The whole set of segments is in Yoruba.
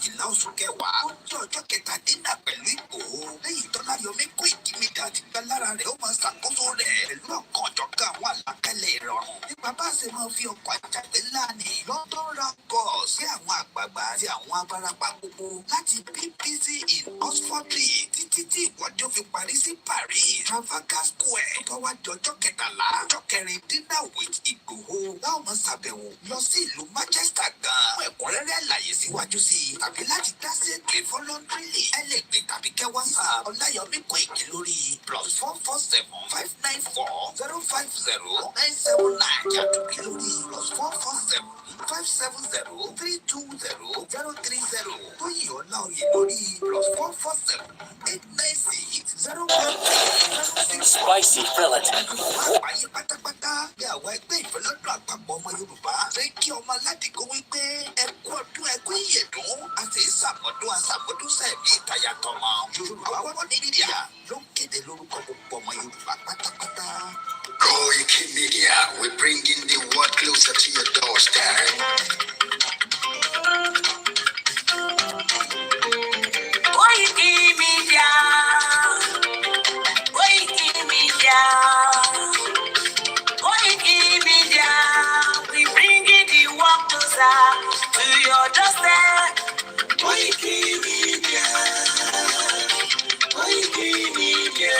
kejìlá oṣù kẹwàá ọjọ́ kẹtàdínlá pẹ̀lú Ìgbòho lẹ́yìn tó Ọláyọmí Koikimedia ti gbẹ lára rẹ̀ ó máa ṣàkóso rẹ̀ pẹ̀lú ọ̀kan ọ̀jọ̀kan àwọn àlàkalẹ̀ ìrọ̀rùn nípa bá ṣe máa fi ọkọ̀ àjàgbé láàánì London rakọ̀ sí àwọn àgbààgbà àti àwọn abarapá gbogbo láti BBC in Oxford títí tí ìwọ́de ó fi parí sí Paris Trafalgar Square tó wá di ọjọ́ kẹtàlá ọjọ́ kẹrìndínlá with Ìgbòho láwọn máa ṣàbẹ̀wò lọ sí ìlú Manchester gan fún ẹ̀kúnrẹ́rẹ́ àlàyé síwájú sí i tàbí láti dá sí ètò voluntarily ẹ lè pè tàbí kẹ́ WhatsApp Ọláyọmí Koiki lórí +447-594-050-979 yàtọ̀ bí lórí +447-570-320-030 Tóyìn Ọláoyè lórí +447-896-013-06. Spicy fillet. Àyè pátápátá bí àwọn ẹgbẹ́ ìfẹ́lọ́dún àpapọ̀ ọmọ Yorùbá ṣe kí ọmọ aládìgbò wípé ẹkú ọdún ẹkú ìyẹ̀dún àti ìsàmọ́dún sẹ́ẹ̀mí ìtayà tọmọ Yorùbá wọ́n ní mídíà ló ń kéde lórúkọ gbogbo ọmọ Yorùbá pátápátá. Koikimedia, we're bringing the world closer to your doorstep. Koikimedia, Koikimedia, Koikimedia, we bringing the world closer to your doorstep. Koikimedia, Koikimedia,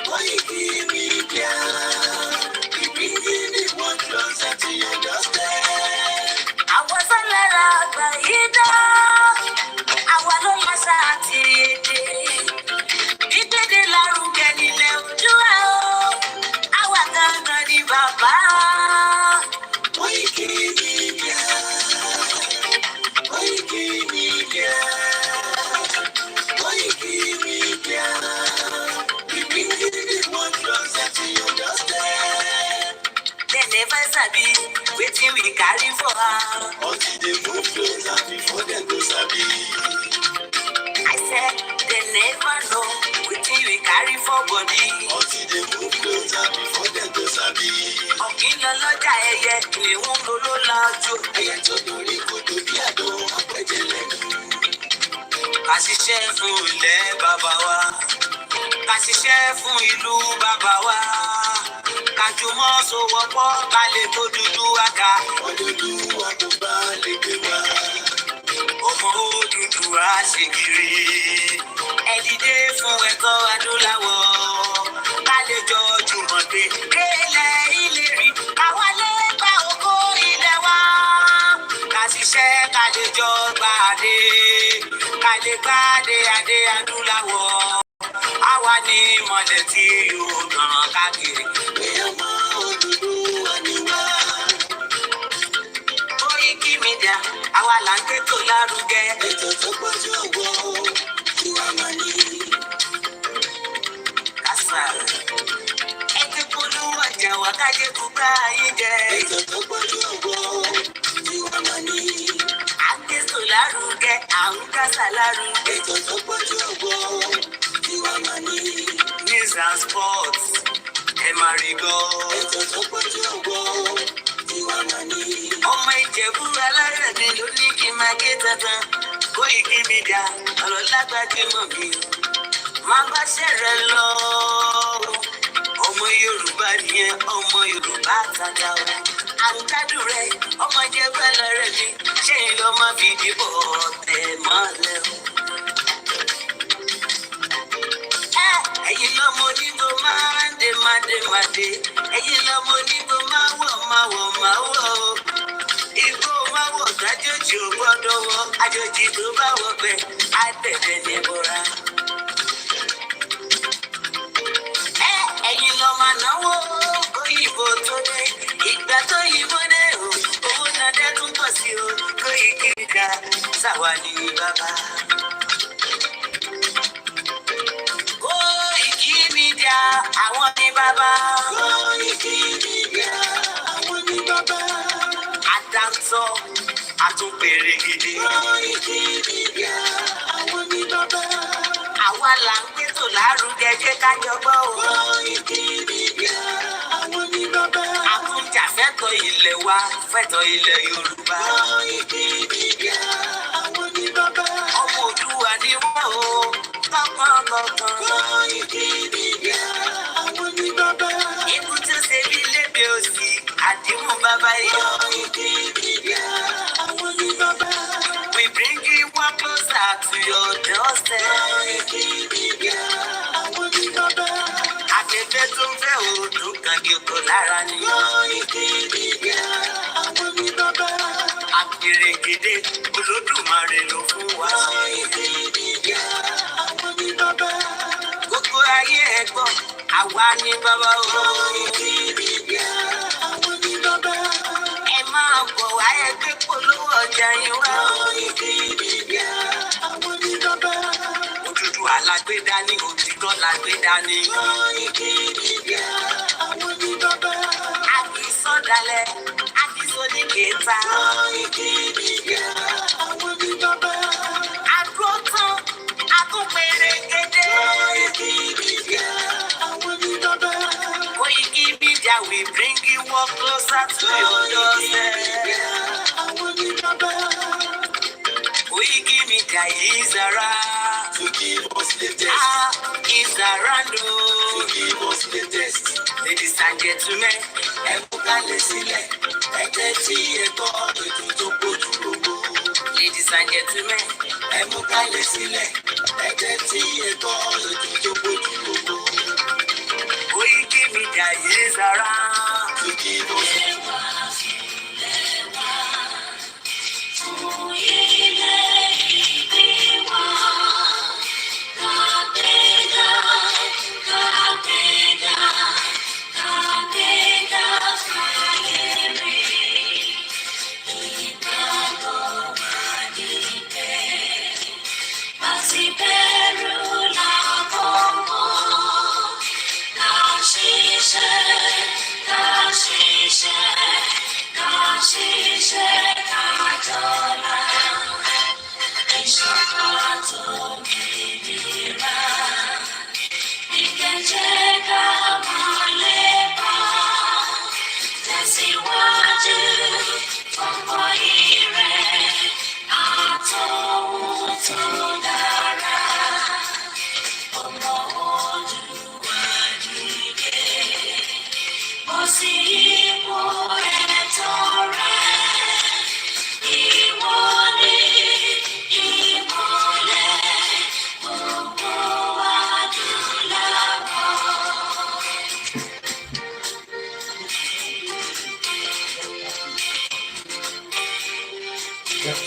Koikimedia, we bringing the world closer to your doorstep. Àwọn sọ́lára àgbà yìí dá, àwa ló máa ṣáàtì èdè. Ìgbéde lárugẹ nílẹ̀ Oòduà o, àwa gangan ni bàbá. Koikimedia, Koikimedia, Koikimedia, we bringing the world closer to your doorstep. They never sabi wetin we carry for am. Until they move closer before they go sabi. I said they never know wetin we carry for body. Until they move closer before they go sabi. Ọ̀gbìn lọ lọ́jà ẹyẹ ìwọ̀n ló lájú. Ẹyẹ tó dorí kodò bí àdó apẹ̀jẹ̀ lẹ́nu. Ká ṣiṣẹ́ fún ilẹ̀ bàbá wa, ká ṣiṣẹ́ fún ìlú bàbá wa, ká jùmọ̀ sowọ́pọ̀ ká lè tó dúdú àga. Odùduwà tó bá lè gbé wá. Ọmọ Odùduwà ṣe kiri. Ẹ dìde fún ẹ̀kọ́ adúláwọ̀, ká lè jọ jùmọ̀ dé délẹ̀ ìlérí. Káwa lè gba oko ilẹ̀ wa, ká ṣiṣẹ́ ká lè jọ gbàdé, ká lè gbàdé adé adúláwọ̀. Àwa ni ìmọ̀lẹ̀ tí yóò tàn káàkiri. Ọmọ Odùduwà ni wá. Koikimedia, àwa là ń gbétò lárugẹ. Ètò tó pọ̀jù ọ̀wọ́ tí wá máa ní. Kásá, ẹ ti polówó ọjà wa kájé kúgbà ayé jẹ. Ètò tó pọ̀jù ọ̀wọ́ tí wá máa ní. À ń gbétò lárugẹ, à ń kásá lárugẹ. Ètò tó pọ̀jù ọ̀wọ́ tí wá máa ní. News and sports, ẹ máa rí gbọ́. Ètò tó pọ̀jù ọ̀wọ́ tí wá máa ní. Ọmọ Ìjẹ̀bú alárẹ̀dẹ ló ní kí n máa ké tantan. Koikimedia, ọ̀rọ̀ lágbàdì mọ̀ mi. Máa bá ṣẹ̀rẹ̀ lọ. Ọmọ Yorùbá nìyẹn, ọmọ Yorùbá tàtà o. À ń gbádùn rẹ̀, ọmọ Ìjẹ̀bú alárẹ̀dẹ. Ṣé ìlú ọmọ fìdí bọ̀ tẹ̀ mọ́lẹ̀ o? Ẹ̀yin lọ́mọ onígbò máa ń dé máa dé. Ẹ̀yin lọ́mọ onígbò máa wọ̀ o. Igbó máa wọ̀ kájòjì ò gbọ́dọ̀ wọ. Àjòjì tó bá wọ bẹ̀ á tẹ̀lé ní bọ́ra. Ẹ̀yin lọ́mọ náwó kóyìnbó tó dé. Ìgbà tó yìnbó dé o, owó náà dẹ́kun pọ̀ sí o. Koikimedia, ṣàwa ni bàbá. Koikimedia, àwọn ni bàbá. Koikimedia, àwọn ni bàbá. Àdáńtọ́, àtúnpèrè gidi. Koikimedia, àwọn ni bàbá. Àwa là ń gbétò lárugẹ jẹ́ ká jọgbọ́ o. Koikimedia, àwọn ni bàbá. Àtúnjà fẹ́tọ̀ ilẹ̀ wa, fẹ́tọ̀ ilẹ̀ Yorùbá. Koikimedia. bàbá yìí. Koikimedia, àwọn ní bàbá. We bring you one closer to your doorstep. Koikimedia, àwọn ní bàbá. Afẹ́fẹ́ tó ń fẹ́ òòdùn kan kí o kò lára ni. Koikimedia, àwọn ní bàbá. Àpèrègèdè Olódùmarè ló fún wa. Koikimedia, àwọn ní bàbá. Gbogbo ayé ẹ gbọ́, àwa ní bàbá o. Koikimedia, àwọn ní bàbá. Ẹ máa bọ̀ wá ẹgbẹ́ polówó ọjà yín wá. Koikimedia, àwọn ní bàbá. Òtútù alágbèdá ní òtítọ́ lágbèdá ní. Koikimedia, àwọn ní bàbá. A kì í sọ̀dálẹ̀, a kì í sọ̀dí kẹta. Koikimedia, àwọn ní bàbá. Àdúró tán, a tún péré kéde. Koikimedia, àwọn ní bàbá. Koikimedia, we bring you one closer to your doorstep. Koikimedia, àwọn ní bàbá. Koikimedia is around to give us the test. Is around to give us the test. Ladies and gentlemen, ẹ mú kalẹ̀ sílẹ̀, ẹ tẹ́tí ẹ gbọ́ ètò tó gbójú gbogbo. Ladies and gentlemen, ẹ mú kalẹ̀ sílẹ̀, ẹ tẹ́tí ẹ gbọ́ ètò tó gbójú gbogbo. Koikimedia is around to give us the test.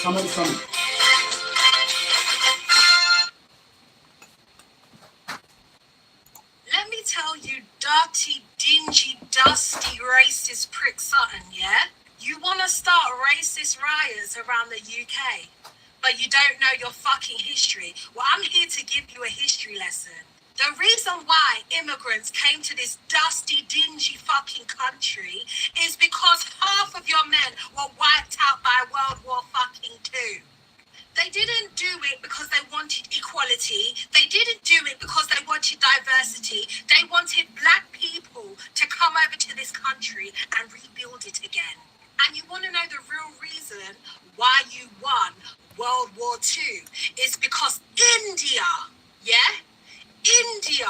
Someone's coming. Let me tell you, dirty, dingy, dusty, racist prick Sutton, yeah? You want to start racist riots around the UK, but you don't know your fucking history. Well, I'm here to give you a history lesson. The reason why immigrants came to this dusty, dingy fucking country is because half of your men were wiped out by World War fucking II. They didn't do it because they wanted equality. They didn't do it because they wanted diversity. They wanted black people to come over to this country and rebuild it again. And you want to know the real reason why you won World War II is because India, yeah? India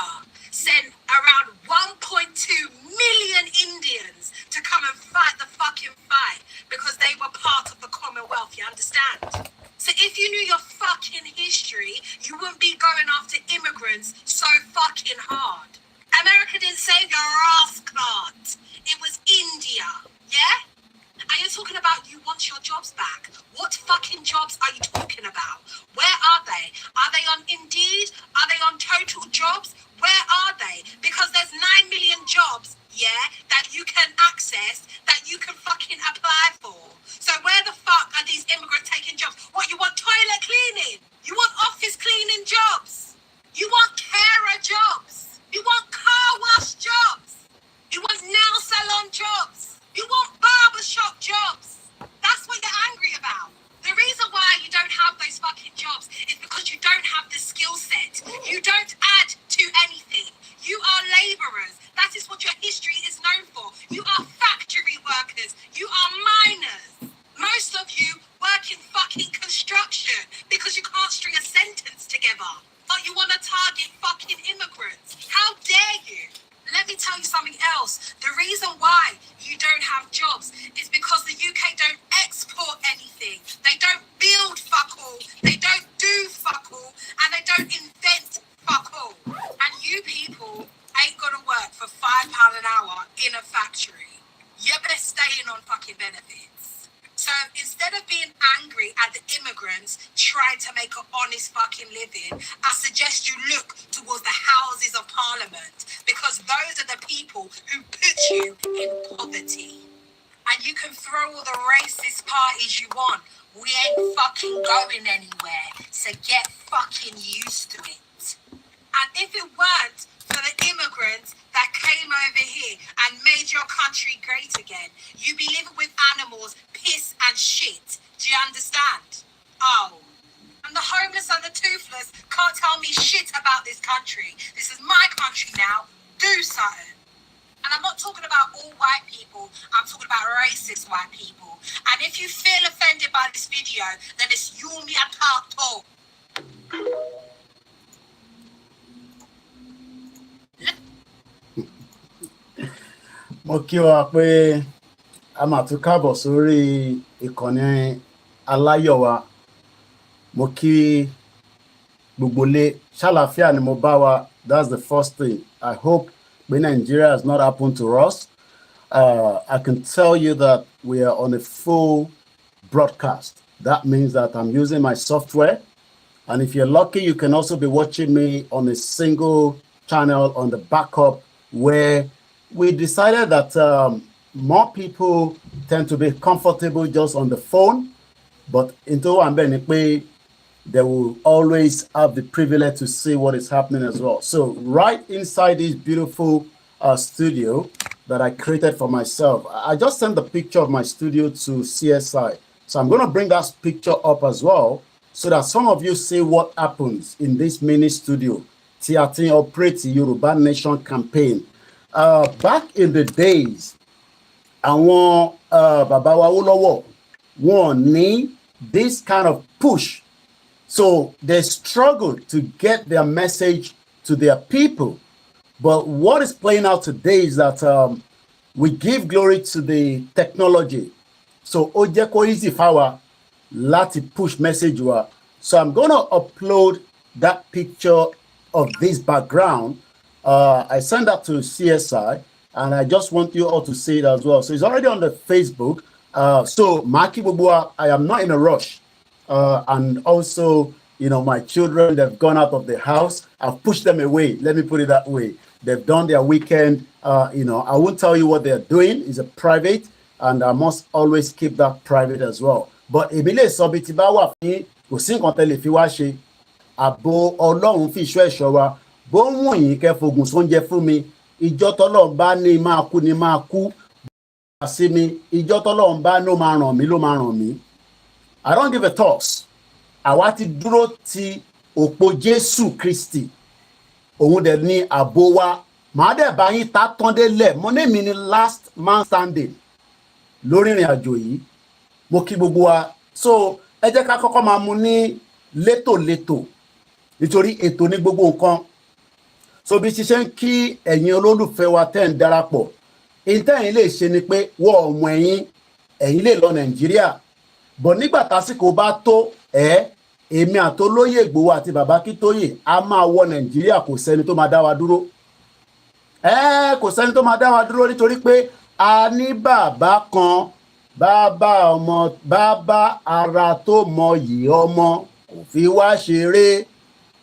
sent around 1.2 million Indians to come and fight the fucking fight because they were part of the Commonwealth, you understand? So if you knew your fucking history, you wouldn't be going after immigrants so fucking hard. America didn't save your ass, Clark. It was India, yeah? And you're talking about you want your jobs back. What fucking jobs are you talking about? Where are they? Are they on Indeed? Are they on Total Jobs? Where are they? Because there's 9 million jobs, yeah, that you can access, that you can fucking apply for. So where the fuck are these immigrants taking jobs? What, you want toilet cleaning? You want office cleaning jobs? You want carer jobs? You want car wash jobs? You want nail salon jobs? You want barbershop jobs? That's what you're angry about. The reason why you don't have those fucking jobs is because you don't have the skill set. You don't add to anything. You are labourers. That is what your history is known for. You are factory workers. You are miners. Most of you work in fucking construction because you can't string a sentence together. But you want to target fucking immigrants. How dare you? Let me tell you something else. The reason why you don't have jobs is because trying to make an honest fucking living, I suggest you look towards the Houses of Parliament, because those are the people who put you in poverty. And you can throw all the racist parties you want. We ain't fucking going anywhere. So get fucking used to it. And if it weren't for the immigrants that came over here and made your country great again, you'd be living with animals, piss and shit. Do you understand? Oh. And the homeless and the toothless can't tell me shit about this country. This is my country now. Do something. And I'm not talking about all white people. I'm talking about racist white people. And if you feel offended by this video, then it's you and me at talk. Mo kí wa pé a máa tún káàbọ̀ sórí ìkànnì aláyọ̀ wa. Mo kí gbogbo lé ṣàlàáfíà ni mo bá wa. That's the first thing. I hope when Nigeria has not happened to us. I can tell you that we are on a full broadcast. That means that I'm using my software. And if you're lucky, you can also be watching me on a single channel on the backup, where we decided that more people tend to be comfortable just on the phone, but into Ambenipé, they will always have the privilege to see what is happening as well. So right inside this beautiful studio that I created for myself, I just sent the picture of my studio to CSI. So I'm going to bring that picture up as well, so that some of you see what happens in this mini studio. Tiatin operates Yoruba Nation campaign. Back in the days, àwọn bàbá wa Awólọ́wọ̀ wọ́n ní this kind of push. So they struggled to get their message to their people. But what is playing out today is that we give glory to the technology. So ó jẹ́ kó easy fáwa láti push message wa. So I'm going to upload that picture of this background. I sent that to CSI, and I just want you all to see it as well. So it's already on the Facebook. So Maki Bubua, I am not in a rush. And also, you know, my children, they've gone out of the house. I've pushed them away. Let me put it that way. They've done their weekend. You know, I won't tell you what they're doing. It's a private, and I must always keep that private as well. But Emile Sobitiba wa fi kò sí nǹkan tẹ́lẹ̀ fi wá ṣe. Àbò Ọlọ́run fi ìṣọ́ ẹ̀ṣọ́ wa. Bó ń wùn yín kẹ́ fogun sóúnjẹ fún mi. Ìjọ tọ́lọ́run bá ní máa kú ni máa kú. Sí mi. Ìjọ tọ́lọ́run bá ní ó máa ràn mí ló máa ràn mí. I don't give a toss. Àwa ti dúró ti òpó Jésù Kristi. Òun dẹ̀ ní àbò wa. Màá dẹ̀ bá yín ta tán délẹ̀. Mo ní mi ní last man standing lórí ìrìn àjò yìí. Mo kí gbogbo wa. So ẹ jẹ́ ká kọ́kọ́ máa mú ní létòlétò. Nítorí ètò ní gbogbo nǹkan. So bí ṣiṣẹ́ ń kí ẹ̀yin olólùfẹ́ wa tẹ́ ń darapọ̀. Ìtẹ́yìn lè ṣe ni pé wọ́n ọmọ ẹ̀yin lè lọ Nàìjíríà. Bọ̀ nígbà tásìkò bá tó èmi àtolóyè Ìgbòho àti bàbá Kítóyè a máa wọ Nàìjíríà, kò sẹ́ni tó máa dá wa dúró. Kò sẹ́ni tó máa dá wa dúró, nítorí pé a ní bàbá kan, bàbá ara tó mọyì ọmọ, kò fi wá ṣeré.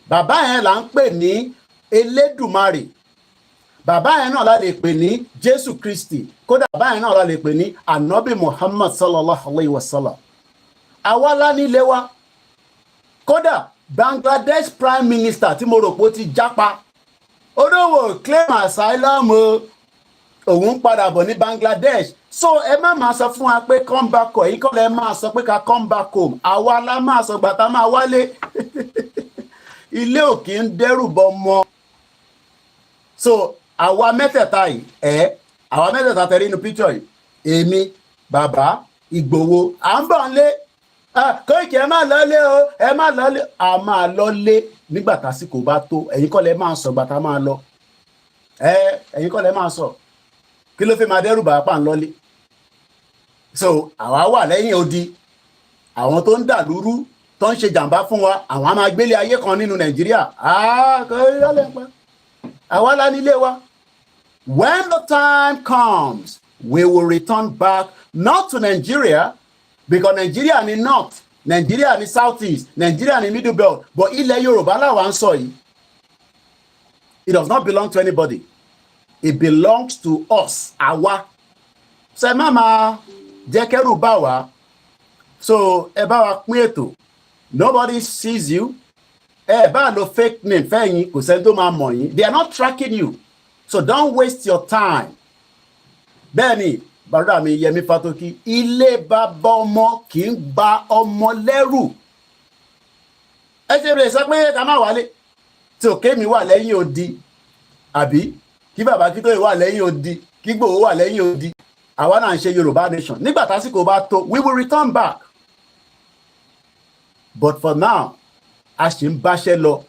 Bàbá yẹn là ń pè ní Elédùmarè. Bàbá yẹn náà la lè pè ní Jésù Kristi. Kódà bàbá yẹn náà la lè pè ní Ànábì Muhammad sallallahu alayhi wa sallam. Àwa la nílé wa. Kódà Bangladesh Prime Minister tí mo rò pé ó ti jápa. Olówó claim asylum o. Òun padà bọ̀ ní Bangladesh. So ẹ má máa sọ fún wa pé come back home. Èyí kọ́ lẹ máa sọ pé ká come back home. Àwa la máa sọ gbàtà máa wálé. Ilé ò kí ń dẹ́rù bọ mọ́. So àwa mẹ́tẹ̀ẹ̀ta yìí àwa mẹ́tẹ̀ẹ̀ta tẹ̀rí inú picture yìí. Èmi, bàbá, Ìgbòho, à ń bọ̀ ń lé. Koiki ẹ má lọlé o, ẹ má lọlé. A máa lọlé nígbà tásìkò bá tó. Ẹ̀yin kọ́ lẹ máa sọ gbàtà máa lọ. Ẹ̀yin kọ́ lẹ máa sọ. Kí ló fẹ́ máa dẹ́rù bá pa ń lọlé? So àwa wà lẹ́yìn odi. Àwọn tó ń dà lúrú, tó ń ṣe jàǹbá fún wa, àwọn á máa gbélé ayé kan nínú Nàìjíríà. Kò rí lọ́lẹ̀ pa. Àwa la nílé wa. When the time comes, we will return back, not to Nigeria, because Nigeria ni not. Nigeria ní South East, Nigeria ní Middle Belt, but ilẹ̀ Yorùbá làwa ń sọ yìí. It does not belong to anybody. It belongs to us, àwa. So ẹ má máa jẹ́ kẹ́rù bá wa. So ẹ bá wa pín ètò. Nobody sees you. Ẹ bá lo fake name fẹ́yìn kò sẹ́ni tó máa mọ̀ yín. They are not tracking you. So don't waste your time. Bẹ́ẹ̀ni, bàrúdà mi Yẹmí Fátókí, ilé bàbá ọmọ kì í gba ọmọ lẹ́rù. Ẹ ṣe bẹ̀rẹ̀ sọ pé ká má wálé. Tí òkè mi wà lẹ́yìn odi, àbí kí bàbá Akíntóyè wà lẹ́yìn odi, kí Ìgbòho wà lẹ́yìn odi. Àwa náà ń ṣe Yorùbá nation. Nígbà tásìkò bá tó, we will return back. But for now, a ṣì ń báṣẹ́ lọ.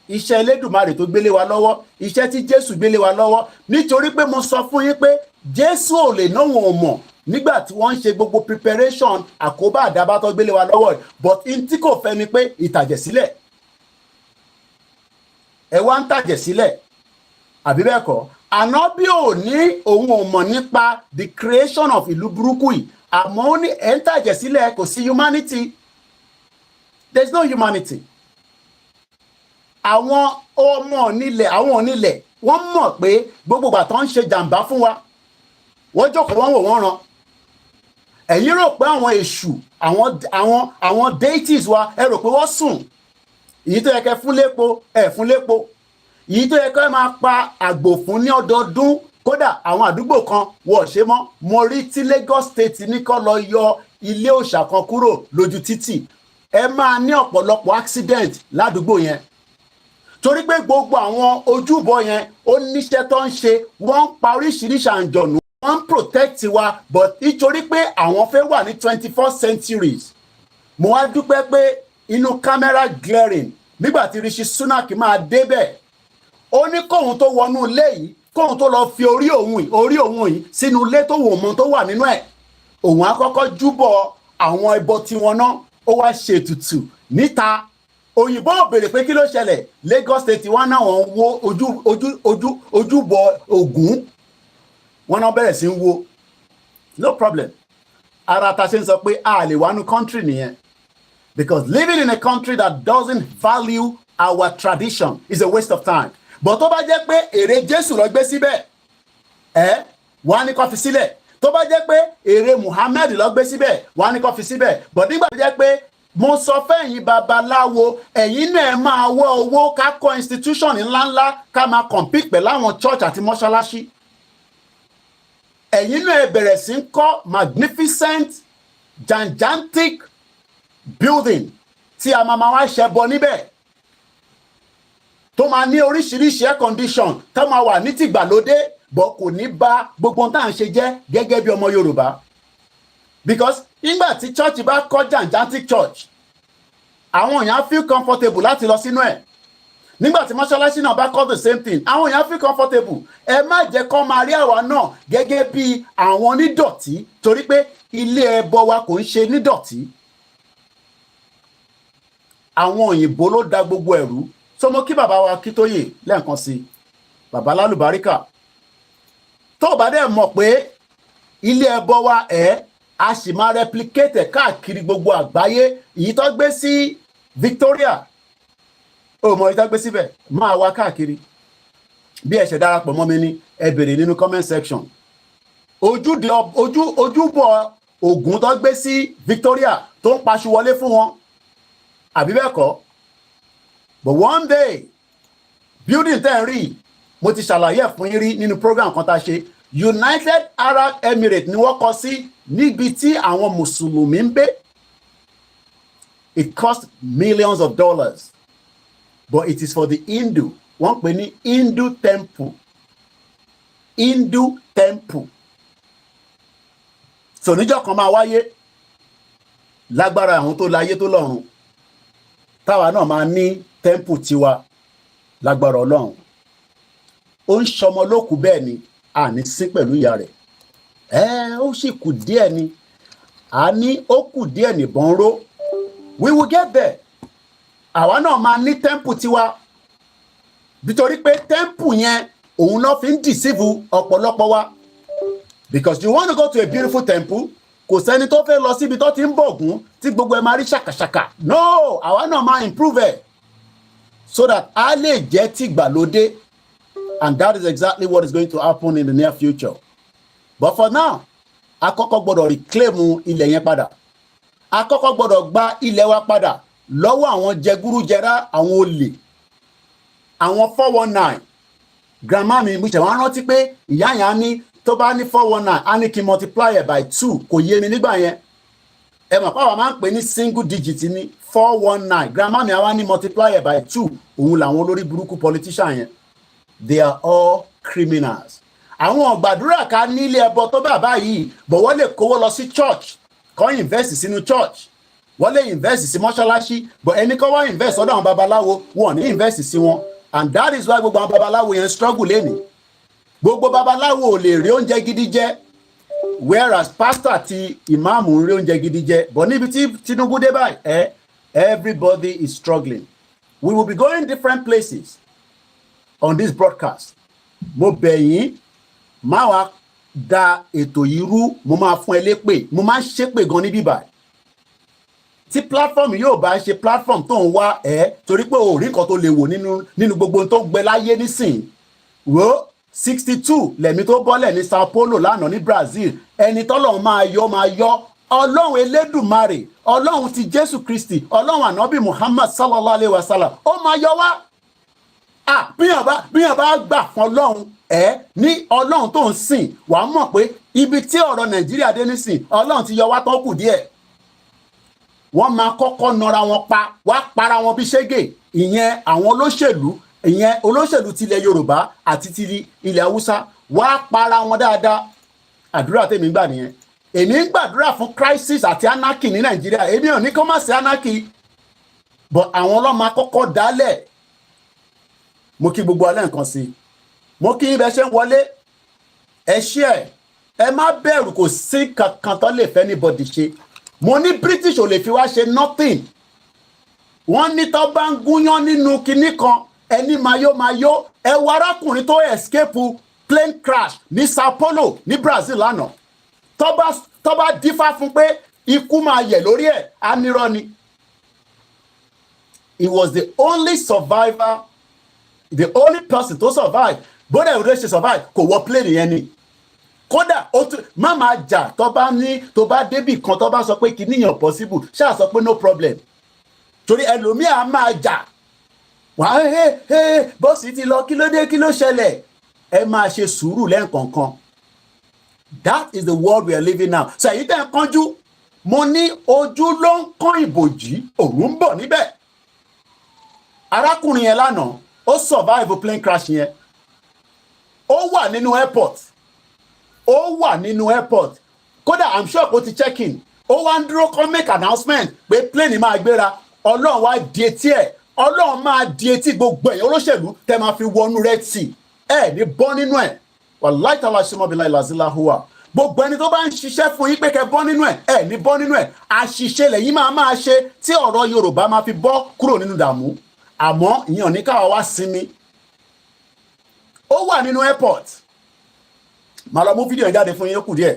Iṣẹ́ Elédùmarè tó gbélé wa lọ́wọ́, iṣẹ́ tí Jésù gbélé wa lọ́wọ́, nítorí pé mo sọ fún yín pé Jésù ò lè náwó mọ̀ nígbà tí wọ́n ń ṣe gbogbo preparation àkóbá àdábá tó gbélé wa lọ́wọ́, but in tí kò fẹ́ ni pé ìtàjẹ̀sílẹ̀. Ẹ wá ń tàjẹ̀sílẹ̀, àbí bẹ́ẹ̀ kọ́? Ànábì ò ní òun ò mọ̀ nípa the creation of ìlú burúkú yìí, àmọ́ ó ní ẹ̀ ń tàjẹ̀sílẹ̀, kò sí humanity. There is no humanity. Àwọn ọmọ onílẹ̀ wọ́n mọ̀ pé gbogbo ìgbà tó ń ṣe jàǹbá fún wa, wọ́n jókòó wọ́n wò wọ́n ran. Ẹ̀yin rò pé àwọn èṣù àwọn deities wa ẹ rò pé wọ́n sùn. Èyí tó yẹ kẹ́ fún lépo ẹ̀ fún lépo. Èyí tó yẹ kẹ́ máa pa àgbò fún ní ọdọọdún, kódà àwọn àdúgbò kan wọ́n ṣe mọ́. Mo rí tí Lagos State ní kó lọ yọ ilé òòṣà kan kúrò lójú títì. Ẹ máa ní ọ̀pọ̀lọpọ̀ accident ládùúgbò yẹn. Torí pé gbogbo àwọn ojúbọ yẹn ó níṣẹ́ tó ń ṣe, wọ́n ń pa oríṣiríṣi àǹjọ̀nù, wọ́n ń protect wa, but nítorí pé àwọn fẹ́ wà ní 21st centuries. Mo wá dúpẹ́ pé inú camera glaring nígbà tí Rishi Sunak máa débẹ̀, ó ní kóhun tó wọnú ilé yìí, kóhun tó lọ fi orí òun yìí sínú ilé tó wò mọ́ tó wà nínú ẹ̀. Òun á kọ́kọ́ júbọ àwọn ẹbọ tiwọn náà, ó wá ṣètùtù níta. Òyìnbó ò béèrè pé kí ló ṣẹlẹ̀, Lagos State wọ́n náà wọ́n wo ojúbọ Ògún, wọ́n náà bẹ̀rẹ̀ sí ń wo. No problem. Ara ta ṣe ń sọ pé a lè wá nu country nìyẹn, because living in a country that doesn't value our tradition is a waste of time. But tó bá jẹ́ pé èrè Jésù ló gbé síbẹ̀, wọ́n á ní kó fi sílẹ̀. Tó bá jẹ́ pé èrè Muhammad ló gbé síbẹ̀, wọ́n á ní kó fi síbẹ̀. But nígbà tó jẹ́ pé mo sọ fẹ́yìn babaláwo, ẹ̀yin náà máa wọ́ owó ká kọ́ institution ńláńlá ká máa compete pẹ̀lú àwọn church àti mọ́ṣáláṣí. Ẹ̀yin náà bẹ̀rẹ̀ sí ń kọ́ magnificent gigantic building tí a máa wá ṣẹbọ níbẹ̀, tó máa ní oríṣiríṣi air condition tó máa wà ní tìgbàlódé, bọ̀ kò ní bá gbogbo ohun tá à ń ṣe jẹ́ gẹ́gẹ́ bí ọmọ Yorùbá. Because nígbà tí church bá kọ́ gigantic church, àwọn èèyàn feel comfortable láti lọ sínú ẹ̀. Nígbà tí mọ́ṣáláṣí náà bá kọ́ the same thing, àwọn èèyàn feel comfortable. Ẹ má jẹ́ kó máa rí àwa náà gẹ́gẹ́ bí àwọn onídọ̀tí, torí pé ilé ẹbọ wa kò ń ṣe nídọ̀tí. Àwọn òyìnbó ló da gbogbo ẹ̀rú. So mo kí bàbá wa Akíntóyè lẹ́ẹ̀kan sí, bàbá lálùbáríkà. Tó bá dẹ̀ mọ̀ pé ilé ẹbọ wa a sì máa replicate káàkiri gbogbo àgbáyé. Èyí tó gbé sí Victoria, ó mọ èyí tó gbé síbẹ̀, máa wá káàkiri. Bí ẹ ṣe darapọ̀ mọ́ mi ní, ẹ bèrè nínú comment section. Ojúbọ Ògún tó gbé sí Victoria tó ń paṣu wọlé fún wọn, àbí bẹ́ẹ̀ kọ́? But one day, building tẹ́ ń rí, mo ti ṣàlàyé fún yín rí nínú program kan tá a ṣe. United Arab Emirates ni wọ́n kọ́ sí níbi tí àwọn mùsùlùmí ń gbé. It cost millions of dollars, but it is for the Hindu. Wọ́n pè ní Hindu temple. Hindu temple. So níjọ́ kan máa wáyé lágbára àwọn tó láyé tó lọ́run, táwa náà máa ní temple tiwa lágbára Ọlọ́run. Ó ń ṣọmọ lókù bẹ́ẹ̀ ni, a ní sí pẹ̀lú ìyá rẹ̀. Ó sì kù díẹ̀ ni, a ní ó kù díẹ̀ nìbọn ró. We will get there. Àwa náà máa ní temple tiwa, nítorí pé temple yẹn òun náà fi ń deceive ọ̀pọ̀lọpọ̀ wa. Because you want to go to a beautiful temple, kò sẹ́ni tó fẹ́ lọ síbi tó ti ń bọ̀gún tí gbogbo ẹ̀ máa rí ṣàkàṣàkà no àwa náà máa improve ẹ̀ so that a lè jẹ́ tìgbàlódé and that is exactly what is going to happen in the near future but for now a kọ́kọ́ gbọ́dọ̀ reclaim ilẹ̀ yẹn padà a kọ́kọ́ gbọ́dọ̀ gba ilẹ̀ wa padà lọ́wọ́ àwọn jẹgúrújẹrá àwọn olè àwọn 419 grandma mi mo ṣe wá rántí pé ìyá yẹn á ní tó bá ní 419 á ní kí n multiply it by 2 kò yé mi nígbà yẹn ẹ mọ̀ pé àwọn máa ń pè ní single digit ní 419 grandma mi á wá ní multiply it by 2 òun làwọn olórí burúkú politician yẹn they are all criminals àwọn gbàdúrà ká nílé ẹbọ tó bàbá yìí bọ̀ wọ́n lè kówó lọ sí church kọ́ invest sínú church wọ́n lè invest sí mọ́ṣáláṣí but ẹni kọ́ wá invest ọ̀dọ̀ àwọn babaláwo wọn ní invest sí wọn and that is why gbogbo àwọn babaláwo yẹn struggle lẹ́nìí gbogbo babaláwo ò lè rí oúnjẹ gidi jẹ whereas pastor àti ìmáàmù ń rí oúnjẹ gidi jẹ but níbi tí Tinubu dé báyìí everybody is struggling we will be going different places on this broadcast mo bẹ̀ yín má wá da ètò yìí rú mo máa fún ẹ lépè mo máa ń ṣépè gan níbí báyìí tí platform yóò bá ṣe platform tó ń wá torí pé o rí nǹkan tó lè wò nínú gbogbo tó gbẹ láyé nísìn wo 62 lẹ̀mí tó bọ́lẹ̀ ní Sao Paulo lánàá ní Brazil ẹni tọ́lọ́run máa yọ ọlọ́run elédùmarè ọlọ́run ti Jésù Kristi ọlọ́run ànábì Muhammad sallallahu alayhi wa sallam ó máa yọ wá bíyàn bá gbà fún ọlọ́run ní ọlọ́run tó ń sìn wàá mọ̀ pé ibi tí ọ̀rọ̀ Nàìjíríà dé nísìn ọlọ́run ti yọ wá tó kù díẹ̀ wọ́n máa kọ́kọ́ nọra wọn pa wá para wọn bí ṣégè ìyẹn àwọn olóṣèlú ìyẹn olóṣèlú tilẹ̀ Yorùbá àti ti ilẹ̀ Haúsá wá para wọn dáadáa àdúrà tèmi gbà nìyẹn èmi ń gbàdúrà fún crisis àti anarchy ní Nàìjíríà èmi ò ní kó má sí anarchy but àwọn ọlọ́mọ akọ́kọ́ dálẹ̀ mo kí gbogbo alẹ́ nǹkan sí mo kí ibẹ̀ ṣe ń wọlé ẹ ṣe ẹ má bẹ̀rù kò sí kankan tó lè fẹ́ anybody ṣe mo ní British ò lè fi wá ṣe nothing wọ́n ní tó bá ń gúnyán nínú kinní kan ẹni mayo ẹ wo arákùnrin tó escape plane crash ní Sao Paulo ní Brazil lánàá tó bá dífá fún pé ikú máa yẹ̀ lórí ẹ̀ á nírọ́ ni he was the only survivor the only person to survive bóde ìwúrẹ́ ṣe survive kò wọ plane yẹn ni kódà má máa jà tó bá débì kan tó bá sọ pé kí níyàn possible ṣáà sọ pé no problem torí ẹlòmíà máa jà wàá bọ́ọ̀sì ti lọ kí ló dé kí ló ṣẹlẹ̀ ẹ máa ṣe sùúrù lẹ́ǹkọ̀ọ̀kan that is the world we are living now so èyí tẹ́ ń kánjú mo ní ojú ló ń kán ìbòjì òun ń bọ̀ níbẹ̀ arákùnrin yẹn lánàá ó survive plane crash yẹn ó wà nínú airport kódà I'm sure kó ti check in ó wá ń dúró kó make announcement pé plane máa gbéra ọlọ́run wá di etí ẹ̀ ọlọ́run máa di etí gbogbo ẹ̀yìn olóṣèlú tẹ́ máa fi wọnú Red Sea ní bọ́ nínú ẹ̀ wàláì tàlà ṣọmọbìlà ìlàzíláhùwà gbogbo ẹni tó bá ń ṣiṣẹ́ fún yín pé kẹ́ bọ́ nínú ẹ̀ ní bọ́ nínú ẹ̀ àṣìṣe lẹ́yìn máa ṣe tí ọ̀rọ̀ Yorùbá máa fi bọ́ kúrò nínú dààmú àmọ́ ìyẹn ní káwa wá sinmi ó wà nínú airport màá lọ mú fídíò yẹn jáde fún yín kù díẹ̀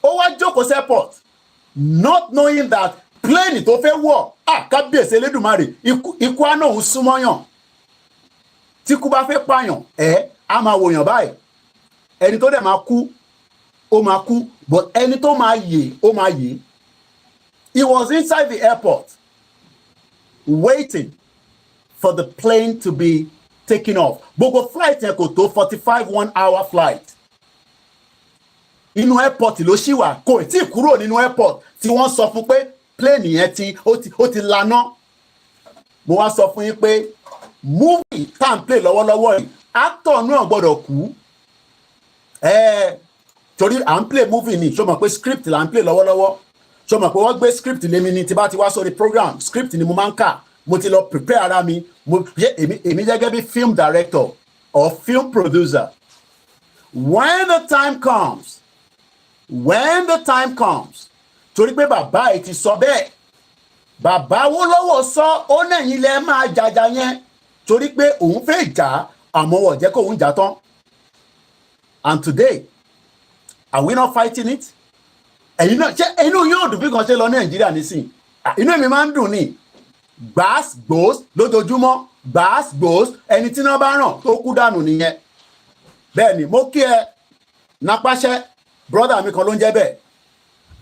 ó wá jókòó sí airport not knowing that plane tó fẹ́ wọ̀ kábíyèsí Elédùmarè ikú àná òun súnmọ́yàn tí kú bá fẹ́ pààyàn á máa wòyàn báyìí ẹni tó dẹ̀ máa kú ó máa kú but ẹni tó máa yè ó máa yè he was inside the airport waiting for the plane to be taken off gbogbo flight yẹn kò tó 45 1-hour flight inú airport ló ṣì wà kò tí ì kúrò nínú airport tí wọ́n sọ fún pé plane yẹn ó ti laná mo wá sọ fún yín pé movie tá à ń play lọ́wọ́lọ́wọ́ yìí actor náà gbọ́dọ̀ kú torí à ń play movie ni ṣó mọ̀ pé script là ń play lọ́wọ́lọ́wọ́ ṣó mọ̀ pé wọ́n gbé script lémi ni tí bá ti wá sórí program script ni mo máa ń kà mo ti lọ prepare ara mi èmi gẹ́gẹ́ bí film director or film producer when the time comes torí pé bàbá ẹ̀ ti sọ bẹ́ẹ̀ bàbá wo lọ́wọ́ sọ ó nẹ̀yìn lẹ́ máa jàjà yẹn torí pé òun fẹ́ jà àmọ́ wọ̀ jẹ́ kó òun jà tán and today are we not fighting it ẹ̀yin náà ṣé inú yóò dùn bí kan ṣe lọ ní Nàìjíríà nísìn inú èmi máa ń dùn ní gbàásgbòós lójoojúmọ́ gbàásgbòós ẹni tí náà bá ràn tó kú dànù nìyẹn. Bẹ́ẹ̀ ni mo kí ẹ Napáṣẹ́ brọ́dà mi kan ló ń jẹ́ bẹ́ẹ̀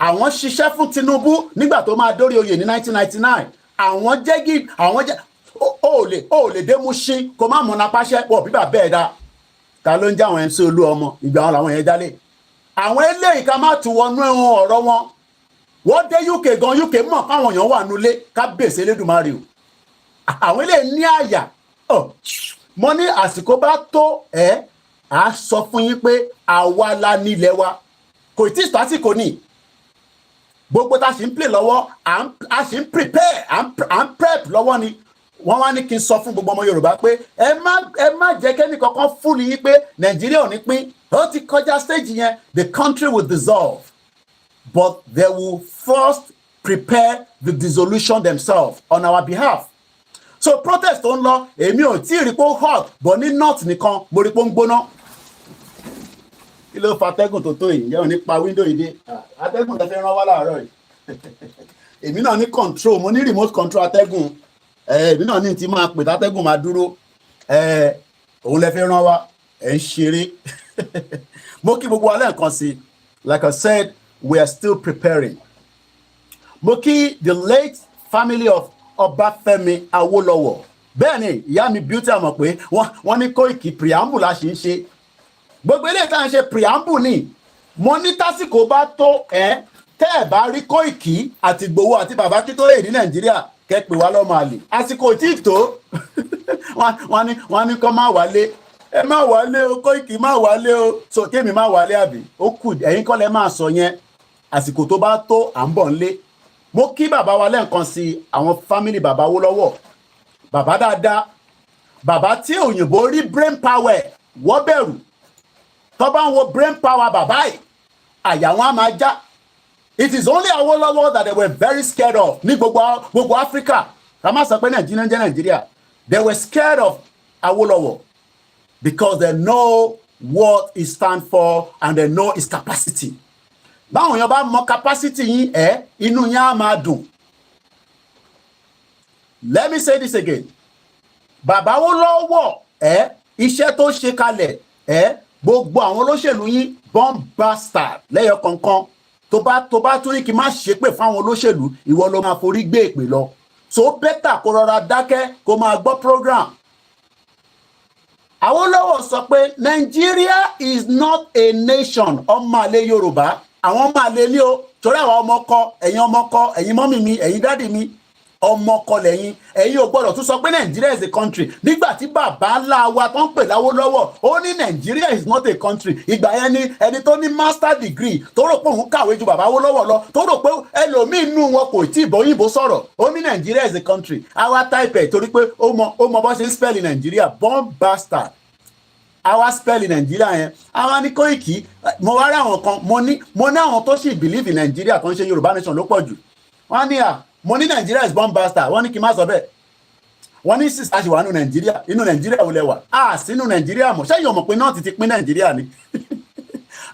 àwọn ṣiṣẹ́ fún Tinubu nígbà tó máa dórí oyè ní 1999 àwọn jẹ́ ó lè dé Mushin kó má mọ Napáṣẹ́ pọ̀ bíbà bẹ́ẹ̀ dá ta ló ń jẹ́ àwọn MC Olúọmọ ìgbà wọn làwọn yẹn jálè àwọn eléyìí ká má tu wọnú ẹ̀hún ọ̀rọ̀ wọn wọ́n dé UK gan UK mọ̀ káwọn èèyàn wà nulẹ̀ ká bèsè Elédùmarè o àwọn eléyìí ní àyà mo ní àsìkò bá tó à sọ fún yín pé àwa la nílẹ̀ wa kò tí ì sásìkò ní gbogbo tá a sì ń play lọ́wọ́ a sì ń prepare à ń prep lọ́wọ́ ni wọ́n wá ní kí n sọ fún gbogbo ọmọ Yorùbá pé ẹ má jẹ́ kẹ́ni kankan fúlù yín pé Nàìjíríà ò ní pín ó ti kọjá stage yẹn the country will dissolve but they will first prepare the dissolution themselves on our behalf. So protest tó ń lọ èmi ò tí ì rí pé ó hot but ní north nìkan mo rí pé ó ń gbóná. Kí ló fa atẹ́gùn tó tó yìí yẹ́n ò ní pa window yìí dé atẹ́gùn tó fi rán wá láàárọ̀ yìí èmi náà ní control mo ní remote control atẹ́gùn èmi náà ní ti máa pè tátẹ́gùn máa dúró òun lẹ fi rán wá ẹ̀ ń ṣeré mo kí gbogbo alẹ́ nǹkan sí like I said we are still preparing. Mo kí the late family of Ọbáfẹ́mi Awólọ́wọ̀ bẹ́ẹ̀ ni ìyá mi beauty àmọ̀ pé wọ́n ní Koiki preamble la ṣì ń ṣe gbogbo eléyìí tá à ń ṣe preamble ni mo ní tásìkò bá tó tẹ́ ẹ̀ bá rí Koiki àti Ìgbòho àti bàbá kí tó lè ní Nàìjíríà kẹ́pẹ́ wá lọ́mọ àlè àsìkò tí ì tó wọ́n ní kọ́ máa wálé ẹ má wálé o Koiki má wálé o so kémi má wálé àbí ó kù ẹ̀yin kọ́ lẹ máa sọ yẹn àsìkò tó bá tó à ń bọ̀ ńlé. Mo kí bàbá wa lẹ́ǹkan sí àwọn fámìlì bàbá Awólọ́wọ̀ bàbá dáadáa bàbá tí òyìnbó rí brain power wọ́n bẹ̀rù tó bá ń wo brain power bàbá yìí àyà wọn á máa já. It is only Awólọ́wọ̀ that they were very scared of ní gbogbo Africa ká má sọ pé Nàìjíríà ń jẹ́ Nàìjíríà they were scared of Awólọ́wọ̀ because they know what he stand for and they know his capacity. Báwọn èèyàn bá mọ capacity yín inú yín á máa dùn. Let me say this again. Bàbá Awólọ́wọ̀ iṣẹ́ tó ṣe kalẹ̀ gbogbo àwọn olóṣèlú yín bomb bastard lẹ́yọ kọ̀ọ̀kan tó bá tún ní kí n má ṣépè fáwọn olóṣèlú ìwọ ló máa forí gbé èpè lọ. So better kó rọra dákẹ́ kó máa gbọ́ program. Awólọ́wọ̀ sọ pé Nigeria is not a nation ọmọ àlè Yorùbá àwọn ọmọ àlè ní o torí àwọn ọmọkọ ẹ̀yin mọ́mì mi ẹ̀yin dádì mi ọmọkọ lẹ́yìn ẹ̀yin ò gbọ́dọ̀ tún sọ pé Nigeria is a country nígbà tí bàbá ńlá wa tó ń pè l'Awólọ́wọ̀ ó ní Nigeria is not a country ìgbà yẹn ni ẹni tó ní master degree tó rò pé òun kàwé ju bàbá Awólọ́wọ̀ lọ tó rò pé ẹlòmíì inú wọn kò tí ì bọ́ òyìnbó sọ̀rọ̀ ó ní Nigeria is a country àwa type ẹ̀ torí pé ó mọ bó ṣe ń spell Nigeria bomb bastard àwa spell Nigeria yẹn àwa ní Koiki mo wá rí àwọn kan mo ní àwọn tó sì believe in Nigeria tó ń ṣe Yorùbá nation ló pọ̀ jù wọ́n ní mo ní Nigeria is bomb bastard wọ́n ní kí n má sọ bẹ́ẹ̀ wọ́n ní sísá ṣì wà nínú Nigeria inú Nigeria ò lẹ́wà sínú Nigeria mọ̀ ṣẹ́yìn ọmọ pé náà ti pín Nigeria ni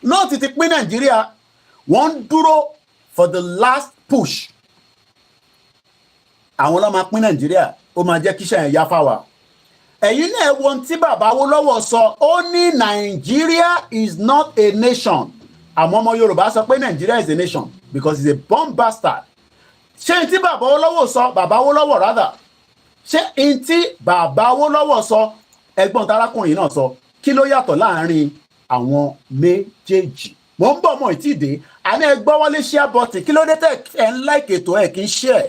náà ti pín Nigeria wọ́n dúró for the last push àwọn ló máa pín Nigeria ó máa jẹ́ kíṣẹ́ yẹn yá fáwa. Ẹ̀yin náà wo ohun tí bàbá Awólọ́wọ̀ sọ ó ní Nigeria is not a nation àmọ́ ọmọ Yorùbá sọ pé Nigeria is a nation because it's a bomb bastard. Ṣé n tí bàbá Awólọ́wọ̀ sọ bàbá Awólọ́wọ̀ rather ṣé n tí bàbá Awólọ́wọ̀ sọ ẹ̀gbọ́n tarákùnrin náà sọ kí ló yàtọ̀ láàrin àwọn méjèèjì. Mo ń bọ̀ mọ́ ìtìdé àní ẹgbọ́ wọlé share button kí ló dé tẹ̀ ẹ̀ ń like ètò ẹ̀ kí n share.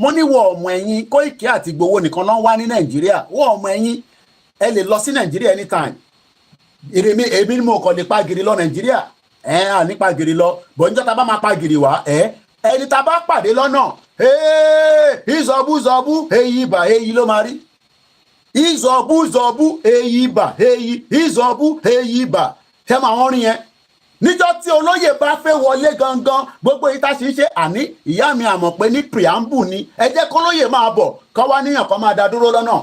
Mo ní wọ ọmọ ẹ̀yin Koiki àti Ìgbòho nìkan ló ń wá ní Nàìjíríà wọ ọmọ ẹ̀yin ẹ lè lọ sí Nàìjíríà anytime èmi ni mo kàn lè pa gìrì lọ Nàìjíríà ní pa gìrì lọ bọ́njọ́ ta bá máa pa gìrì wá ẹni ta bá pàdé lọ́nà ìzọ̀bùzọ̀bù èyí ibà èyí ló máa rí ìzọ̀bùzọ̀bù èyí ibà èyí ìzọ̀bù èyí ibà ẹ máa wọ́n rí yẹn níjọ́ tí olóyè bá fẹ́ wọlé gangan gbogbo ìta sì ń ṣe àní ìyá mi àmọ̀ pé ní preamble ni ẹ jẹ́ kólóyè máa bọ̀ kọ́ wá níyàn kan máa dá dúró lọ́nà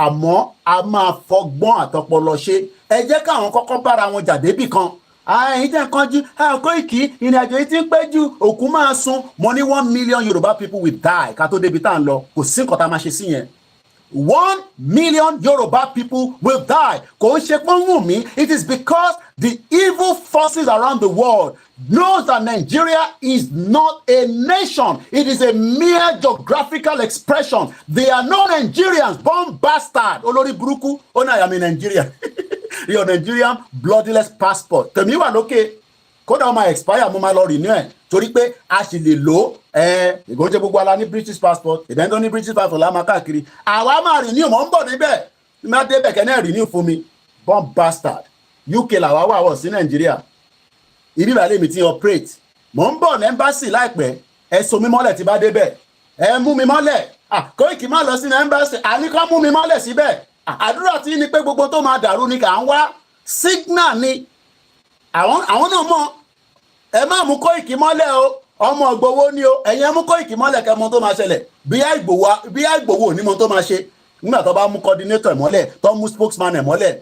àmọ́ a máa fọgbọ́n àtọpọlọ ṣe ẹ jẹ́ káwọn kọ́kọ́ bára wọn jà débì kan àyìn tẹ̀ kanjú Koiki ìrìn àjò yìí ti ń pẹ́ jù òkú máa sun mo ní 1 million Yoruba people will die ká tó débi tá à ń lọ kò sí nǹkan tá a máa ṣe sí yẹn. 1 million Yoruba people will die. Kò ń ṣe pé ń wù mí. It is because the evil forces around the world knows that Nigeria is not a nation. It is a mere geographical expression. They are no Nigerians, born bastard. Olórí burúkú, ó náà yà mí Nigeria. Your Nigerian bloodless passport. Tèmi wà lókè. Kódà ó máa expire mo máa lọ renew ẹ̀ torí pé a sì lè lò ìgbóhùnjẹ gbogbo ala ní British passport ìdẹ́ntọ́ ní British passport la máa káàkiri àwa máa renew mọ̀ ń bọ̀ níbẹ̀ má débẹ̀ kẹ́ náà renew fún mi born bastard UK làwa wà wọ̀ sí Nàìjíríà ibi ìbàlẹ̀ mi ti operate mọ̀ ń bọ̀ ní embassy láìpẹ́ ẹ so mi mọ́lẹ̀ tí bá débẹ̀ ẹ mú mi mọ́lẹ̀ Koiki má lọ sí ní embassy àníkọ́ mú mi mọ́lẹ̀ síbẹ̀ àdúrà tí ní pé gbogbo tó máa dàrú ni kà ń wá signal ni àwọn náà mọ̀ ẹ má mú Koiki mọ́lẹ̀ o ọmọ Ìgbòho ni o ẹ̀yin ẹ mú Koiki mọ́lẹ̀ kẹ́ mọ̀ tó máa ṣẹlẹ̀ bí Ìgbòho ní mọ̀ tó máa ṣe nígbà tó bá mú coordinator mọ́lẹ̀ tó mú spokesman ẹ̀ mọ́lẹ̀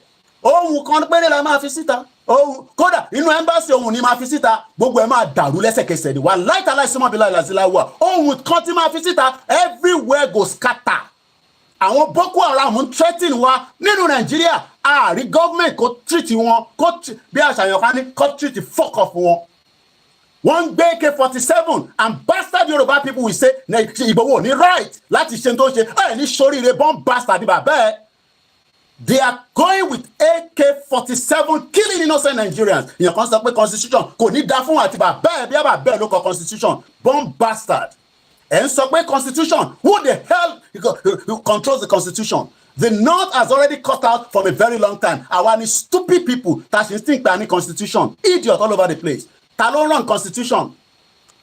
ohun kan péré la máa fi síta ohun kódà inú embassy ohun ni máa fi síta gbogbo ẹ̀ máa dàrú lẹ́sẹ̀kẹsẹ̀ ni wà láìta láìsímọ́ bí láìláṣílá wà ohun kan tí máa fi síta everywhere go scatter àwọn Boko Haram ń threaten wa nínú Nàìjíríà ààrí government kó treat wọn bí àṣàyàn kan ní kó treat fuck off wọn. Wọ́n gbé AK-47 and bastard Yoruba people will say Ìgbòho ní right láti ṣe tó ṣe ní sóríire bomb bastard bàbá ẹ̀. They are going with AK-47 killing innocent Nigerians. Ìyẹn kan sọ pé constitution kò ní dá fún àti bàbá ẹ̀ bí bàbá ẹ̀ ló kọ constitution bomb bastard. Ẹ̀ ń sọ pé constitution who the hell controls the constitution? The North has already cut out from a very long time. Àwa ni stupid people ta ṣe ń think pa ní constitution idiot all over the place. Ta ló run constitution?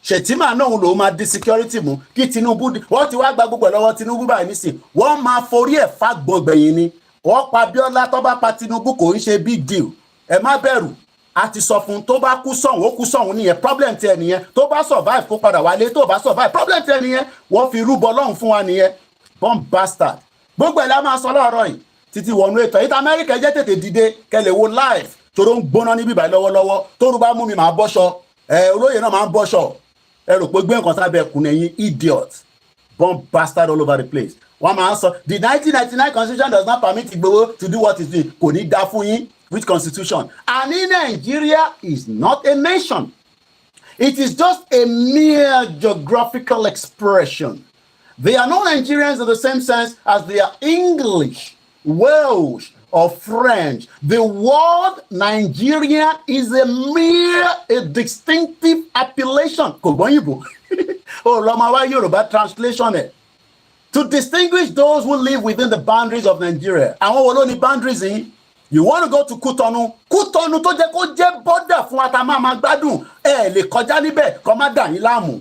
Ṣètìmá náà ló máa di security mú kí Tinubu wọ́n ti wá gba gbogbo ẹ̀ lọ́wọ́ Tinubu báyìí nísìn wọ́n máa forí ẹ̀ fagbọn gbẹ̀yìn ni wọ́n pa Abíọ́lá tó bá pa Tinubu kò ń ṣe big deal ẹ má bẹ̀rù a ti sọ fún tó bá kú sọ̀hún ó kú sọ̀hún nìyẹn problem ti ẹ̀ nìyẹn tó bá survive kó padà wálé tó bá survive problem ti ẹ̀ nìyẹn wọ́n fi rúbọ lọ́hùn fún wa nìyẹn bomb bastard gbogbo ẹ̀ la máa sọ lọ́rọ̀ yìí títí wọnú ètò ìta Amẹ́ríkà jẹ́ tètè dìde kẹlẹ̀ wo live toro ń gbóná níbí báyìí lọ́wọ́lọ́wọ́ tóru bá mú mi máa bọ́ṣọ olóyè náà máa ń bọ́ṣọ ẹ rò pé gbé nǹkan sábẹ́ ẹkùn ẹ̀yìn idiot bomb bastard all over the place wọ́n máa ń sọ the 1999 constitution does not permit Igboho to do what he doing kò ní dá fún yín which constitution and in Nigeria is not a nation it is just a mere geographical expression. They are not Nigerians in the same sense as they are English, Welsh, or French. The word Nigeria is a distinctive appellation. Yoruba translation. To distinguish those who live within the boundaries of Nigeria. And what only boundaries in? You want to go to Kutonu tó jẹ́ kó jẹ́ border fún atamama gbádùn lè kọjá níbẹ̀ kó má dà yín láàmú.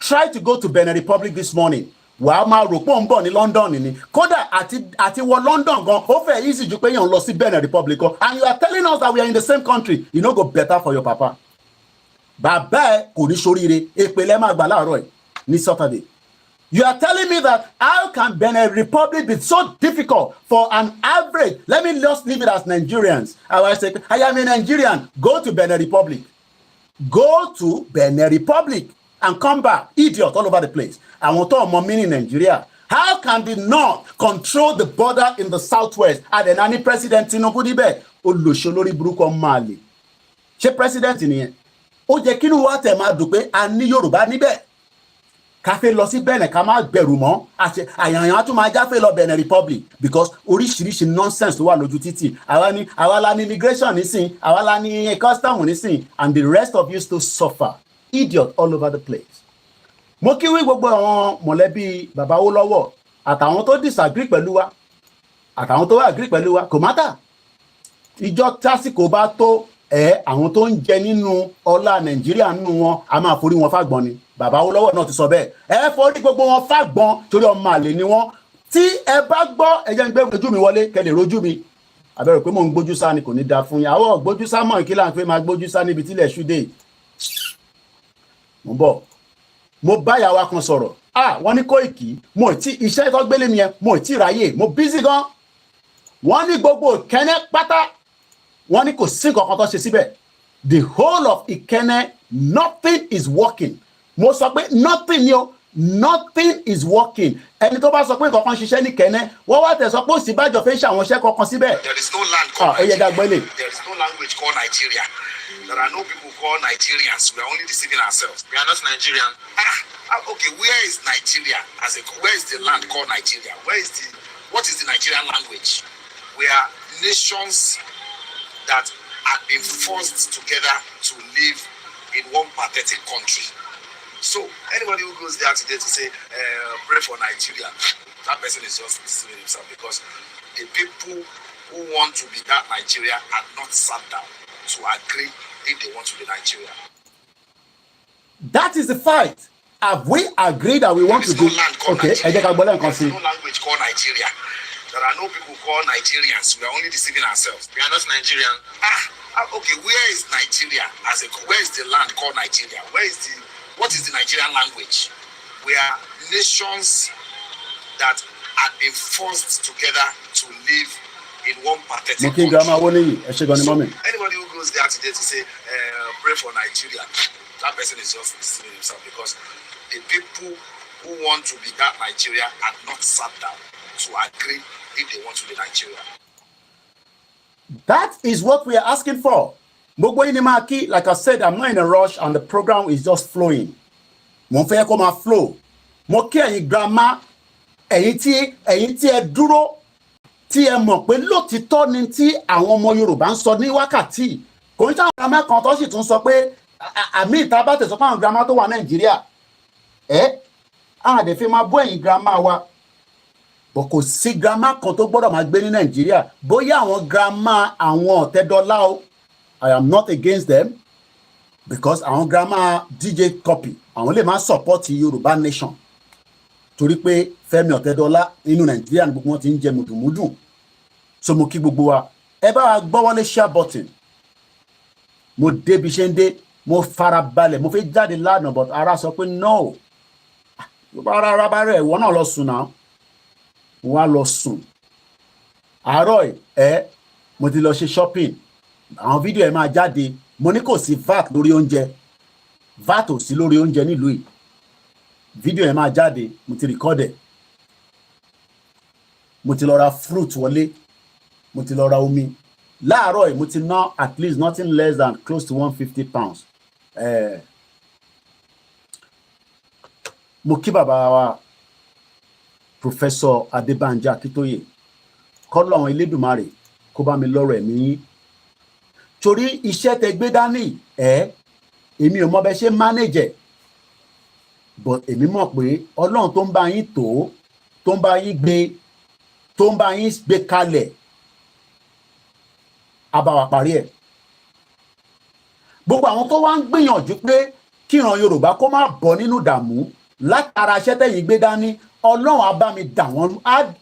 Try to go to Benin Republic this morning. Wàá máa rò pé ó ń bọ̀ ní London ni. Kódà àti wọ London gan, ó fẹ́ easy ju pé yàn lọ sí Benin Republic. And you are telling us that we are in the same country. You no go better for your papa. Bàbá ẹ̀ kò ní ṣoríire. Èpè lẹ́ máa gbà láàárọ̀ ẹ̀ ní Saturday. You are telling me that how can Benin Republic be so difficult for an average? Let me just leave it as Nigerians. I say, I am a Nigerian. Go to Benin Republic. Go to Benin Republic. And come back, idiot all over the place. I want to more meaning in Nigeria. How can the North control the border in the Southwest? And then any president Tinubu níbẹ̀ olùṣolórí burúkú Mali. Ṣé president nìyẹn? Ó jẹ́ kí ni wá tẹ̀ máa dùn pé a ní Yorùbá níbẹ̀. Ká fẹ́ lọ sí Benin ká má bẹ̀rù mọ́. Àyànyàn tún máa jáfẹ́ lọ Benin Republic because oríṣiríṣi nonsense ló wà lójú títì. Àwa la ní immigration nísìn, àwa la ní custom nísìn, and the rest of you still suffer. Idiot all over the place. Mo kí wí gbogbo àwọn mọ̀lẹ́bí bàbá Awólọ́wọ̀ àtàwọn tó disagree pẹ̀lú wa àtàwọn tó agree pẹ̀lú wa kò mátà. Ìjọ tásìkò bá tó àwọn tó ń jẹ nínú ọlá Nàìjíríà nínú wọn a máa forí wọn fàgbọ́n ni. Bàbá Awólọ́wọ̀ náà ti sọ bẹ́ẹ̀. Forí gbogbo wọn fàgbọ́n torí ọmọ àlè ni wọ́n. Tí ẹ bá gbọ́ ẹ jẹ́ ń gbé ojú mi wọlé kẹ́ lè rojú mi. Àbẹ̀rẹ̀ pé mò ń gbójú sá ni kò ní da fún yín. Àwọn gbójú sá mọ̀ kí là ń pé máa gbójú sá níbi tílẹ̀ ṣúdé. Mo bá yàwá kan sọ̀rọ̀ wọ́n ní Koiki mo tí iṣẹ́ tó gbélé mi yẹn mo tí ráyè mo busy gan wọ́n ní gbogbo kẹ́nẹ́ pátá wọ́n ní kò sí nǹkan kan tó ṣe síbẹ̀. The whole of Ikenne, nothing is working. Mo sọ pé nothing ni o, nothing is working. Ẹni tó bá sọ pé nǹkan kan ṣiṣẹ́ ní Ikenne, wọ́n wá tẹ̀ sọ pé Ọ̀ṣínbàjò fẹ́ ṣe àwọn iṣẹ́ kankan síbẹ̀. There is no land called Nigeria. Nigeria. There is no language called Nigeria. There are no people called Nigerians. We are only deceiving ourselves. We are not Nigerian. Okay, where is Nigeria? Where is the land called Nigeria? What is the Nigerian language? We are nations that have been forced together to live in one pathetic country. So anybody who goes there today to say, pray for Nigeria, that person is just deceiving himself, because the people who want to be that Nigeria are not sat down to agree if they want to be Nigeria. That is the fight. Have we agreed that we want to do? Okay, there is no language called Nigeria. There are no people called Nigerians. We are only deceiving ourselves. We are not Nigerian. Okay, where is Nigeria? Where is the land called Nigeria? What is the Nigerian language? We are nations that have been forced together to live in one pathetic country. So anybody who goes there today to say, pray for Nigeria, that person is just deceiving himself, because the people who want to be that Nigeria are not sat down to agree if they want to be Nigeria. That is what we are asking for. Like I said, I'm not in a rush and the program is just flowing. Mo fẹ́ kó máa flow. Mo kí ẹ̀yin grandma, ẹ̀yin tí ẹ dúró, tí ẹ mọ̀ pé lótìtọ́ ni tí àwọn ọmọ Yorùbá ń sọ ní wákàtí. Kò ń ṣe àwọn grandma kan tó sì tún sọ pé àmì ìta bá tẹ̀sọ́ fún àwọn grandma tó wà Nàìjíríà. Àdè fi máa bọ́ ẹ̀yin grandma wa. Bọ̀ kò sí grandma kan tó gbọ́dọ̀ máa gbé ní Nàìjíríà. Bóyá àwọn grandma àwọn Ọ̀tẹ́dọ́lá o, I am not against them, because àwọn grandma DJ Copy àwọn lè máa support Yorùbá nation torí pé Fẹ́mi Ọ̀tẹ́dọ́lá nínú Nàìjíríà ní gbogbo wọn ti ń jẹ mùdùmùdù. So mo kí gbogbo wa ẹ bá wa gbọ́ wọlé share button. Mo débi ṣe ń dé, mo fara balẹ̀, mo fẹ́ jáde lánàá but ara sọ pé no. Ara bá rẹ̀ ìwọ náà lọ sùn náà. Wọ́n á lọ sùn. Àárọ̀ mo ti lọ ṣe shopping. Àwọn fídíò ẹ̀ máa jáde. Mo ní kò sí VAT lórí oúnjẹ. VAT ò sí lórí oúnjẹ nílùú yìí. Fídíò ẹ̀ máa jáde. Mo ti record ẹ̀. Mo ti lọ ra fruit wọlé. Mo ti lọ ra omi. Láàárọ̀ mo ti ná at least nothing less than close to £150. Mo kí bàbá wa Professor Adébánjí Akíntóyè. K'Ọlọ́run Elédùmarè kó bá mi lọ́rọ̀ ẹ̀mí yín. Torí iṣẹ́ tẹ́ gbé dání èmi ò mọ̀ bẹ́ ṣe manage, but èmi mọ̀ pé Ọlọ́run tó ń bá yín tó ń bá yín gbé kalẹ̀ á bá wa parí ẹ̀. Gbogbo àwọn tó wá ń gbìyànjú pé kíran Yorùbá kó má bọ́ nínú ìdààmú látara iṣẹ́ tẹ́yìn gbé dání, Ọlọ́run á bá mi dà wọ́n,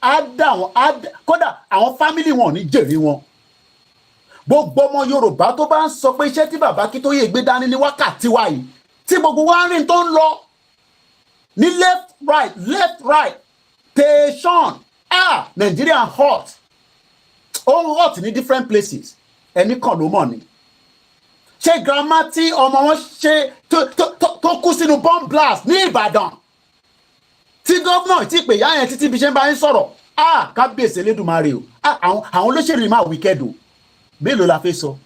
á dà wọ́n, kódà àwọn fámìlì wọn ò ní jèrè wọn. Gbogbo ọmọ Yorùbá tó bá ń sọ pé iṣẹ́ tí bàbá Akíntóyè gbé dání ní wákàtí wa yìí tí gbogbo wa rìn tó ń lọ ní left right tẹ̀sán Nigeria hot hot ní different places ẹni kan ló mọ̀ ni. Ṣé grandma tí ọmọ wọn ṣe tó kú sínú bomb blast ní Ìbàdàn tí gómìnà tí pè yá yẹn títí bí ṣe ń bá yín sọ̀rọ̀ kábíyèsí Elédùmarè o àwọn olóṣèlú máa wicked o. Mélòó la fẹ́ sọ?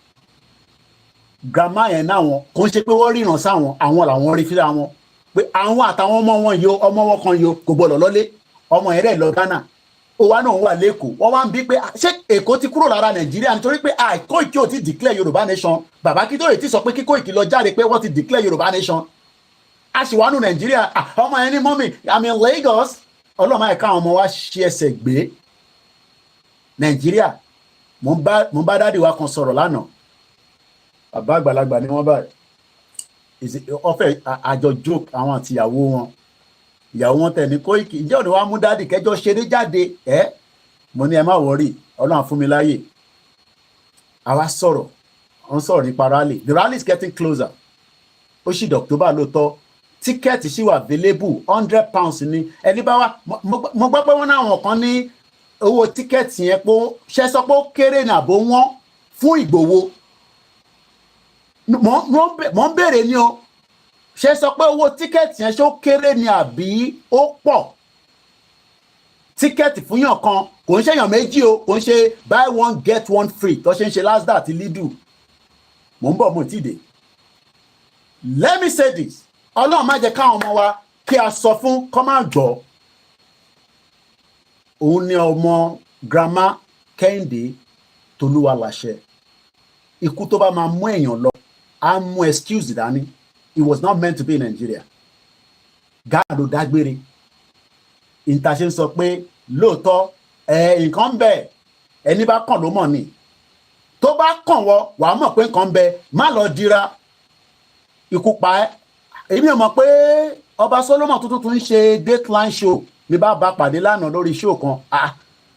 Grandma yẹn náà wọn kò ń ṣe pé wọ́n ríran sáwọn àwọn làwọn rí fíra wọn pé àwọn àtàwọn ọmọ wọn yìí ọmọ wọn kan yìí kò gbọdọ̀ lọ́lé ọmọ yẹn rẹ̀ lọ Ghana ó wá náà wà lẹ́kọ̀ọ́ wọ́n wá ń bí pé ṣé Èkó ti kúrò lára Nàìjíríà nítorí pé Koiki ò ti declare Yorùbá nation. Bàbá Akíntóyè ti sọ pé kí Koiki lọ jáde pé wọ́n ti declare Yorùbá nation. A sì wà nù Nàìjíríà ọmọ yẹn ní mọ́mì I'm in Lagos. Ọlọ́mọ ẹ̀ka àwọn ọmọ wa ṣe ẹsẹ̀ gbé Nàìjíríà. Mo bá dáàdì wa kan sọ̀rọ̀ lánàá. Bàbá àgbàlagbà ni wọ́n báyìí. Ọ̀fẹ́ àjọ joke àwọn àti ìyàwó wọn tẹ̀ ní Koiki. Ǹjẹ́ òde wa mú dáàdì kẹjọ ṣeré jáde? Mo ní ẹ má wọrí, Ọlọ́run fún mi láyè. Àwa sọ̀rọ̀, wọ́n sọ̀rọ̀ nípa rally. The rally is getting closer. Ó ṣì d'October lóòótọ́. Tíkẹ́ẹ̀tì ṣì wà available £100 ni. Ẹni bá wá, mo gbọ́ pé wọ́n náà wọ̀n kan ní owó tíkẹ́ẹ̀tì yẹn pé ṣe sọ pé ó kéré ní àbó wọ́n fún Ìgbòho mo ń béèrè ni o ṣe sọ pé owó tíkẹ́ẹ̀tì yẹn ṣó kéré ni àbí ó pọ̀ tíkẹ́ẹ̀tì fún yàn kan kò ń ṣèyàn méjì o kò ń ṣe buy one get one free tó ṣe ń ṣe Lasda àti Lidl mo ń bọ̀ mo ti dé. Let me say this ọlọ́run má jẹ́ káwọn ọmọ wa kí a sọ fún kọ́ máa gbọ́ òun ni ọmọ grandma Kẹ́hìndé Tolúwaláṣẹ ikú tó bá máa mú èèyàn lọ á mú excuse dání. It was not meant to be in Nigeria. Ghana ló dágbére ìntàṣe ń sọ pé lóòótọ́ nǹkan ń bẹ ẹni bá kàn ló mọ̀ ni tó bá kàn wọ wàá mọ̀ pé nǹkan ń bẹ má lọ dira ikú pa ẹ́. Èmi ò mọ̀ pé ọba Solomon tuntun tún ń ṣe dateline show ní bá pàdé lánàá lórí show kan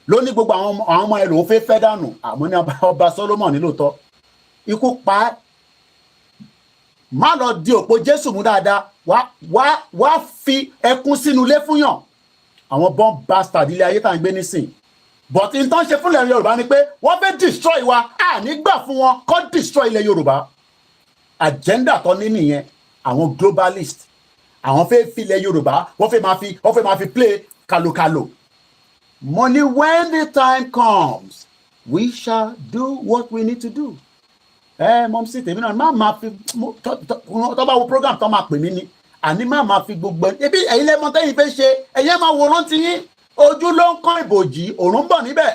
ló ní gbogbo àwọn ọmọ ẹ lòún fẹ́ dànù àmọ́ ní ọba Solomon ní lóòótọ́ ikú pa ẹ́. Má lọ di òpó Jésù mú dáadáa wá fi ẹkún sínú ilé fún yàn àwọn bomb bastard ilé ayé tá à ń gbé nísìn but in tán ṣe fúnlẹ̀ Yorùbá ni pé wọ́n fẹ́ destroy wa nígbà fún wọn kó destroy ilẹ̀ Yorùbá agenda tó ní nìyẹn àwọn globalist àwọn fẹ́ filẹ̀ Yorùbá wọ́n fẹ́ máa fi play kalokalo. Money when the time comes we shall do what we need to do. Mom sí tèmi náà má máa fi tó bá wo program tó máa pè mí ni àní má máa fi gbogbo ebi ẹ̀yin lẹ́mọ tẹ́yìn fẹ́ ṣe ẹ̀yin máa wòran ti yín ojú ló ń kán ìbòjì òòrùn ń bọ̀ níbẹ̀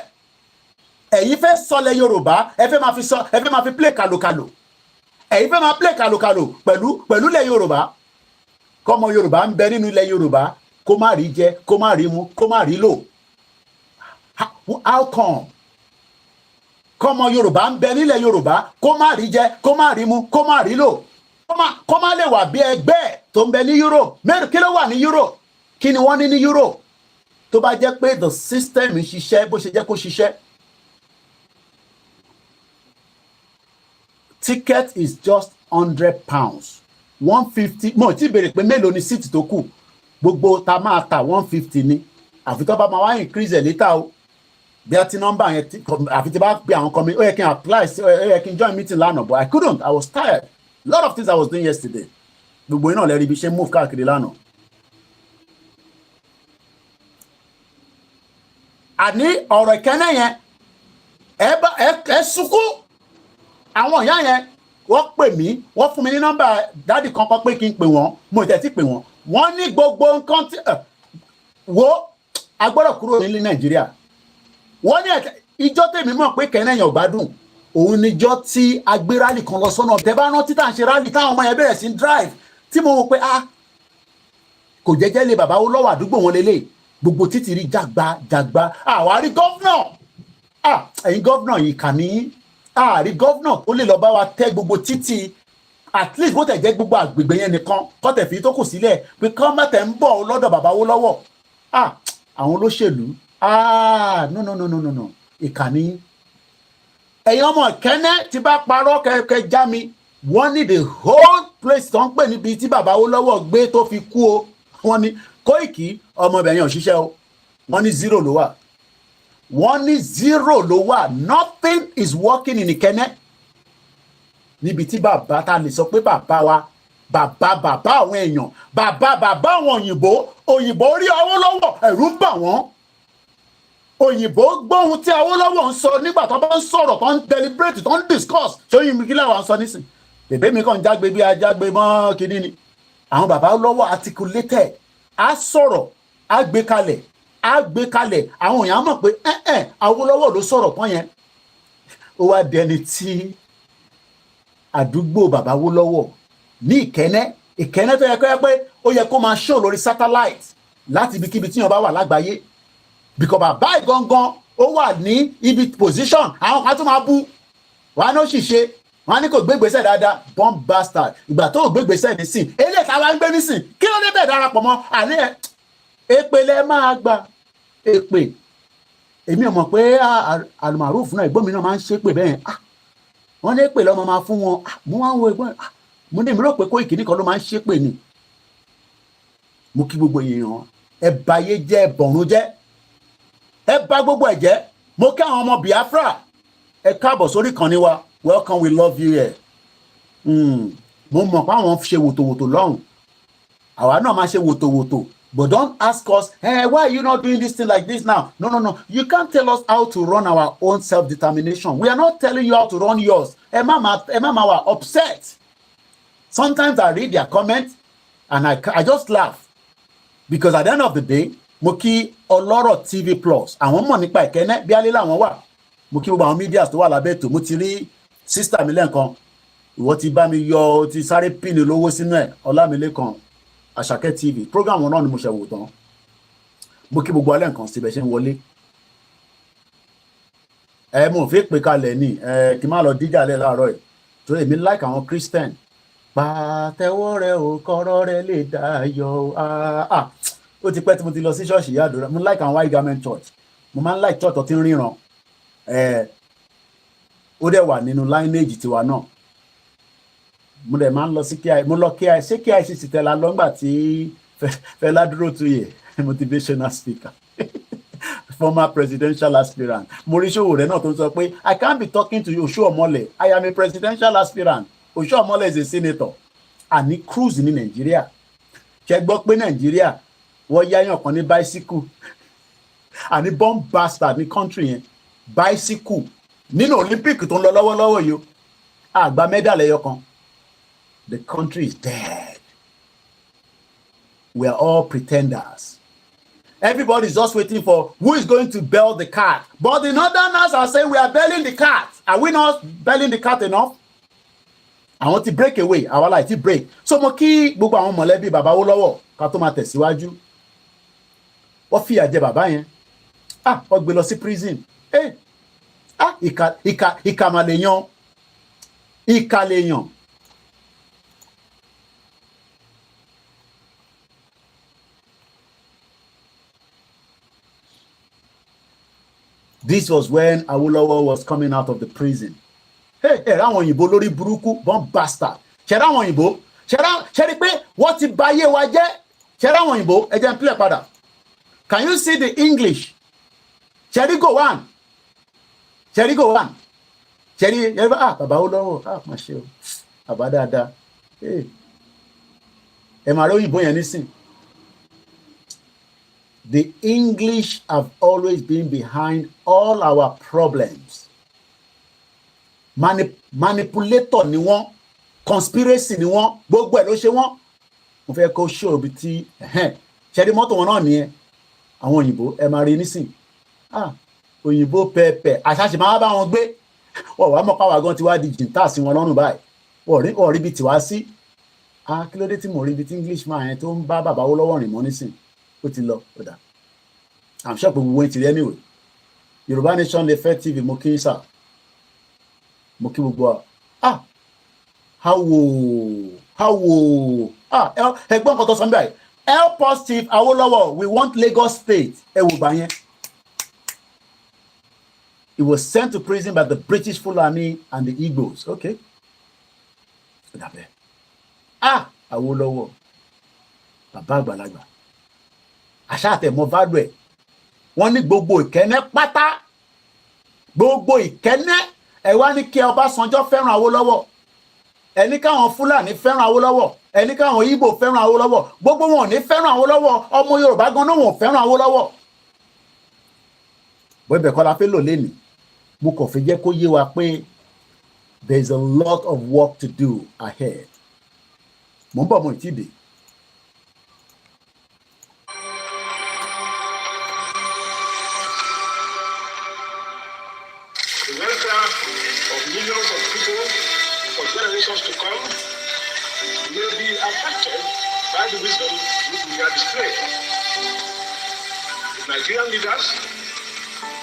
ẹ̀yin fẹ́ sọlẹ̀ Yorùbá ẹ fẹ́ máa fi play kalokalo ẹ̀yin fẹ́ máa play kalokalo pẹ̀lú ilẹ̀ Yorùbá kọ́mọ Yorùbá ń bẹ nínú ilẹ̀ Yorùbá kó má rí jẹ kó má rí mu kó má rí lò how come kọ́mọ Yorùbá ń bẹ nílẹ̀ Yorùbá kó má rí jẹ kó má rí mu kó má rí lò kó má lè wà bí ẹgbẹ́ tó ń bẹ ní Europe mẹ́rin kí ló wà ní Europe kí ni wọ́n ní ní Europe tó bá jẹ́ pé the system ń ṣiṣẹ́ bó ṣe jẹ́ kó ṣiṣẹ́. Ticket is just £100 £150 mo ti béèrè pé mélòó ni seat tó kù gbogbo ta máa ta £150 ni àfi tó bá máa wá increase ẹ̀ later o bí a ti nọ́mbà yẹn àfi tí bá pe àwọn kan mi ó yẹ kí n apply ó yẹ kí n join meeting lánàá but I couldn't I was tired a lot of things I was doing yesterday gbogbo iná lẹ́rìí ibi ṣe move káàkiri lánàá. àní ọ̀rọ̀ ìkẹ́nẹ́ yẹn ẹ sunkún àwọn ìyá yẹn wọ́n pè mí wọ́n fún mi ní nọ́mbà dáàdì kankan pé kí n pè wọ́n mo tẹ̀ tí pè wọ́n wọ́n ní gbogbo nǹkan tí wo agbọ́dọ̀ kúrò nílé Nàìjíríà wọ́n ní ìjọ tèmi mọ̀ pé kẹ́nẹ́yàn ò gbádùn òun níjọ́ tí a gbé rálì kan lọ sọ́nà tẹ́ bá rántí tá à ń ṣe rálì táwọn ọmọ yẹn bẹ̀rẹ̀ sí drive tí mo wò pé kò jẹ́jẹ́ lé bàbá wo lọ́wọ́ àdúgbò wọn lélẹ̀ gbogbo títì rí jàgbá àwárí gọ́fúnà ẹ̀yin gọ́fúnà yìí kà ní àárí gọ́fúnà tó lè lọ bá wa tẹ́ gbogbo títì at least bó tẹ̀ jẹ́ gbogbo àgbègbè yẹn nìkan kọ́tẹ̀ fi tó kù sílẹ̀ pé kọ́ mẹ́tẹ̀ ń bọ̀ lọ́dọ̀ bàbá wo lọ́wọ́ àwọn olóṣèlú no ìkànnì ẹ̀yin ọmọ ìkẹ́nẹ́ tí bá parọ́ kẹ́kẹ́ já mi wọ́n ní the whole place tó ń pè níbi tí bàbá Awólọ́wọ̀ gbé tó fi kú o wọ́n ní Kóìkì ọmọbìnrin òṣìṣẹ́ o wọ́n ní 0 ló wà wọ́n ní 0 ló wà nothing is working in ìkẹ́nẹ́ níbi tí bàbá ta lè sọ pé bàbá wa bàbá àwọn èèyàn bàbá àwọn òyìnbó rí Awólọ́wọ̀ ẹ̀rù ń bà wọ́n òyìnbó gbóhun tí Awólọ́wọ̀ ń sọ nígbà tó bá ń sọ̀rọ̀ tó ń deliberate tó ń discuss ṣóyìn mi kí làwọn sọ nísìn bèbè mi kàn jágbe bí ajágbe mọ́ kínní ni àwọn bàbá Awólọ́wọ̀ articulated á sọ̀rọ̀ á gbé kalẹ̀ àwọn èèyàn mọ̀ pé Awólọ́wọ̀ ló sọ̀rọ̀ tán yẹn ó wá dẹni tí àdúgbò bàbá Awólọ́wọ̀ ní ìkẹ́nẹ́ tó yẹ pé ó yẹ kó máa show lórí satellite láti ibikíbi tí wọ́n bá wà lágbàáyé because bàbá ìgangan ó wà ní ibi position àwọn kan tó máa bú wọn ní ó sì ṣe wọn ní kò gbégbèsè dáadáa bomb bastard ìgbà tó gbégbèsè nísìn eléyìí táwa ń gbé nísìn kí ló dé bẹ́ẹ̀ darapọ̀ mọ́ àní èpè lẹ máa gbà èpè èmi ò mọ̀ pé àlùmọ̀rúfù náà ìgbọ́n mi náà máa ń ṣépè bẹ́ẹ̀ wọ́n ní èpè lọ́mọ máa fún wọn mo wá ń wo ẹgbọ́n mo ní ìmúlò pé Kóìkì nìkan ló máa ń ṣépè ni mo kí gbogbo èèyàn ẹ báyé jẹ́ ẹ bọ̀rún jẹ́ ẹ bá gbogbo ẹ̀ jẹ́ mo kí àwọn ọmọ Biafra ẹ káàbọ̀ sórí ìkànnì wa, welcome, we love you here. Mo mọ̀ pé àwọn ṣe wòtòwòtò lọ́hùn, àwa náà máa ṣe wòtòwòtò, but don't ask us, hey, why are you not doing this thing like this now? No, you can't tell us how to run our own self-determination. We are not telling you how to run yours. Ẹ má máa upset. Sometimes I read their comments and I just laugh, because at the end of the day, mo kí Ọlọ́rọ̀ TV Plus, àwọn mọ̀ nípa ìkẹ́nẹ́ bí alẹ́ làwọn wà. Mo kí gbogbo àwọn media tó wà lábẹ́ ètò. Mo ti rí sister mi lẹ́ǹkan, ìwọ ti bá mi yọ, ti sáré pín lówó sínú ẹ̀, Ọlámilékan Àṣàkẹ́ TV program wọn náà ni mo ṣe wò tán. Mo kí gbogbo alẹ́ nǹkan síbẹ̀ ṣe ń wọlé. Mo fi pè kalẹ̀ ní kí n má lọ díjà lẹ́ láàárọ̀ ẹ̀, torí èmi like àwọn Christian. Pàtẹ́wọ́ rẹ ò kọ́rọ́ rẹ lè dayọ̀. Ó ti pẹ́ tí mo ti lọ sí ṣọ́ọ̀ṣì ìyá àdúrà. Mo like àwọn white garment church. Mo máa ń like church tó ti ń ríran. Ó dẹ̀ wà nínú lineage tiwa náà. Mo dẹ̀ máa ń lọ sí KI. Mo lọ KI. Ṣé KICC tẹ́lá lọ́ngbà tí Fẹlá Dúrótuyè, motivational speaker, former presidential aspirant. Mo rí ṣòwò rẹ̀ náà tó ń sọ pé I can't be talking to you, Oshuomhole. I am a presidential aspirant. Oshuomhole is a senator. Àní cruise ní Nàìjíríà. Ṣé gbọ́ pé Nàìjíríà wọ́n yáyàn kan ní bicycle? Àní bomb bastard ní country yẹn. Bicycle. Nínú Olympic tó ń lọ lọ́wọ́lọ́wọ́ yìí, àgbà medal ẹyọ kan. The country is dead. We are all pretenders. Everybody is just waiting for who is going to bail the cat. But the northerners are saying we are bailing the cat. Are we not bailing the cat enough? I want to break away. I would like to break. So mo kí gbogbo àwọn mọ̀lẹ́bí bàbá Awólọ́wọ̀ ká tó máa tẹ̀síwájú. Wọ́n fìyà jẹ bàbá yẹn. Wọ́n gbé lọ sí prison. Ìkà mà lèèyàn. Ìkà lèèyàn. This was when Awolowo was coming out of the prison. Àwọn òyìnbó lórí burúkú, bomb bastard. Ṣé àwọn òyìnbó? Ṣé rí pé wọ́n ti bà ayé wa jẹ́? Ṣé àwọn òyìnbó? Ẹ jẹ́ n play padà. Can you see the English? Ṣé rí go one? Ṣé rí go one? Ṣé rí bàbá Awolowo, má ṣe o. Bàbá dáadáa. Ẹ máa rí òyìnbó yẹn nísìn. The English have always been behind all our problems. Manipulator ni wọ́n, conspiracy ni wọ́n, gbogbo ẹ̀ ló ṣe wọ́n. Mo fẹ́ kó show ibi tí ṣẹ́rí mọ́tò wọn náà nìyẹn. Àwọn òyìnbó ẹ máa rí nísìn. Òyìnbó pẹ́ẹ́pẹ́ àṣàṣì máa bá wọn gbé. Wọ́n wá mọ̀ páwà gan ti wá di jìntà sí wọn lọ́rùn báyìí. Wọ́n rí ibi tí wá sí. Kí ló dé tí mo rí ibi tí English man yẹn tó ń bá bàbá Awólọ́wọ̀ rìn mọ́ nísìn. Ó ti lọ ọ̀dà. I'm sure we went to anyway. Yoruba Nation lè fẹ́ TV mo kí sà. Mo kí gbogbo ẹgbọ́n kan tó sọ báyìí. Help us Chief Awolowo, we want Lagos State. Ẹ wò bá yẹn. He was sent to prison by the British Fulani and the Igbos. Okay. Awolowo. Bàbá àgbàlagbà. Àṣà àtẹ̀mọ́ value ẹ̀. Wọ́n ní gbogbo ìkẹ́nẹ́ pátá. Gbogbo ìkẹ́nẹ́. Ẹ wá ní kí Ọbásanjọ́ fẹ́ràn Awólọ́wọ̀. Ẹ ní káwọn Fúlàní fẹ́ràn Awólọ́wọ̀. Ẹ ní káwọn Ìgbò fẹ́ràn Awólọ́wọ̀. Gbogbo wọn ò ní fẹ́ràn Awólọ́wọ̀. Ọmọ Yorùbá gan náà wọn ò fẹ́ràn Awólọ́wọ̀. Bọ́ẹ̀bẹ̀ kọ́ la fẹ́ lò lénìí. Mo kàn fi jẹ́ kó yé wa pé there is a lot of work to do ahead. Mo ń bọ̀ mo ì tí ì dé. To come will be affected by the wisdom which we are displaying. The Nigerian leaders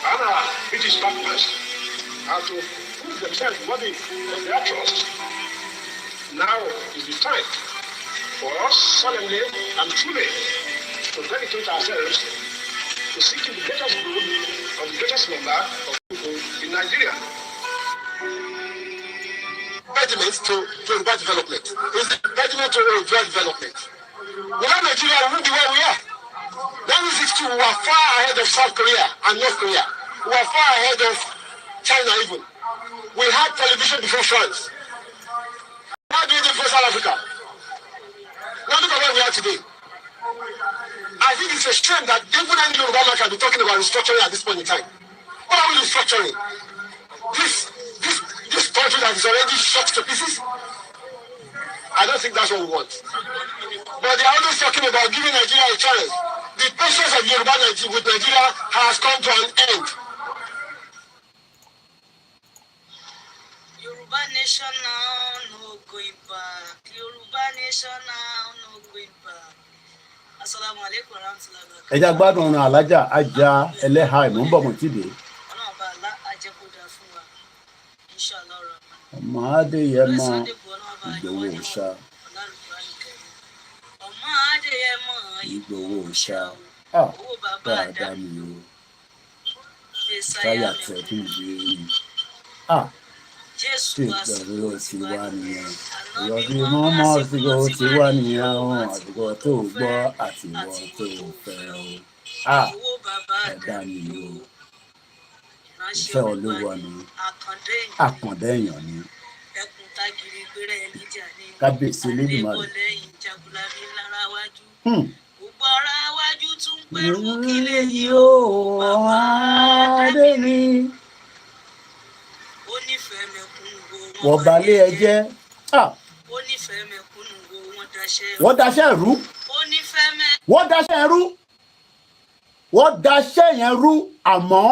and our British partners have to prove themselves worthy of their trust. Now is the time for us solemnly and truly to dedicate ourselves to seeking the greatest good of the greatest number of people in Nigeria. Impediment to Yoruba development. Is the impediment to Yoruba development. Without Nigeria, we won't be where we are. That is it too. We are far ahead of South Korea and North Korea. We are far ahead of China even. We had television before France. How do you do for South Africa? Now look at where we are today. I think it's a shame that even any Yoruba man can be talking about restructuring at this point in time. What are we restructuring? This country that is already shot to pieces? I don't think that's what we want. But they are always talking about giving Nigeria a challenge. The patience of Yoruba with Nigeria has come to an end. Yoruba nation now, no going back. Yoruba nation now, no going back. Assalamu alaikum warahmatullahi wabarakatuh. Ẹ jẹ́ gbádùn ọ̀nà alájà ajá ẹlẹ́ha ìmúbọ̀mọ̀tìdé. Ọlọ́run bá ajẹ́kọ̀dá fún wa. Inshallah rahman. Ọmọ Adéyẹmọ Ìgbòho Òòṣà. Ọmọ Adéyẹmọ Ìgbòho Òòṣà. owó bàbá Dáadáa Àdàmú. ni o. Mẹ́sáyà Táyà mẹ́kún. tẹ̀kùn ìbéèrè. Jésù Tí wá sí ìgbàgbọ́ ti wá nìyẹn. Ànábì Ìrọ̀bí Muhammad mọ́mọ́ àsìkò àsìkò ti wá nìyẹn àwọn àsìkò tó gbọ́ àti ìwọ tó fẹ́ o. owó bàbá Dáadáa ni Àdàmú. o. Ìránṣẹ́ Ìfẹ́ Olúwa Olúwa ni ni. àkàndé Àkàndá èèyàn ni. ẹkùn tágìrì gbéra ẹni jà ní. Kábíyèsí Elédùmarè. Àdébọ̀ lẹ́yìn jagunlabi lára wájú. Hmm. Gbogbo ara wájú tún pẹ̀lú kílẹ̀ yìí Yóò ó. ọmọ Adé mi. Ó nífẹ̀ẹ́ mẹ̀kúnnù wo Wọ́n balẹ̀ ẹ jẹ́. Ó nífẹ̀ẹ́ mẹ̀kúnnù wo wọ́n daṣẹ́. Wọ́n daṣẹ́ rú. Ó nífẹ̀ẹ́ Wọ́n daṣẹ́ rú. Wọ́n daṣẹ́ yẹn rú àmọ́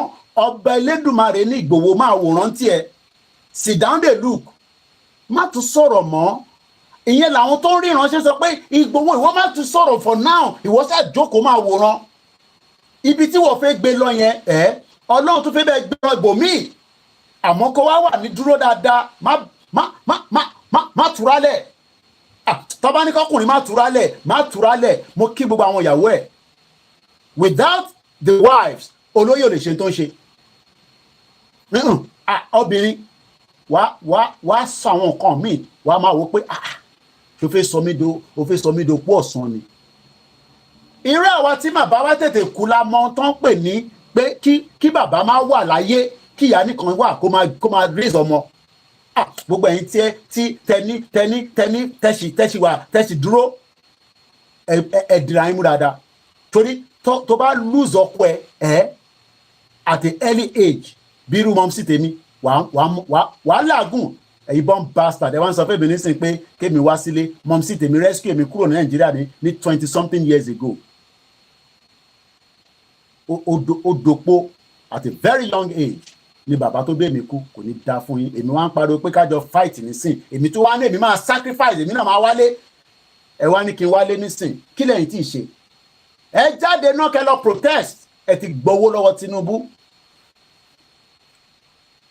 ọba Elédùmarè ní Ìgbòho máa wòran tiẹ̀. Sit down dey look. Má tún sọ̀rọ̀ mọ́. Ìyẹn làwọn tó ń ríran ṣe sọ pé Ìgbòho ìwọ má tún sọ̀rọ̀ for now. Ìwọ ṣáà jókòó máa wòran. Ibi tí wọ́n fẹ́ gbé lọ yẹn Ọlọ́run tó fẹ́ bẹ́ẹ̀ gbé lọ ibòmíì. Àmọ́ kó wá wà ní dúró dáadáa má túrálẹ̀. Tọ́ba ní kọkùnrin má túrálẹ̀ mo kí gbogbo àwọn ìyàwó ẹ̀. Without the wives olóyè ò lè ṣe tó ń ṣe. Obìnrin wá sọ àwọn nǹkan míì wá máa wò pé ṣo fẹ́ sọ mí do pọ̀ ọ̀sán ni. Irú àwa tí bàbá wa tètè kú la mọ tán pè ní pé kí bàbá má wà láyé kí ìyá nìkan wà kó máa raise ọmọ. Gbogbo ẹ̀yin tí tẹ̀sí dúró ẹ̀dìrà yín mú dáadáa torí tó bá lose ọkọ ẹ̀ at an early age bí irú mọ́mísì tèmi wàá làágùn ẹ̀yin born bastard ẹ̀ wá ń sọ fún mi nísìnyí pé kémi wá sílé mọ́mísì tèmi rescue mi kúrò ní Nàìjíríà ní 20 something years ago. Ó dopó at a very young age ni bàbá tó bẹ́ẹ̀ mi kú kò ní dá fún yín èmi wá ń pariwo pé kájọ fight nísìn èmi tó wá ní èmi máa sacrifice èmi náà máa wálé ẹ wá ní kí n wálé nísìn kí lẹ́yìn tí ì ṣe ẹ jáde náà kẹ́ lọ protest ẹ ti gbowó lọ́wọ́ Tinubu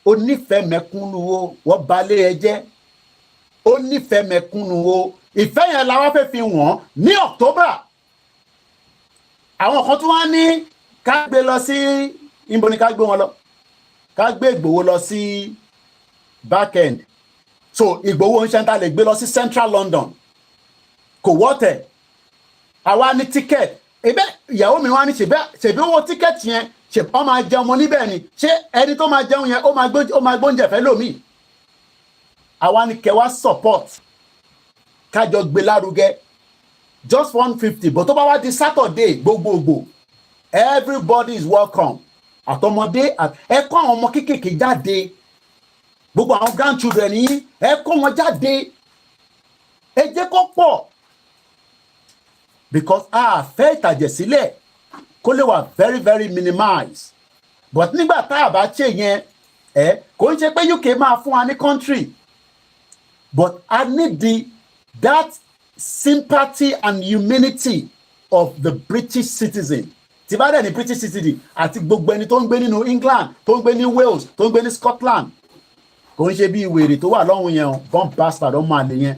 ó nífẹ̀ẹ́ mẹ̀kúnnù wo wọ́n balẹ̀ ẹ jẹ́ ó nífẹ̀ẹ́ mẹ̀kúnnù wo ìfẹ́ yẹn la wá fẹ́ fi wọ́n ní October àwọn kan tó wá ní ká gbé lọ sí ìbò ni ká gbé wọn lọ ká gbé Ìgbòho lọ sí back end so Ìgbòho ń ṣẹ́ńtà lè gbé lọ sí Central London kò wọ́tẹ̀ àwa ní ticket ebe ìyàwó mi wá ní ṣèbí owó ticket yẹn ṣe ọ máa jẹun mo níbẹ̀ ni ṣé ẹni tó máa jẹun yẹn ó máa gbóúnjẹ fẹ́ lómi àwa ní kẹwàá support kájọ gbé lárugẹ just 150 but tó bá wá di Saturday gbogbogbò everybody is welcome àtọmọdé ẹ kó àwọn ọmọ kéékèèké jáde gbogbo àwọn grandchildren yìí ẹ kó wọn jáde ẹ jẹ́ kó pọ̀ because a fẹ́ ìtàjẹ̀sílẹ̀ kó lè wà very very minimized but nígbà tá a bá ṣe yẹn kò ń ṣe pé UK máa fún wa ní country but I need that sympathy and humanity of the British citizen tí bá dẹ̀ ní British citizen àti gbogbo ẹni tó ń gbé nínú England tó ń gbé ní Wales tó ń gbé ní Scotland kò ń ṣe bí wèrè tó wà lọ́hùn yẹn born bastard ọmọ àlè yẹn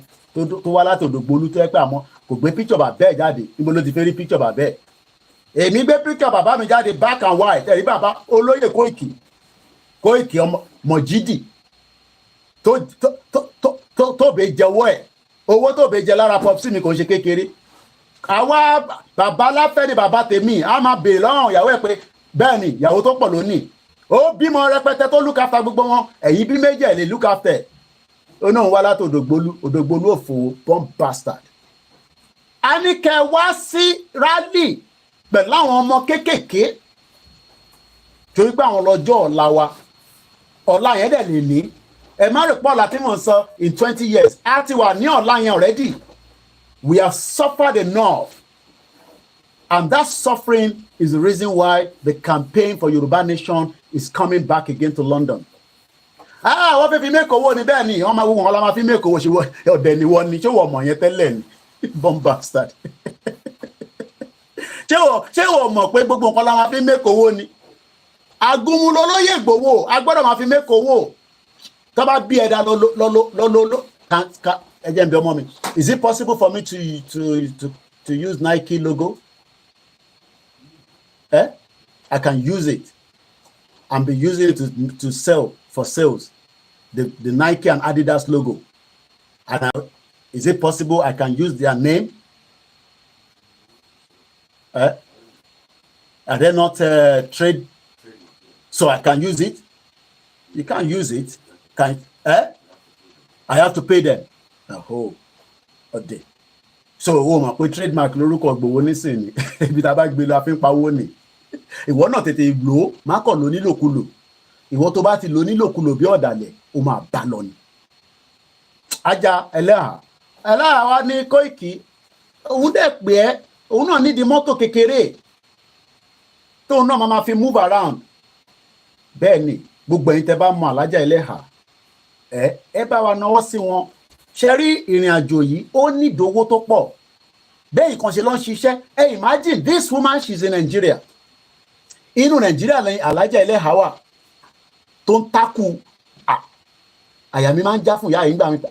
tó wá láti Òdògbólú tó yẹ pé àmọ́ kò gbé picture bàbá ẹ̀ jáde níbo ló ti fẹ́ rí picture bàbá ẹ̀ èmi gbé picture bàbá mi jáde black and white ẹ̀rí bàbá olóyè Kóìkì ọmọ Mọ̀jídì tó bẹ jẹ́wọ́ ẹ̀ owó tó bẹ jẹ lára popsi mi kò ń ṣe kékeré àwa bàbá láfẹ́ ni bàbá tèmi a máa béèrè lọ́rùn ìyàwó ẹ̀ pé bẹ́ẹ̀ ni ìyàwó tó pọ̀ lónìí ó bímọ rẹpẹtẹ tó look after gbogbo wọn ẹ̀yin bí méjì ẹ̀ lè look after ó náà wá láti òdògbólú òfò bomb bastard. a ní kẹ́ wá sí rally pẹ̀lú àwọn ọmọ kéékèèké torí pé àwọn lọ́jọ́ ọ̀la wa ọ̀la yẹn dẹ̀ lè ní ẹ má rí pọ́ọ̀lá tí mò ń sọ in 20 years á ti wà ní ọ̀la yẹn already. We have suffered enough, and that suffering is the reason why the campaign for Yoruba Nation is coming back again to London. Wọ́n fẹ́ fi mẹ́kọ̀ọ́ owó ni bẹ́ẹ̀ ni wọ́n máa wọ́n la máa fi mẹ́kọ̀ọ́ owó ṣe ọ̀dẹ̀ ni wọ́n ni ṣé wọ́n mọ̀ yẹn tẹ́lẹ̀ ni bomb bastard. ṣé wọ́n mọ̀ pé gbogbo nǹkan la máa fi mẹ́kọ̀ọ́ owó ni. Agúnmu lolóyè Ìgbòho a gbọ́dọ̀ máa fi mẹ́kọ̀ọ́ owó tó bá bí ẹ̀dá lọ́lọ́lọ́ ẹjẹ́ ń bẹ ọmọ mi. Is it possible for me to use Nike logo? I can use it and be using it to sell for sales. The Nike and Adidas logo. And is it possible I can use their name? Are they not trade? So I can use it? You can't use it. I have to pay them. A day. So owó mà pé trademark lórúkọ Ìgbòho nísìnyí ibi tá a bá gbé lọ a fi ń pawó ni ìwọ náà tètè lò ó má kàn lò nílòkulò ìwọ tó bá ti lò nílòkulò bí ọ̀dàlẹ̀ ó máa bá lọ ni. ajá ẹlẹ́hà wa ní Koiki òun dẹ̀ pé ẹ́ òun náà nídìí mọ́tò kékeré tóun náà máa fi move around bẹ́ẹ̀ ni gbogbo ẹ̀yin tẹ́ bá mọ alájà ẹlẹ́hà ẹ bá wa náwó sí wọn. Ṣe rí ìrìn àjò yìí ó ní ìdówó tó pọ̀ bẹ́ẹ̀ ìkan ṣe ló ń ṣiṣẹ́ imagine this woman she's in Nigeria inú Nigeria lẹ́yìn alájà ẹlẹ́hà wà tó ń tákù àyà mi máa ń já fún ìyá yìí gbà mí pé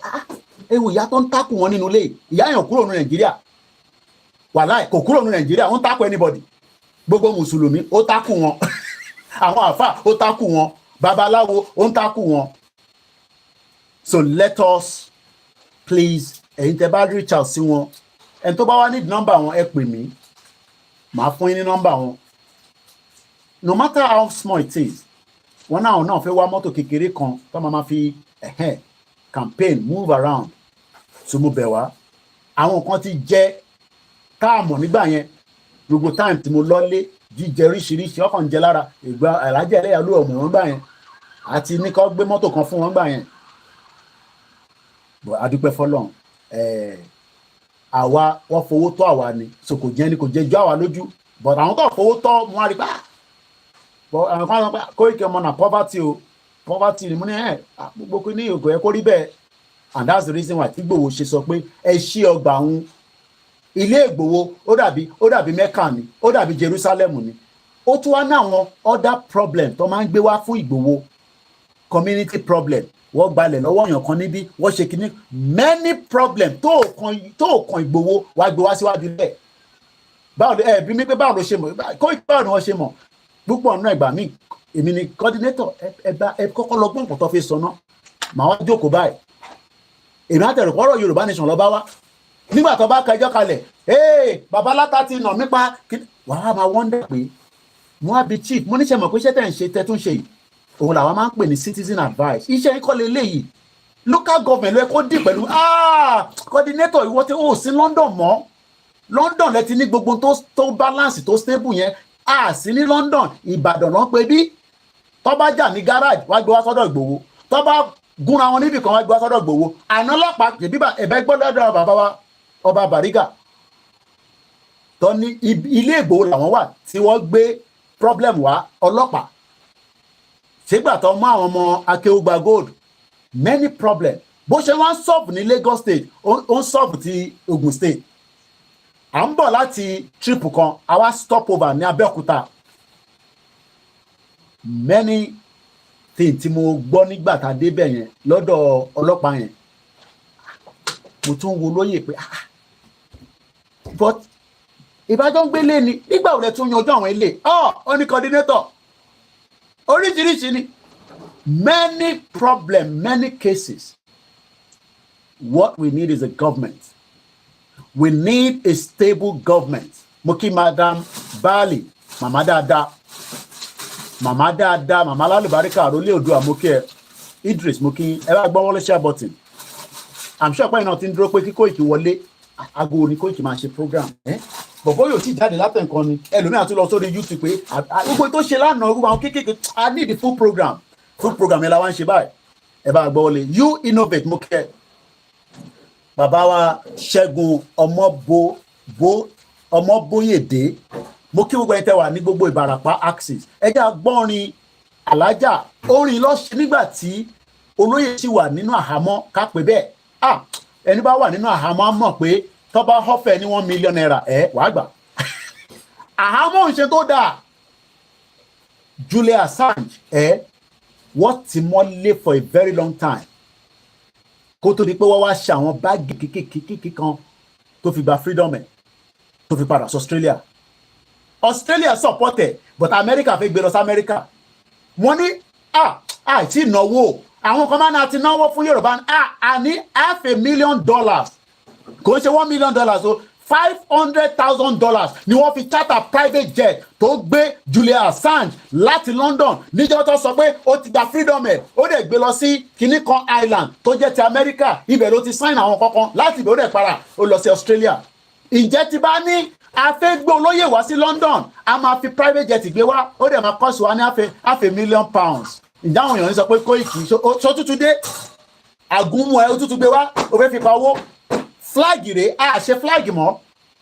ewu ìyá tó ń tákù wọn nínú ilé ìyá yàn kúrò ní Nigeria wàláì kò kúrò ní Nigeria ó ń tákù anybody gbogbo mùsùlùmí ó tákù wọn àwọn àfà ó tákù wọn babaláwo ó ń tákù wọn. So let us please ẹ̀yin tẹ́ bá reach out sí wọn ẹni tó bá wá need number wọn ẹ pè mí màá fún yín ní number wọn no matter how small it is wọn náà fẹ́ wá mọ́tò kékeré kan tó máa fi campaign move around tó mú bẹ̀ wá àwọn kan ti jẹ́ káàmọ̀ nígbà yẹn gbogbo time tí mo lọ́lé jíjẹ oríṣiríṣi ọkàn jẹ lára ìgbà alájẹ ẹlẹ́yà ló ọ̀mọ̀ wọn gbà yẹn àti ní kó gbé mọ́tò kan fún wọn gbà yẹn. Adúpẹ́ fọ́lọ́run àwa wọ́n fowó tọ́ àwa ni so kò jẹ́ jọ́ àwa lójú but àwọn tó fowó tọ́ mo wá rí pa àwọn kan sọ pé Koiki ọmọ náà poverty ni mo ní gbogbo kí ní ògùn ẹ kó rí bẹ́ẹ̀ and that's the reason why tí Ìgbòho ṣe sọ pé ẹ ṣí ọgbà òun ilé Ìgbòho ó dàbí Mecca ni ó dàbí Jerusalem ni ó tún wá ní àwọn other problem tó máa ń gbé wá fún Ìgbòho community problem wọ́n gbalẹ̀ lọ́wọ́ èèyàn kan níbí wọ́n ṣe kínní many problem tó kan Ìgbòho wá gbé wá síwájú lẹ̀ báwo bí mi pé báwo ló ṣe mọ̀ Koiki báwo ni wọ́n ṣe mọ̀ púpọ̀ náà ìgbà míì èmi ni coordinator ẹ kọ́kọ́ lọ gbọ́n pọ̀tọ́ fi sọ náà màá wá jókòó báyìí èmi àtẹ̀rù pọ̀rọ̀ Yorùbá Nation lọ bá wá nígbà tó bá kẹjọ́ kalẹ̀ babaláta ti nà nípa wàá máa wọ́ndà pé mo á bi chief mo níṣẹ́ mọ̀ pé iṣẹ́ tẹ̀ ń ṣe tẹ́tún ṣe yìí òun làwọn máa ń pè ní citizen advice iṣẹ́ ikọ́ leléyìí local government ló yẹ kó dì pẹ̀lú coordinator ìwọ tí ó sí London mọ́ London lẹ ti ní gbogbo tó balance tó stable yẹn sí ní London Ìbàdàn ló ń pè bí tó bá jà ní garage wá gbé wá sọ́dọ̀ Ìgbòho tó bá gúnra wọn níbì kan wá gbé wá sọ́dọ̀ Ìgbòho àná ọlọ́pàá kìbíbà ẹ̀bẹ́ gbọ́dọ̀ bàbá wa ọba Bariga tó ní ilé Ìgbòho làwọn wà tí wọ́n gbé problem wá ọlọ́pàá ṣégbà tó mú àwọn ọmọ akéwùgbà gold many problems bó ṣe wọ́n solve ní Lagos state ó ń solve ti Ogun state à ń bọ̀ láti trip kan àwa stop over ní Abẹ́òkúta many things tí mo gbọ́ nígbà tá a débẹ̀ yẹn lọ́dọ̀ ọlọ́pàá yẹn mo tún wo lóye pé but ìbájọ́ ń gbélé ni nígbà wo lẹ tún yanjú àwọn ilé ó ní coordinator oríṣiríṣi ni many problems many cases. What we need is a government. We need a stable government. Mo kí Madam Bali, Mama Dada, màmá dáadáa màmá lálùbáríkà àrólé Oòduà mo kí ẹ Idris mo kí ẹ bá gbọ́ wọlé share button I'm sure pé iná ti ń dúró pé kí Koiki wọlé aago ni Koiki máa ṣe program bọ̀bọ̀ yóò ti jáde látẹ̀ nǹkan ni ẹlòmíràn tún lọ sórí YouTube pé gbogbo tó ṣe lánàá gbogbo àwọn kéékèèké I need the full program yẹn la wá ń ṣe báyìí ẹ bá gbọ́ wọlé you innovate mo kí ẹ bàbá wa Ṣẹ́gun Ọmọbóyèdé mo kí gbogbo ẹ tẹ́ wà ní gbogbo Ìbàràpá axis ẹ jẹ́ agbọ́nrin alájà orin lọ́ṣẹ́ nígbà tí olóyè sì wà nínú àhámọ́ ká pé bẹ́ẹ̀ ẹni bá wà nínú àhámọ́ mọ̀ pé tó bá họ́fẹ̀ ní $1 million wàá gbà àhámọ́ ń ṣe tó dáa Julian Assange wọ́n ti mọ́lé for a very long time kó tó di pé wọ́n wá ṣe àwọn báàgì kékeré kan tó fi gba freedom tó fi padà sí Australia supported but America fẹ́ gbé lọ sí America wọ́n ní àìtí ìnáwó àwọn kan máa ń ti náwó fún Yorùbá àní $500,000 kò ń ṣe $1 million o $500,000 ni wọ́n fi charter private jet tó gbé Julian Assange láti London níjọ́ tó sọ pé ó ti gba freedom ó dẹ̀ gbé lọ sí kinní kan island tó jẹ́ ti America ibẹ̀ ló ti sign àwọn kankan láti ibẹ̀ ó dẹ̀ para ó lọ sí Australia ǹjẹ́ ti bá ní a fẹ́ gbé olóyè wá sí London a máa fi private jet gbé wá ó dẹ̀ máa cost wa ní half a million pounds ǹjẹ́ àwọn èèyàn ń sọ pé Koiki ṣó tútù dé àgúnmu ó tútù gbé wá ó fẹ́ fi pa owó flag rèé a ṣe flag mọ́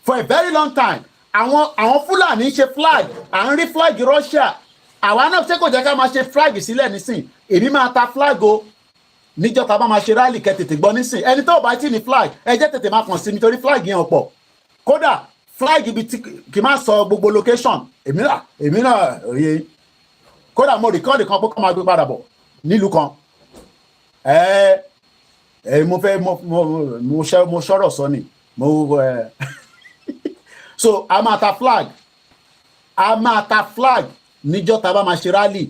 for a very long time àwọn Fúlàní ṣe flag à ń rí flag Russia àwa náà ṣé kò jẹ́ ká máa ṣe flag sílẹ̀ nísìn èmi máa ta flag o níjọ́ tá bá máa ṣe rally kẹ́ tètè gbọ́ nísìn ẹni tó bá tí ní flag ẹ jẹ́ tètè máa kàn sí nítorí flag yẹn ọ̀pọ̀ kódà flag ibi tí kì í máa sọ gbogbo location èmi náà òye kódà mo rìkọ́ọ̀dì kan pé kọ́ máa gbé padà bọ̀ nílùú kan mo fẹ́ mo sọ̀rọ̀ sọ ni so a máa ta flag níjọ́ tá a bá máa ṣe rally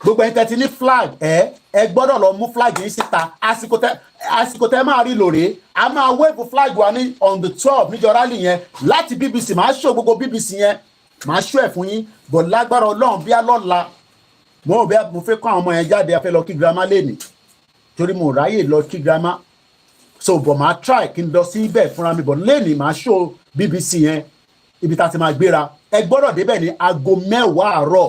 gbogbo ẹni tẹ́tí ní flag ẹ gbọ́dọ̀ lọ mú flag yìí síta àsìkò tẹ́ máa rí lòrè a máa wave flag wa ní on the 12 níjọ́ rally yẹn láti BBC máa show gbogbo BBC yẹn máa show ẹ̀ fún yín bọ̀ lágbára Ọlọ́run bí a lọ́la mo fẹ́ kọ́ àwọn ọmọ yẹn jáde a fẹ́ lọ kí girama lẹ́nìí torí mo ráyè lọ kí girama so bọ̀ máa try kí n lọ sí ibẹ̀ fúnra mi bọ̀ lẹ́nìí máa show BBC yẹn ibi tá a ti máa gbéra ẹ gbọ́dọ̀ débẹ̀ ní aago 10 àárọ̀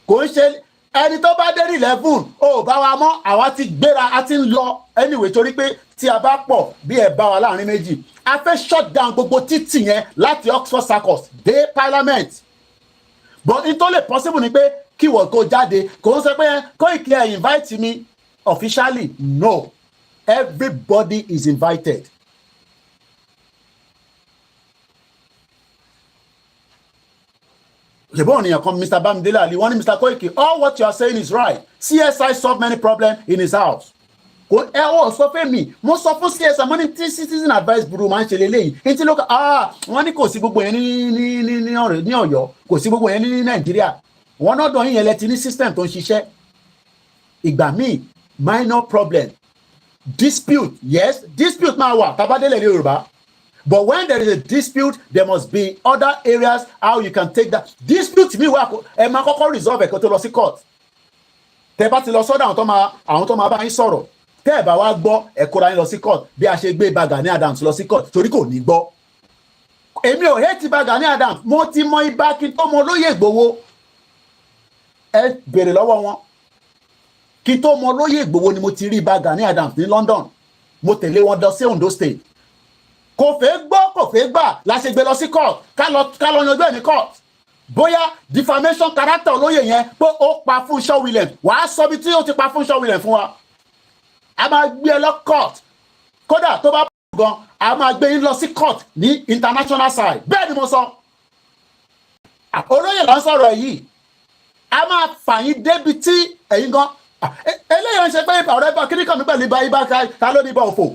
kò ń ṣe ẹni tó bá dé ní 11 ó bá wa mọ́ àwa ti gbéra a ti ń lọ anyway torí pé tí a bá pọ̀ bí ẹ bá wa láàrin méjì a fẹ́ shut down gbogbo títì yẹn láti Oxford Circus dé Parliament but n tó lè possible ni pé kí wọ́n kó jáde kò ń sọ pé Koiki invite me officially no everybody is invited. Jebon Yakom, Mr. Bamidele Ali, one Mr. Koiki, all what you are saying is right. CSI solved many problems in his house. Sọ fẹ́ mi, mo sọ fún CSI, mo ní tí citizen advice bureau máa ń ṣe lélẹ́yìn. Ní tí lóka, wọ́n ní kò sí gbogbo yẹn ní Ọ̀yọ́, kò sí gbogbo yẹn ní Nàìjíríà. Wọ́n náà dọ̀ yín yẹn lẹ́tí ní system tó ń ṣiṣẹ́. Ìgbà míì, minor problem. Dispute, yes, dispute máa wà, tabadélẹ̀ ní Yorùbá. But when there is a dispute, there must be other areas how you can take that dispute. Mi wa ẹ máa kọ́kọ́ resolve ẹ kó tó lọ sí court. Tẹ́ bá ti lọ sọ́dọ̀ àwọn tó máa bá yín sọ̀rọ̀. Tẹ́ ẹ bá wá gbọ́ ẹ kóra yín lọ sí court bí a ṣe gbé Gani Adams lọ sí court torí kò ní gbọ́. Èmi ò hate Gani Adams, mo ti mọ ibà kí n tó mọ Olóyè Ìgbòho. Ẹ béèrè lọ́wọ́ wọn. Kí n tó mọ Olóyè Ìgbòho ni mo ti rí ibà Gani Adams ní London. Mo tẹ̀lé wọn lọ sí Ondo State. Kò fẹ́ gbọ́ kò fẹ́ gbà la ṣe gbé lọ sí court ká lọ yanjú ẹ̀ ní court bóyá defamation character olóyè yẹn pé ó pa Fúnṣọ́ Williams wàá sọ bí tí ó ti pa Fúnṣọ́ Williams fún wa a máa gbé ẹ lọ court kódà tó bá pọ̀ gan a máa gbé yín lọ sí court ní international side bẹ́ẹ̀ ni mo sọ olóyè ló ń sọ̀rọ̀ yìí a máa fà yín débi tí ẹ̀yin gan eléyìí ń ṣe pé ọ̀rẹ́ bá kíní kan mi pẹ̀lú ibà ta ló ní ibà òfò.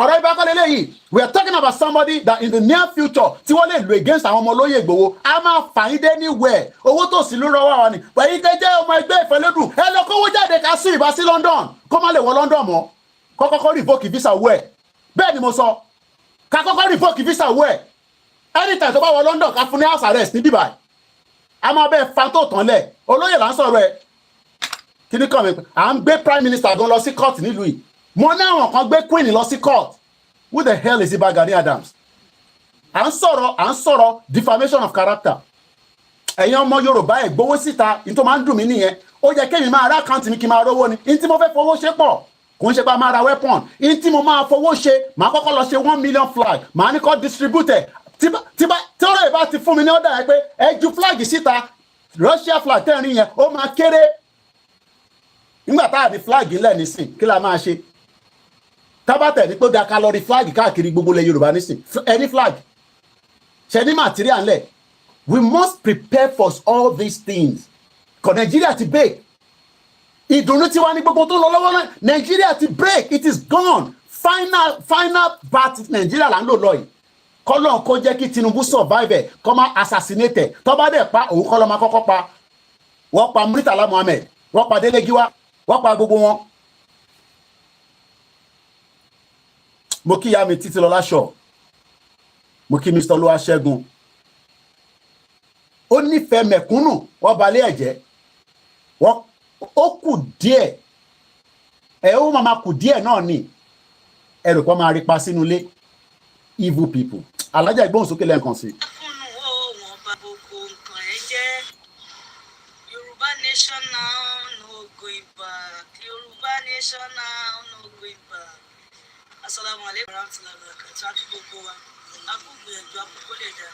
Ọ̀rọ̀ ibà kọ́ lélẹ́yìí we are talking about somebody that in the near future tí wọ́n lè lo against àwọn ọmọ Olóyè Ìgbòho a máa fà yín dé anywhere owó tó sì ló rọwọ́ wa ni pẹ̀lú jẹ́ ọmọ ẹgbẹ́ ìfẹ́lẹ́dùn ẹ lọ kówó jáde ká sí ìbá sí London kó má lè wọ London mọ́ kọ́kọ́kọ́ revoke visa wẹ̀ bẹ́ẹ̀ ni mo sọ ká kọ́kọ́ revoke visa wẹ̀ anytime tó bá wọ London ká fún ní house arrest ní Dubai a máa bẹ́ẹ̀ fa tó tán lẹ̀ olóyè là ń sọ̀rọ̀ ẹ̀ kí ni kàn mí à ń gbé prime minister gan lọ sí court nílùú yìí mo ní àwọn kan gbé queen lọ sí court who the hell is Ìbà Gani Adams à ń sọ̀rọ̀ defamation of character ẹ̀yin ọmọ Yorùbá ẹ̀ gbowó síta ní tó máa ń dùn mí nìyẹn ó yẹ kémi máa rá àkáǹtì mi kí n máa rówó ni ní tí mo fẹ́ fowó ṣe pọ̀ kò ń ṣe pa máa ra weapon ní tí mo máa fowó ṣe màá kọ́kọ́ lọ ṣe 1 million flag màá ní kọ́ distribute tí ọ̀rọ̀ ìbá ti fún mi ní ọ̀dà yẹn pé ẹ ju flag síta Russia flag tẹ́rin yẹn ó máa kéré nígbà tá a ní flag ńlẹ̀ nísìn kí la máa ṣe tábàtẹ̀ ní pé ó da ká lọ rí flag káàkiri gbogbo ilẹ̀ Yorùbá nísìn ẹni flag ṣe ní material ńlẹ̀ we must prepare for all these things kò Nàìjíríà ti break ìdùnnú tiwa ní gbogbo tó lọ lọ́wọ́ náà Nàìjíríà ti break it is gone final part Nàìjíríà là ń lò lọ yìí kọ́lọ́n kó jẹ́ kí Tinubu survive ẹ̀ kọ́ máa assassinate tọ́ bá dẹ̀ pa òun kọ́ lọ́ máa kọ́kọ́ pa wọ́n pa Murtala Muhammed wọ́n pa Dele Giwa wọ́n pa gbogbo wọn. mo kí ya mi Títílọlá Shaw mo kí Mr. Olúwaṣẹ́gun ó nífẹ̀ẹ́ mẹ̀kúnnù wọ́n balẹ̀ ẹ̀jẹ̀ wọ́n ó kù díẹ̀ ẹ̀ ó máa kù díẹ̀ náà ni ẹ̀rù kan máa rí pa sínú ilé evil people alájà ìgbóhùnsókè lẹ́ẹ̀kan sí. kúnnù ó wọn bá gbogbo nǹkan ẹ jẹ́ Yorùbá nation now no going back Yorùbá nation now no going back. Assalamu alaikum warahmatullahi wabarakatuh àti gbogbo wa akúgbìyànjú àkókò lè dá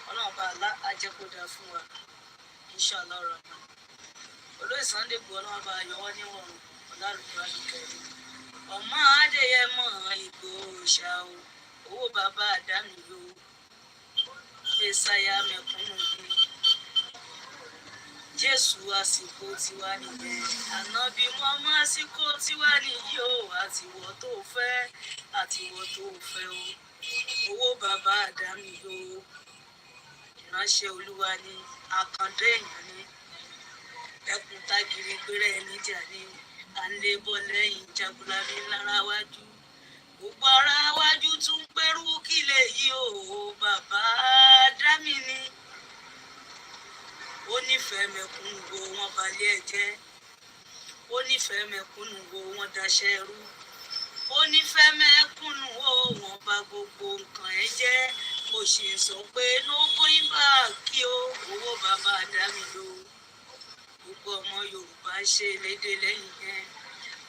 Ọlọ́run bá ajẹ́kọ̀dá fún wa inshallah rahman olóyè Sunday Igboho Ọlọ́run bá yọwọ́ níwọ̀n ọ̀làlùkọ́ àdìkẹ́rẹ́ ọmọ Adéyẹmọ Ìgbòho ṣá o owó bàbá àdánù ló mẹsàyà mẹ̀kúnnù bí Jésù àsìkò tiwa nìyẹn ànábì mọ́mọ́ àsìkò tiwa nìyí o àtiwọ́ tó fẹ́ o owó bàbá àdánù ló ìránṣẹ́ Olúwa ní àkàndé èèyàn ní ẹkùn tágìrì gbéra ẹni jà ní à ń lé bọ́ lẹ́yìn jagunlabi lára wájú gbogbo ara wájú tún pẹ̀rú kílẹ̀ yìí o bàbá dámì ni ó nífẹ̀ẹ́ mẹ̀kúnnù wo wọn balẹ̀ ẹ̀ jẹ́ ó nífẹ̀ẹ́ mẹ̀kúnnù wo wọn daṣẹ́ rú ó nífẹ̀ẹ́ mẹ̀kúnnù wo wọn bà gbogbo nǹkan ẹ̀ jẹ́ mo sì ń sọ pé no going back kí o owó bàbá dámì ló gbogbo ọmọ Yorùbá ṣe lédè lẹ́yìn yẹn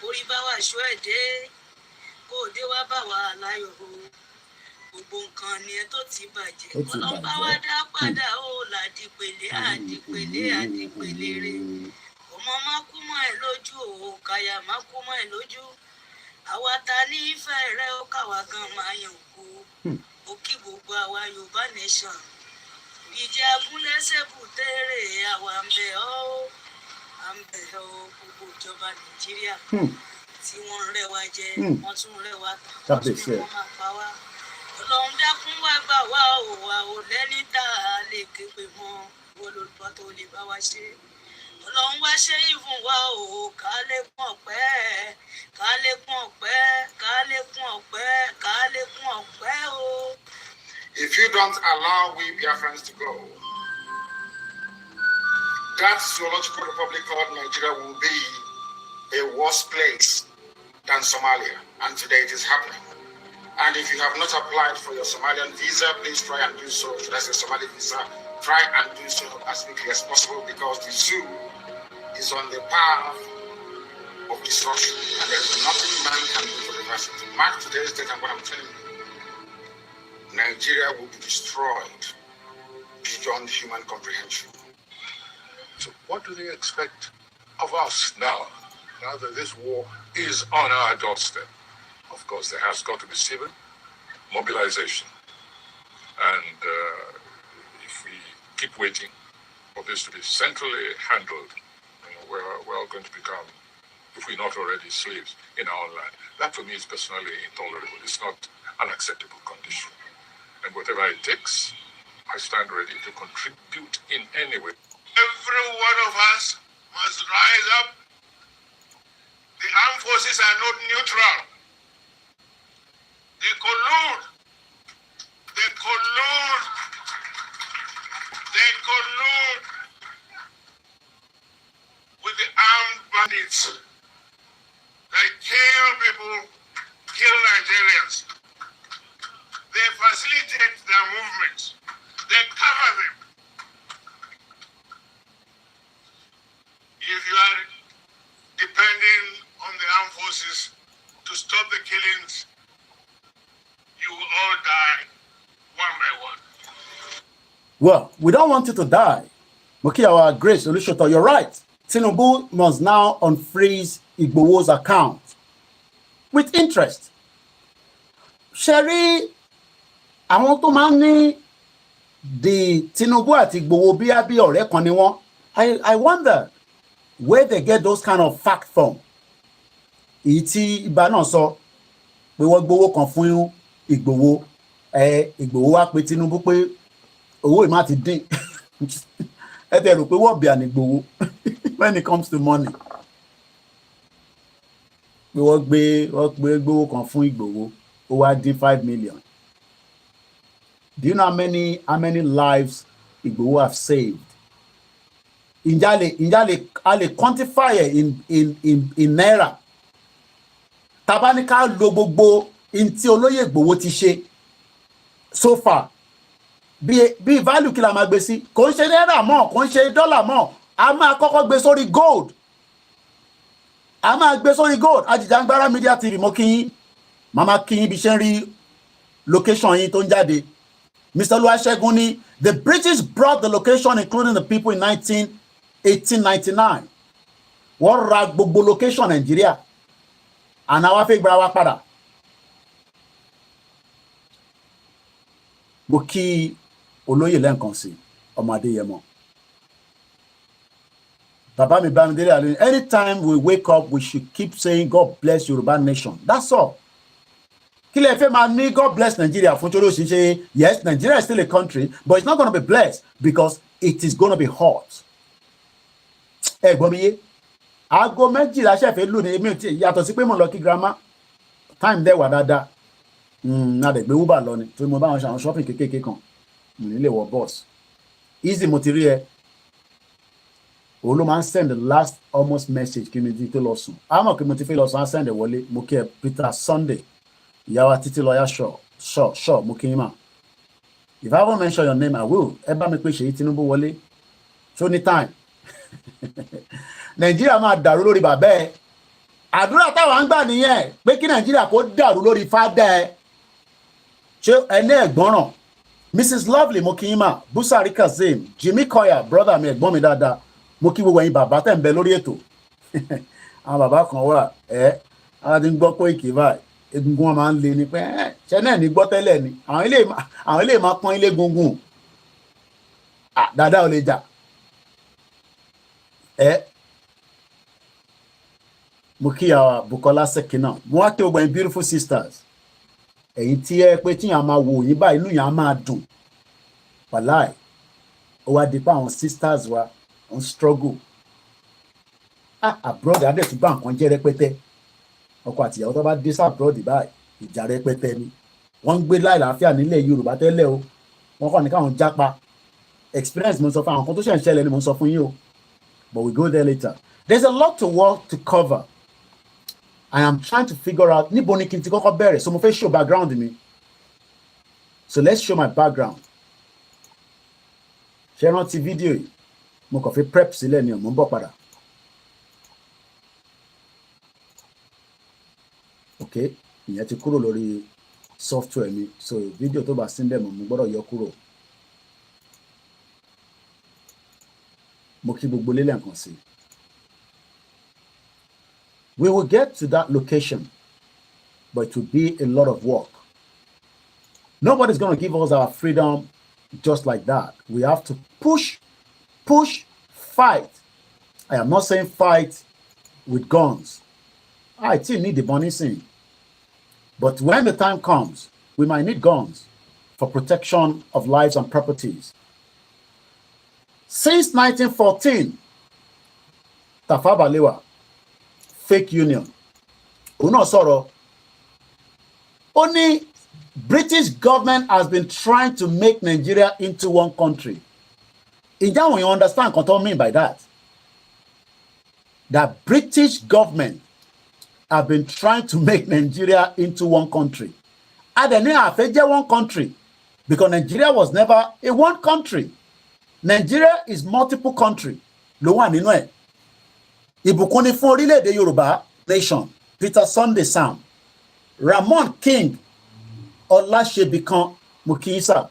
orí bá wà ṣó ẹ̀ dé kó dé wá bá wa láyọ̀ o gbogbo nǹkan ni ẹ tó ti bàjẹ́ ọlọ́ba wa dá padà ó làdìpẹ̀lẹ́ àdìpẹ̀lẹ́ rẹ̀ ọmọ má kú mọ́ ẹ lójú o káyà má kú mọ́ ẹ lójú àwa ta ní ìfẹ́ rẹ ó káwa gan máa yàn kó o kí gbogbo àwa Yorùbá nation ìjẹ́ agúnlẹ́sẹ̀ bùtẹ́rẹ̀ àwa ń bẹ̀ ọ́ gbogbo ìjọba Nàìjíríà tí wọ́n ń rẹwà jẹ wọ́n tún ń rẹwà tán wọ́n tún ní wọ́n máa pa wá Ọlọ́run dákun wá gbà wá o wa ò lẹ́ni tá a lè képe mọ́ wọ́n lórúkọ tó lè bá wa ṣe Ọlọ́run wá ṣe ìfún wa o ká lè kún ọpẹ́ o. If you don't allow we Biafrans to go, that zoological republic called Nigeria will be a worse place than Somalia, and today it is happening. And if you have not applied for your Somalian visa, please try and do so. Should I say Somali visa? Try and do so as quickly as possible, because the zoo is on the path of destruction, and there's nothing man can do to reverse it. Mark today's date and what I'm telling you. Nigeria will be destroyed beyond human comprehension. So what do they expect of us now that this war is on our doorstep? Of course, there has got to be civil mobilization. And if we keep waiting for this to be centrally handled, we're all going to become, if we're not already, slaves in our own land. That for me is personally intolerable. It's not an acceptable condition. And whatever it takes, I stand ready to contribute in any way. Every one of us must rise up. The armed forces are not neutral. They collude. They collude the armed bandits that kill people, kill Nigerians. They facilitate their movements. They cover them. If you are depending on the armed forces to stop the killings, you will all die one by one. Well, we don't want you to die. Moki, our Grace Olushoto, you're right. Tinubu must now unfreeze Igbowo's account with interest. Sherry, I want to money the Tinubu at Igbowo BRB or Rekoniwon. I wonder where they get those kind of fact from. Iti Ibadan so we wọ́n gbowó kan fún Igbowo. Igbowo wá pé Tinubu pé owó ìmá ti dín. Ẹ tẹ́ rò pé wọ́n bí àní Igbowo when it comes to money. We wọ́n gbé gbowó kan fún Igbowo. Ó wá dín 5 million. Do you know how many lives Igbowo have saved? Injale quantify in naira. Tabanika lo gbogbo inti olóyè Igbowo ti ṣe so far. Bí value kí la máa gbé sí. Kò ń ṣe naira mọ́, kò ń ṣe dollar mọ́. A máa kọ́kọ́ gbé sórí gold. A máa gbé sórí gold. Ajijangbara Media TV mo kí yín. Mama kí yín bí ṣe ń rí location yín tó ń jáde. Mr. Oluwasegun ni the British brought the location including the people in 1899. Wọ́n ra gbogbo location Nigeria. And now I fẹ́ gbara wa padà. Mo kí olóyè lẹ́ǹkan sí ọmọ Adéyẹmọ. Bàbá mi Bámidélé Àlùní, anytime we wake up, we should keep saying God bless Yoruba nation. That's all. Kí lẹ fẹ́ máa ní God bless Nigeria fún torí òṣìṣẹ́. Yes, Nigeria is still a country, but it's not going to be blessed because it is going to be hot. Ẹ gbọ́ mi yé. Aago méjìlá ṣẹ̀fẹ̀ lù ní èmi yàtọ̀ sí pé mo lọ kí grandma. Time dẹ̀ wà dáadáa. Na dẹ̀ gbé Uber lọ ni torí mo bá wọn ṣe àwọn shopping kékèké kan. Mo nílé wọ bus. Easy mo ti rí ẹ. Òun ló máa ń send the last almost message kí mi di tó lọ sùn. Àmọ́ kí mo ti fẹ́ lọ sùn á send ẹ̀ wọlé. Mo kí ẹ Peter Sunday. Ìyáwá Títí Lọ́yà sure mo kí yín mà. If I won't mention your name, I will. Ẹ bá mi pé Ṣèyí Tinubu wọlé. Show ní time. Nàìjíríà máa dàrú lórí bàbá ẹ. Àdúrà táwa ń gbà nìyẹn pé kí Nàìjíríà kó dàrú lórí fádà ẹ. Ṣé ẹni ẹ̀gbọ́nràn? Mrs. Lovely mo kí yín mà. Busari Kazeem, Jimmy Koya, brother mi ẹ̀gbọ́n mi dáadáa. Mo kí gbogbo ẹ̀yin bàbá tẹ̀ ń bẹ lórí ètò. Àwọn bàbá kan wà àwọn ti ń gbọ́ Koiki báyìí. Egungun wọn máa ń le ni pé ṣẹ́ náà ní gbọ́ tẹ́lẹ̀ ni. Àwọn ilé máa pọ́n ilé gungun. Dáadáa ò lè jà. Mo kí àwọn Bukola Sekina. Mo wá kí gbogbo ẹ̀yin beautiful sisters. Ẹ̀yin tí ẹ pé tíyàn máa wò yín báyìí inú yàn á máa dùn. Wàláì. Ó wá di pé àwọn sisters wa ń struggle. Abroad adé tún bá nǹkan jẹ́ rẹpẹtẹ. Ọkọ àti ìyàwó tó bá dé sí abroad báyìí ìjà rẹpẹtẹ ni. Wọ́n ń gbé láìláfíà nílẹ̀ Yorùbá tẹ́lẹ̀ o. Wọ́n kàn ní káwọn jápa. Experience mo sọ fún àwọn kan tó ṣẹ̀ ń ṣẹlẹ̀ ni mo sọ fún yín o. But we go there later. There's a lot to work to cover. I am trying to figure out níbo ni kí n ti kọ́kọ́ bẹ̀rẹ̀. So mo fẹ́ show background mi. So let's show my background. Ṣé rántí fídíò yìí? Mo kàn fi prep sílẹ̀ ni mo ń bọ̀ padà. Okay, ìyẹn ti kúrò lórí software mi. So fídíò tó bá sí ń bẹ̀ mo gbọ́dọ̀ yọ kúrò. Mo kí gbogbo lélẹ̀ nǹkan sí. We will get to that location, but it will be a lot of work. Nobody's going to give us our freedom just like that. We have to push, fight. I am not saying fight with guns. I still need the money scene. But when the time comes, we might need guns for protection of lives and properties. Since 1914, Tafawa Balewa, fake union. Uno sọ̀rọ̀. Only British government has been trying to make Nigeria into one country. Ǹjẹ́ àwọn èèyàn understand what I mean by that? that British government have been trying to make Nigeria into one country. And then one country because Nigeria was never a one country. Nigeria is multiple country. Lo wà nínú ẹ̀. Ìbùkún ni fún Orileede Yoruba nation. Peter Sunday Sam. Ramon King Ọláṣebìkan mo kí yín sà.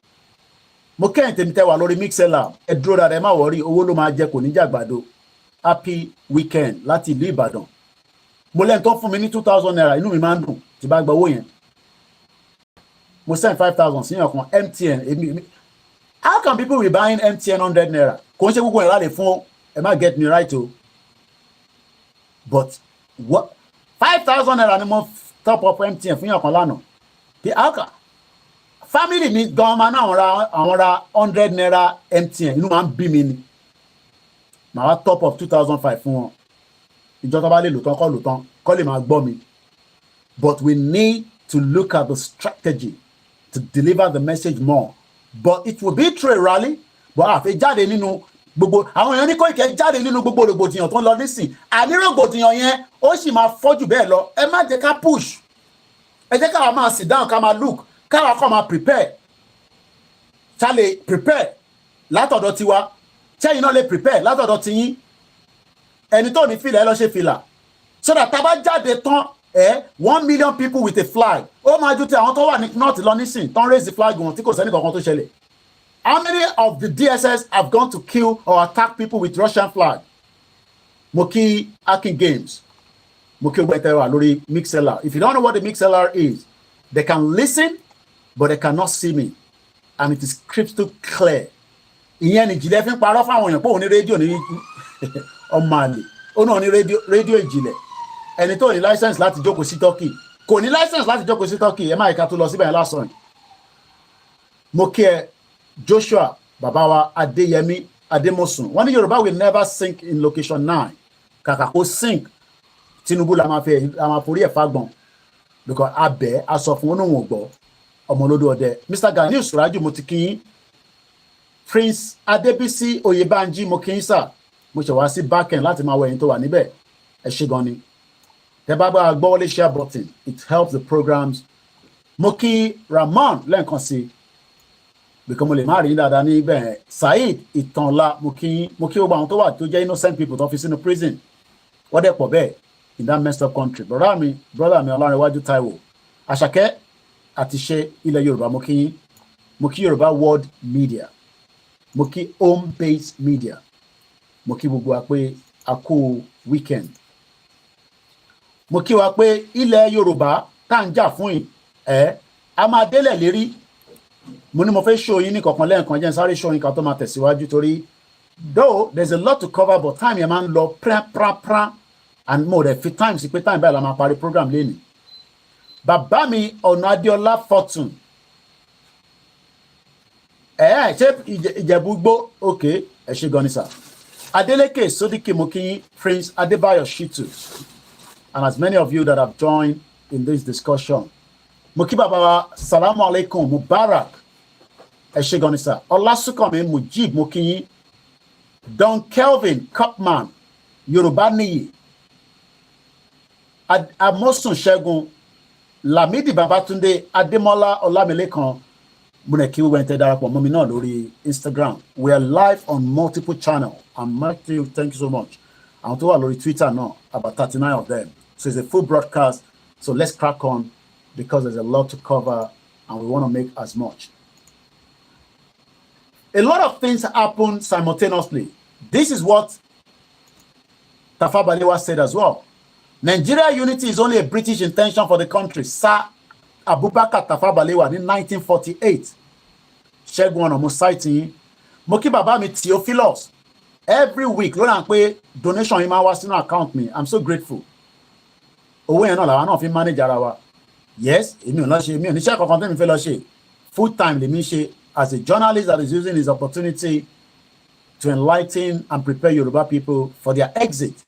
Mo kẹ́yìn tèmi tẹ́ wà lórí Mixlr. Ẹ dúró dáadáa ẹ má wọrí owó ló máa jẹ kò ní jàgbàdo. Happy weekend láti ìlú Ìbàdàn. Mo lẹ́yìn tó fún mi ní 2,000 naira inú mi máa ń dùn tí bá gba owó yẹn. Mo send 5,000 sí yàn kan MTN. How can people be buying MTN 100 naira? Kò ń ṣe gbogbo ẹ̀ lálẹ́ fún ẹ má get me right o. But what 5,000 naira ni mo top up MTN fún yàn kan lánàá. How can family mi gan ma náà àwọn ra 100 naira MTN inú máa ń bí mi ni. Màá wá top up 2,500 fún wọn. Ìjọ tó bá lè lò tán kọ́ lè máa gbọ́ mi. But we need to look at the strategy to deliver the message more. But it will be through a rally. But àfi jáde nínú gbogbo àwọn èèyàn ní Koiki jáde nínú gbogbo rògbòdìyàn tó ń lọ nísìn. Àní rògbòdìyàn yẹn ó sì máa fọ́jú bẹ́ẹ̀ lọ. Ẹ má jẹ́ ká push. Ẹ jẹ́ káwa máa sit down ká máa look. Káwa kọ́ máa prepare. Ṣá lè prepare látọ̀dọ̀ tiwa. Ṣẹ́yìn náà lè prepare látọ̀dọ̀ tiyín. Ẹni tó ní fìlà ẹ lọ ṣe fìlà. So that tá bá jáde tán 1 million people with a flag. Ó máa ju ti àwọn tó wà ní north lọ nísìn tán raise the flag wọn tí kò sẹ́ni kankan tó ṣẹlẹ̀. How many of the DSS have gone to kill or attack people with Russian flag? Mo kí Akin Games. Mo kí Ogbẹ́ntẹ́ wà lórí Mixlr. If you don't know what the Mixlr is, they can listen but they cannot see me. And it is crystal clear. Ìyẹn ni ìjìnlẹ̀ fi ń parọ́ fáwọn èèyàn pé òun ní rédíò ní ọmọ àlè. Ó náà ní rédíò ìjìnlẹ̀. Ẹni tó ní license láti jókòó sí Turkey kò ní license láti jókòó sí Turkey ẹ má ìka tó lọ síbẹ̀ lásán. Mo kí ẹ Joshua bàbá wa Adéyẹmí Adémọ̀sùn wọ́n ní Yorùbá will never sink in location 9 kàkà kó sink Tinubu la máa forí ẹ̀ fagbọ̀n because abẹ́ aṣọ fún wọn òun gbọ́ ọmọlódé ọdẹ. Mr. Ganiu Suraju mo ti kí yín. Prince Adébísí Oyèbánjí mo kí yín sà mo ṣe wá sí backend láti máa wọ ẹ̀yin tó wà níbẹ̀ ẹ ṣé gan ni. Tẹ́ bá gbọ́ wọlé share button it helps the programs. Mo kí Ramon lẹ́ẹ̀kan sí because mo lè má rí dáadáa níbẹ̀. Saheed Ìtànlá mo kí gbogbo àwọn tó wà tó jẹ́ innocent people tó fi sínú prison wọ́n dẹ̀ pọ̀ bẹ́ẹ̀ in that messed up country. Brother mi Ọlárẹ̀wájú Táíwò Àṣàkẹ́ àti ṣe ilẹ̀ Yorùbá mo kí Yorùbá World Media mo kí Home Base Media mo kí gbogbo wa pé a kú weekend. Mo kí wa pé ilẹ̀ Yorùbá tá ń jà fún a máa délẹ̀ lérí. Mo ní mo fẹ́ show yín ní kankan lẹ́ẹ̀kan jẹ́ n sáré show yín kan tó máa tẹ̀síwájú torí though there's a lot to cover but time yẹn máa ń lọ pra and mo rẹ̀ fi time sí pé time báyìí la máa parí program lénìí. Bàbá mi Ọ̀nà Adéọlá Fortune ṣé Ìjẹ̀bú gbó okay ẹ ṣé gan ni sir. Adeleke Sodiki mo kí yín Prince Adébáyọ̀ Shitu and as many of you that have joined in this discussion. Mo kí bàbá wa salamu alaikum Mubarak ẹ ṣé gan ni sir. Ọlásùnkànmí Mujib mo kí yín. Don Kelvin Cupman Yorùbá Níyì Amosun Ṣẹ́gun Lamidi Babatunde Adémọ́lá Ọlámilékan mo ní kí wọ́n tẹ́ darapọ̀ mọ́ mi náà lórí Instagram. We are live on multiple channels and Matthew thank you so much. Àwọn tó wà lórí Twitter náà about 39 of them. So it's a full broadcast. So let's crack on because there's a lot to cover and we want to make as much. A lot of things happen simultaneously. This is what Tafawa Balewa said as well. Nigeria unity is only a British intention for the country. Sir Abubakar Tafawa Balewa in 1948. Ṣẹ́gun ọ̀nà mo cite yín. Mo kí bàbá mi Theophilus. Every week ló ràn pé donation yìí máa wá sínú account mi. I'm so grateful. Owó yẹn náà làwọn náà fi manage ara wa. Yes, èmi ò níṣẹ́ kankan tẹ́mi fẹ́ lọ ṣe. Full time lèmi ṣe as a journalist that is using his opportunity to enlighten and prepare Yoruba people for their exit.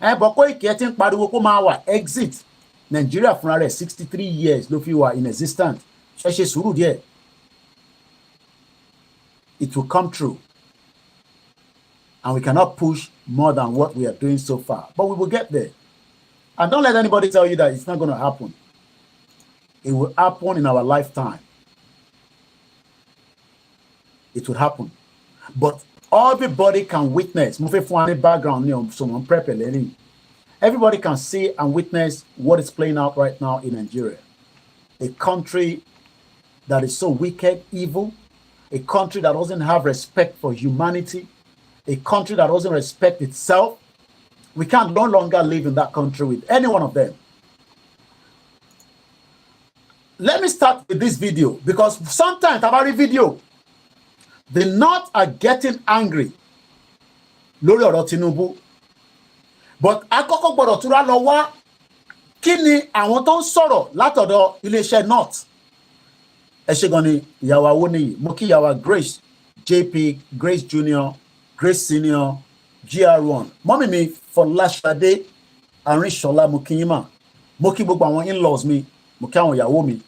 But Koiki ẹ ti ń pariwo kó máa wà exit. Nigeria fúnra rẹ̀ 63 years ló fi wà in existence. Ṣe sùúrù díẹ̀. It will come true. and we cannot push more than what we are doing so far. But we will get there. And don't let anybody tell you that it's not going to happen. It will happen in our lifetime. It will happen. But everybody can witness. Background, someone prep learning. Everybody can see and witness what is playing out right now in Nigeria. A country that is so wicked, evil, a country that doesn't have respect for humanity, a country that doesn't respect itself. We can no longer live in that country with any one of them. Let me start with this video, because sometimes about a video, the North are getting angry. Lórí ọ̀rọ̀ Tinubu. But akọ́kọ́ gbọ́dọ̀ túra lọ wá kí ni àwọn tó ń sọ̀rọ̀ látọ̀dọ̀ iléeṣẹ́ North. Ẹ ṣé gan ni ìyàwó Awoniyi, mo kí ìyàwó Grace JP, Grace Junior, Grace Senior, GR1. Mọ́mì mi Fọláṣadé Arínṣọlá, mo kí yín mà. Mo kí gbogbo àwọn in-laws mi, mo kí àwọn ìyàwó mi,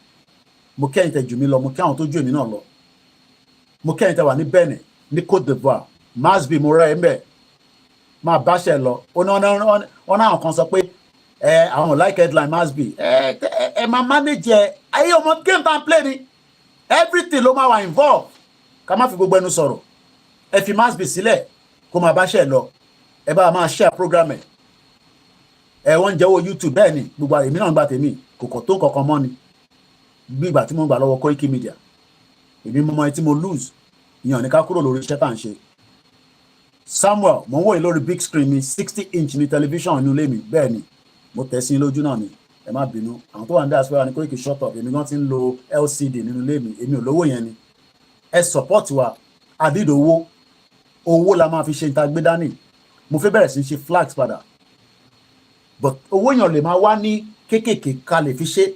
mo kí ẹ̀yin tẹ́ jù mí lọ, mo kí àwọn tó jù èmi náà lọ. Mo kí ẹ̀yin tẹ́ wà ní Benin, ní Côte d'Ivoire, Masbi mo rẹ́ ẹ̀ ń bẹ̀. Máa báṣẹ lọ. Ó náà kan sọ pé àwọn like headline Masbi. Ẹ máa manage ẹ. Ayé ọmọ game tan play ni. Everything ló máa wà involved. Ká má fi gbogbo ẹnu sọ̀rọ̀. Ẹ fi Masbi sílẹ̀ kó máa báṣẹ lọ. Ẹ bá máa share program ẹ̀. Wọ́n jẹ́wọ́ YouTube bẹ́ẹ̀ ni gbogbo èmi náà gba tèmi kò kọ̀ tó kankan mọ́ ni. Bí ìgbà tí mo gbà lọ́wọ́ Koikimedia. Èmi mọ ẹ tí mo lose. Ìyàn ní ká kúrò lórí iṣẹ́ tá à ń ṣe. Samuel, mo ń wòye lórí big screen mi 60-inch ní tẹlifíṣàn inú ilé mi bẹ́ẹ̀ ni mo tẹ̀ sí lójú náà ni ẹ má bínú àwọn tó wà ní diaspora ní Koiki shut up èmi gan ti ń lo LCD nínú ilé mi èmi ò lówó yẹn ni ẹ support wa àdídò owó la máa fi ṣe ìta gbé dání mo fẹ́ bẹ̀rẹ̀ sí ṣe flags padà but owó yẹn lè máa wá ní kéékèèké ká lè fi ṣe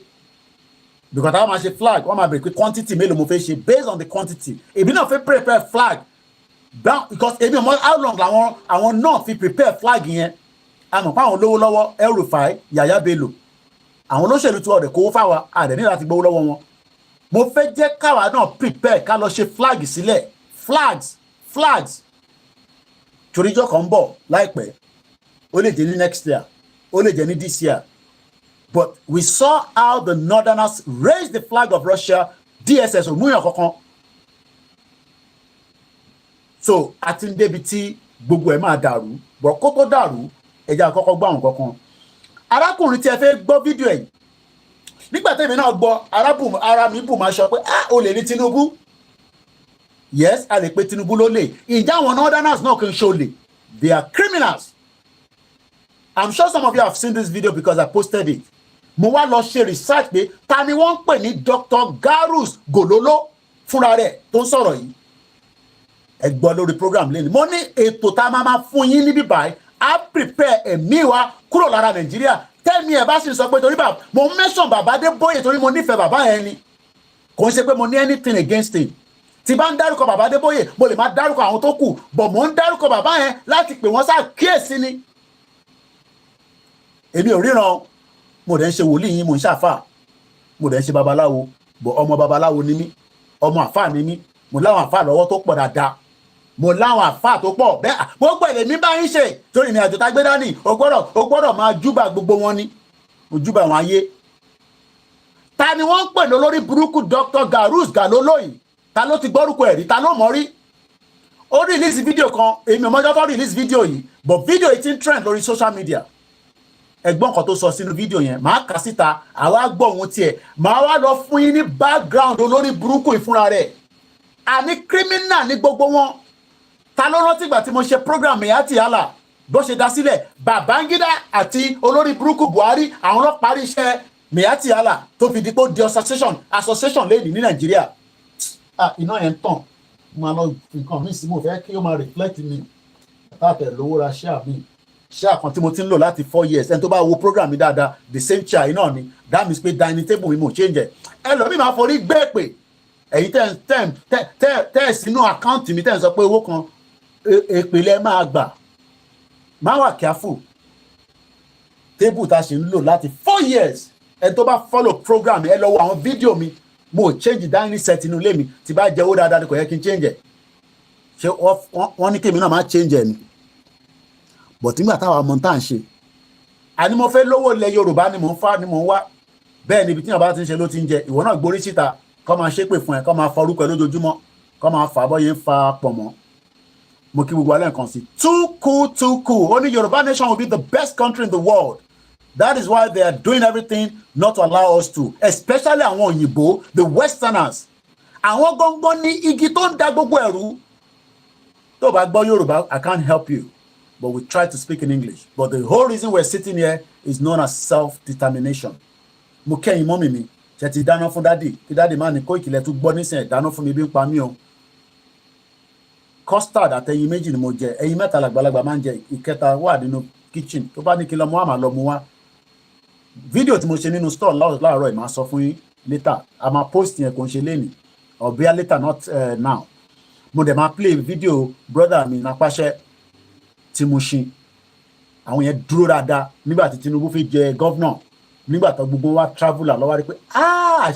because táwọn máa ṣe flag wọ́n máa bèrè pé quantity mélòó mo fẹ́ ṣe based on the quantity èmi náà fẹ́ prepare flag because èmi ò mọ̀ how long àwọn náà fi prepare flag yẹn àmọ́ pé àwọn olówó lọ́wọ́ El-Rufai Yahaya Bello àwọn olóṣèlú tí wọ́n rẹ̀ kówó fáwa àdẹ̀ ní láti gbowó lọ́wọ́ wọn mo fẹ́ jẹ́ káwa náà prepare ká lọ ṣe flag sílẹ̀ flags toríjọ́ kan ń bọ̀ láìpẹ́ ó lè jẹ́ ní next year ó lè jẹ́ ní this year but we saw how the northerners raised the flag of Russia DSS ò múyàn kankan so àti ń débi tí gbogbo ẹ̀ máa dàrú bọ̀ kó tó dàrú ẹja àkọ́kọ́ gbọ́ àwọn kankan arákùnrin tí ẹ fẹ́ gbọ́ fídíò ẹ̀ nígbà tẹ́mi náà gbọ́ ara mi bù máa sọ pé ó lè ní Tinubu yes a lè pe Tinubu ló lè ìjà àwọn northerners náà kì í ṣe olè they are criminals I'm sure some of you have seen this video because I posted it mo wá lọ ṣe research pé ta ni wọ́n ń pè ní Dr. Garus Gololo fúnra rẹ̀ tó ń sọ̀rọ̀ yìí ẹ gbọ́ lórí program lẹ́nu mo ní ètò tá a máa fún yín níbí báyìí á prepare ẹ̀mí wa kúrò lára Nàìjíríà tẹ́mi ẹ̀ bá sì sọ pé torí bàbá mo mention bàbá Adébóyè torí mo nífẹ̀ẹ́ bàbá yẹn ni kò ń ṣe pé mo ní anything against him tí bá ń dárúkọ bàbá Adébóyè mo lè máa dárúkọ àwọn tó kù bọ̀ mo ń dárúkọ bàbá yẹn láti pè wọ́n sáà kíyèsí ni èmi ò ríran mo dẹ̀ ń ṣe wòlíì yín mo ń ṣàfà mo dẹ̀ ń ṣe babaláwo bọ̀ ọmọ babaláwo ni mí ọmọ àfà ni mí mo láwọn àfà lọ́wọ́ tó pọ̀ dáadáa mo láwọn àfà tó pọ̀ bẹ́ẹ̀ gbogbo èlé mi bá ń ṣe torí ìrìn àjò tá gbé dání o gbọ́dọ̀ máa júbà gbogbo wọn ni o júbà wọn ayé ta ni wọ́n ń pè lórí burúkú Dr. Garus Gololo yìí ta ló ti gbọ́rúkọ ẹ̀rí ta ló mọ̀ rí ó release fídíò kan èmi ò mọ́jọ́ tó release fídíò yìí but fídíò yìí ti ń trend lórí social media ẹ̀gbọ́n kan tó sọ sínú fídíò yẹn màá kà síta àwa gbọ́ ohun tiẹ̀ màá wá lọ fún yín ní background olórí burúkú ìfúnra rẹ̀ àní criminal ní gbogbo wọn ta ló rántí ìgbà tí mo ṣe program Miyetti Allah bó ṣe dá sílẹ̀ Babangida àti olórí burúkú Buhari àwọn ló parí iṣẹ́ Miyetti Allah tó fi di pé ó di association lẹ́yìn ní Nàìjíríà iná yẹn ń tàn máa lọ nǹkan mi sí mo fẹ́ kí ó máa reflect mi láti lówó ra ṣáà mi ṣáà kan tí mo ti ń lò láti 4 years ẹni tó bá wo program mi dáadáa the same chair iná ni that means pé dining table mi mo change ẹ ẹlòmíì máa forí gbé pè ẹ̀yin tẹ́ sínú àkáǹtì mi tẹ́ ń sọ pé owó kan èpèlè máa gbà máa wà careful table tá a ṣe ń lò láti 4 years ẹni tó bá follow program ẹ lọ wo àwọn fídíò mi mo change dining set inú ilé mi tí bá jẹ́ owó dáadáa kò yẹ kí n change ẹ̀ ṣé wọ́n ní kémi náà máa change ẹ̀ ni but nígbà táwa mọ̀ tá à ń ṣe àní mo fẹ́ lówó ilẹ̀ Yorùbá ni mò ń fà ni mò ń wá bẹ́ẹ̀ níbi tí yàrá ti ń ṣe ló ti ń jẹ ìwọ náà gborí síta kọ́ máa ṣépè fún ẹ kọ́ máa fọ orúkọ ẹ lójoojúmọ́ kọ́ máa fà bọ́ yẹn ń fa pọ̀ mọ́ mo kí gbogbo alẹ́ nǹkan sí too cool only Yorùbá nation will be the best country in the world. That is why they are doing everything not to allow us to, especially àwọn òyìnbó, the Westerners. Àwọn gbọ́ngbọ́n ní igi tó ń da gbogbo ẹ̀rú. Tó bá gbọ́ Yorùbá, I can't help you, but we try to speak in English. But the whole reason we're sitting here is known as self-determination. Mo kẹ́yìn mọ́mì mi, ṣe ti dáná fún dádì, kí dádì máa ní Koiki lẹ tún gbọ́ nísìnyí dáná fún mi bí ń pa mí o. Custard àtẹyin méjì ni mo jẹ, ẹyin mẹ́ta làgbàlagbà máa ń jẹ, ìkẹta wà nínú kitchen. Tó bá ní kí lọ mú àmà lọ mú wá. Fídíò tí mo ṣe nínú store láàárọ̀ ẹ̀ máa sọ fún yín later a máa post yẹn kò ń ṣe lénìí or bia later not now mo dẹ̀ máa play fídíò brother mi Napáṣẹ́ tí mo ṣe àwọn yẹn dúró dáadáa nígbà tí Tinubu fi jẹ governor nígbà tó gbogbo wa traveller lọ́wọ́ rí pé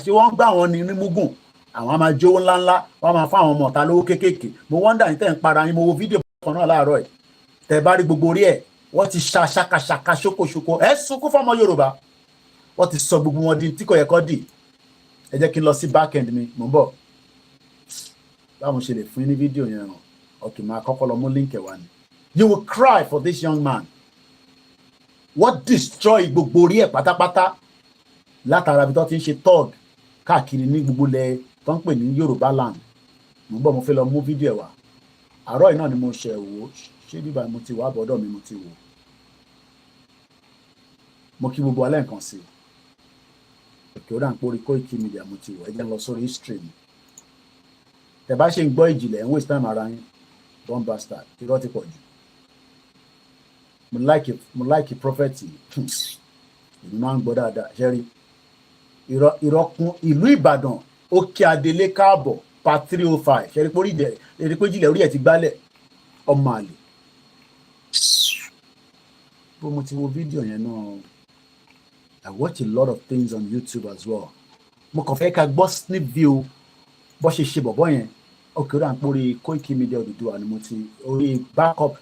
ṣé wọ́n gbà wọ́n ní nímúgùn àwọn á máa jówó ńláńlá wọ́n máa fún àwọn ọmọ ọ̀tá lówó kéékèèké mo wonder ní tẹ̀ ń para yín mo wo fídíò kan náà láàárọ̀ ẹ̀ tẹ̀ bá rí gbogbo orí ẹ̀ wọ́n ti ṣàkàṣàkà ṣókòṣókò ẹ̀ sunkún fọ́mọ Yorùbá wọ́n ti sọ gbogbo wọn di tí kò yẹ kó dì ẹ jẹ́ kí n lọ sí back end mi mò ń bọ̀ báwo ṣe lè fún yín ní fídíò yẹn hàn ọkì máa kọ́kọ́ lọ mú link ẹ̀ wá ni you will cry for this young man wọ́n destroy gbogbo orí ẹ̀ pátápátá látara ibi tó ti ń ṣe tọ́ọ̀g káàkiri ní gbogbo ilẹ̀ tó ń pè ní Yorùbá land mò ń bọ̀ mo fẹ́ lọ mú fídíò ẹ̀ wá àárọ̀ yìí náà ni mo ṣẹ̀ wò ṣé bíbá mo ti wà bọ́dọ̀ mi mo ti wò mo kí gbogbo alẹ́ nǹkan sí òkè ó dà ń pórí Koikimedia mo ti wò ẹ jẹ́ lọ sórí history mi tẹ́ bá ṣe ń gbọ́ ìjìnlẹ̀ ń waste time ara yín don bastard irọ́ ti pọ̀ jù mo like prophet ìlú máa ń gbọ́ dáadáa ṣẹ́rí irọ́ kún ìlú Ìbàdàn Òkè Adélé káàbọ̀ part 305 ṣẹ́rí pórí ìjìnlẹ̀ orí ẹ̀ ti gbálẹ̀ ọmọ àlè bó mo ti wo fídíò yẹn náà I watch a lot of things on YouTube as well mo kàn fẹ́ ká gbọ́ snip view bó ṣe bọ̀bọ̀ yẹn òkè rà ń pórí Koikimedia Odùduwà ni mo ti orí backup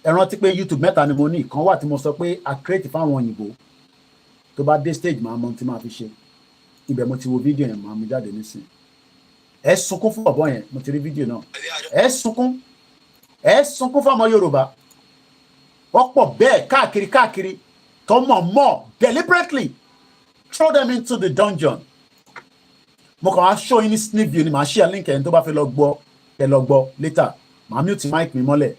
ẹ rántí pé YouTube mẹ́ta ni mo ní ìkan wà tí mo sọ pé a create fáwọn òyìnbó tó bá dé stage máa mọ tí máa fi ṣe ibẹ̀ mo ti wo fídíò yẹn máa mú jáde nísìn ẹ sunkún fún bọ̀bọ̀ yẹn mo ti rí fídíò náà ẹ sunkún fún ọmọ Yorùbá wọ́n pọ̀ bẹ́ẹ̀ káàkiri tó mọ̀ deliberately throw them into the dungeon mo kàn á show yín ní snip view ni màá share link ẹni tó bá fẹ́ lọ gbọ́ ẹ lọ gbọ́ later màá mute mic mi mọ́lẹ̀.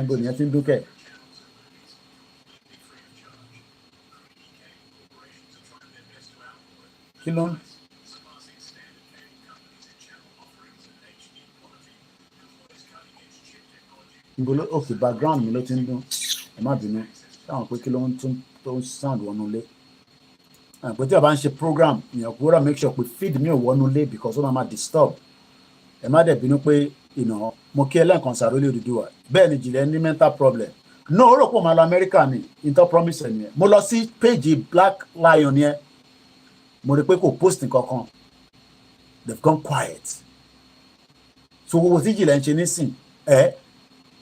ibo nìyẹn ti ń dúkẹ́. kí ló ń. Okay, background mi ló ti ń dún ẹ má bínú táwọn pé kí ló ń tún tó ń sound wọnú ilé pé tí a bá ń ṣe program èèyàn kúrò make sure pé feed mi ò wọnú ilé because ó máa disturb ẹ má dẹ̀ bínú pé mo kí ẹlẹ́ǹkan sàrólé Odùduwà bẹ́ẹ̀ ni jìnlẹ̀ ní mental problem no ó rò pé mo lọ Amẹ́ríkà ni inter promise ẹ̀ nìyẹn mo lọ sí page Black Lion yẹn mo rí pé kò post nǹkankan they've gone quiet so gbogbo tí jìnlẹ̀ ń ṣe nísìn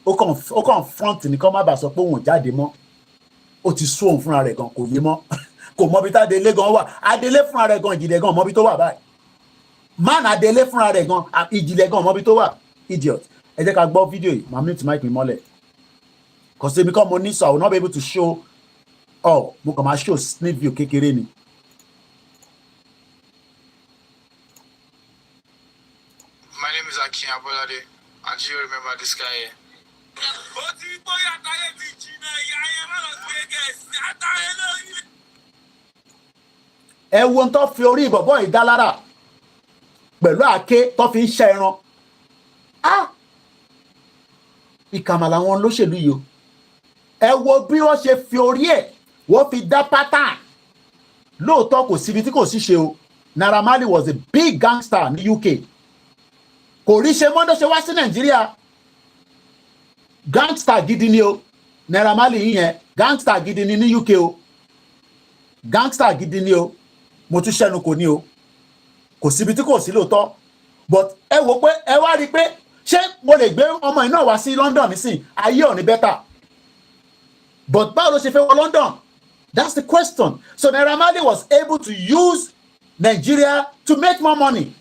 ó kàn front ní kán má bàa sọ pé òun jáde mọ́ ó ti sún òun fúnra rẹ̀ gan kò yé mọ́ kò mọbi tá Adélé gan wà Adélé fúnra rẹ̀ gan ìjìnlẹ̀ gan mọbi tó wà báyìí man Adélé fúnra rẹ̀ gan ìjìnlẹ̀ gan mọbi tó wà idiot ẹ jẹ́ ká gbọ́ fídíò yìí màá mute mic mi mọ́lẹ̀ kò sí mi kọ́ mo ní so I will not be able to show mo kàn máa show snip view kékeré ni. My name is Akin Abolade and you remember this guy here. ẹ wo tó fi orí ìbọ̀bọ̀ yìí dá lára pẹ̀lú àáké tó fi ń ṣe ẹran ìkàmà làwọn olóṣèlú yìí o ẹ wo bí wọ́n ṣe fi orí ẹ̀ wọ́n fi dá pattern lóòótọ́ kò síbi tí kò sí ṣe o Naira Marley was a big gangster ní UK kò rí ṣe mọ́tò ṣe wá sí Nàìjíríà gangster gidi ni o Naira Marley yìí yẹn gangster gidi ni ní UK o gangster gidi ni o mo tún ṣẹnu kò ní o kò síbi tí kò sí lóòótọ́ but ẹ wò pé ẹ wá rí pé ṣé mo lè gbé ọmọ yìí náà wá sí London nísìn ayé ò ní better but báwo ló ṣe fẹ́ wọ London? That's the question. So Naira Marley was able to use Nigeria to make more money.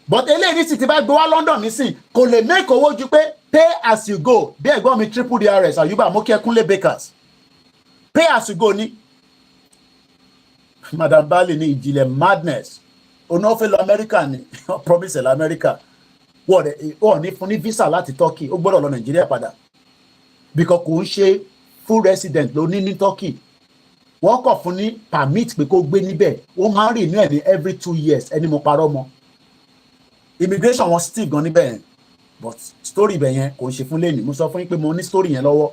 But eléyìí sì ti bá gbé wá London nísìn kò lè make owó ju pé pay as you go. Bí ẹ̀gbọ́n mi triple DRS Ayuba Mokekunle Bakers. Pay as you go ni. Madam Bali ní ìjìnlẹ̀ madness. Ona fẹ́ lọ America ni. Promise lọ America. Wọ́n ní fún ní visa láti Turkey. Ó gbọ́dọ̀ lọ Nigeria padà. Because kò ń ṣe full resident ló ní Turkey. Wọ́n kọ̀ fún ní permit pé kó gbé níbẹ̀. Wọ́n máa ń rìn ní ẹ̀ ní every 2 years. Ẹni mo parọ́ mọ́. Immigration wọn still gan níbẹ̀ yẹn. But story ibẹ̀ yẹn kò ń ṣe fún lẹ́nìí. Mo sọ fún yín pé mo ní story yẹn lọ́wọ́.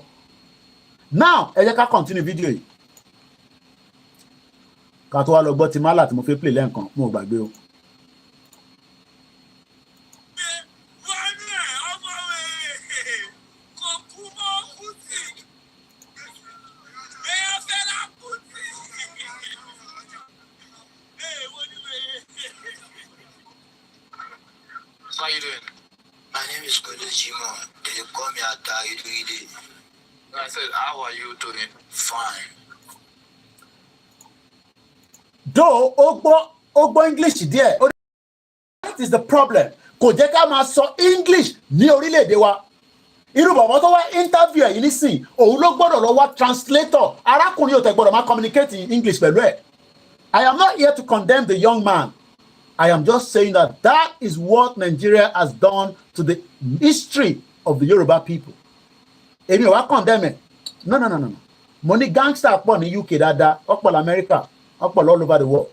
Now ẹ jẹ́ ká continue video yìí. Ká tó wá lọ gbọ́ ti málà tí mo fẹ́ play lẹ́ǹkan mo ò gbàgbé o. How you doing? My name is Jimo. They call me Orileede. I said, how are you doing? Fine. Though ó gbọ́ English díẹ̀. That is the problem. Kò jẹ́ ká máa sọ English ní orílẹ̀-èdè wa. Irú bàbá tó wá interview yìí nísìn, òun ló gbọ́dọ̀ lọ wá translator. Arákùnrin ò tẹ̀ gbọ́dọ̀ máa communicate in English pẹ̀lú ẹ̀. I am not here to condemn the young man. I am just saying that is what Nigeria has done to the history of the Yoruba people. Èmi ò wá condemn ẹ̀. No. Mo ní gangster pọ̀ ní UK dáadáa, ọ̀pọ̀ l'America, ọ̀pọ̀ all over the world.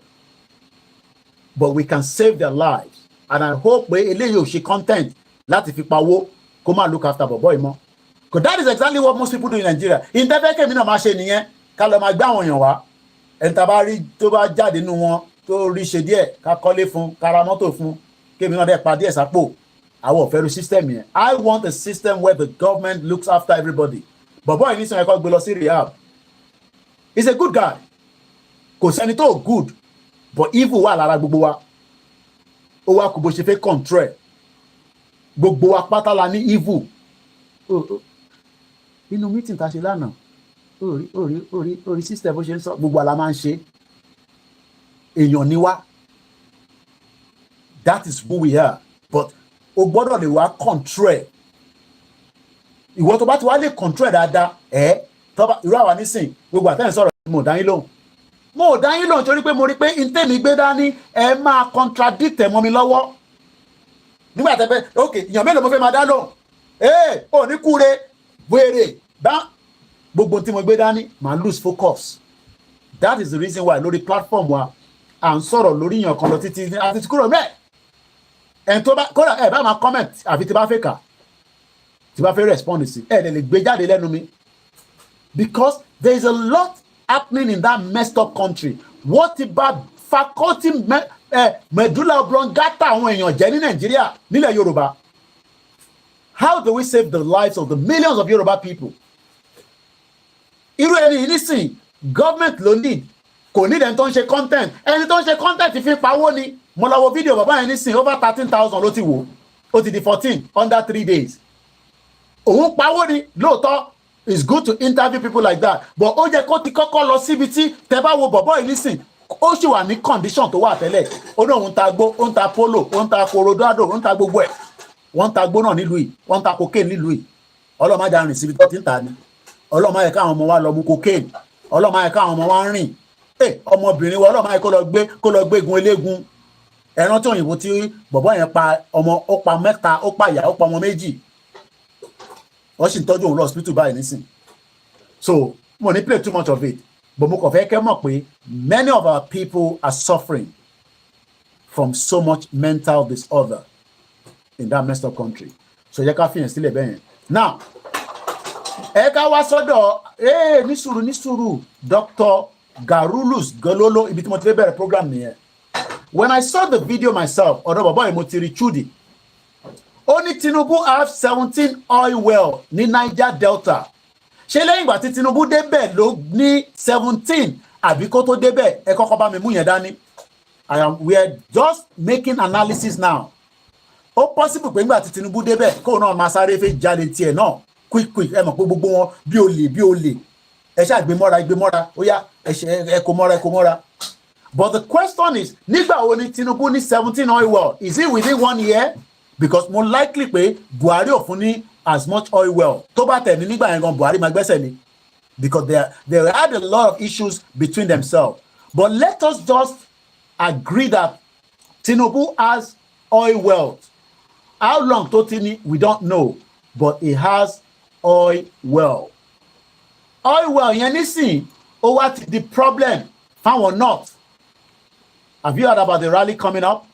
But we can save their lives. And I hope pé eléyìí ò ṣe content láti fi pawó kó máa look after bọ̀bọ̀ ìmọ̀. Because that is exactly what most people do in Nigeria. Ìtẹ́fẹ́kẹ́ mi náà máa ṣe nìyẹn ká lọ máa gbé àwọn èèyàn wá. Ẹni tá bá rí tó bá jáde nínú wọn tó rí ṣe díẹ̀ ká kọ́lé fún ká ra mọ́tò fún kémi náà dẹ̀ pa díẹ̀ sápò. Àwọn ò fẹ́ ru system yẹn. I want a system where the government looks after everybody. Bọ̀bọ̀ yìí ní sọ ẹ̀kọ́ gbé lọ sí rehab. He's a good guy. Kò sẹ́ni tó good but evil wà lára gbogbo wa. Ó wá kò bó ṣe fẹ́ control. Gbogbo wa pátá la ní evil. Inú meeting ta ṣe lánàá. Orí system bó ṣe ń sọ gbogbo àlá máa ń ṣe. Èèyàn ni wá. That is who we are. But o gbọ́dọ̀ lè wá control. Ìwọ tó bá ti wá lè control dáadáa tọ́ba irú àwa nísìn gbogbo àtẹ̀yìn sọ̀rọ̀ mo dá yín lóhùn torí pé mo rí pé ntẹ́mi gbé dání ẹ máa contradict ẹ̀ mọ́ mi lọ́wọ́ nígbà tẹ́ pé ok èèyàn mélòó mo fẹ́ máa dá lóhùn ò ní kúre wèrè bá gbogbo tí mo gbé dání máa lose focus. That is the reason why lórí platform wa à ń sọ̀rọ̀ lórí èèyàn kan lọ títí àti tí kúrò mẹ́ẹ̀ ẹ̀ tó bá kódà ẹ̀ bá máa comment àfi tí bá fẹ́ kà tí bá fẹ́ respond sí ẹ̀ lè gbé jáde lẹ́nu mi because there is a lot happening in that messed up country. What about faculty medulla oblongata àwọn èèyàn jẹ́ ní Nàìjíríà nílẹ̀ Yorùbá? How do we save the lives of the millions of Yoruba people? Irú ẹni nísìn government ló need kò ní ẹni tó ń ṣe content ẹni tó ń ṣe content fi pawó ni. Mo lọ wo fídíò bàbá yẹn nísìn over 13,000 ló ti wò ó ti di 14 under 3 days. Òun pawó ni lóòótọ́. It's good to interview people like that but ó jẹ́ kó ti kọ́kọ́ lọ síbi tí tẹ́ bá wo bọ̀bọ́ yìí nísìn ó sì wà ní condition tó wà tẹ́lẹ̀ ó ní òun ta gbó ó ń ta polo ó ń ta corodado ó ń ta gbogbo ẹ̀ wọ́n ń ta gbó náà nílùú yìí wọ́n ń ta cocaine nílùú yìí Ọlọ́run má jà rìn síbi tó ti ń ta ni Ọlọ́run má yẹ káwọn ọmọ wa lọ mú cocaine Ọlọ́run má yẹ káwọn ọmọ wa ń rìn ọmọbìnrin wa Ọlọ́run má yẹ kó lọ gbégun eléegun ẹran tí òyìnbó tí bọ̀bọ́ yẹn pa ọmọ ó pa mẹ́ta ó pa ìyá ó pa ọmọ méjì wọ́n sì ń tọ́jú òun lọ hospital báyìí nísìn so mo ní play too much of it but mo kàn fẹ́ kẹ́ mọ̀ pé many of our people are suffering from so much mental disorder in that messed up country so yẹ ká fìyàn sílẹ̀ bẹ́ẹ̀ yẹn now ẹ ká wá sọ́dọ̀ ní sùúrù Dr. Garulus Gololo ibi tí mo ti fẹ́ bẹ̀rẹ̀ program nìyẹn when I saw the video myself ọ̀dọ̀ bàbá yìí mo ti rí Chudi. Only Tinubu have 17 oil well ní Niger Delta. Ṣé lẹ́yìn ìgbà tí Tinubu débẹ̀ ló ní 17 àbí kó tó débẹ̀ ẹ kọ́kọ́ bá mi mú yẹn dání. We are just making analysis now. ó possible pé nígbà tí Tinubu débẹ̀ kóun náà máa sáré fẹ́ jalè tiẹ̀ náà quick ẹ mọ̀ pé gbogbo wọn bí olè ẹ ṣáà gbé mọ́ra ó yá ẹ kó mọ́ra. But the question is, nígbà wo ni Tinubu ní 17 oil well? Is it within 1 year? Because more likely pé Buhari ò fún ní as much oil well. Tó bá tẹ̀ ní nígbà yẹn gan Buhari máa gbẹ́sẹ̀ ni. Because they had a lot of issues between themselves. But let us just agree that Tinubu has oil wealth. How long totally we don't know, but he has oil well. Oil well yẹn nísìn ó wá ti di problem fáwọn north. Have you heard about the rally coming up?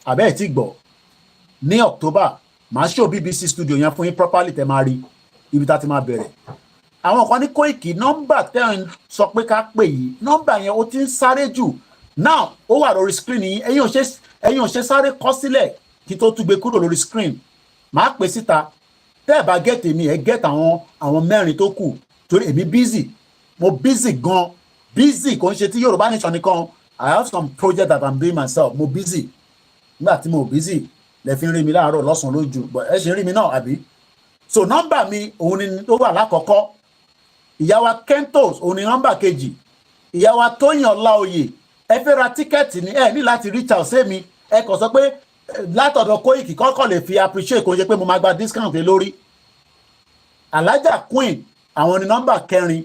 Abẹ́ ẹ̀ ti gbọ́. Ní October, màá show BBC studio yẹn fún yín properly tẹ́ máa rí ibi tá ti máa bẹ̀rẹ̀. Àwọn kan ní Koiki nọ́mbà tẹ́ ń sọ pé ká pè yìí nọ́mbà yẹn ó ti ń sáré jù. Now ó wà lórí screen yìí ẹ̀yin ò ṣe sáré kọ sílẹ̀ kí tó tún gbé kúrò lórí screen. Màá pè síta tẹ́ ẹ̀ bá get èmi ẹ̀ get àwọn mẹ́rin tó kù torí èmi busy. Mo busy gan busy kò ń ṣe tí Yorùbá nation nìkan. I have some project that I'm doing myself. Mo busy. Nígbà tí mo busy lẹ fi ń rí mi láàárọ̀ lọ́sàn-án lójú but ẹ ṣe ń rí mi náà àbí. So nọ́mbà mi òun ni ó wà lákọ̀ọ́kọ́. Ìyá wa Kentos òun ni nọ́mbà kejì. Ìyá wa Tóyìn Ọláoyè ẹ fẹ́ ra tíkẹ́ẹ̀tì ní ẹ ní láti reach out sí mi ẹ kàn sọ pé látọ̀dọ̀ Koiki kọ́kọ́ lè fi appreciate kò ṣe pé mo máa gba discount lórí. Alájà Queen àwọn ni nọ́mbà kẹrin.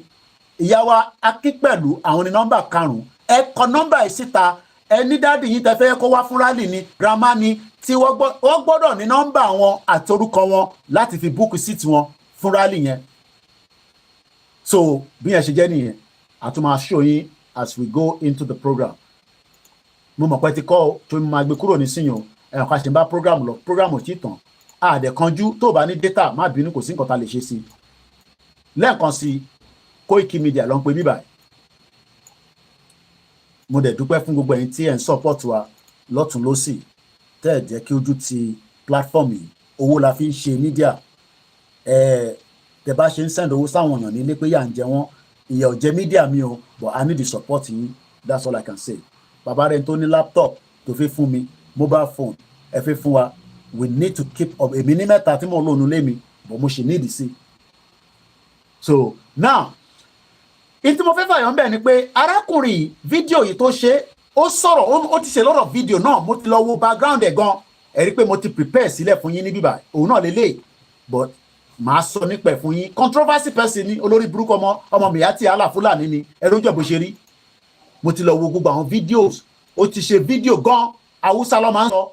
Ìyá wa Akínpẹ̀lú àwọn ni nọ́mbà karùn-ún. Ẹ kọ nọ́mbà yìí síta ẹ ní dáàdì yìí tẹ́ fẹ́ kó wá fún rally ni grandma ni tí wọ́n gbọ́dọ̀ ní nọ́mbà wọn àti orúkọ wọn láti fi book seat wọn fún rally yẹn. So bí yẹn ṣe jẹ́ nìyẹn a tún máa show yín as we go into the program. Mo mọ̀ pé ti kọ́ tó máa gbé kúrò nísìnyàn ẹ̀ka ṣe ń bá program lọ program ò tí tàn àdẹ̀kanjú tó bá ní data má bínú kò sí nǹkan tá a lè ṣe sí. Lẹ́ẹ̀kan sí Koikimedia ló ń pè mí báyìí. Mo dẹ̀ dúpẹ́ fún gbogbo ẹ̀yin tí ẹ̀ ń support wa lọ́tún lọ́sì tẹ́ ẹ̀ jẹ́ kí ojú ti platform yìí owó la fi ń ṣe media tẹ́ bá ṣe ń send owó sáwọn èèyàn nílé pé yà ń jẹ wọ́n ìyà ò jẹ media mi o but I need the support yín that's all I can say. Bàbá rẹ̀ tó ní laptop tó fi fún mi mobile phone ẹ fi fún wa we need to keep up èmi ní mẹ́ta tí mo lónú lé mi but mo ṣe nídìí sí. So now ìtí mo fẹ́ fàyọ̀ ń bẹ̀ ni pé arákùnrin fídíò yìí tó ṣe ó sọ̀rọ̀ ó ti ṣe lọ́rọ̀ fídíò náà mo ti lọ wo background ẹ̀ gan ẹ rí i pé mo ti prepare sílẹ̀ fún yín ní bíbá òun náà lélẹ̀ but màá sọ nípa ẹ̀ fún yín controversy person ni olórí burúkú ọmọ Miyetti Allah Fúlàní ni ẹ̀rọ ìjọba ṣe rí mo ti lọ wo gbogbo àwọn videos ó ti ṣe fídíò gan Haúsá ló máa ń sọ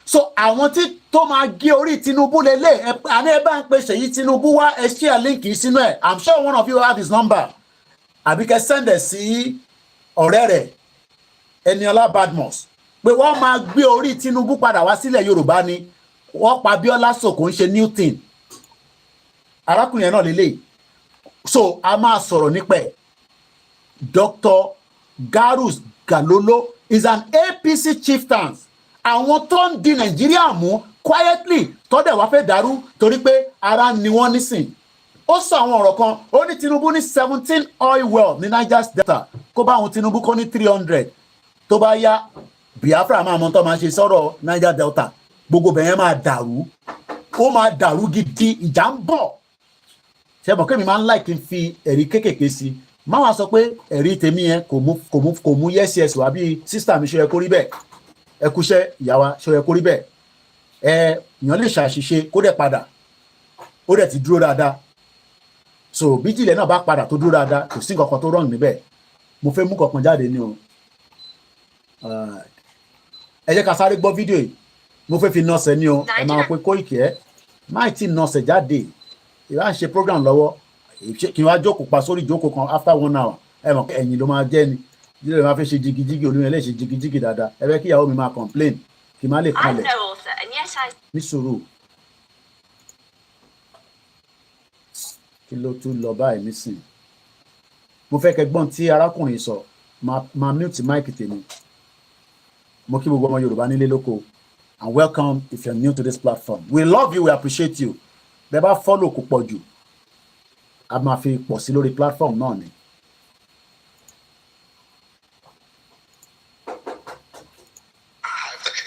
so àwọn tí tó máa gé orí Tinubu lélẹ̀ àní ẹ bá ń pe Ṣèyí Tinubu wá ẹ share link yìí sínú ẹ̀ I'm sure one of you have his number àbí kẹ́ sẹ́ndẹ̀ sí ọ̀rẹ́ rẹ̀ Eniola Badmus pé wọ́n máa gbé orí Tinubu padà wá sílẹ̀ Yorùbá ni wọ́n pa Bíọ́lá Sòkò ń ṣe Newton arákùnrin yẹn náà lélẹ̀ so a máa sọ̀rọ̀ nípa ẹ̀ Dr. Garus Galolo is an APC chieftain àwọn tó ń di Nàìjíríà mú quietly tọ́dẹ̀ wá fẹ́ dàrú torí pé ara ni wọ́n nísìn ó sọ àwọn ọ̀rọ̀ kan ó ní Tinubu ní 17 oil well ní Niger Delta kó bá àwọn Tinubu kó ní 300 tó bá yá Biafra máa mọ tó máa ṣe sọ̀rọ̀ Niger Delta gbogbo bẹ̀yẹn máa dàrú ó máa dàrú gidi ìjà ń bọ̀ ṣe mọ̀ kémi máa ń láì kí n fi ẹ̀rí kéékèèké sí má wàá sọ pé ẹ̀rí tèmi yẹn kò mú yẹ́sì wá bí sísítà mi ṣe yẹ kó rí bẹ́ẹ̀ ẹ kúṣẹ́ ìyá wa ṣe yẹ kó rí bẹ́ẹ̀ èèyàn lè ṣàṣìṣe kó dẹ̀ padà ó dẹ̀ ti dúró dáadáa so bíjìlẹ̀ náà bá padà tó dúró dáadáa kò sí nǹkan kan tó rọrùn níbẹ̀ mo fẹ́ mú kankan jáde ní o ẹ jẹ́ ká sáré gbọ́ fídíò yìí mo fẹ́ fi nọ́ọ̀sẹ̀ ní o ẹ máa pe Koiki ẹ máì tí nọ́ọ̀sẹ̀ jáde ìwà ń ṣe program lọ́wọ́ kí n wá jókòó pa sórí ìjókòó kan after 1 hour ẹ mọ̀ pé ẹ̀yìn ló máa jẹ́ ni jíjẹ́ máa fẹ́ ṣe jigijigi olóyún ẹ̀ lè ṣe jigijigi dáadáa ẹ fẹ́ kí ìyàwó mi máa complain kí n má lè kanlẹ̀ ní sùúrù kí ló tún lọ báyìí nísìn mo fẹ́ kẹgbọ́n tí arákùnrin sọ máa mute mic tèmi mo kí gbogbo ọmọ Yorùbá nílé lóko and welcome if you're new to this platform we love you we appreciate you bẹ́ẹ̀ bá follow kò pọ̀ jù a máa fi pọ̀ sí lórí platform náà ni.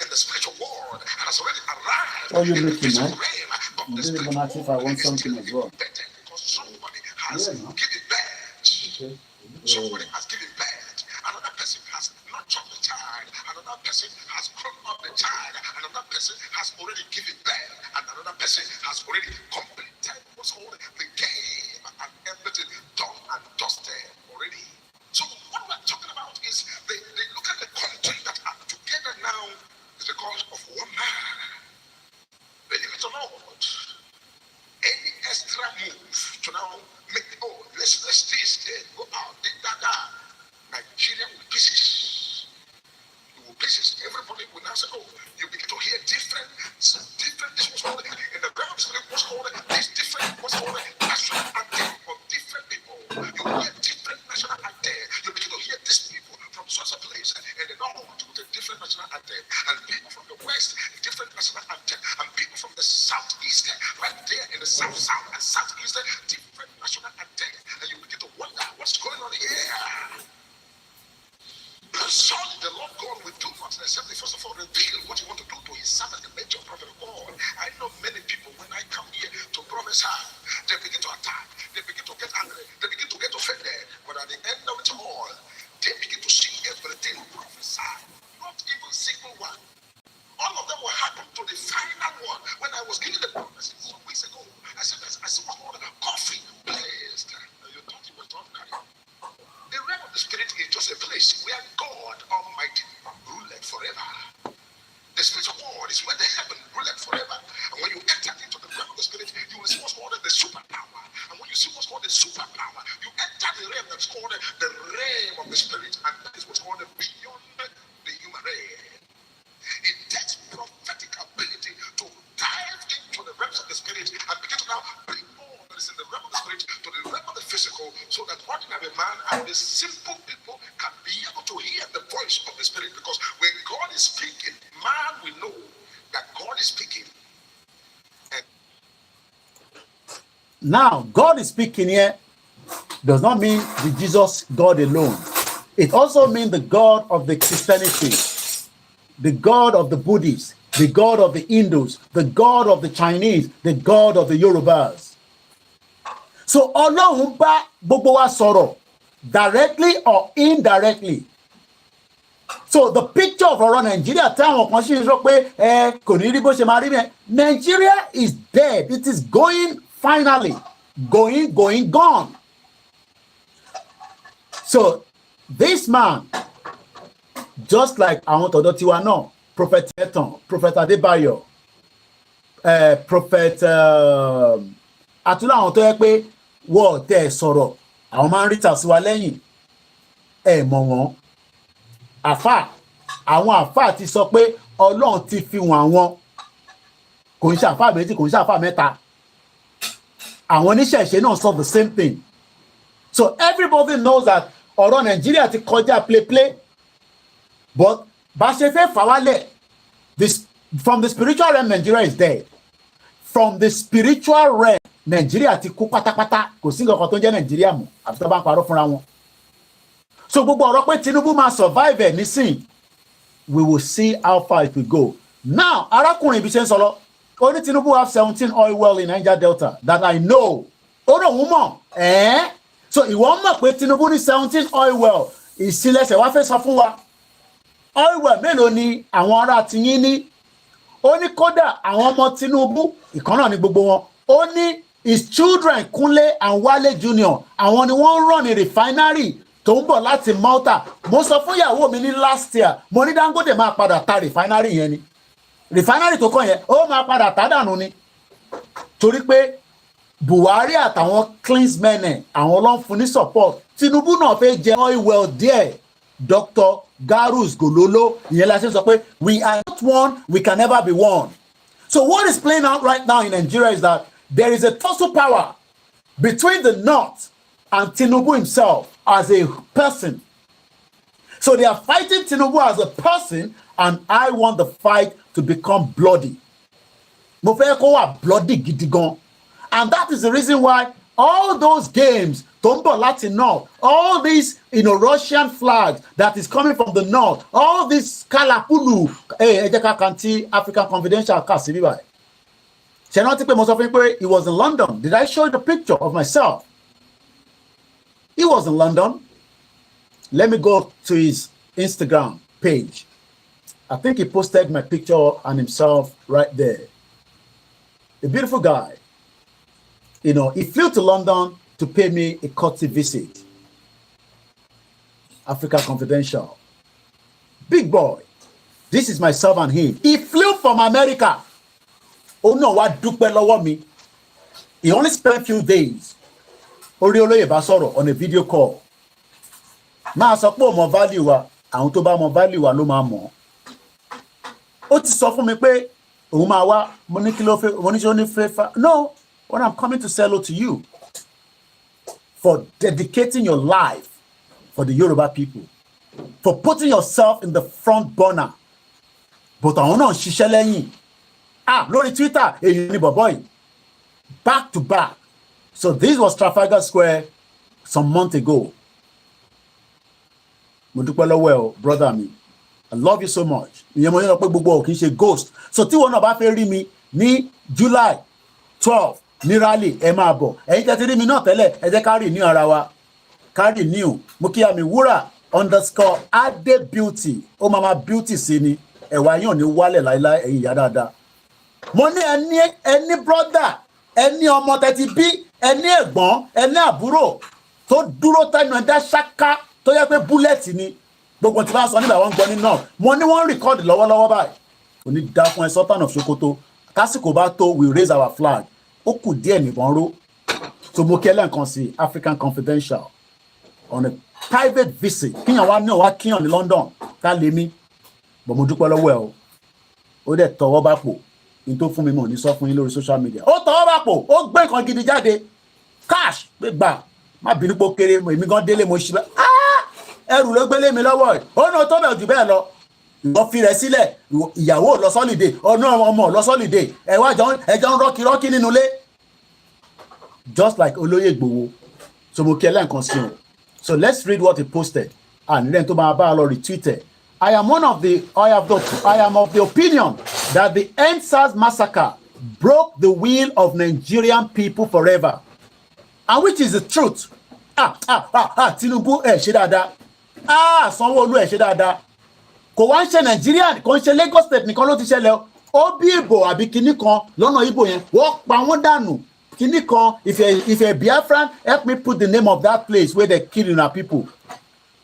In the spiritual world has already arrived. Oh, you looking, Physical man? realm of You the didn't spirit even ask if I want is something still as well. better because somebody has Yeah, no. given birth. Okay. Somebody has given birth. Another person has nurtured the child. Another person has grown up the child. Another person has already given birth. And another person has already completed what's called the game and everything done and dusted already. So what we're talking about is they look at the country that are together now is because of one man. Believe it or not, any extra move to now make let's this go out, that Nigeria will pieces. It will pieces. Everybody will now say, oh, you begin to hear different this was called in the ground spirit was called this different what's called national anthem of different people. You hear different national anthem. You begin to hear these people from such a place and they know how to the different national anthem. And people from the west, different national anthem. And people from the southeast, right there in the south and southeast, different national anthem. And you begin to wonder what's going on here. Surely the Lord God will do not except he first of all reveal what he want to do to his servant, the major prophet of God. I know many people when I come here to prophesy, they begin to attack, they begin to get angry, they begin to get offended. But at the end of it all, they begin to see everything prophesied, not even single one. All of them will happen to the final one. When I was giving the prophecy some weeks ago, I said what's called coffee blazed. You thought you were talking about it. The realm of the spirit is just a place where God Almighty ruleth forever. The spirit of God is where the heaven ruleth forever. And when you enter into the realm of the spirit, you will see what's called the superpower. And when you see what's called the superpower, you enter the realm that's called the realm of the spirit, and that is what's called beyond the human realm. It takes prophetic ability to dive into the realms of the spirit and begin to now bring all that is in the realm of the spirit to the realm of the physical, so that ordinary man and the simple people can be able to hear the voice of the spirit. Because when God is speaking, man will know that God is speaking. And now, God is speaking here does not mean the Jesus God alone. It also means the God of the Christianity, the God of the Buddhists, the God of the Hindus, the God of the Chinese, the God of the Yorubas. So Ọlọ́run bá gbogbo wa sọ̀rọ̀ directly or indirectly. So the picture of ọ̀rọ̀ Nigeria táwọn kan ṣì ń sọ pé kò ní rí bó ṣe máa rí bẹ́ẹ̀. Nigeria is dead. It is going finally. Gone. So this man, just like àwọn tọ̀dọ̀ tiwa náà, Prophet Etan, Prophet Adébáyọ̀, Prophet àtúnlá àwọn tó yẹ pé wọ́n tẹ̀ sọ̀rọ̀, àwọn máa ń rí tàṣíwá lẹ́yìn, mọ̀ wọ́n. Àwọn àfáà ti sọ pé Ọlọ́run ti fi wọ́n àwọn, kò ń ṣe àfáà méjì, kò ń ṣe àfáà mẹ́ta. Àwọn oníṣẹ̀ṣe náà sọ the same thing. So everybody knows that ọ̀rọ̀ Nàìjíríà ti kọjá play. But bá ṣe fẹ́ fà wálẹ̀, from the spiritual realm, Nigeria is dead. From the spiritual realm, Nigeria ti kú pátápátá. Kò sí nǹkan tó ń jẹ́ Nigeria mọ́, àfi tó bá ń parọ́ fúnra wọn. So gbogbo ọ̀rọ̀ pé Tinubu máa survive nísìn, we will see how far it will go. Now, arákùnrin ibi ṣe ń sọ̀rọ̀, ó ní Tinubu have 17 oil well in Niger Delta that I know. Ó rò wọ́n mọ̀. So ìwọ mọ̀ pé Tinubu ní 17 oil well, ìsìlẹ̀ṣẹ̀ wá fẹ́ sọ fún wa. Oil well mélòó ni àwọn ará tiyín ní? Ó ní kódà àwọn ọmọ Tinubu, ìkan náà ni gbogbo wọn. Ó ní his children Kunle and Wale Junior, àwọn ni wọ́n run ní refinery tó ń bọ̀ láti Malta. Mo sọ fún ìyàwó mi ní last year, mo ní Dangote máa padà ta refinery yẹn ni. Refinery tó kàn yẹn, ó máa padà ta dànù ni. Torí pé Buhari àtàwọn Klinsmen àwọn ló ń fún ní support. Tinubu náà fẹ́ jẹ oil well díẹ̀. Dr. Garus Gololo, ìyẹn la ṣe sọ pé we are not one, we can never be one. So what is playing out right now in Nigeria is that there is a tussle power between the North and Tinubu himself as a person. So they are fighting Tinubu as a person, and I want the fight to become bloody. Mo fẹ́ kó wà bloody gidi gan. And that is the reason why all those games, Tombo Latin North, all these Russian flags that is coming from the North, all this Kalapulu, Ejeka Kanti, African Confidential Kasiribai. He was in London. Did I show you the picture of myself? He was in London. Let me go to his Instagram page. I think he posted my picture and himself right there. A beautiful guy. You know, he flew to London to pay me a courtesy visit. Africa Confidential. Big boy. This is myself and him. He flew from America. Oh no, what dupe lọ́wọ́ mi. He only spent a few days. Orileede bá sọ̀rọ̀ on a video call. Máa sọ pé o mọ value wa, àwọn tó bá mọ value wa ló máa mọ̀. Ó ti sọ fún mi pé òun máa wá, mo ní kí ló fẹ́, mo ní ṣe ó ní fẹ́. No, when I'm coming to say hello to you for dedicating your life for the Yoruba people, for putting yourself in the front burner. But àwọn náà ṣiṣẹ́ lẹ́yìn. Lórí Twitter, èyí ni bọ̀bọ̀ yìí. Back to back. So this was Trafalgar Square some months ago. Mo dúpẹ́ lọ́wọ́ ẹ o, brother mi. I love you so much. Ìyẹn mo yẹ pé gbogbo ò kì í ṣe ghost. So tí wọn náà bá fẹ́ rí mi ní July 12 ní rally ẹ máa bọ̀. Ẹ̀yin tẹ́ ti rí mi náà tẹ́lẹ̀, ẹ jẹ́ ká rí new ara wa. Ká rí new. Mo kí àmì wúrà _Ade Beauty. Ó máa beauty sí ni. Ẹ̀wà yàn ní wálẹ̀ láíláí ẹ̀yin ìyá dáadáa. Mo ní ẹni brother, ẹni ọmọ tẹ́tí bí, ẹni ẹ̀gbọ́n, ẹni àbúrò tó dúró tẹnu ẹ̀dá ṣáká tó yẹ pé búlẹ̀tì ni. Gbogbo tí wọ́n sọ nígbà wọ́n gbọ́ ní náà. Mo ní wọ́n record lọ́wọ́lọ́wọ́ báyìí. Kò ní dá fún ẹ Sultan of Sokoto. Kásìkò bá tó, we raise our flag. Ó kù díẹ̀ nìbọn ró. So mo kí ẹlẹ́ǹkan sí African Confidential on a private visit. Kíyàn wá ní ọ̀wá kíyàn ní London. Ká lè mí. But mo dúpẹ́ lọ́wọ́ ẹ o. Ó dẹ̀ tọwọ́ bá pò. In tó fún mi mo ní sọ fún yín lórí social media. Ó tọwọ́ bá pò. Ó gbé nǹkan gidi jáde. Cash gbé gbà. Má bínú pé ó kéré. Èmi gan délé mo ṣí bá. Ẹrù ló gbélé mi lọ́wọ́ ẹ̀. Ó náà tó bẹ̀ jù bẹ́ẹ̀ lọ. Ìwọ fi rẹ̀ sílẹ̀. Ìyàwó lọ sọ́lìdè. Ọ̀nà ọmọ lọ sọ́lìdè. Ẹjọ́ ń rọ́kì nínú ilé. Just like Olóyè Ìgbòho. So mo kí ẹlẹ́ǹkan sí o. So let's read what he posted. And then tó máa bá a lọ retweet. I am of the opinion that the EndSARS massacre broke the will of Nigerian people forever. And which is the truth. Tinubu ṣe dáadáa. Sanwó-Olú ṣe dáadáa. Kò wá ń ṣe Nàìjíríà, kò ń ṣe Lagos State nìkan ló ti ṣẹlẹ̀. Ó bí ìbò àbí kinní kan lọ́nà Ìbò yẹn. Wọ́n pa wọ́n dànù. Kinní kan, if a Biafran, help me put the name of that place where they killing our people.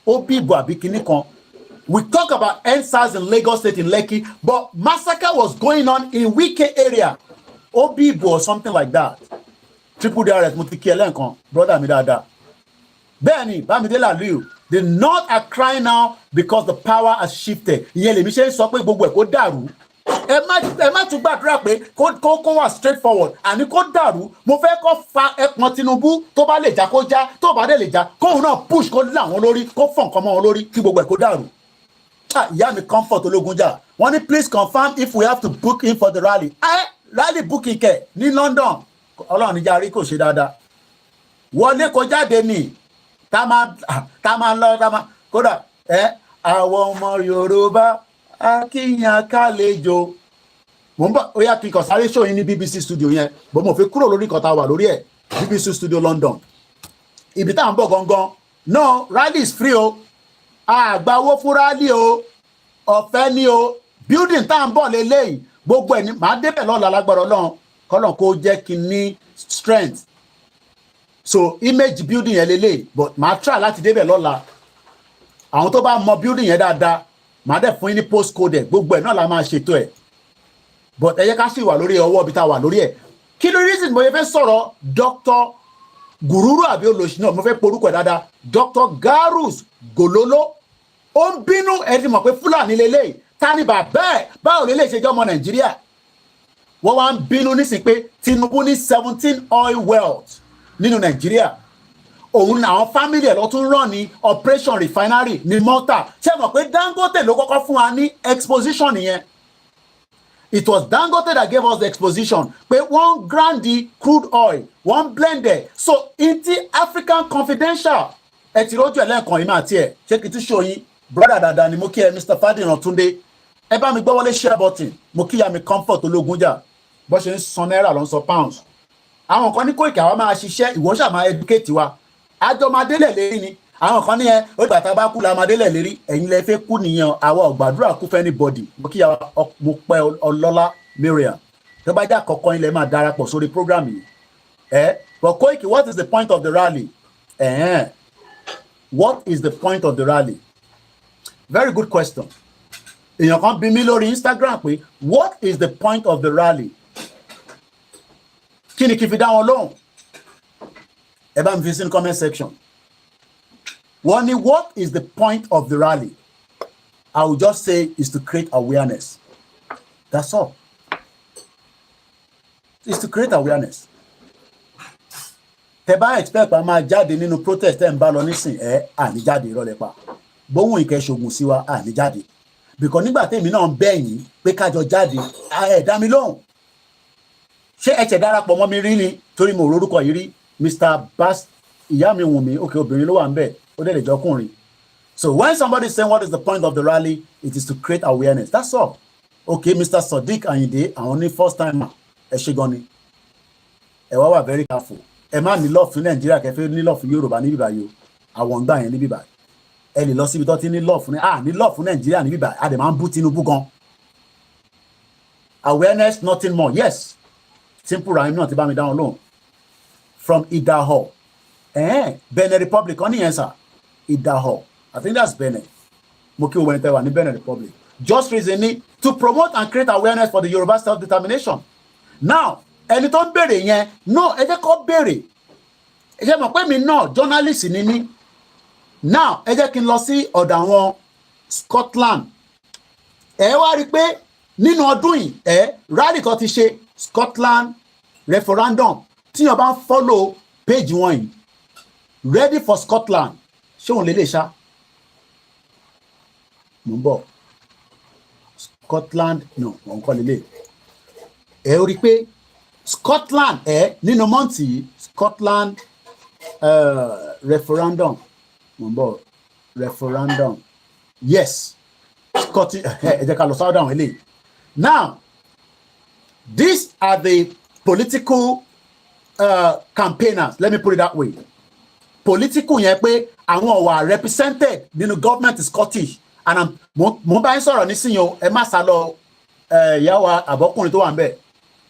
Ó bí ìbò àbí kinní kan. We talk about EndSARS in Lagos State in Lekki, but massacre was going on in Wike area. Obibo or something like that. Triple DRS, Mutiki Elenkan, brother mi dada. Bẹ́ẹ̀ni, Bámidélé Aliyu, the North are crying now because the power has shifted. Ìyẹn lèmi ṣe ń sọ pé gbogbo ẹ̀ kó dàrú. Ẹ má tún gbàdúrà pé kó wà straightforward. Àní kó dàrú. Mo fẹ́ kó fa ẹpọn Tinubu tó bá lè jà kó já, tó bá dé lè jà. Kóun náà push kó lé àwọn lórí, kó fọ̀ nǹkan mọ́ wọn lórí kí gbogbo ẹ̀ kó dàrú. Ìyá mi Comfort Ológunjà. Wọ́n ní please confirm if we have to book in for the rally. Rally booking kẹ̀ ní London. Ọlọ́run níjà rí kò ṣe dáadáa. Wọlé kó jáde ní. Tá máa lọ kódà àwọn ọmọ Yorùbá akíyàn kálejò. Mo ń bọ̀ ó yá kí n kàn sáré show yín ní BBC studio yẹn. Bó mo fi kúrò lórí nǹkan tá a wà lórí ẹ̀. BBC studio London. Ibi tá à ń bọ̀ gangan. No, rally is free o. Àgbà owó fún rally o. Ọ̀fẹ́ ni o. Building tá à ń bọ̀ lélẹ́yìí. Gbogbo ẹ̀ ní màá débẹ̀ lọ́la lágbára Ọlọ́run. Kọ́lọ́n kó jẹ́ kí n ní strength. So image building yẹn lélẹ́yìí but màá try láti débẹ̀ lọ́la. Àwọn tó bá mọ building yẹn dáadáa màá dẹ̀ fún yín ní postcode ẹ̀ gbogbo ẹ̀ náà la máa ṣètò ẹ̀. But ẹ jẹ́ ká sì wà lórí ọwọ́ ibi tá a wà lórí ẹ̀. Kí ló reason mo yẹ fẹ́ sọ̀rọ̀ Dr. Gururu àbí olóṣì náà mo fẹ́ porúkọ ẹ̀ dáadáa Dr. Garus Gololo ó ń bínú ẹ ti mọ̀ pé Fúlàní lélẹ́yìí tani bàbá ẹ̀ báwo lè ṣe jẹ́ ọmọ Nàìjíríà. Wọ́n wá ń bínú nísìnyí pé Tinubu ní 17 oil wells nínú Nàìjíríà. Òun àwọn family ẹ̀ lọ tún rán ní operation refinery ní Malta. Ṣé mọ̀ pé Dangote ló kọ́kọ́ fún wa ní exposition nìyẹn. It was Dangote that gave us the exposition pé wọ́n grind the crude oil wọ́n blend ẹ̀. So inti African Confidential ẹ ti rójú ẹ̀ lẹ́ẹ̀kan yìí máa tiẹ̀ ṣé kìí tún ṣòyìn brother dada ni mo kí ẹ Mr. Fadiran Túndé ẹ bá mi gbọ́wọ́lé share button mo kí ya mi Comfort Ológunjà bó ṣe ń san náírà ló ń sọ pounds àwọn kan ní Koiki àwa máa ṣiṣẹ́ ìwọ ṣáà máa educate wa àjọ máa délẹ̀ lérí ni àwọn kan ní ẹ ó gbà tá a bá kú la máa délẹ̀ lérí ẹ̀yin lẹ fẹ́ kú nìyẹn àwa ò gbàdúrà kú fẹ́ anybody mo kí mo pẹ́ ọlọ́lá Mariam tó bá jẹ́ àkọ́kọ́ ilẹ̀ máa darapọ̀ sórí program yìí but Koiki, what is the point of the rally? What is the point of the rally? Very good question. Èèyàn kan bí mi lórí Instagram pé what is the point of the rally? Kí ni kí fi dá wọn lóhùn? Ẹ bá mi fi sínú comment section. Wọ́n ní what is the point of the rally? I will just say is to create awareness. That's all. It's to create awareness. Tẹ́ bá expect pa máa jáde nínú protest ẹ̀ ń bá lọ nísìn àní jáde ìrọ̀lẹ́ pa. Bóhùn ìkẹ́ṣogun sí wa àní jáde. Because nígbà tèmi náà ń bẹ̀yìn pé kájọ jáde ẹ̀ dá mi lóhùn. Ṣé ẹ ṣẹ̀ darapọ̀ mọ́ mi rí ni torí mo rorúkọ yìí rí Mr. Bass ìyá mi wùn mí òkè obìnrin ló wà ń bẹ̀ ó dẹ̀ lè jọkùnrin. So when somebody is saying what is the point of the rally, it is to create awareness. That's all. Okay, Mr. Sadiq Ayinde àwọn ní first timer ẹ ṣe gan ni. Ẹ wá wà very careful. Ẹ má ní love fún Nàìjíríà kẹfẹ́ ní love fún Yorùbá níbí báyìí o àwọn ń gbà yẹn níbí báyìí. Ẹ lè lọ síbi tó ti ní love fún ní love fún Nàìjíríà níbí báyìí a dẹ̀ máa ń bú Tinubu gan. Awareness nothing more. Yes. Simple rhyme náà ti bá mi dáhùn lóhùn. From Idaho. Benin Republic on the answer. Idaho. I think that's Benin. Mo kí o wẹ́n tẹ́ wà ní Benin Republic. Just recently to promote and create awareness for the Yoruba self-determination. Now, ẹni tó ń béèrè yẹn, no, ẹ jẹ́ kó béèrè. Ẹ jẹ́ mọ̀ pé mi náà journalist ni mí. Now, ẹ jẹ́ kí n lọ sí ọ̀dọ̀ àwọn Scotland. Ẹ wá rí pé nínú ọdún yìí, rally tó ti ṣe Scotland referendum tí yàn bá ń follow page wọn yìí ready for Scotland ṣé òun lè lè ṣá mo ń bọ̀ Scotland no òun kọ́ lélẹ̀ ẹ rí pé Scotland nínú mọ́ǹtì yìí Scotland referendum mo ń bọ̀ referendum yes Scotland ẹ jẹ́ ká lọ sáwọ́dà àwọn eléyìí now these are the political campaigners, let me put it that way. Political yẹn pé àwọn wà represented nínú government Scottish and mo bá ń sọ̀rọ̀ nísìnyí o ẹ má sá lọ ìyá wa àbọ̀kùnrin tó wà ń bẹ̀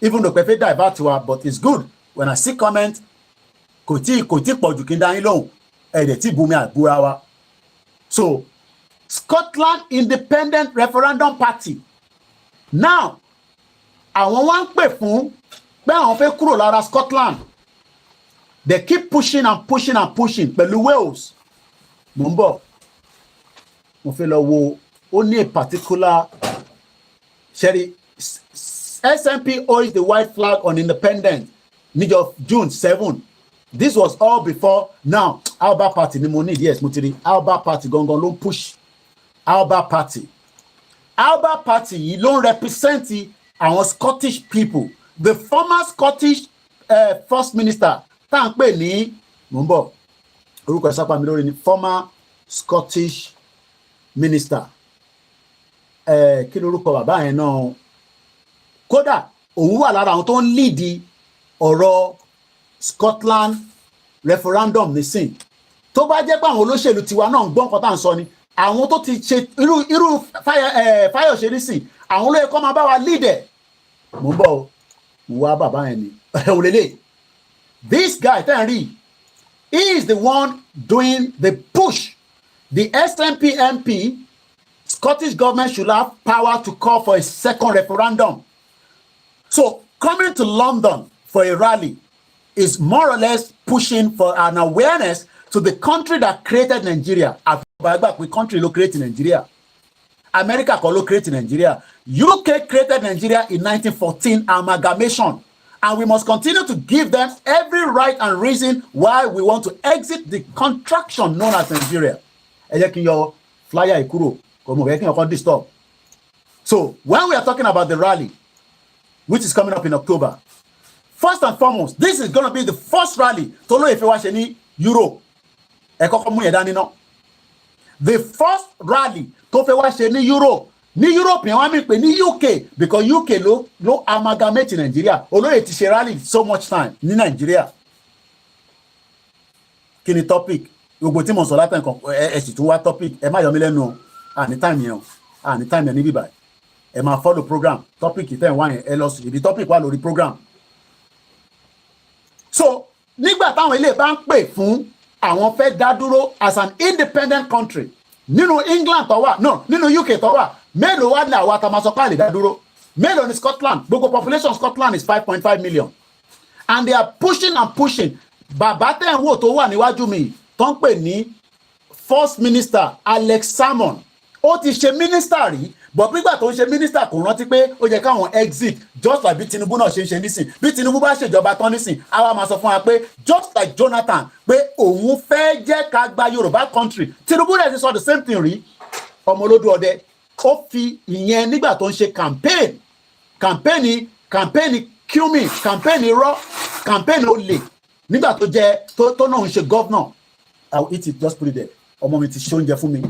even though pẹ̀fẹ́ divert wa but it's good when I see comment kò tí pọ̀ jù kí n dá yín lóhùn ẹ̀dẹ̀ tí bùnmi àbúra wa. So Scotland Independent Referendum Party now àwọn wá ń pè fún pé àwọn fẹ́ kúrò lára Scotland they keep pushing and pushing and pushing pẹ̀lú Wales mo ń bọ̀ mo fẹ́ lọ wo ó ní a particular ṣẹ́rí SNP hoist the white flag on independence níjọ́ June 7 this was all before now Alba Party ni mo ní yes mo ti rí Alba Party gangan ló ń push Alba Party yìí ló ń represent àwọn Scottish people the former Scottish first minister tá à ń pè ní mò ń bọ̀ orúkọ ìsápá mi lórí ni former Scottish minister kí ni orúkọ bàbá yẹn náà kódà òun wà lára àwọn tó ń lead ọ̀rọ̀ Scotland referendum nísìn tó bá jẹ́ pé àwọn olóṣèlú tiwa náà ń gbọ́ nǹkan tá à ń sọ ni àwọn tó ti ṣe irú Fáyọ̀ṣe nísìn àwọn olóyè kọ́ máa bá wa lead ẹ̀ mo ń bọ̀ wá bàbá yẹn ni òlélẹ̀ this guy ten rí he is the one doing the push the SNP MP Scottish government should have power to call for a second referendum so coming to London for a rally is more or less pushing for an awareness to the country that created Nigeria àgbàgbà pé country ló create Nigeria America kọ́ ló create Nigeria UK created Nigeria in 1914 amalgamation and we must continue to give them every right and reason why we want to exit the contraction known as Nigeria. Ẹ jẹ́ kí n yọ flyer ìkúrò kò mọ̀ kí n kọ́ disturb. So when we are talking about the rally which is coming up in October first and foremost this is gonna be the first rally tó lóye fi wá ṣe ní Europe ẹ kọ́kọ́ mú yẹn dání ná the first rally tó fẹ́ wá ṣe ní Europe ní Europe yẹn wọ́n mi pè ní UK because UK ló amalgamate Nigeria. Olóyè ti ṣe rally so much time ní Nigeria. Kí ni topic gbogbo tí mo sọ látàn kan ẹ sì tún wá topic ẹ má yọ mí lẹ́nu o àní time yẹn o àní time yẹn níbí báyìí ẹ máa follow program topic tẹ̀ ń wá yẹn ẹ lọ sí ibi topic wà lórí program. So nígbà táwọn ilé bá ń pè fún àwọn fẹ́ dá dúró as an independent country nínú England tó wà no nínú UK tó wà mélòó wá ní àwọn atamasọ́pá lè dá dúró mélòó ní Scotland gbogbo population Scotland is 5.5 million and they are pushing and pushing. Bàbá tẹ̀ ń wò tó wà níwájú mi tó ń pè ní first minister Alex Salmond ó ti ṣe minister rí but nígbà tó ń ṣe minister kò rántí pé ó yẹ káwọn exit just like bí Tinubu náà ṣe ń ṣe nísìn bí Tinubu bá ṣèjọba tán nísìn àwa máa sọ fún wa pé just like Jonathan pé òun fẹ́ jẹ́ ká gba Yorùbá country Tinubu rẹ̀ ti sọ the same thing rí ọmọ olódù ọdẹ ó fi ìyẹn nígbà tó ń ṣe campaign QMI campaign irọ́ campaign olè nígbà tó jẹ́ tó náà ń ṣe governor I will eat it just put it there ọmọ mi ti ṣe oúnjẹ fún mi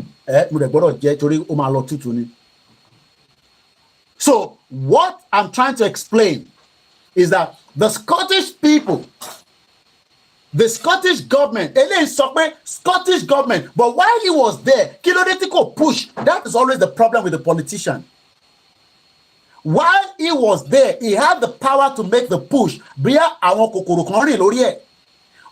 mo dẹ̀ gbọ́dọ̀ jẹ torí ó máa lọ tútù ni. So what I'm trying to explain is that the Scottish people, the Scottish government, eléyìí sọ pé Scottish government, but while he was there, kí ló dé tí kò push? That is always the problem with the politician. While he was there, he had the power to make the push. Bíyà àwọn kòkòrò kan rìn lórí ẹ̀.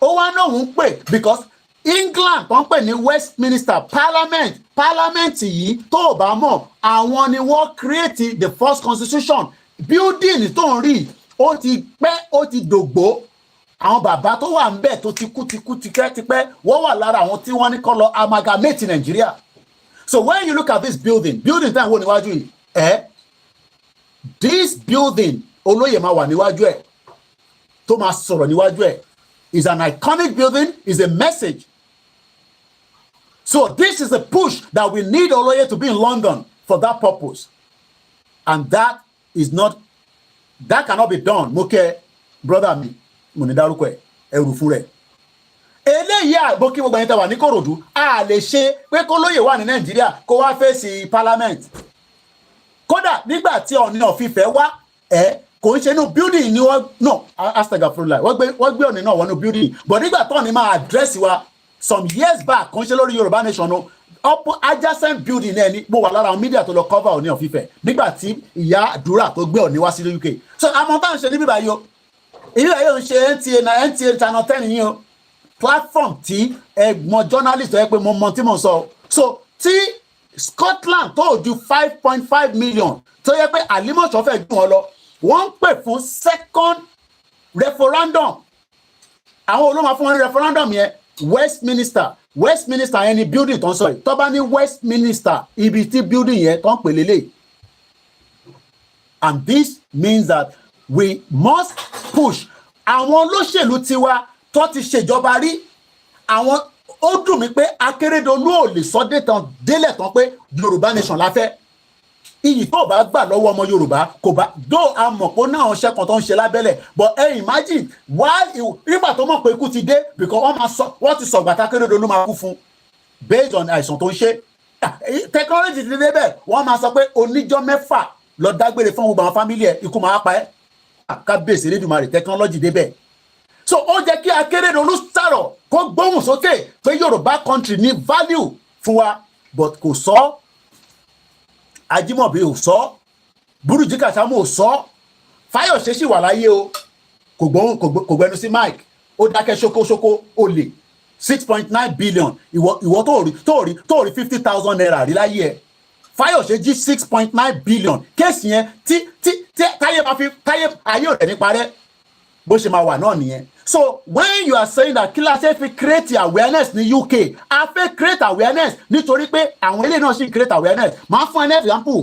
Ó wá náà ń pè because England tó ń pè ní Westminster parliament yìí tó bá mọ̀ àwọn ni wọ́n create the first constitution building tó ń rí ó ti pẹ́ ó ti dògbó àwọn bàbá tó wà ń bẹ̀ tó ti kú tipẹ́ wọ́n wà lára àwọn tí wọ́n ní kó lọ amalgamate Nigeria. So when you look at this building tá à ń wò níwájú yìí this building olóyè máa wà níwájú ẹ̀ tó máa sọ̀rọ̀ níwájú ẹ̀ is an iconic building, is a message. So this is a push that we need Oloye to be in London for that purpose. And that cannot be done. Moke, brother mi, mo ní dárúkọ ẹ̀, ẹrù fún rẹ̀. Eléyìí àgbókí gbogbo ẹni tẹ́ wà ní Kòròdú, a lè ṣe pé kólóyè wà ní Nàìjíríà kó wá fèsì parliament. Kódà nígbà tí Ọọ̀ni of Ifẹ̀ wá, kò ń ṣe inú building ni no astagfirullah wọ́n gbé Ọọ̀ni náà wọnú building but nígbà tó ní máa address wa some years back kò ń ṣe lórí Yorùbá Nation no adjacent building náà ni mo wà lára àwọn media tó lọ cover Ọọ̀ni of Ifẹ̀ nígbà tí ìyá àdúrà tó gbé Ọọ̀ni wá sí UK so àmọ́ tá à ń ṣe níbí báyìí o ìlú ẹ̀ yóò ń ṣe NTA channel 10 yìí o platform tí ẹ̀gbọ́n journalist ẹ̀ pé mo mọ tí mo sọ so tí Scotland tó ju 5.5 million tó yẹ pé àlímọ̀ṣọ́ fẹ́ gbé wọn lọ wọ́n ń pè fún second referendum àwọn olóma fún wọn ní referendum yẹn Westminster yẹn ni building tó ń sọ yìí tó bá ní Westminster ibi tí building yẹn tó ń pè lélẹ̀ and this means that we must push àwọn olóṣèlú tiwa tó ti ṣèjọba rí àwọn ó dùn mí pé Akérédolú ò lè sọ délẹ̀ tán pé Yorùbá nation la fẹ́ iyì tó bá gbà lọ́wọ́ ọmọ Yorùbá kò bá dó àmọ̀pọ̀ náà ṣẹ́ kan tó ń ṣe lábẹ́lẹ̀ but imagine nígbà tó mọ̀ pé ikú ti dé because wọ́n ti sọ̀gbà Akérédolú máa kú fún based on àìsàn tó ń ṣe technology ti dé bẹ́ẹ̀ wọ́n máa sọ pé oníjọ́ 6 lọ dágbére fún gbogbo àwọn family ẹ̀ ikú máa pa ẹ́ kábíyèsí Elédùmarè technology dé bẹ́ẹ̀ so ó jẹ́ kí Akérédolú sọ̀rọ̀ kó gbóhùn sókè pé Yorùbá country ní value fún wa but kò sọ Ajímọ̀bí ò sọ Búrújí Kàsámù ò sọ Fáyọ̀ṣe sì wà láyé o kò gbẹnu sí Mike ó dákẹ́ ṣókóṣókó olè 6.9 billion ìwọ tó rí 50,000 naira rí láyé ẹ Fáyọ̀ṣe jí 6.9 billion kéèsì yẹn tí táyé máa fi táyé ayé ò rẹ̀ ní parẹ́ bó ṣe máa wà náà nìyẹn. So when you are saying that kí la ṣe fi create awareness ní UK a fẹ́ create awareness nítorí pé àwọn eléyìí náà sì create awareness máa fún ẹ ní example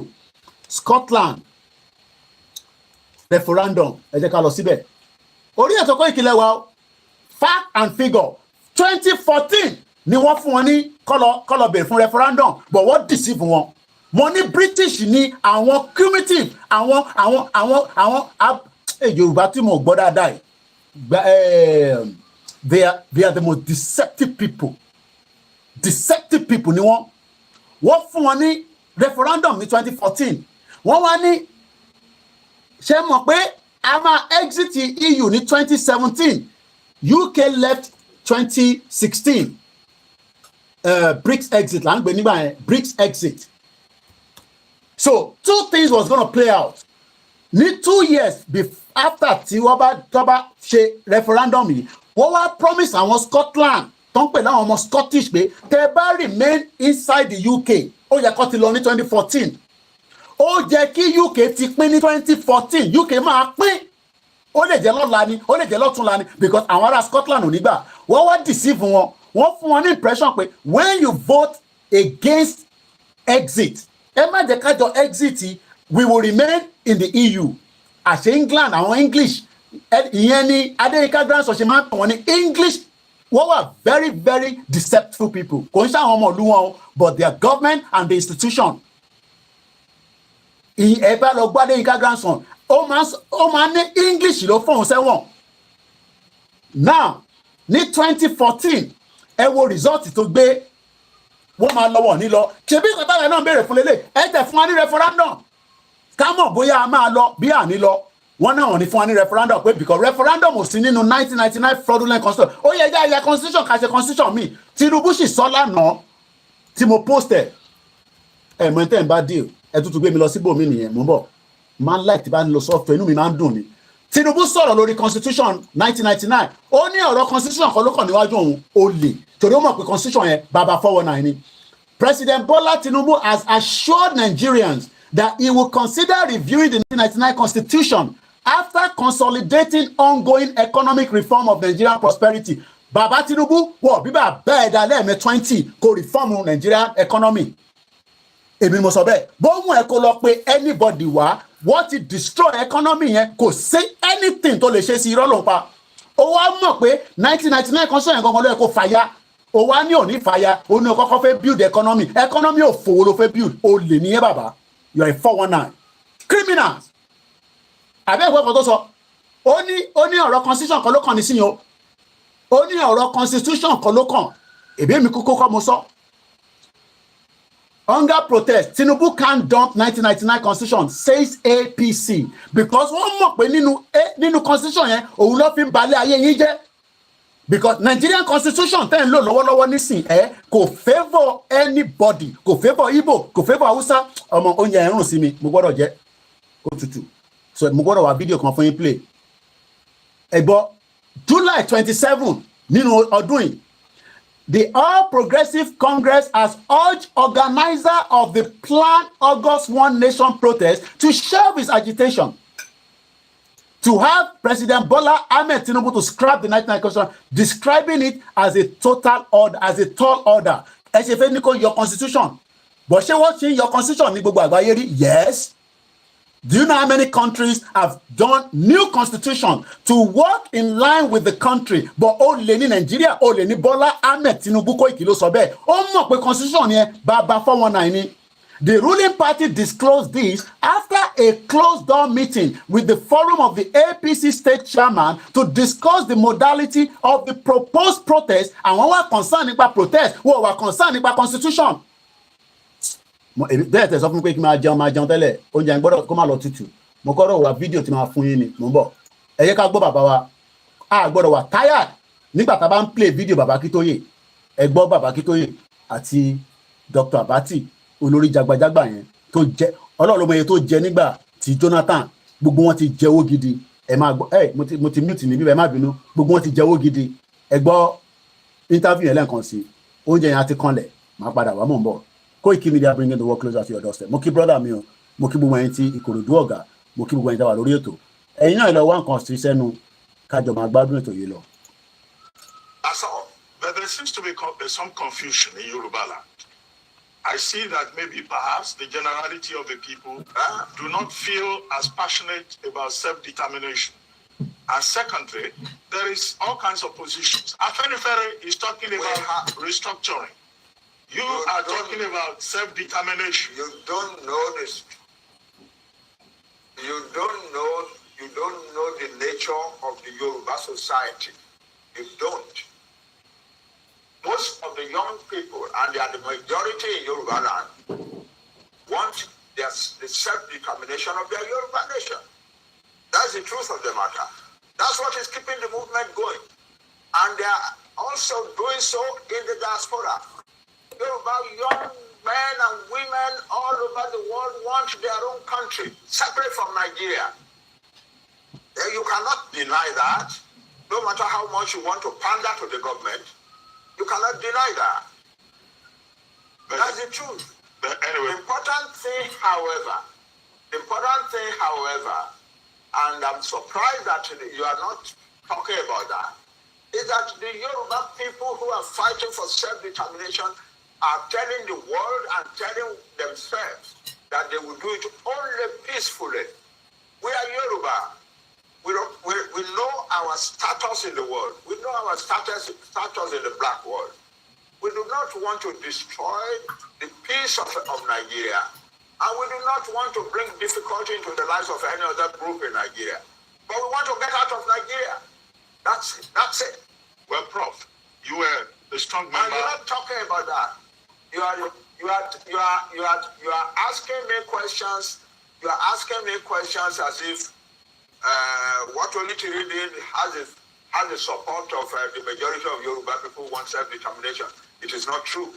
Scotland referendum ẹ jẹ́ ká lọ síbẹ̀ orí ètò Koiki wa fact and figure 2014 ni wọ́n fún wọn ní kọ́lọ̀ bèrè fún referendum but wọ́n deceive wọn mo ní British ní àwọn cumulative àwọn Yorùbá tí mo gbọ́ dáadáa yìí they are the most deceptive people ni wọ́n fún wọn ní referendum ní 2014 wọ́n wá ní ṣé mọ̀ pé a máa exit EU ní 2017 UK left 2016 BRICS exit là ń gbé nígbà yẹn BRICS exit. So 2 things was gonna play out ní 2 years after tí wọ́n bá ṣe referendum yìí wọ́n wá promise àwọn Scotland tó ń pè láwọn ọmọ Scottish pé tẹ́ bá remain inside the UK ó yẹ kó ti lọ ní 2014 ó jẹ́ kí UK ti pín ní 2014 UK máa pín ó lè jẹ́ lọ́la ni ó lè jẹ́ lọ́túnla ni because àwọn ará Scotland ò ní gbà wọ́n wá deceive wọn wọ́n fún wọn ní impression pé when you vote against exit ẹ má jẹ́ kájọ exit we will remain in the EU àṣẹ England àwọn English ìyẹn ni Adéyínká grandson ṣe máa ń pọ̀ wọ́n ní English wọ́n wà very very deceptive people kò ń ṣàwọn ọmọ ìlú wọn but their government and the institution ẹ bá lọ gbọ́ Adéyínká grandson ó máa ní English ló fóun sẹ́wọ̀n now ní 2014 ẹ wo result tó gbé wọ́n máa lọ́wọ́ ní lọ ṣebí ìkọ́tà rẹ̀ náà béèrè fún lélẹ̀ ẹ tẹ̀ fún wa ní referendum ká mọ̀ bóyá a máa lọ bí àní lọ wọ́n náà wọ́n ní fún wa ní referendum pé because referendum ò sí nínú 1999 fraudulent constitution ó yẹ ẹja constitution ká ṣe constitution mi Tinubu sì sọ lánàá tí mo post ẹ̀ mọ̀ ẹ́ tẹ́ ń bá deal ẹ tútù gbé mi lọ síbòmí nìyẹn mò ń bọ̀ máa ń láì tí bá ń lo software inú mi máa ń dùn ni Tinubu sọ̀rọ̀ lórí constitution 1999 ó ní ọ̀rọ̀ constitution kan ló kàn níwájú òun ó lè torí ó mọ̀ pé constitution yẹn bàbá 419 ni President Bola Tinubu has assured Nigerians that he will consider reviewing the 1999 constitution after consolidating ongoing economic reform of Nigerian prosperity. Bàbá Tinubu wọ̀ bíbá bẹ́ẹ̀ dá lẹ́ẹ̀mẹ́ 20 kò reform Nigerian economy. Èmi mo sọ bẹ́ẹ̀ bóun ẹ̀ kó lọ pé anybody wá wọ́n ti destroy economy yẹn kò sí anything tó lè ṣe sí irọ́ ló ń pa. Ó wá mọ̀ pé 1999 constitution yẹn gangan ló yẹ kó fàyà. Ó wá ní òní fàyà ó ní kọ́kọ́ fẹ́ build economy ò fowó ló fẹ́ build ó lè níyẹn bàbá you are a 419 criminals. Àbẹ́ ìwé kan tó sọ ó ní ọ̀rọ̀ constitution kan ló kàn ní sí yẹn o ó ní ọ̀rọ̀ constitution kan ló kàn èbí mi kókó kọ́ mo sọ. Hunger protest Tinubu can't dump 1999 constitution says APC because wọ́n mọ̀ pé nínú constitution yẹn òun ló fi ń balẹ̀ ayé yín jẹ́ because Nigerian constitution tẹ́ ń lò lọ́wọ́lọ́wọ́ nísìn kò favour anybody kò favour Igbo kò favour Hausa ọmọ oúnjẹ ẹ̀rùn sí mi mo gbọ́dọ̀ jẹ́ kó tutù so mo gbọ́dọ̀ wá fídíò kan fún yín play ẹ gbọ́ July 27 nínú ọdún yìí the All Progressive Congress has urged organizer of the planned August One Nation protest to shelve his agitation to have President Bola Ahmed Tinubu to scrap the 1999 constitution, describing it as a total order, as a tall order. Ẹ ṣe fẹ́ ní kó your constitution. But ṣé wọ́n ṣe your constitution ní gbogbo àgbáyé rí? Yes. Do you know how many countries have done new constitution to work in line with the country? But ó lè ní Nigeria, ó lè ní Bola Ahmed Tinubu Koiki ló sọ bẹ́ẹ̀. Ó mọ̀ pé constitution yẹn bàbá 419 ni. The ruling party disclosed this after a closed-door meeting with the forum of the APC state chairman to discuss the modality of the proposed protest. Àwọn wà concerned nípa protest, wọ́n wà concerned nípa constitution. Bẹ́ẹ̀ tẹ̀ sọ fún mi pé kí máa jẹun tẹ́lẹ̀, oúnjẹ gbọ́dọ̀ kó má lọ tutù. Mo kọ́rọ̀ wá fídíò tí máa fún yín ni, mo ń bọ̀. Ẹ yẹ ká gbọ́ bàbá wa, a gbọ́dọ̀ wà tired nígbà tá a bá ń play fídíò bàbá Kítóyè. Ẹ gbọ́ bàbá Kítóyè àti Dr. Abati. Olórí jagbajagba yẹn tó jẹ ọlọ́run mọ̀ yẹn tó jẹ nígbà tí Jonathan gbogbo wọn ti jẹ owó gidi ẹ máa gbọ́ mo ti mute níbí ẹ má bínú gbogbo wọn ti jẹ owó gidi ẹ gbọ́ interview yẹn lẹ́ẹ̀kan sí oúnjẹ yẹn àti kanlẹ̀ máa padà wá mọ̀ ń bọ̀ Koikimedia bringing the work closer to your doorstep mo kí brother mi o mo kí gbogbo ẹ̀yin tí Ìkòròdú ọ̀gá mo kí gbogbo ẹ̀yin tí wà lórí ètò ẹ̀yin náà lọ wá nǹkan sí sẹ́nu kájọ máa gbádùn ètò yìí lọ. But there seems to be some confusion in Yoruba land. I see that maybe perhaps the generality of the people do not feel as passionate about self-determination. And secondly, there is all kinds of positions. Afenifere is talking about restructuring. You are talking about self-determination. You don't know this. You don't know the nature of the Yoruba society. You don't. Most of the young people, and they are the majority in Yoruba land, want the self-determination of their Yoruba nation. That's the truth of the matter. That's what is keeping the movement going. And they are also doing so in the diaspora. Yoruba young men and women all over the world want their own country, separate from Nigeria. You cannot deny that. No matter how much you want to pander to the government, you cannot deny that. That's the truth. But anyway. The important thing, however, and I'm surprised that you are not talking about that, is that the Yoruba people who are fighting for self-determination are telling the world and telling themselves that they will do it only peacefully. We are Yoruba. We know our status in the world. We know our status in the black world. We do not want to destroy the peace of Nigeria. And we do not want to bring difficulty into the lives of any other group in Nigeria. But we want to get out of Nigeria. That's it. Well, Prof, you were a strong member. And you're not talking about that. You are asking me questions. You are asking me questions as if what Orileede did has the support of the majority of Yoruba people who want self-determination. It is not true.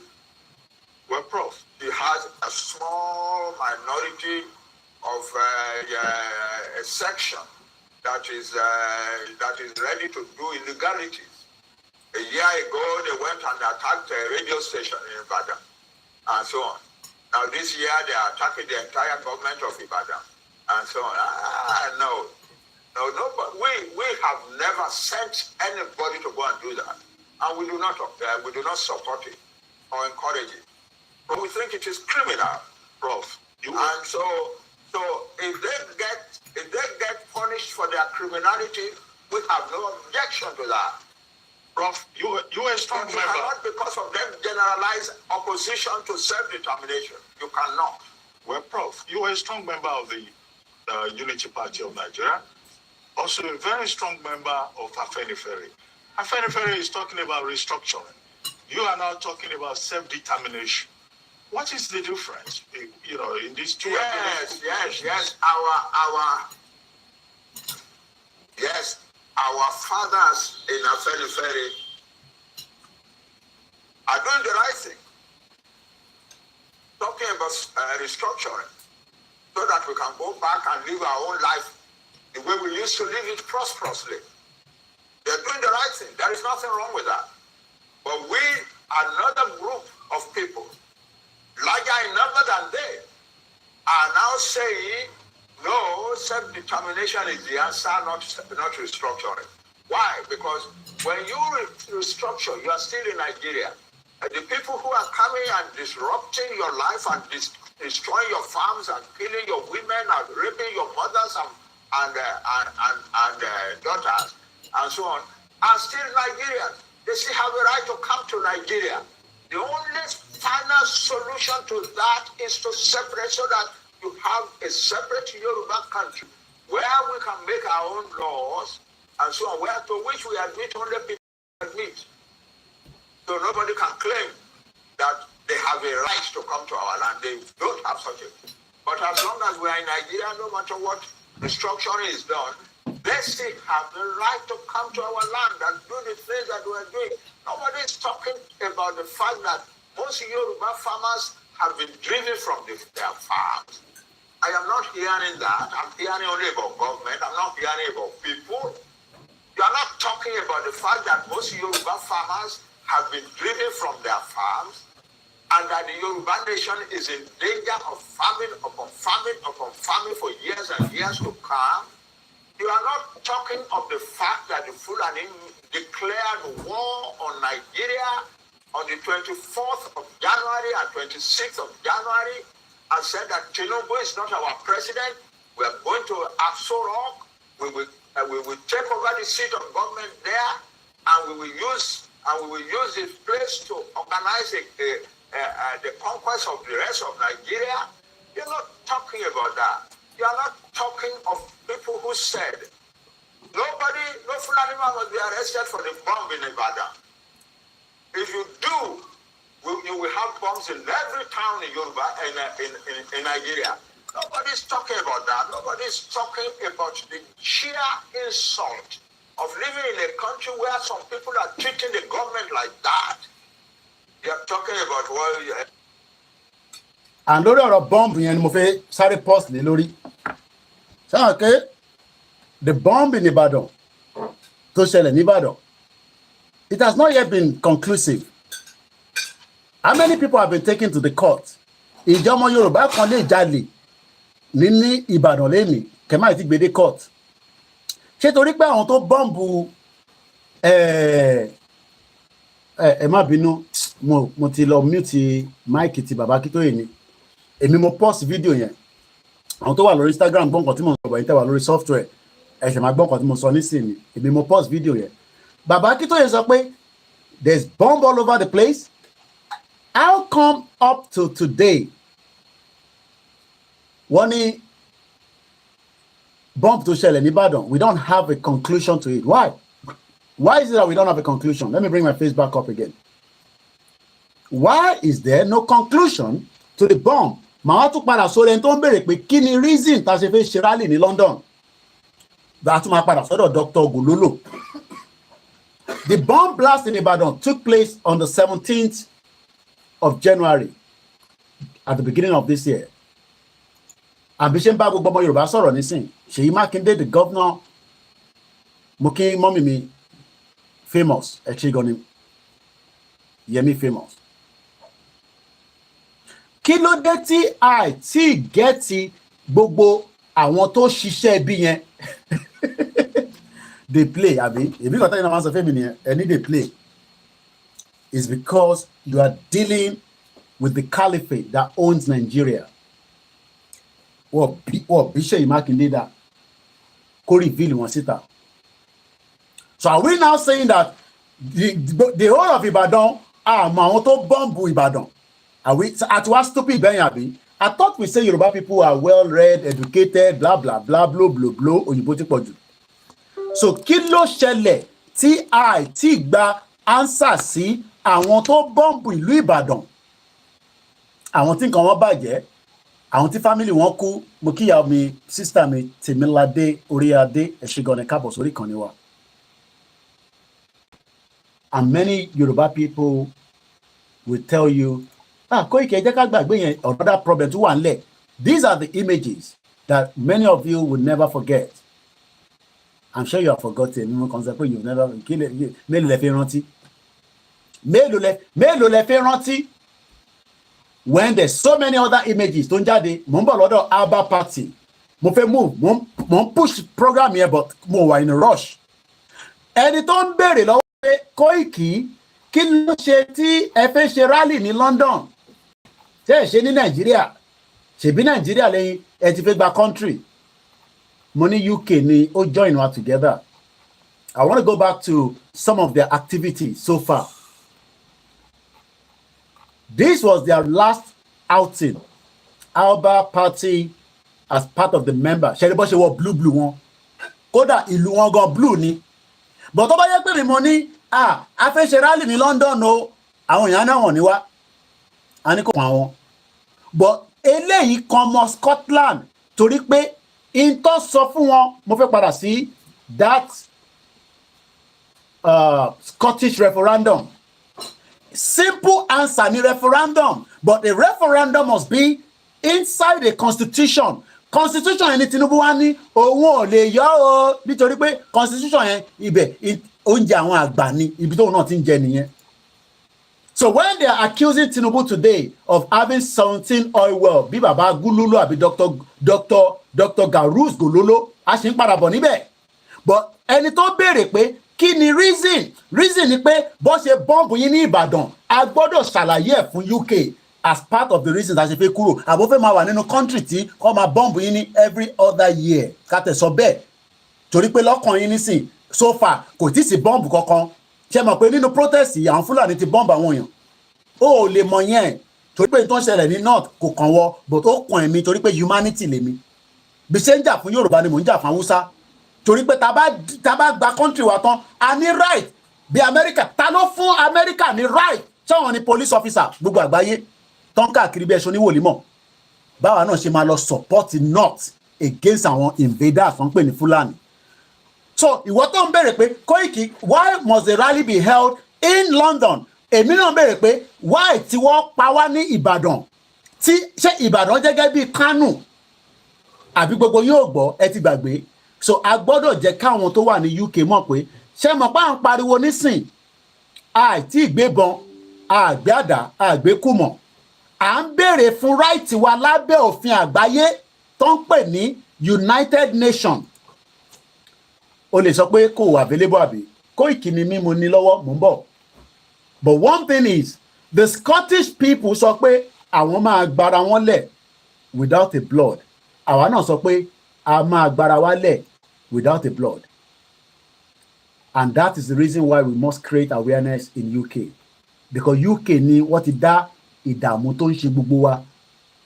Well, Prof, he has a small minority of a section that is ready to do illegalities. A year ago, they went and attacked a radio station in Ibadan, and so on. Now this year, they are attacking the entire government of Ibadan, and so on. No, but we have never sent anybody to go and do that, and we do not support it or encourage it. But we think it is criminal, Prof. And so if they get punished for their criminality, we have no objection to that. Prof, you are a strong member. You cannot, because of them, generalize opposition to self-determination. You cannot. Well, Prof, you are a strong member of the Unity Party of Nigeria. Also a very strong member of Afenifere. Afenifere is talking about restructuring. You are now talking about self-determination. What is the difference, in these two? Yes. Our fathers in Afenifere are doing the right thing. Talking about restructuring, so that we can go back and live our own life the way we used to live it prosperously. They're doing the right thing. There is nothing wrong with that. But we, another group of people, larger in number than they, are now saying, no, self-determination is the answer, not restructuring. Why? Because when you restructure, you are still in Nigeria. And the people who are coming and disrupting your life and destroying your farms and killing your women and raping your mothers and daughters and so on, are still Nigerians. They still have a right to come to Nigeria. The only final solution to that is to separate, so that you have a separate Yoruba country where we can make our own laws and so on, where to which we admit only people admit. So nobody can claim that they have a right to come to our land. They don't have such a thing. But as long as we are in Nigeria, no matter what restructuring is done, they still have the right to come to our land and do the things that we are doing. Nobody is talking about the fact that most Yoruba farmers have been driven from their farms. I am not hearing that. I'm hearing only about government. I'm not hearing about people. You are not talking about the fact that most Yoruba farmers have been driven from their farms, and that the Yoruba nation is in danger of famine upon famine upon famine for years and years to come. You are not talking of the fact that the Fulani declared war on Nigeria on the 24th of January and 26th of January and said that Tinubu is not our president. We are going to Aso Rock. We will take over the seat of government there, and we will use this place to organize the conquest of the rest of Nigeria. You're not talking about that. You are not talking of people who said no Fulani man must be arrested for the bomb in Ibadan. If you do, You will have bombs in every town in Yoruba in Nigeria. Nobody's talking about that. Nobody's talking about the sheer insult of living in a country where some people are treating the government like that. They are talking about, well, yeah. And lórí ọ̀rọ̀ bomb yẹn ni mo fẹ́ sáré post lé lórí. Ṣé okay? The bomb in Ibadan tó ṣẹlẹ̀ ní Ìbàdàn, it has not yet been conclusive. How many people have been taken to the court? Ìjọ ọmọ Yorùbá kan lè jalè ní Ìbàdàn lẹ́nìí kẹ́mà ti gbé dé court. Ṣé torí pé àwọn tó bọ́ǹbù ẹ má bínú mo ti lọ mute mic ti bàbá Akíntóyè ni èmi mo post video yẹn àwọn tó wà lórí Instagram gbọ́ nǹkan tí mo sọ bọ̀ yìí tẹ́ wà lórí software ẹ ṣe máa gbọ́ nǹkan tí mo sọ nísìnyí èmi mo post video yẹn bàbá Akíntóyè sọ pé there's bomb all over the place. How come up to today wọ́n ní bomb tó ṣẹlẹ̀ ní Ìbàdàn, we don't have a conclusion to it? Why is it that we don't have a conclusion? Let me bring my face back up again. Why is there no conclusion to the bomb? Màá tún padà sórí ẹni tó ń béèrè pé kí ni reason tá a ṣe fẹ́ ṣe rally ní London. Bá tún máa padà sọ́dọ̀ Dr. Ogulolo. The bomb blast in Ibadan took place on the 17th of January at the beginning of this year. Àbí ṣe ń bá gbogbo ọmọ Yorùbá sọ̀rọ̀ nísìn. Ṣèyí Mákindé, the governor, mo kí mọ́mì mi famous, actually gan ni Yẹmí famous. Kí ló dé tí àìtí gẹ́tì gbogbo àwọn tó ṣiṣẹ́ bí yẹn? They play, àbí? Èmi kan tẹ́yìn náà máa ń sọ fẹ́mi nìyẹn, ẹni they play. It's because you are dealing with the caliphate that owns Nigeria. Wọ́n bí Ṣèyí Mákindé dá kó reveal wọn síta. So are we now saying that the whole of Ibadan àmọ́ àwọn tó bọ́ǹbù Ìbàdàn? Are we àti wá stupid bẹ́yìn àbí? I thought we say Yoruba people are well read, educated, blah blah blah blah blah blah òyìnbó ti pọ̀ jù. So kí ló ṣẹlẹ̀ tí àìtí gba answer sí àwọn tó bọ́ǹbù ìlú Ìbàdàn? Àwọn tí nǹkan wọn bàjẹ́, àwọn tí family wọn kú, mo kíyà mi sister mi Tèmiládé Oríadé ẹ̀ṣẹ̀gànnì kábọ̀ sórí ìkànnì wa. And many Yoruba people will tell you, Koiki ẹ jẹ́ ká gbàgbé yẹn, another problem tó wà nílẹ̀. These are the images that many of you will never forget. I'm sure you have forgotten. Mo kàn sọ pé you've never, mélòó lẹ fi rántí? Mélòó lẹ fi rántí? When there's so many other images tó ń jáde, mo ń bọ̀ lọ́dọ̀ Alba Party. Mo fẹ́ move, mo ń push program yẹn but mo wà in a rush. Ẹni tó ń béèrè lọ́wọ́ pé Koiki kí ló ṣe tí ẹ fẹ́ ṣe rally ní London? Ṣé ẹ ṣe ní Nàìjíríà? Ṣèbí Nàìjíríà lẹ́yìn ẹ ti fẹ́ gba country. Mo ní UK ni ó join wa together. I want to go back to some of their activities so far. This was their last outing. Alba Party as part of the member. Ṣé bó ṣe wọ blue wọn? Kódà ìlú wọn gan blue ni. But tó bá yẹ pé mi mo ní a fẹ́ ṣe rally ní London o, àwọn èèyàn náà wọ̀n ní wá. A ní kò pa wọn. But eléyìí kan mọ Scotland torí pé in tó sọ fún wọn, mo fẹ́ padà sí that Scottish referendum. Simple answer ni referendum, but a referendum must be inside a constitution. Constitution yẹn ni Tinubu wá ní òun ò lè yọ o nítorí pé constitution yẹn ibẹ̀ oúnjẹ àwọn àgbà ni ibi tóun náà ti ń jẹ nìyẹn. So when they are accusing Tinubu today of having 17 oil well, bí bàbá Gululu àbí Dr. Garuz Gololo, a ṣì ń padà bọ̀ níbẹ̀. But ẹni tó béèrè pé kí ni reason ni pé bó ṣe bọ́ǹbù yín ní Ìbàdàn, a gbọ́dọ̀ ṣàlàyé ẹ̀ fún UK as part of the reasons a ṣe fẹ́ kúrò. Àbó fẹ́ máa wà nínú country tí wọ́n máa bọ́ǹbù yín ní every other year. Ká tẹ̀ sọ bẹ́ẹ̀. Torí pé lọ́kàn yín nísìn, so far kò tí ì sí bọ́ǹbù kankan. Ṣé mọ̀ pé nínú protest yìí àwọn Fúlàní ti bọ́ǹbù àwọn èèyàn? Ó lè mọ yẹn torí pé tó ń ṣẹlẹ̀ ní north kò kàn wọ́ but ó kàn ẹ̀mí torí pé humanity lèmi. Bí ṣe ń jà fún Yorùbá ni mò ń jà fún Haúsá. Torí pé tá bá gba country wa tán, a ní right bí America. Ta ló fún America ní right Ṣáwọn ni police officer gbogbo àgbáyé tó ń káàkiri bí ẹṣọ oníwòlímọ̀ báwa náà ṣe máa lọ support north against àwọn invaders tó ń pè ní Fulani. So ìwọ tó ń béèrè pé Koiki, why must the rally be held in London? Èmi náà béèrè pé why tí wọ́n pa wá ní Ìbàdàn, tí ṣé Ìbàdàn gẹ́gẹ́ bí Kánò àbí gbogbo yóò gbọ́ ẹ ti gbàgbé. So a gbọ́dọ̀ jẹ́ káwọn tó wà ní UK mọ̀ pé ṣé mọ̀ pé à ń pariwo nísìn àìtí ìgbébọn àgbé àdá àgbé kùmọ̀, à ń béèrè fún right wa lábẹ́ òfin àgbáyé tó ń pè ní United Nations. O lè sọ pé kò wà available àbí Koiki ni mí mo ní lọ́wọ́ mò ń bọ̀. But one thing is the Scottish people sọ pé àwọn máa gbára wọn lẹ̀ without a blood. Àwa náà sọ pé a máa gbára wa lẹ̀ without a blood. And that is the reason why we must create awareness in UK. Because UK ni wọ́n ti dá ìdààmú tó ń ṣe gbogbo wa.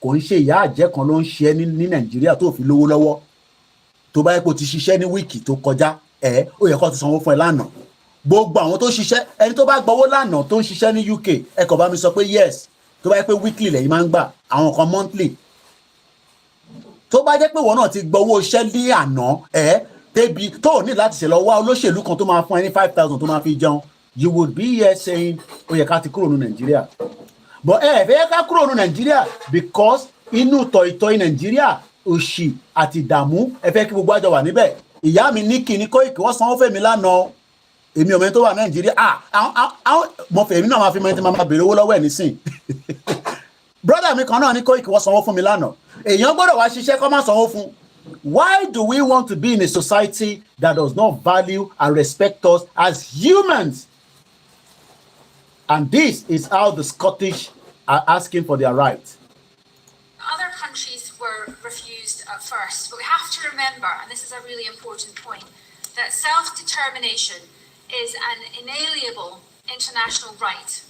Kò ń ṣe ìyá àjẹ́ kan ló ń ṣe ní Nàìjíríà tó fi lówó lọ́wọ́. Tó bá yẹ kó ti ṣiṣẹ́ ní wíìkì tó kọjá ó yẹ kó ti sanwó fún ẹ lánàá. Gbogbo àwọn tó ṣiṣẹ́ ẹni tó bá gbowó lánàá tó ń ṣiṣẹ́ ní UK ẹ kàn bá mi sọ pé yes. Tó bá yẹ pé weekly lẹ́yìn máa ń gbà àwọn kan monthly. Tó bá jẹ́ pé wọ́n náà ti gbowó iṣẹ́ ní àná débi tó ní láti ṣe lọ wá olóṣèlú kan tó máa fún ẹ ní 5,000 tó máa fi jẹun, you would be here saying ó yẹ ká ti kúrò ní Nàìjíríà. But fẹ́ ká kúrò ní Nàìjíríà because inú tọ̀ìtọ̀ì Nàìjíríà òṣì àti ìdààmú ẹ fẹ́ kí gbogbo àjọ wà níbẹ̀. Ìyá mi ní kí ni Koiki wọ́n sanwó fèmí lánàá èmi ọmọ ẹni tó wà Nàìjíríà mo fẹ́ èmi náà máa fi mẹ́tí máa béèrè owó lọ́wọ́ ẹ̀ nísìn. Brother mi kan náà ní Koiki wọ́n sanwó fún mi lánàá. Èèyàn gbọ́dọ̀ wá ṣiṣẹ́ kó má sanwó fún. Why do we want to be in a society that does not value and respect us as humans? And this is how the Scottish are asking for their right. Other countries were refused at first, but we have to remember, and this is a really important point, that self-determination is an inalienable international right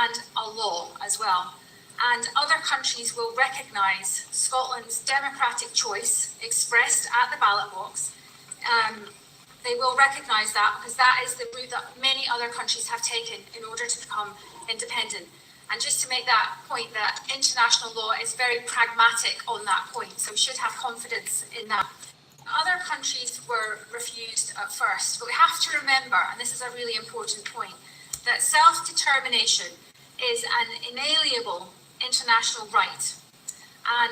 and a law as well. And other countries will recognise Scotland's democratic choice expressed at the ballot box. They will recognise that because that is the route that many other countries have taken in order to become independent. And just to make that point, that international law is very pragmatic on that point, so we should have confidence in that. Other countries were refused at first, but we have to remember, and this is a really important point, that self-determination is an inalienable international right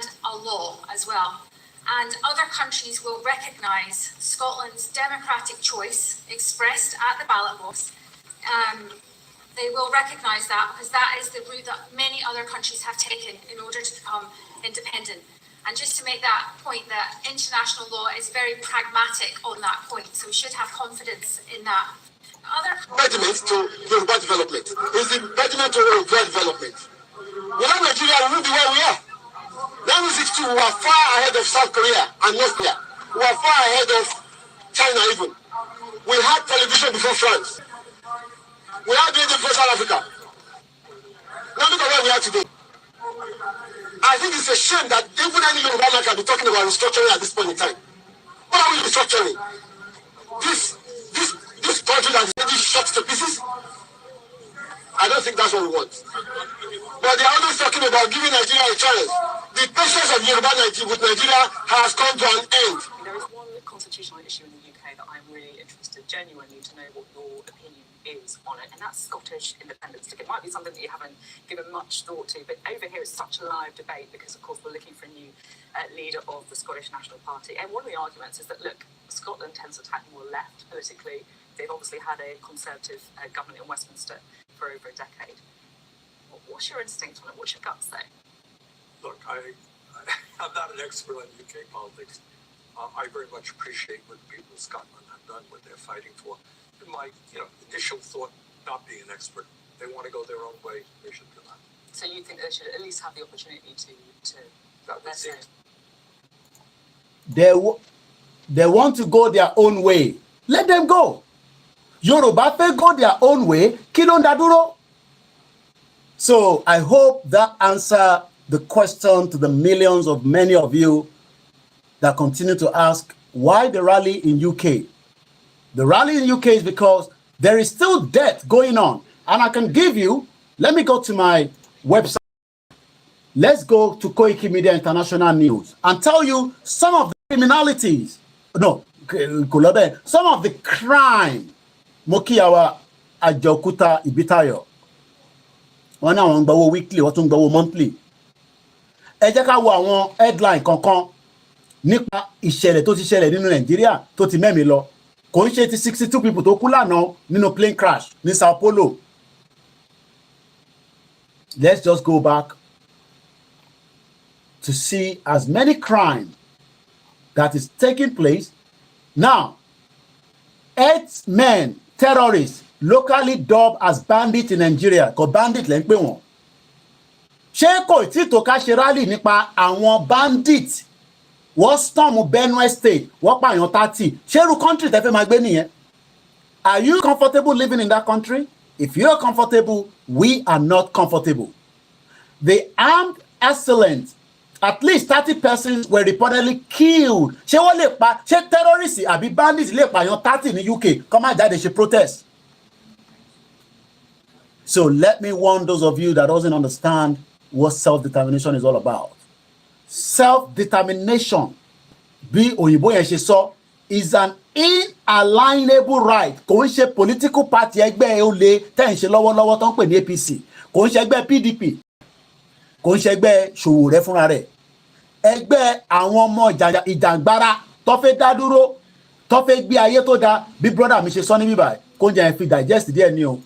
and a law as well. And other countries will recognise Scotland's democratic choice expressed at the ballot box. They will recognise that because that is the route that many other countries have taken in order to become independent. And just to make that point, that international law is very pragmatic on that point, so we should have confidence in that. Impediment to Yoruba development is the impediment to Yoruba development. Without Nigeria, we will be where we are. 1962, we were far ahead of South Korea and North Korea. We were far ahead of China even. We had television before France. We had radio before South Africa. Now look at where we are today. I think it's a shame that even any Yoruba man can be talking about restructuring at this point in time. What are we restructuring? This country that is already shot to pieces? I don't think that's what we want. But they are always talking about giving Nigeria a chance. The patience of Yoruba with Nigeria has come to an end. There is one constitutional issue in the UK that I'm really interested genuinely to know what your opinion is on it, and that's Scottish independence. It might be something that you haven't given much thought to, but over here it's such a live debate because, of course, we're looking for a new leader of the Scottish National Party. And one of the arguments is that, look, Scotland tends to tack more left politically. They've obviously had a Conservative government in Westminster for over a decade. What's your instinct on it? What's your gut say? Look, I'm not an expert on UK politics. I very much appreciate what the people of Scotland have done, what they're fighting for. In my initial thought, not being an expert, they want to go their own way, they should do that. So you think they should at least have the opportunity to that was it. They want to go their own way. Let them go. Yoruba fẹ́ go their own way. Kí ló ń dá dúró? So I hope that answer the question to the millions of many of you that continue to ask why the rally in UK. The rally in UK is because there is still debt going on. And I can give you Let me go to my website. Let's go to Koikimedia International News and tell you some of the criminalities. No, some of the crime. Mokiyawa Ajokuta Ibitayo. Wọ́n náà wọ́n gbowó weekly, wọ́n tún gbowó monthly. Ẹ jẹ́ ká wo àwọn headline kankan nípa ìṣẹ̀lẹ̀ tó ti ṣẹlẹ̀ nínú Nàìjíríà tó ti mẹ́mi lọ. Kò ń ṣe ti 62 people tó kú lánàá nínú plane crash ní Sao Paulo. Let's just go back to see as many crime that is taking place. Now, 8 men, terrorists, locally dubbed as bandits in Nigeria, kò bandit lẹ́ ń pè wọ́n. Ṣé kò tí tó ká ṣe rally nípa àwọn bandits? Wọ́n storm Benue State, wọ́n pààyàn 30. Ṣé irú country tẹ́ fẹ́ máa gbé nìyẹn? Are you comfortable living in that country? If you're comfortable, we are not comfortable. The armed assailants, at least 30 persons were reportedly killed. Ṣé wọ́n lè pa ṣé terrorists àbí bandits lè pààyàn 30 ní UK kó má jáde ṣe protest? So let me warn those of you that doesn't understand what self-determination is all about. Self-determination, bí òyìnbó yẹn ṣe sọ, is an inalienable right. Kò ń ṣe political party ẹgbẹ́ olè tẹ́ ń ṣe lọ́wọ́lọ́wọ́ tó ń pè ní APC. Kò ń ṣe ẹgbẹ́ PDP. Kò ń ṣe ẹgbẹ́ Ṣòwòrẹ́ fúnra rẹ̀. Ẹgbẹ́ àwọn ọmọ ìjàngbara tó fẹ́ dá dúró, tó fẹ́ gbé ayé tó dáa, bí brother mi ṣe sọ ní bíbá kó ń jẹ́ ẹ fi digest díẹ̀ ní o.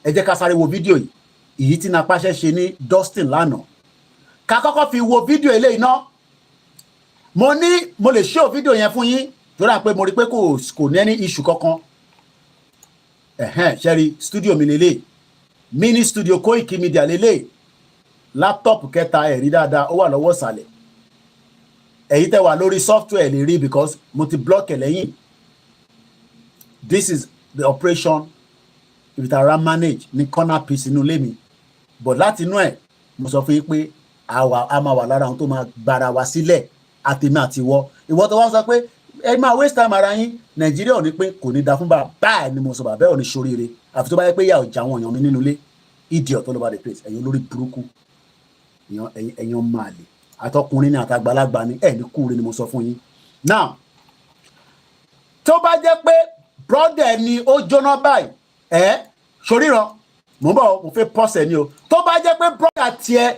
Ẹ jẹ́ ká sáré wo fídíò yìí. Èyí tí Napasẹ̀ ṣe ní Dustin lánàá. Ká kọ́kọ́ fi wo fídíò eléyìí náà. Mo lè show fídíò yẹn fún yín tó rà pé mo rí pé kò ní any issue kankan. Ṣẹ́rí studio mi lélẹ̀. Mini studio Koikimedia lélẹ̀. Laptop kẹta ẹ̀rí dáadáa ó wà lọ́wọ́ ìsàlẹ̀. Èyí tẹ́ wà lórí software lè rí because mo ti block ẹ̀ lẹ́yìn. This is the operation if I manage ní corner piece inú ilé mi. But láti inú ẹ̀ mo sọ fún yín pé a máa wà lára àwọn tó máa gbára wa sílẹ̀ àtèmi àti ìwọ. Ìwọ tó wá sọ pé ẹ máa waste time ara yín. Nàìjíríà ò ní pé kò ní da fún bàbá ẹ̀ ni mo sọ bàbá ẹ̀ ò ní ṣoríire. Àfi tó bá yẹ pé yà ọjà àwọn èèyàn mi nínú ilé. Idiot all over the place. Ẹ̀yin olórí burúkú. Ẹ̀yin ọmọ àlè. Àtọkùnrin ni àtàgbàlagbà ni ẹ̀ ní kúure ni mo sọ fún yín. Now, tó bá jẹ́ pé brother ni ó jóná báyìí ṣoríran mo bọ̀ mo fẹ́ pọ́sẹ̀ ni o. Tó bá jẹ́ pé brother tiẹ̀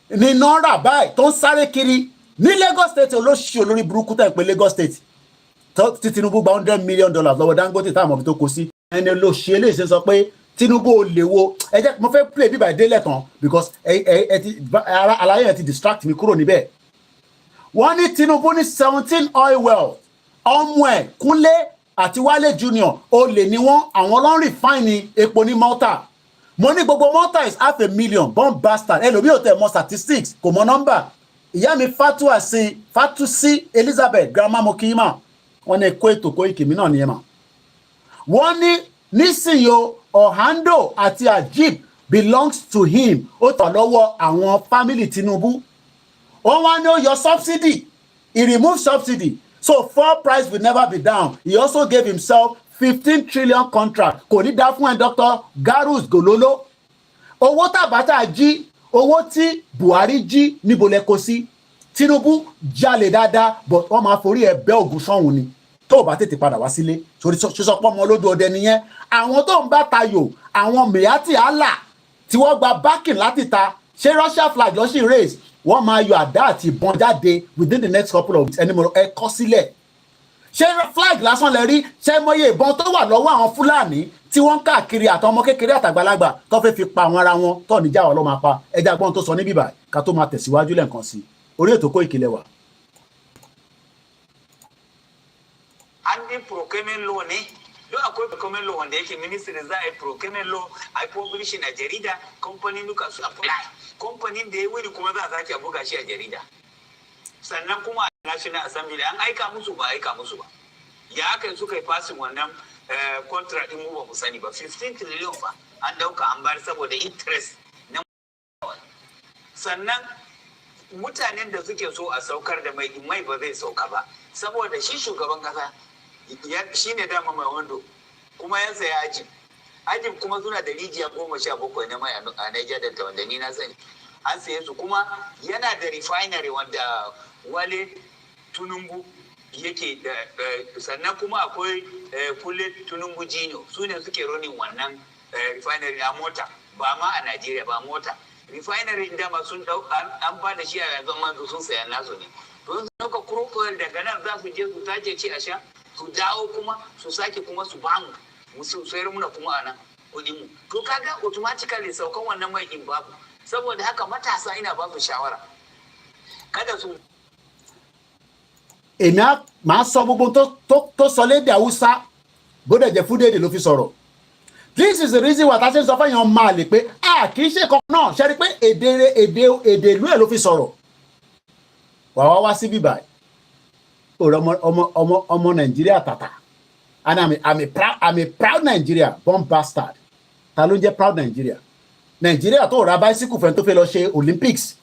ni nọ́ọ̀rà báyìí tó ń sáré kiri ní Lagos State olóṣì olórí burúkú tẹ̀ pé Lagos State tí Tinubu gba $100 million lọ́wọ́ Dangote táwọn ọmọ tó kó sí ẹni olóṣì eléyìí ṣe sọ pé Tinubu ò lè wo ẹ jẹ́ mo fẹ́ play bíbá ìdílé tán because àlàyé yẹn ti distract mi kúrò níbẹ̀. Wọ́n ní Tinubu ní 17 oil wells ọmọ ẹ̀ Kúnlé àti Wálé Junior olè ni wọ́n àwọn ló ń refine epo ní Malta. Mo ní gbogbo Malta is $500,000 bomb bastard ẹlòmíì ò tẹ̀ mọ statistics kò mọ nọ́mbà. Ìyá mi Fatusi Elizabeth grandma Mokima wọ́n ní kó ètò Koikimi náà ní ẹ̀ mà. Wọ́n ní nísìnyí Ohando àti Ajib belongs to him ó tọ̀ lọ́wọ́ àwọn family Tinubu. Wọ́n wá ní ó yọ subsidy he removed subsidy so fuel price will never be down. He also gave himself 15 trillion contract kò ní dá fún ẹ Dr. Garus Gololo. Owó tàbátà jí owó tí Buhari jí níbo lẹ kó sí. Tinubu jalè dáadáa but wọ́n máa forí ẹ bẹ́ ògùn sọ́hun ni tó bá tètè padà wá sílé sórí sọpọ́ ọmọ olódò ọdẹ nìyẹn. Àwọn tó ń bá tayò àwọn mìíyàtì àlà tí wọ́n gba backing láti ta ṣé Russia flag lọ sí race wọ́n máa yọ àdá àti ìbọn jáde within the next couple of weeks ẹni mo ẹ kọ́ sílẹ̀. Ṣé flag lásán lẹ rí ṣé mọye ìbọn tó wà lọ́wọ́ àwọn Fúlàní tí wọ́n ń káàkiri àtọmọ kékeré àtàgbàlagbà tó fẹ́ fi pa àwọn ara wọn tó níjà wọn ló máa pa ẹja gbọ́n tó sọ ní bíbà ká tó máa tẹ̀síwájú lẹ́ǹkan sí orí ètò Koiki lẹ wà. Andi procurement law ne don akwai procurement law wanda yake ministry za a yi procurement law a yi publishing a jarida kamfanin duka su apply kamfanin da ya wuri kuma za a sake a buga shi a jarida sannan kuma a national assembly an aika musu ba ya aka suka yi passing wannan contract din mu ba mu sani ba 15 trillion fa an dauka an bar saboda interest na sannan mutanen da suke so a saukar da mai ba zai sauka ba saboda shi shugaban kasa shi ne dama mai wando kuma ya saya aji ajin kuma suna da rijiya 17 na mai a Niger Delta wanda ni na sani an saye su kuma yana da refinery wanda Wale Tunumbu yake da sannan kuma akwai Kule Tunumbu Jino su ne suke running wannan refinery a mota ba ma a Najeriya ba mota refinery da ma sun an ba da shi a yanzu man sun saya nasu ne to sun dauka crude oil daga nan za su je su tace ci a sha su dawo kuma su sake kuma su bamu musu sayar muna kuma a nan kudin mu to kaga automatically saukan wannan mai in babu saboda haka matasa ina ba su shawara kada su èmi máa sọ gbogbo tó sọ lédè Haúsá bóde jẹ́ fúdèdè ló fi sọ̀rọ̀. This is the reason why ta ṣe ń sọ fẹ́yàn máa lè pé kì í ṣe kan náà ṣe rí pé èdè ìlú ẹ̀ ló fi sọ̀rọ̀. wàá wá sí bíbá òrò ọmọ Nàìjíríà tàtà and I'm a proud Nigeria born bastard. Ta ló ń jẹ́ proud Nigeria? Nàìjíríà tó ra bicycle fẹ́ tó fẹ́ lọ ṣe Olympics.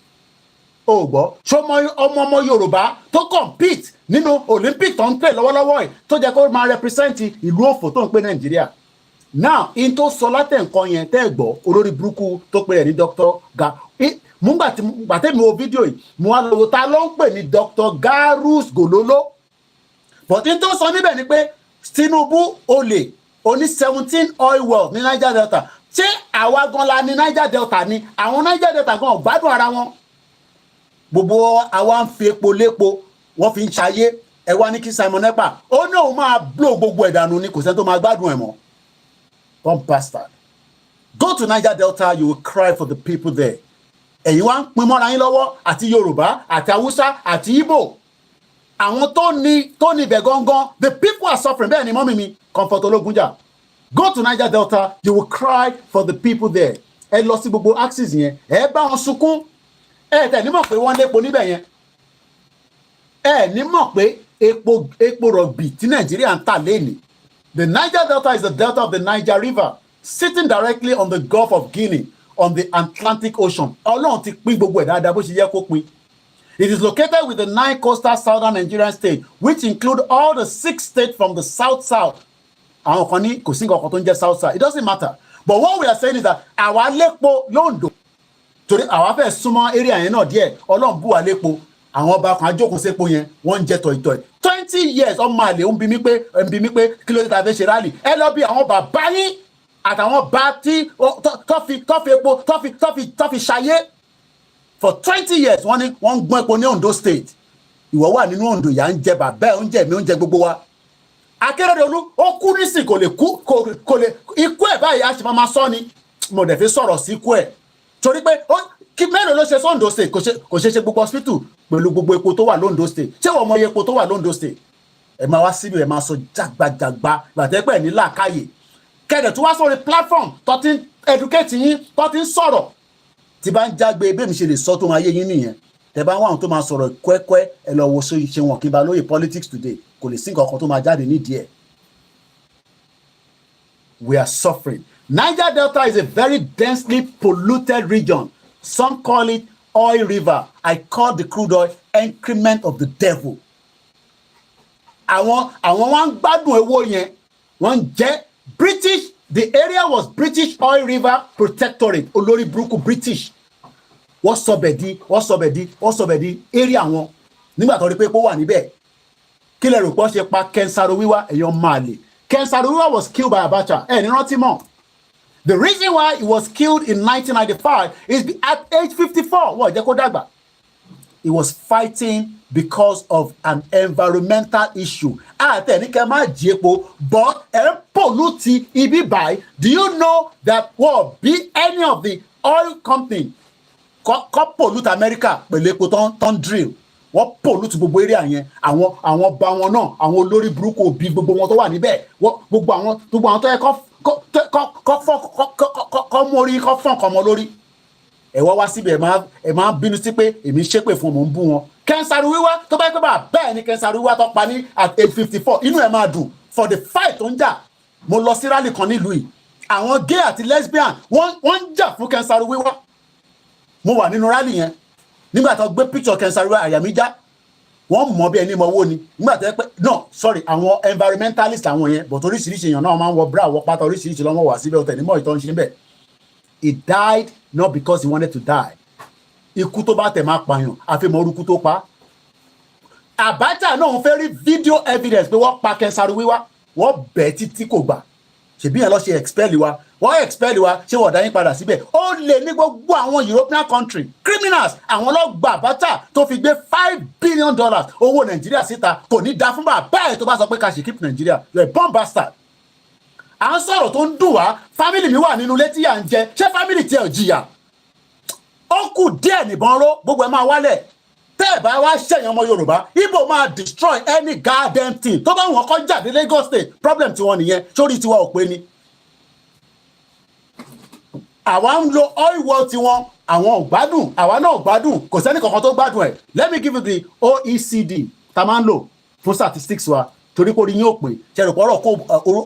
Ó gbọ́ ṣọmọ ọmọ Yorùbá tó compete nínú Olympic tó ń pè lọ́wọ́lọ́wọ́ ẹ̀ tó jẹ́ kó máa represent ìlú òfò tó ń pè Nàìjíríà. Now in tó sọ látẹ̀ nǹkan yẹn tẹ́ ẹ̀ gbọ́ olórí burúkú tó pè ẹ̀ ní Dr. Ga mú gbàtẹ́ mi wo fídíò yìí mo wá lọ́wọ́ ta ló ń pè ní Dr. Garus Gololo but in tó sọ níbẹ̀ ni pé Tinubu olè oní 17 oil well ní Niger Delta ṣé àwa gan la ní Niger Delta ni àwọn Niger Delta gan ò gbádùn ara wọn gbogbo àwa ń fi epo lépo wọ́n fi ń ṣayé ẹ wá ní kí Simon Ekpa ó ní òun máa blow gbogbo ẹ̀dànù ni kò sẹ́ni tó máa gbádùn ẹ̀ mọ́. One bastard. Go to Niger Delta, you will cry for the people there. Ẹ̀yin wá ń pin mọ́ra yín lọ́wọ́ àti Yorùbá àti Haúsá àti Igbo. Àwọn tó ní ibẹ̀ gangan, the people are suffering. Bẹ́ẹ̀ ni mọ́mí mi, Comfort Ológunjà. Go to Niger Delta, you will cry for the people there. Ẹ lọ sí gbogbo axis yẹn, ẹ bá wọn sunkún. Ẹ tẹ̀ ní mọ̀ pé wọ́n lépo níbẹ̀ yẹn. Ẹ ní mọ̀ pé epo rọ̀bì tí Nàìjíríà ń tà lénìí. The Niger Delta is the delta of the Niger River, sitting directly on the Gulf of Guinea, on the Atlantic Ocean. Ọlọ́run ti pín gbogbo ẹ̀ dáadáa bó ṣe yẹ kó pín. It is located with the 9 coastal southern Nigerian states, which include all the 6 states from the south-south. Àwọn kan ní kò sí nǹkan kan tó ń jẹ́ south-south. It doesn't matter. But what we are saying is that àwa lépo lóńdó. Torí àwa fẹ́ súnmọ́ area yẹn náà díẹ̀, Ọlọ́run bù wá lépo. Àwọn ọba kan ajókòó sépo yẹn wọ́n ń jẹ tọ̀ìtọ̀ì 20 years ọmọ àlè ń bi mí pé kí ló dé ta fẹ́ ṣe rálì ẹ lọ bí àwọn bàbá yín àtàwọn bá tí tó fi epo tó fi ṣayé for 20 years wọ́n ní wọ́n ń gbọ́n epo ní Ondo state ìwọ wà nínú Ondo yà ń jẹ bàbá ẹ̀ ń jẹ mi ń jẹ gbogbo wa. Akérédolú ó kú nísìn kò lè ikú ẹ̀ báyìí a ṣe máa sọ ni mo dẹ̀ fi sọ̀rọ̀ sí ikú ẹ̀ torí pé kí mélòó ló ṣe sọ́ndó state kò ṣe gbogbo hospital pẹ̀lú gbogbo epo tó wà lóńdó state ṣé wọ́n mọ iye epo tó wà lóńdó state ẹ máa wá síbi ẹ máa sọ jágbajàgba gbàtẹ́pẹ́ ní làákàyè kẹ́dẹ̀ tó wá sórí platform tó ti ń educate yín tó ti ń sọ̀rọ̀ tí bá ń jágbe bí mi ṣe lè sọ tó máa yé yín nìyẹn tẹ bá ń wá àwọn tó máa sọ̀rọ̀ kwẹ́kwẹ́ ẹ lọ wo ṣe wọn kí n bá lóye politics today kò lè sí nǹkan kan tó máa jáde nídìí ẹ̀. We are suffering. Niger Delta is a very densely polluted region. Some call it oil river. I call the crude oil increment of the devil. Àwọn wá ń gbádùn owó yẹn wọ́n jẹ́ British. The area was British Oil River Protectorate olórí burúkú British. Wọ́n sọ bẹ̀dí area wọn nígbà tó rí pé epo wà níbẹ̀. Kí lẹ rò pé wọ́n ṣe pa Ken Saro-Wiwa ẹ̀yàn máa lè. Ken Saro-Wiwa was killed by Abacha. Ní rántí mọ́. The reason why he was killed in 1995 is at age 54. Wọ́n jẹ́ kó dàgbà. He was fighting because of an environmental issue. Àtẹ̀ní kẹ́ máa jí epo but ẹ̀ ń pollute ibi báyìí. Do you know that be any of the oil company kọ́ pollute America pẹ̀lú epo tó ń drill? Wọ́n pollute gbogbo area yẹn. Àwọn bá wọn náà àwọn olórí burúkú òbí gbogbo wọn tó wà níbẹ̀. Gbogbo àwọn tó yẹ kọ́ mú orí kọ́ fọ́n kọ́ mọ́ lórí. Ẹ wá síbi ẹ máa bínú sí pé èmi ṣépè fún mò ń bú wọn. Ken Saro-Wiwa tó bá yẹ pé bẹ́ẹ̀ ni Ken Saro-Wiwa tó pa ní at age 54 inú ẹ̀ máa dùn for the fight tó ń jà. Mo lọ sí rally kan nílùú yìí àwọn gay àti lesbian wọ́n ń jà fún Ken Saro-Wiwa. Mo wà nínú rally yẹn nígbà tó gbé picture Ken Saro-Wiwa àyà mi já wọ́n mọ̀ bí ẹni mọ owó ni nígbà tó yẹ pé no sorry àwọn environmentalist àwọn yẹn but oríṣiríṣi èèyàn náà máa ń wọ bra wọ pátá oríṣiríṣi lọ́wọ́ wá síbẹ̀ ọ̀tẹ̀ nímọ̀ ìtọ́ ń ṣe níbẹ̀. He died not because he wanted to die. Ikú tó bá tẹ̀ máa pààyàn àfihàn orúkú tó pa. Abacha náà ń fẹ́ rí video evidence pé wọ́n pa Kẹsàrú wíwá wọ́n bẹ̀ títí kò gbà ṣèbí yẹn lọ ṣe expel wa wọ́n expel wa ṣé wọ́n dá yín padà síbẹ̀ ó lè ní gbogbo àwọn European country criminals àwọn lọ gba Abacha tó fi gbé $5 billion owó Nàìjíríà síta kò ní dá fún bàbá ẹ̀ tó bá sọ pé ká ṣe keep Nàìjíríà you are a bomb bastard. À ń sọ̀rọ̀ tó ń dùn wá family mi wà nínú ilé tí yà ń jẹ ṣé family tiẹ̀ ò jìyà ó kù díẹ̀ nìbọn ró gbogbo ẹ̀ máa wálẹ̀ tẹ́ ẹ̀ bá wá ṣẹ̀yìn ọmọ Yorùbá Igbo máa destroy any goddamn thing tó bá wọn kọ́ jáde Lagos state problem tiwọn nìyẹn sórí tiwa ò pé ni. Àwa ń lo oil well tiwọn àwọn ò gbádùn àwa náà ò gbádùn kò sẹ́ni kankan tó gbádùn ẹ̀. Let me give you the OECD tá máa ń lò fún statistics wa torí kò rí yín ò pé ṣe rò pọ̀rọ̀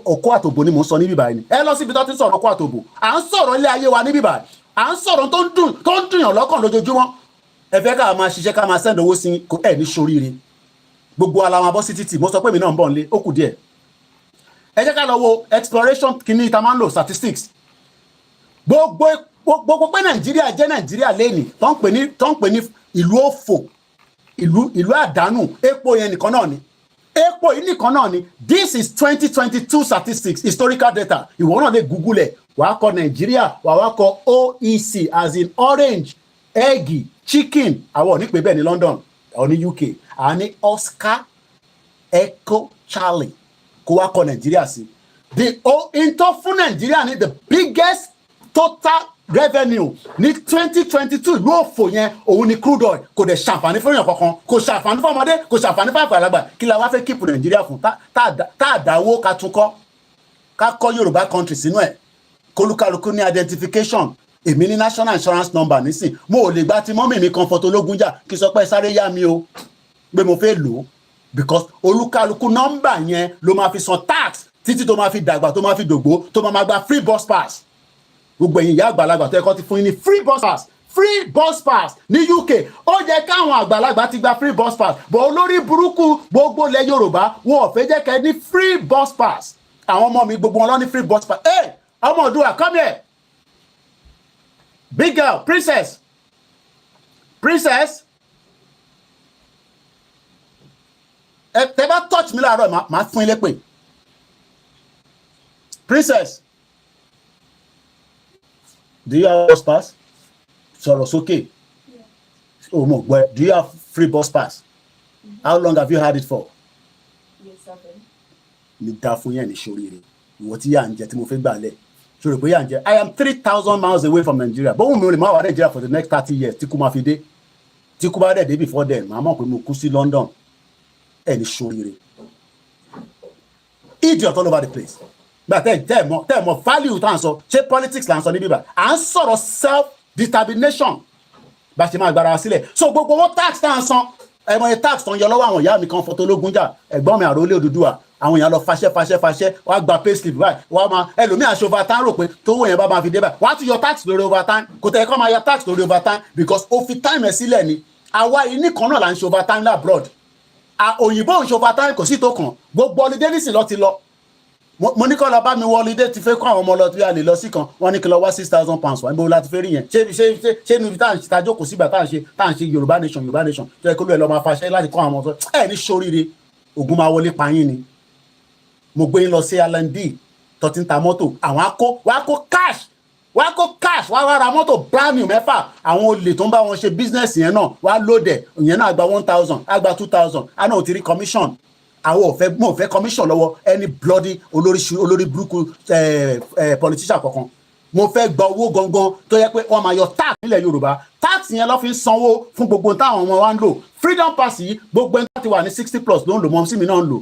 òkú àtòbò ni mò ń sọ níbí báyìí ni ẹ lọ síbi tó ti sọ̀rọ̀ òkú àtòbò à ń sọ̀rọ̀ ilé ayé wa níbí báyìí à ń sọ̀rọ̀ tó ń dùn yàn lọ́kàn lójoojúmọ́ ẹ fẹ́ ká máa ṣiṣẹ́ ká máa send owó sí ẹ ní ṣoríire gbogbo ala máa bọ́ sí títì mo sọ pé mi náà ń bọ̀ nílé ó kù díẹ̀ ẹ jẹ́ ká lọ wo exploration kìíní tá máa ń lò statistics gbogbo pé Nàìjíríà jẹ́ Nàìjíríà lẹ́nìí tó ń pè ní ìlú òfò ìlú àdánù epo yẹn nìkan náà ni epo yìí nìkan náà ni this is 2022 statistics historical data ìwọ náà lè google ẹ̀ wàá kọ Nàìjíríà wàá kọ OEC as in orange egg chicken àwọn ò ní pè bẹ́ẹ̀ ní London ọ̀ ní UK àwọn ní Oscar Echo Charlie kó wá kọ Nàìjíríà sí the into fún Nàìjíríà ní the biggest total revenue ní 2022 ìlú òfò yẹn òun ni crude oil kò dẹ̀ ṣàǹfààní fún èèyàn kankan kò ṣàǹfààní fún ọmọdé kò ṣàǹfààní fún àgbàlagbà kí la wá fẹ́ kíìpù Nàìjíríà fún tá a dáwó ká tún kọ́ ká kọ́ Yorùbá country sínú ẹ̀ kólúkálukú ní identification èmi ní national insurance number nísìn mo ò lè gba ti mọ́mì mi kan fọtológún jà kí sọ pé sáré yá mi o pé mo fẹ́ lò ó because olúkálukú nọ́mbà yẹn ló máa fi san tax títí tó máa fi dàgbà tó máa fi dògbó tó máa gba free bus pass gbogbo ẹ̀yin ìyá àgbàlagbà tó ẹ̀kọ́ ti fún yín ní free bus pass ní UK ó jẹ́ káwọn àgbàlagbà ti gba free bus pass bọ̀ olórí burúkú gbogbo ilẹ̀ Yorùbá wọn ò fẹ́ jẹ́ kẹ́ ní free bus pass àwọn ọmọ mi gbogbo wọn lọ ní free bus pass ẹ ọmọ Oòduà come here big girl princess ẹ tẹ́ bá touch mi láàárọ̀ màá fún yín lépè princess. Do you have bus pass? Sọ̀rọ̀ sókè. Oh mo gbọ́. Do you have free bus pass? How long have you had it for? Yes, 7. Mi dá fún yẹn ní ṣoríire. Ìwọ tí yà ń jẹ tí mo fẹ́ gbà lẹ̀. Ṣòro pé yà ń jẹ. I am 3,000 miles away from Nigeria. Bóun mi ò lè máa wà Nigeria for the next 30 years tí kú máa fi dé. Tí kú bá dẹ̀ dé before then, màá mọ̀ pé mo kú sí London. Ẹ ní ṣoríire. Idiot all over the place. But tẹ́ mọ̀ value tá à ń sọ ṣé politics là ń sọ níbí bá à ń sọ̀rọ̀ self determination bá ṣe máa gbára wa sílẹ̀ so gbogbo owó tax tá à ń san ẹ̀mọ̀ yẹn tax tó ń yọ lọ́wọ́ àwọn ìyá mi kan fọtológún jà ẹ̀gbọ́n mi Àrólé Odùduwà àwọn èèyàn lọ fàṣẹ wàá gba payslip báyìí wàá máa ẹlòmíà ṣe overtime rò pé tówó yẹn bá máa fi dé báyìí wàá tún yọ tax lórí overtime kò tẹ̀ kọ́ máa yọ tax lórí overtime because ó fi time ẹ̀ sílẹ̀ ni àwa yìí nìkan náà là ń ṣe overtime labroad òyìnbó ń ṣe overtime kò sí tó kàn gbogbo holiday nísìn lọ ti lọ mo ní kọ́ lọ bá mi wọ holiday ti fẹ́ kọ́ àwọn ọmọ lọ tí a lè lọ sí kan wọ́n ní kí lọ wá £6,000 wà níbo láti fẹ́ rí yẹn ṣé níbi tá à ń jókòó sígbà tá à ń ṣe Yorùbá nation tó yẹ kó lóye lọ máa faṣẹ́ láti kọ́ àwọn ọmọ tó ẹ̀ ní ṣoríire ogun máa wọlé payín ni mo gbé yín lọ sí L&D tó ti ń ta mọ́tò àwọn wàá kó cash wàá ra mọ́tò brand new 6 àwọn olè tó ń bá wọn ṣe business yẹn náà wàá lóde ìyẹn náà gba 1,000 àgbà 2,000 àná ò ti rí commission àwọn mo fẹ́ commission lọ́wọ́ any bloody olórí burúkú politician kankan mo fẹ́ gba owó gangan tó yẹ pé wọ́n máa yọ tax nílẹ̀ Yorùbá tax yẹn lọ́ fi ń sanwó fún gbogbo táwọn ọmọ wa ń lò freedom pass yìí gbogbo ẹni láti wà ní 60+ ló ń lò mọ́ sí mi náà ń lò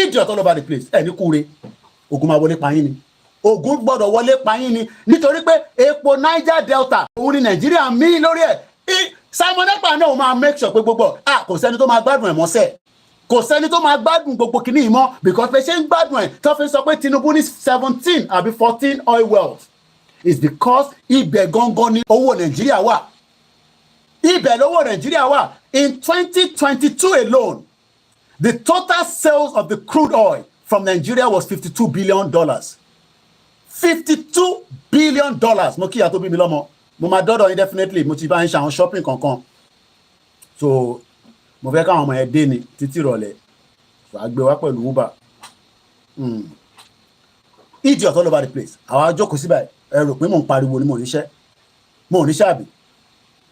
idiot all over the place ẹ̀ ní kúre ogun máa wọlé payín ni ogun gbọ́dọ̀ wọlé payín ni nítorí pé epo Niger Delta òun ni Nàìjíríà mí lórí ẹ̀ Simon Ekpa náà máa make sure pé gbogbo kò sẹ́ni tó máa gbádùn ẹ̀ mọ́sẹ̀ kò sẹ́ni tó máa gbádùn gbogbo kìíní yìí mọ́ because pé ṣé ń gbádùn ẹ̀ tó fi sọ pé Tinubu ní 17 àbí 14 oil wells is because ibẹ̀ gangan ni owó Nàìjíríà wà Ibẹ̀ lówó Nigeria wà. In 2022 alone, the total sales of the crude oil from Nigeria was $52 billion. $52 billion. Mo kíyà tó bí mi lọ́mọ. Mo máa dọ́dọ̀ indefinitely. Mo ti bá ń ṣe àwọn shopping kankan. So, mo fẹ́ káwọn ọmọ ẹ̀ dé ni títí ìrọ̀lẹ́. So, àgbẹ̀ wá pẹ̀lú Uber. Idiot all over the place. Àwa jókòó síbẹ̀. Ẹ rò pé mò ń pariwo ni mo níṣẹ́. Mo níṣẹ́ àbí.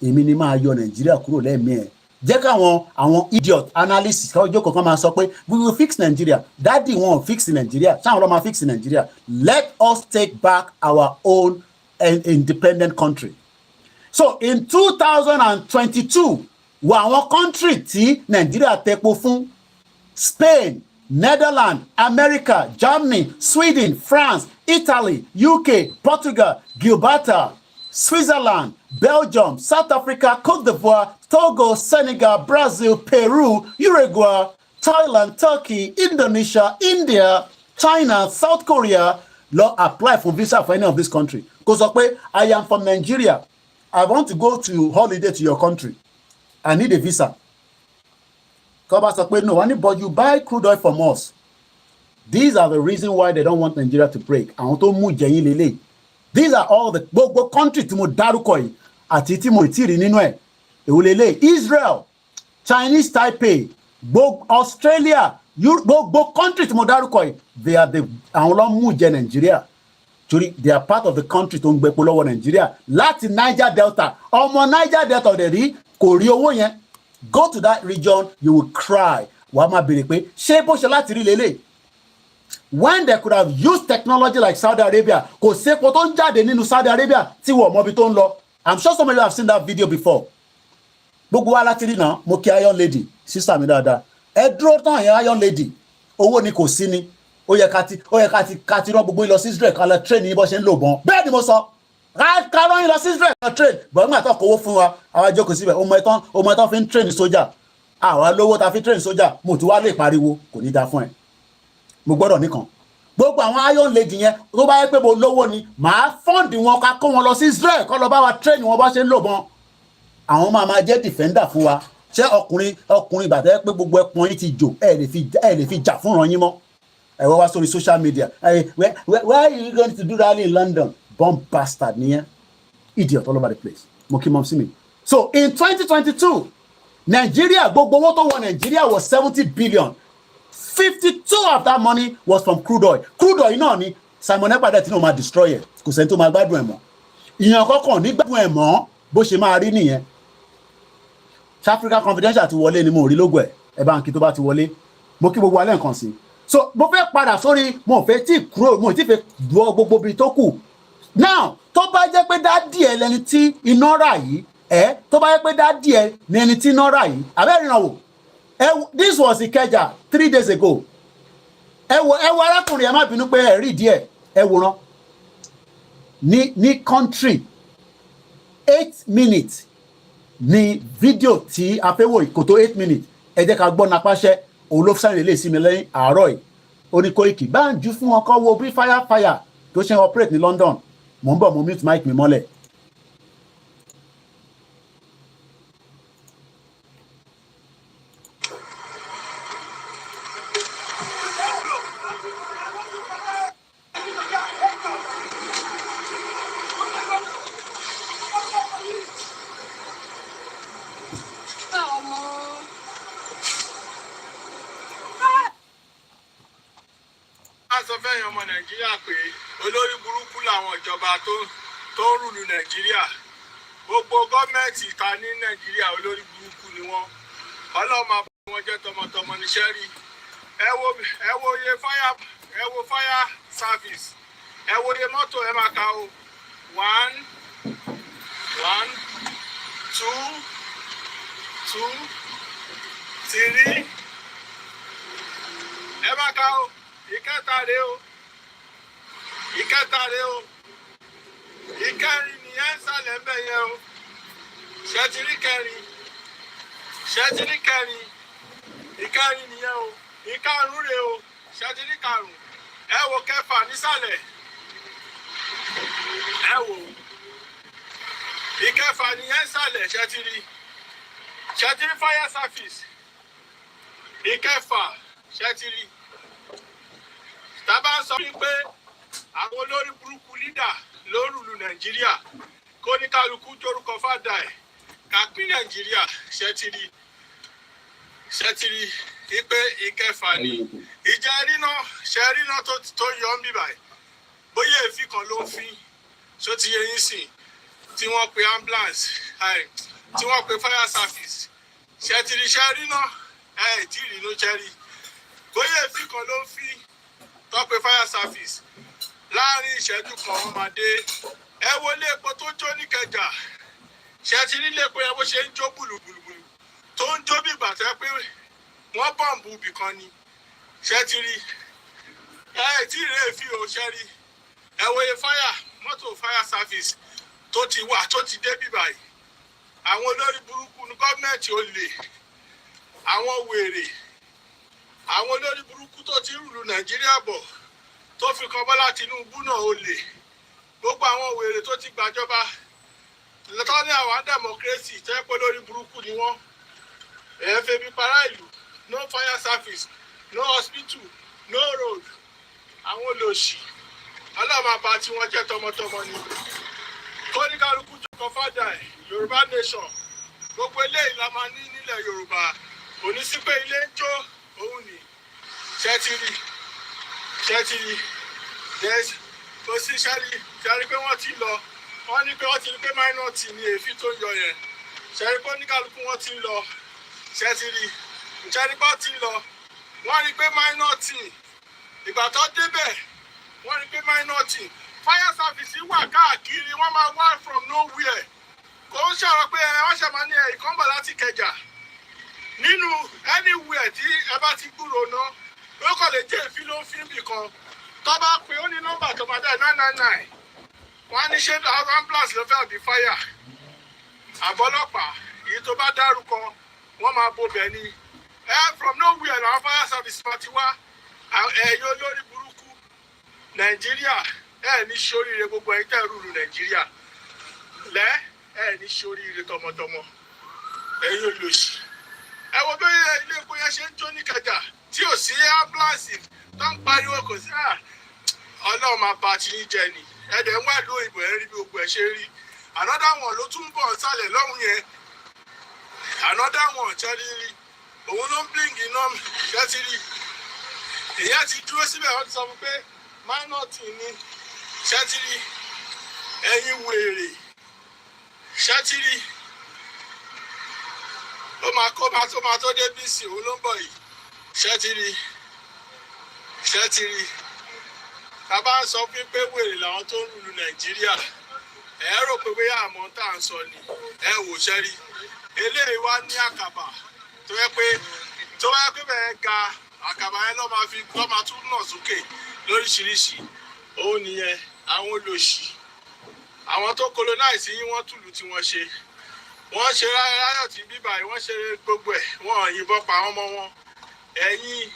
Èmi ni máa yọ Nàìjíríà kúrò lẹ́mìí ẹ̀. Jẹ́ káwọn àwọn idiot analysts káwọn jókòó kan máa sọ pé we will fix Nigeria. Daddy won't fix Nigeria. Ṣáwọn ló máa fix Nigeria. Let us take back our own independent country. So in 2022, were àwọn country tí Nigeria tepo fún Spain, Netherlands, America, Germany, Sweden, France, Italy, UK, Portugal, Gibraltar, Switzerland, Belgium, South Africa, Cote d'Ivoire, Togo, Senegal, Brazil, Peru, Uruguay, Thailand, Turkey, Indonesia, India, China, South Korea, law apply for visa for any of this country. Because I am from Nigeria. I want to go to holiday to your country. I need a visa. No, but you buy crude oil from us. These are the reasons why they don't want Nigeria to break. These are all the countries tí mo dárúkọ yìí àti tí mo ti rí nínú ẹ̀. Èwòlélẹ̀ Israel, Chinese Taipei, Australia, gbogbo country tí mo dárúkọ yìí, they are àwọn ló mú jẹ Nigeria. Torí they are part of the country tó ń gbẹ̀pọ̀ lọ́wọ́ Nigeria. Láti Niger Delta, ọmọ Niger Delta ọ̀dẹ̀ rí kò rí owó yẹn. Go to that region, you will cry. Wàá máa béèrè pé ṣé bó ṣe láti rí lélẹ̀? When they could have used technology like Saudi Arabia, kò sépo tó ń jáde nínú Saudi Arabia tí wọ́n mọ̀ bí tó ń lọ. I'm sure some of you have seen that video before. Gbogbo wa láti rí náà, mo kí Iron Lady, sister mi dáadáa. Ẹ dúró tán yẹn Iron Lady, owó ni kò sí ni. Ó yẹ ká ti rán gbogbo lọ sí Israel ká lọ train yín bó ṣe ń lò bọ́n. Bẹ́ẹ̀ ni mo sọ. Ká rán yín lọ sí Israel ká train. Bọ̀dọ̀ nígbà tó kówó fún wa, àwa jókòó síbẹ̀, ọmọ ẹ̀tàn fi ń train sójà. Àwa lówó ta fi train sójà, mo ti wá lè pariwo, kò ní dáa fún ẹ. Mo gbọ́dọ̀ nìkan. Gbogbo àwọn Iron Lady yẹn tó bá yẹ pé mo lówó ni màá fọ́ǹdì wọn ká kó wọn lọ sí Israel kó lọ bá wa train wọn bá ṣe ń lò bọ́n. Àwọn máa jẹ́ defender fún wa. Ṣé ọkùnrin bàtà pé gbogbo ẹpọn yín ti jò ẹ lè fi jà fún ìran yín mọ́. Ẹ wá sórí social media. Where are you going to do rally in London? Bomb bastard nìyẹn. Idiot all over the place. Mo kí mọ́ sí mi. So in 2022, Nigeria gbogbo owó tó wọ Nigeria was 70 billion. 52 of that money was from crude oil. Crude oil náà ni Simon Ekpa tí náà máa destroy ẹ̀. Kò sẹ́ni tó máa gbádùn ẹ̀ mọ́. Ìyàn kọ́kàn ní gbádùn ẹ̀ mọ́ bó ṣe máa rí nìyẹn. Africa Confidential ti wọlé ni mo rí lógo ẹ̀. Ẹ bá ń kí tó bá ti wọlé. Mo kí gbogbo alẹ́ nǹkan sí. So mo fẹ́ padà sórí mo fẹ́ tí kúrò mo ti fẹ́ gbọ́ gbogbo ibi tó kù. Now tó bá jẹ́ pé dádì ẹ lẹni tí iná rà yìí tó bá jẹ́ pé dádì ẹ ni ẹni tí iná rà yìí abẹ́rẹ́ ìrànwọ́. This was Ikeja 3 days ago. Ẹ wo arákùnrin ẹ má bínú pé ẹ rí díẹ̀ ẹ wòran ní country 8 minutes ní fídíò tí a fẹ́ wò kò tó 8 minutes ẹ jẹ́ ká gbọ́ napáṣẹ́ òun ló sáré lè sí mi lẹ́yìn àárọ̀ yìí ó ní Koiki bá ń jú fún wọn kọ́ wo bí fire tó ṣe ń operate ní London mò ń bọ̀ mo mute mic mi mọ́lẹ̀. sọ fẹ́yìn ọmọ Nàìjíríà pé olórí burúkú làwọn ìjọba tó ń rúlu Nàìjíríà gbogbo gọ́ọ̀mẹ̀ntì ta ní Nàìjíríà olórí burúkú ni wọ́n Ọlọ́run máa bá wọn jẹ́ tọmọtọmọ níṣẹ́ rí ẹ wo fire service ẹ wo iye mọ́tò ẹ máa ka o 1 2 3 ẹ máa ka o ìkẹta rèé o ìkẹrin nìyẹn ń sàlẹ̀ ń bẹ̀ yẹn o ṣẹ́tìrí kẹrin ìkẹrin nìyẹn o ìkarùn rèé o ṣẹ́tìrí karùn ẹ wo kẹfà nísàlẹ̀ ẹ wo ìkẹfà nìyẹn ń sàlẹ̀ ṣẹ́tìrí ṣẹ́tìrì fire service ìkẹfà ṣẹ́tìrì tábà ń sọ wípé àwọn olórí burúkú lídà lórúlu Nàìjíríà kó ní kálukú jórúkọ fàdà ẹ̀ ká pín Nàìjíríà ṣẹ́tìrì wípé ìkẹfà ni ìjà ṣẹ́rínà tó yọ ń bíbáyìí bóyá èéfín kan ló ń fín ṣó ti yẹ yín sìn tí wọ́n pe ambulance tí wọ́n pe fire service ṣẹ́tìrì ṣẹ́rínà tí rí ló ṣẹ́rí bóyá èéfín kan ló ń fín tó pe fire service láàrin ìṣẹ́jú kan wọ́n máa dé ẹ wo ilé epo tó jó ní Ìkẹjà ṣẹ́tìrì ilé epo yẹn bó ṣe ń jó bùlùbùlù tó ń jó bí ìgbà tẹ́ pé wọ́n bọ̀m̀bù ibì kan ni ṣẹ́tìrì tí rí èéfín ò ṣẹ́rí ẹ wo iye mọ́tò fire service tó ti wà tó ti dé bíbáyìí àwọn olórí burúkú ní gọ́ọ̀mẹ̀ntì olè àwọn wèrè àwọn olórí burúkú tó ti rúlu Nàìjíríà bọ̀ tó fi kan Bọ́lá Tinubu náà olè gbogbo àwọn wèrè tó ti gbàjọba lọ́tọ́ ní àwọn democracy tẹ́ pé lórí burúkú ni wọ́n fẹ́ bí para ìlú no fire service no hospital no road àwọn olòṣì ọlọ́mọ àbá tí wọ́n jẹ́ tọmọtọmọ ni kóníkálukú jọkọ̀ fàdà ẹ̀ Yorùbá nation gbogbo eléyìí la máa ní nílẹ̀ Yorùbá òní sí pé ilé ń jó òun ni ṣẹ́tìrì kò sí ṣẹ́rí pé wọ́n ti lọ wọ́n ní pé wọ́n ti rí pé minority ni èéfín tó ń yọ yẹn ṣẹ́rí pé oníkálukú wọ́n ti lọ ṣẹ́tìrì ṣẹ́rí pé wọ́n ti lọ wọ́n rí pé minority ìgbà tó débẹ̀ wọ́n rí pé minority fire service wà káàkiri wọ́n máa wá from nowhere kò ń ṣàrọ̀ pé wọ́n ṣe máa ní ìkọ́ńbà láti Ìkẹjà nínú anywhere tí ẹ bá ti gbúrò náà ó kàn lè jẹ́ èéfín ló ń fi bì kan tó bá pé ó ní nọ́mbà tó máa dá 999 wọ́n á ní ṣé ambulance ló fẹ́ àbí fire àbọ́lọ́pàá èyí tó bá dárúkọ wọ́n máa bobẹ̀ ni from nowhere làwọn fire service máa ti wá ẹ̀yin olórí burúkú Nàìjíríà ní ṣoríire gbogbo ẹ̀yin tẹ́ rúlu Nàìjíríà ní ṣoríire tọmọtọmọ ẹ̀yin olóṣì ẹ wo bí ilé epo yẹn ṣe ń jó ní Ìkẹjà tí ò sí ambulance tó ń pariwo kò sí Ọlọ́run máa bá ti yín jẹ ni ẹ̀dẹ̀ ń wá ìlú òyìnbó ẹ̀ rí bí gbogbo ẹ̀ ṣe rí another one ló tún bọ̀ sálẹ̀ lọ́hùn yẹn another one tẹ́lí rí òun ló ń bling iná ṣẹ́tìrì ìyẹn ti dúró síbẹ̀ wọ́n ti sọ fún pé minority ni ṣẹ́tìrì ẹ̀yin wèrè ṣẹ́tìrì ó máa tó dé bc òun ló ń bọ̀ yìí ṣẹ́tìrì bàbá ń sọ pé wèrè làwọn tó ń lùlù Nàìjíríà ẹ rò pé bóyá àmọ́ tá à ń sọ ni ẹ wò ṣẹ́rí eléyìí wá ní àkàbà tó yẹ pé bẹ́ẹ̀ ga àkàbà yẹn lọ́ máa tún nà sókè lóríṣiríṣi òun nìyẹn àwọn olòṣì àwọn tó colonize yín wọ́n túlù tí wọ́n ṣe ráyọ̀ tí bíbà yìí wọ́n ṣe gbogbo ẹ̀ wọ́n yìnbọn pa àwọn ọmọ wọn ẹ̀yin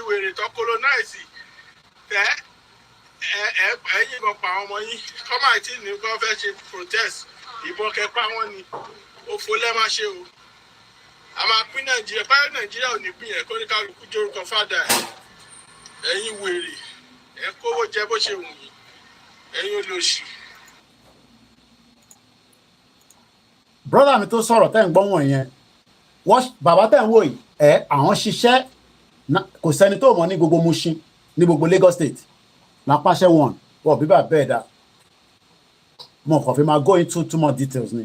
wèrè tó colonize ẹ̀yin yìnbọn pa àwọn ọmọ yín kọ́mà tí ní kọ́ fẹ́ ṣe protest ìbọn kẹpa wọn ni òfò lẹ́ máa ṣe o a máa pín Nàìjíríà báyọ̀ Nàìjíríà ò ní pín yẹn kó ní kálukú jórúkọ fàdà ẹ̀yin wèrè ẹ̀ kówó jẹ bó ṣe wù yín ẹ̀yin olóṣì. brother mi tó sọ̀rọ̀ tẹ́ ń gbọ́ wọ̀nyẹn bàbá tẹ́ ń wò yìí àwọn ṣiṣẹ́ kò sẹ́ni tó mọ̀ ní gbogbo Mushin ní gbogbo Lagos State lápáṣẹ wọn wọ́n bíbà bẹ́ẹ̀ dá mo kàn fi máa go into too much details ni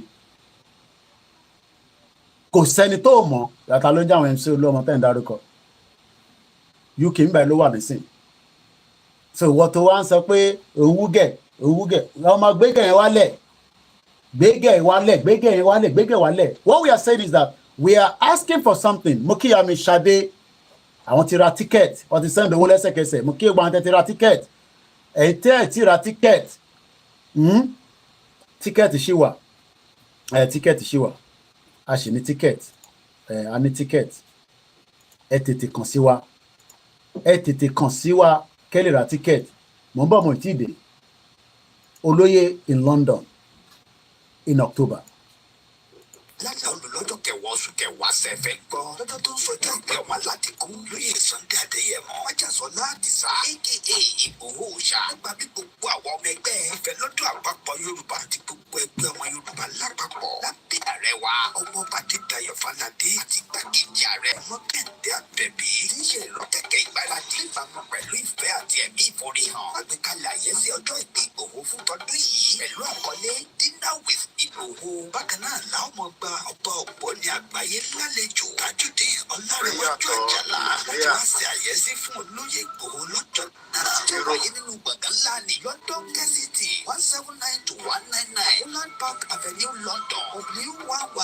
kò sẹ́ni tó mọ̀ yàtà ló ń jẹ́ àwọn MC Olúọmọ tẹ́ ń dárúkọ UK ń bẹ̀ ló wà nísìn so ìwọ tó wá ń sọ pé òwúgẹ̀ ọmọ gbẹ́gẹ̀ yẹn wálẹ̀ gbẹ́gẹ̀ wálẹ̀ what we are saying is that we are asking for something mo kí Yami Ṣadé àwọn ti ra ticket wọ́n ti send owó lẹ́sẹ̀kẹsẹ̀ mo kí gbogbo àwọn tẹ́ ti ra ticket ẹ̀yin tẹ́ ẹ̀ ti ra ticket ticket ṣì wà ticket ṣì wà a sì ní ticket a ní ticket ẹ tètè kàn sí wa kẹ́ lè ra ticket mo ń bọ̀ mo ti dé Olóyè in London in October lálẹ́ olùlọ́jọ́ kẹwàá oṣù kẹwàá sẹ́fẹ̀ gbọ́ lọ́jọ́ tó ń sọjọ́ ìpẹ́ ọmọ aládìkú lóye Sunday Adéyẹmọ májàsọ́lá àdìsá aka Ìgbòho Òòṣà nípa bí gbogbo àwọn ọmọ ẹgbẹ́ ìfẹ́ lọ́dọ̀ àpapọ̀ Yorùbá àti gbogbo ẹgbẹ́ ọmọ Yorùbá lápapọ̀ lábẹ́ ààrẹ wa ọmọọba Adédayọ̀ Fáládé àti igbákejì ààrẹ Ọmọkẹ́hìndé Àbẹ̀bí tí ń ṣe ìrọ́kẹ̀kẹ̀ ìgbáradì níbàámu pẹ̀lú ìfẹ́ àti ẹ̀mí ìforihàn àgbékalẹ̀ àyẹ́sí ọjọ́ ìbí Ìgbòho fún tọdún yìí pẹ̀lú àkọlé Dinner with Ìgbòho. Bákan náà làwọn ọmọ gba ọba Ògbóni àgbáyé lálejò Tajudeen Ọlárẹ̀wájú Àjàlá láti wá ṣe àyẹ́sí fún olóyè Ìgbòho lọ́jọ́ náà tó wáyé nínú gbọ̀ngàn ńlá ní London Kensington 179-199 Holland Park Avenue London W11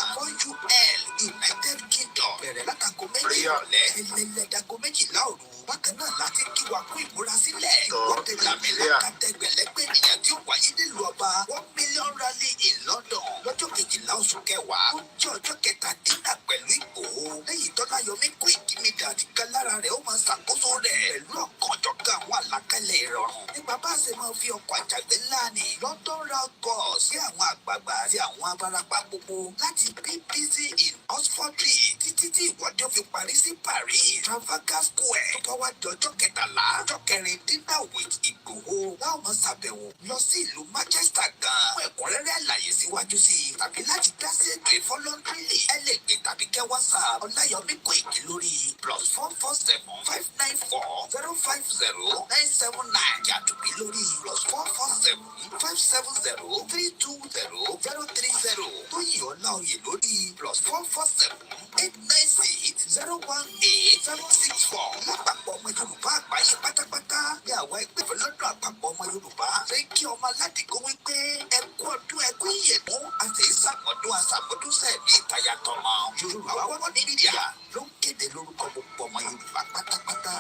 United Kingdom bẹ̀rẹ̀ látago méjì ìrọ̀lẹ́ ẹlẹ́dàgó méjìlá òru. Bákan náà láti kí wa kú ìmúrasílẹ̀ ìwọ́de làmìlaka tẹgbẹ̀lẹ́gbẹ̀ ènìyàn tí ó wáyé nílùú ọba 1 million rally in London lọ́jọ́ kejìlá oṣù kẹwàá ó jẹ́ ọjọ́ kẹtàdínlá pẹ̀lú Ìgbòho lẹ́yìn Ọláyọmí Koikimedia àti kálára rẹ̀ ó máa ṣàkóso rẹ̀ pẹ̀lú ọ̀kanjọ̀kan àwọn àlàkalẹ̀ ìrọ̀rùn nípa bá a ṣe máa fi ọkọ̀ àjàgbé ńlá ní London round bus sí àwọn àgbààgbà àti àwọn abarapá gbogbo láti BBC in Oxford títí tí ìwọ́de ó fi parí sí Paris Trafalgar Square tó bá wá di ọjọ́ kẹtàlá ọjọ́ kẹrin Dinner with Ìgbòho láwọn máa ṣàbẹ̀wò lọ sí ìlú Manchester gan fún ẹ̀kúnrẹ́rẹ́ àlàyé síwájú sí i tàbí láti dá sí ètò ìfọlọ́ndrìlì ẹ lè pè tàbí kẹ́ WhatsApp Ọláyọmí Kóìkì lórí +447 594 050 979 yàtúbí lórí +447 570 320 030 Tóyìn Ọláoyè lórí +447 896 018 764 lápapọ̀ ọmọ Yorùbá àgbáyé pátápátá ní àwọn ẹgbẹ́ ìfẹ́lọ́dọ̀ àpapọ̀ ọmọ Yorùbá ṣe kí ọmọ aládìgbò wípé ẹkú ọdún ẹkú ìyẹ̀dún àti ìsàmọ́dún àsàmọ́dún sẹ́ẹ̀mí ìtayàtọ̀mọ Yorùbá wọ́n ní mídíà ló ń kéde lórúkọ gbogbo ọmọ Yorùbá pátápátá.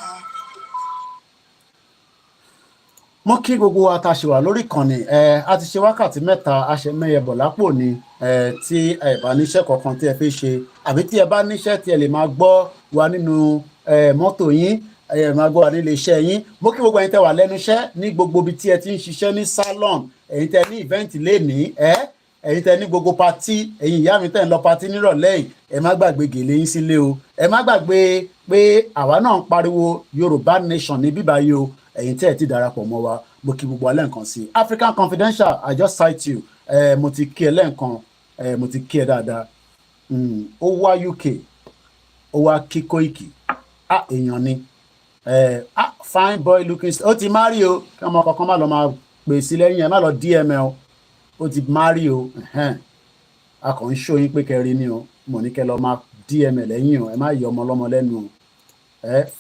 Mo kí gbogbo wa tá a ṣe wà lórí ìkànnì a ti ṣe wákàtí mẹ́ta aṣẹ́mẹ́yẹ bọ̀ lápò ni tí ẹ bá níṣẹ́ kankan tí ẹ fẹ́ ṣe àbí tí ẹ bá níṣẹ́ tí ẹ lè máa gbọ́ wa nínú mọ́tò yín ẹ máa gbọ́ wa nílé iṣẹ́ yín. Mo kí gbogbo ẹ̀yin tẹ́ wà lẹ́nu iṣẹ́ ní gbogbo ibi tí ẹ ti ń ṣiṣẹ́ ní salon ẹ̀yin tẹ́ ní event lénìí ẹ̀yin tẹ́ ní gbogbo patí ẹ̀yin ìyá mi tẹ́ ń lọ patí nírọ̀lẹ́ yìí ẹ má gbàgbé gèlè yín sílé o ẹ má gbàgbé pé àwa náà ń pariwo Yorùbá nation ní bíbáyé o ẹ̀yin tẹ́ ẹ ti darapọ̀ mọ́ wa mo kí gbogbo alẹ́ nǹkan sí African Confidential I just cite you mo ti kí ẹ lẹ́ǹkan mo ti kí ẹ dáadáa ó wá UK ó wá kí Koiki èèyàn ni fine boy looking ó ti marry o kí ọmọ kankan má lọ máa pè sí lẹ́yìn ẹ má lọ DML ó ti marry o a kàn ń ṣóyín pé kẹrin ni o mo ní kẹ lọ máa DML lẹ́yìn o ẹ má yọ ọmọ ọlọ́mọ lẹ́nu o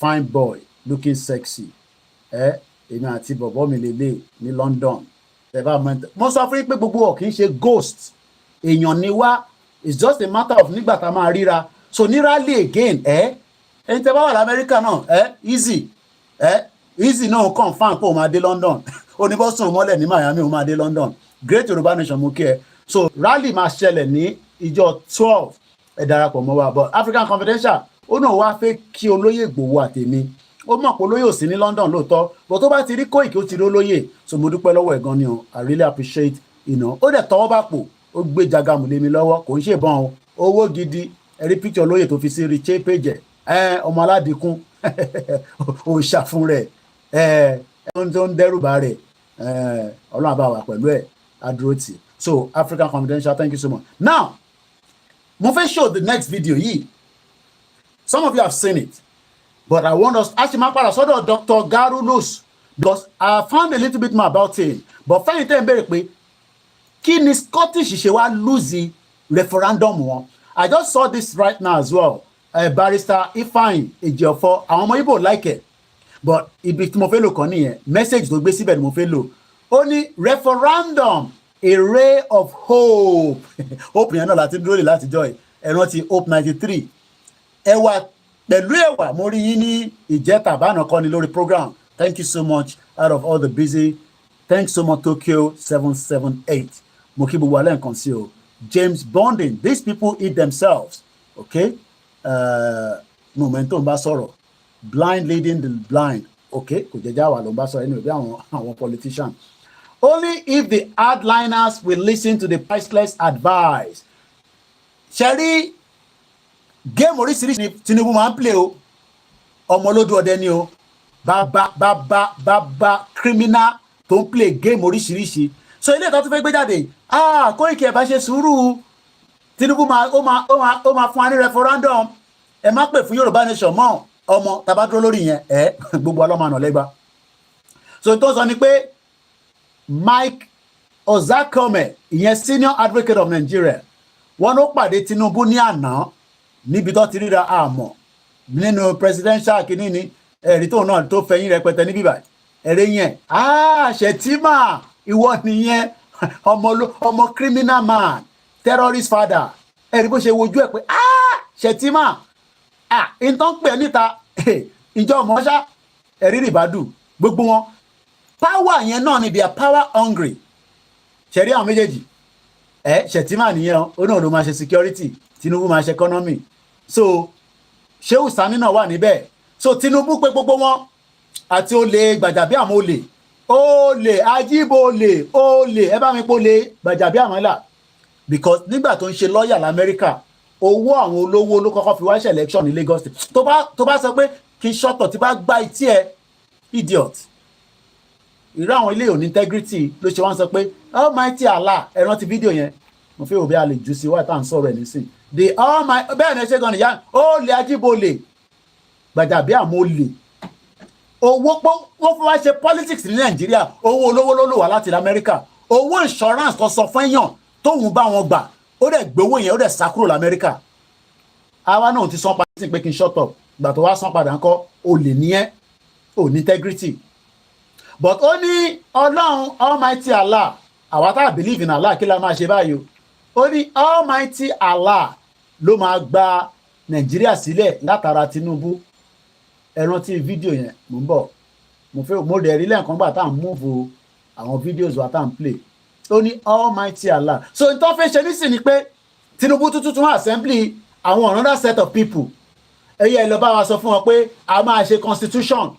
fine boy looking sexy èmi àti bọ̀bọ̀ mi lélẹ̀ ní London mo sọ fún yín pé gbogbo ọ̀ kì í ṣe ghost èèyàn ni wá it's just a matter of nígbà tá a máa ríra so ní rally again ẹni tẹ́ bá wà lamẹ́ríkà náà easy náà confam pé òun máa dé London oníbọ̀sùn mọ́lẹ̀ ní Miami òun máa dé London Great Yoruba Nation mú kí ẹ so rally máa ṣẹlẹ̀ ní ìjọ 12 ẹ darapọ̀ mọ́ wa but African Confidential ó náà wá fẹ́ kí olóyè Ìgbòho àtèmi ó mọ̀ pé olóyè ò sí ní London lóòótọ́ but tó bá ti rí Koiki ó ti rí olóyè so mo dúpẹ́ lọ́wọ́ ẹ̀ gan ni o I really appreciate ó dẹ̀ tọwọ́ bá pò ó gbé jagamu lé mi lọ́wọ́ kò ń ṣèbọn o owó gidi ẹ̀rí picture olóyè tó fi sí rí che page ọmọ aládìkún òòṣà fún rẹ̀ tó ń dẹ́rùbà rẹ̀ ọlọ́run àbá wà pẹ̀lú ẹ̀ adúró tì so African Confidential thank you so much now mo fẹ́ show the next video yìí some of you have seen it. But I want us, actually, my father, so Dr. Garulus, because I found a little bit more about him. But fẹ́yìn tẹ́ ń bẹ̀rẹ̀ pé kí ni Scottish ṣe wá lose referendum wọn. I just saw this right now as well. Barrister Ifeanyi Ejiofor, àwọn ọmọ Igbo like it. But ibi tí mo fẹ́ lò kàn nìyẹn, message tó gbé síbẹ̀ ni mo fẹ́ lò. Ó ní referendum, a ray of hope. Hope yẹn náà láti dúró lè láti jọ ẹ̀. Ẹ rántí Hope 93. Pẹ̀lú ẹ̀wà mo rí yín ní ìjẹta àbáná kọ́ni lórí program thank you so much out of all the busy thanks so much Tokyo 778 mo kí gbogbo alẹ́ nǹkan sí o James Bonding these people eat themselves okay momentum bá sọ̀rọ̀ blind leading the blind okay kò jẹ́jẹ́ àwà ló ń bá sọ̀rọ̀ anyway bí àwọn politician only if the hardliners will listen to the priceless advice ṣẹ́rí géèmù oríṣiríṣi ni Tinubu máa ń play o ọmọ olódù ọdẹ ni o bàbá criminal tó ń play géèmù oríṣiríṣi so ilé ìtọ́ tó fẹ́ gbé jáde Koiki ẹ̀ bá ṣe sùúrù Tinubu ó máa fún wa ní referendum ẹ má pè fún Yorùbá nation mọ́ ọmọ tàbá dúró lórí yẹn gbogbo ọlọ́mọ àná lẹ́gbàá so tó sọ ni pé Mike Ozakome ìyẹn senior advocate of Nigeria wọn ló pàdé Tinubu ní àná níbi tó ti ríra àmọ́ nínú presidential kìíní ni ẹ̀rí tóun náà tó fẹ̀yìn rẹpẹtẹ níbí báyìí ẹ̀rẹ́ yẹn Shettima ìwọ nìyẹn ọmọ criminal man terrorist father ẹ̀rí bó ṣe wojú ẹ̀ pé Shettima nǹkan pè níta ìjọ mọ́ṣá ẹ̀rí rìbádù gbogbo wọn power yẹn náà ni they are power hungry ṣẹ̀rí àwọn méjèèjì Shettima nìyẹn ó náà ló máa ṣe security Tinubu máa ṣe economy so Shehu Sani náà wà níbẹ̀ so Tinubu pé gbogbo wọn àti olè Gbajabiamila olè Ajíbólè olè ẹ bá mi pò lè Gbajabiamila because nígbà tó ń ṣe lọ́ọ̀yà lamẹ́ríkà owó àwọn olówó ló kọ́kọ́ fi wá ṣe election ní Lagos State tó bá sọ pé kí n ṣọ́tọ̀ tí bá gbá etí ẹ idiot irú àwọn ilé òní integrity ló ṣe wọ́n sọ pé Almighty Allah ẹ rántí fídíò yẹn mo fẹ́ òbí a lè jù sí wá tá à ń sọ̀rọ̀ ẹ̀ nísìn the Almighty bẹ́ẹ̀ ni ẹ ṣe gan nìyá ó lè Ajíbólè Gbajabiamila owó wọ́n fún wa ṣe politics ní Nàìjíríà owó olówó ló lò wá láti Amẹ́ríkà owó insurance kan sọ fún èèyàn tóun bá wọn gbà ó dẹ̀ gbowó yẹn ó dẹ̀ sá kúrò l'Amẹ́ríkà àwa náà ti san padà sí pé kí n shut up gbà tó wá san padà ńkọ́ olè nìyẹn ò ní integrity but ó ní Ọlọ́run Almighty Allah àwa tá a believe in Allah kí la máa ṣe báyìí ó ní Almighty Allah ló máa gba Nàìjíríà sílẹ̀ látara Tinubu ẹ rántí fídíò yẹn mò ń bọ̀ mo rẹ̀ rí lẹ́ẹ̀kan gbà tá à ń múùfù àwọn fídíòs wa tá à ń play ó ní Almighty Allah so n tó fẹ́ ṣe nísìn ni pé Tinubu tuntun assembly àwọn another set of people ẹ̀yẹ ẹ̀ lọ bá wa sọ fún wọn pé a máa ṣe constitution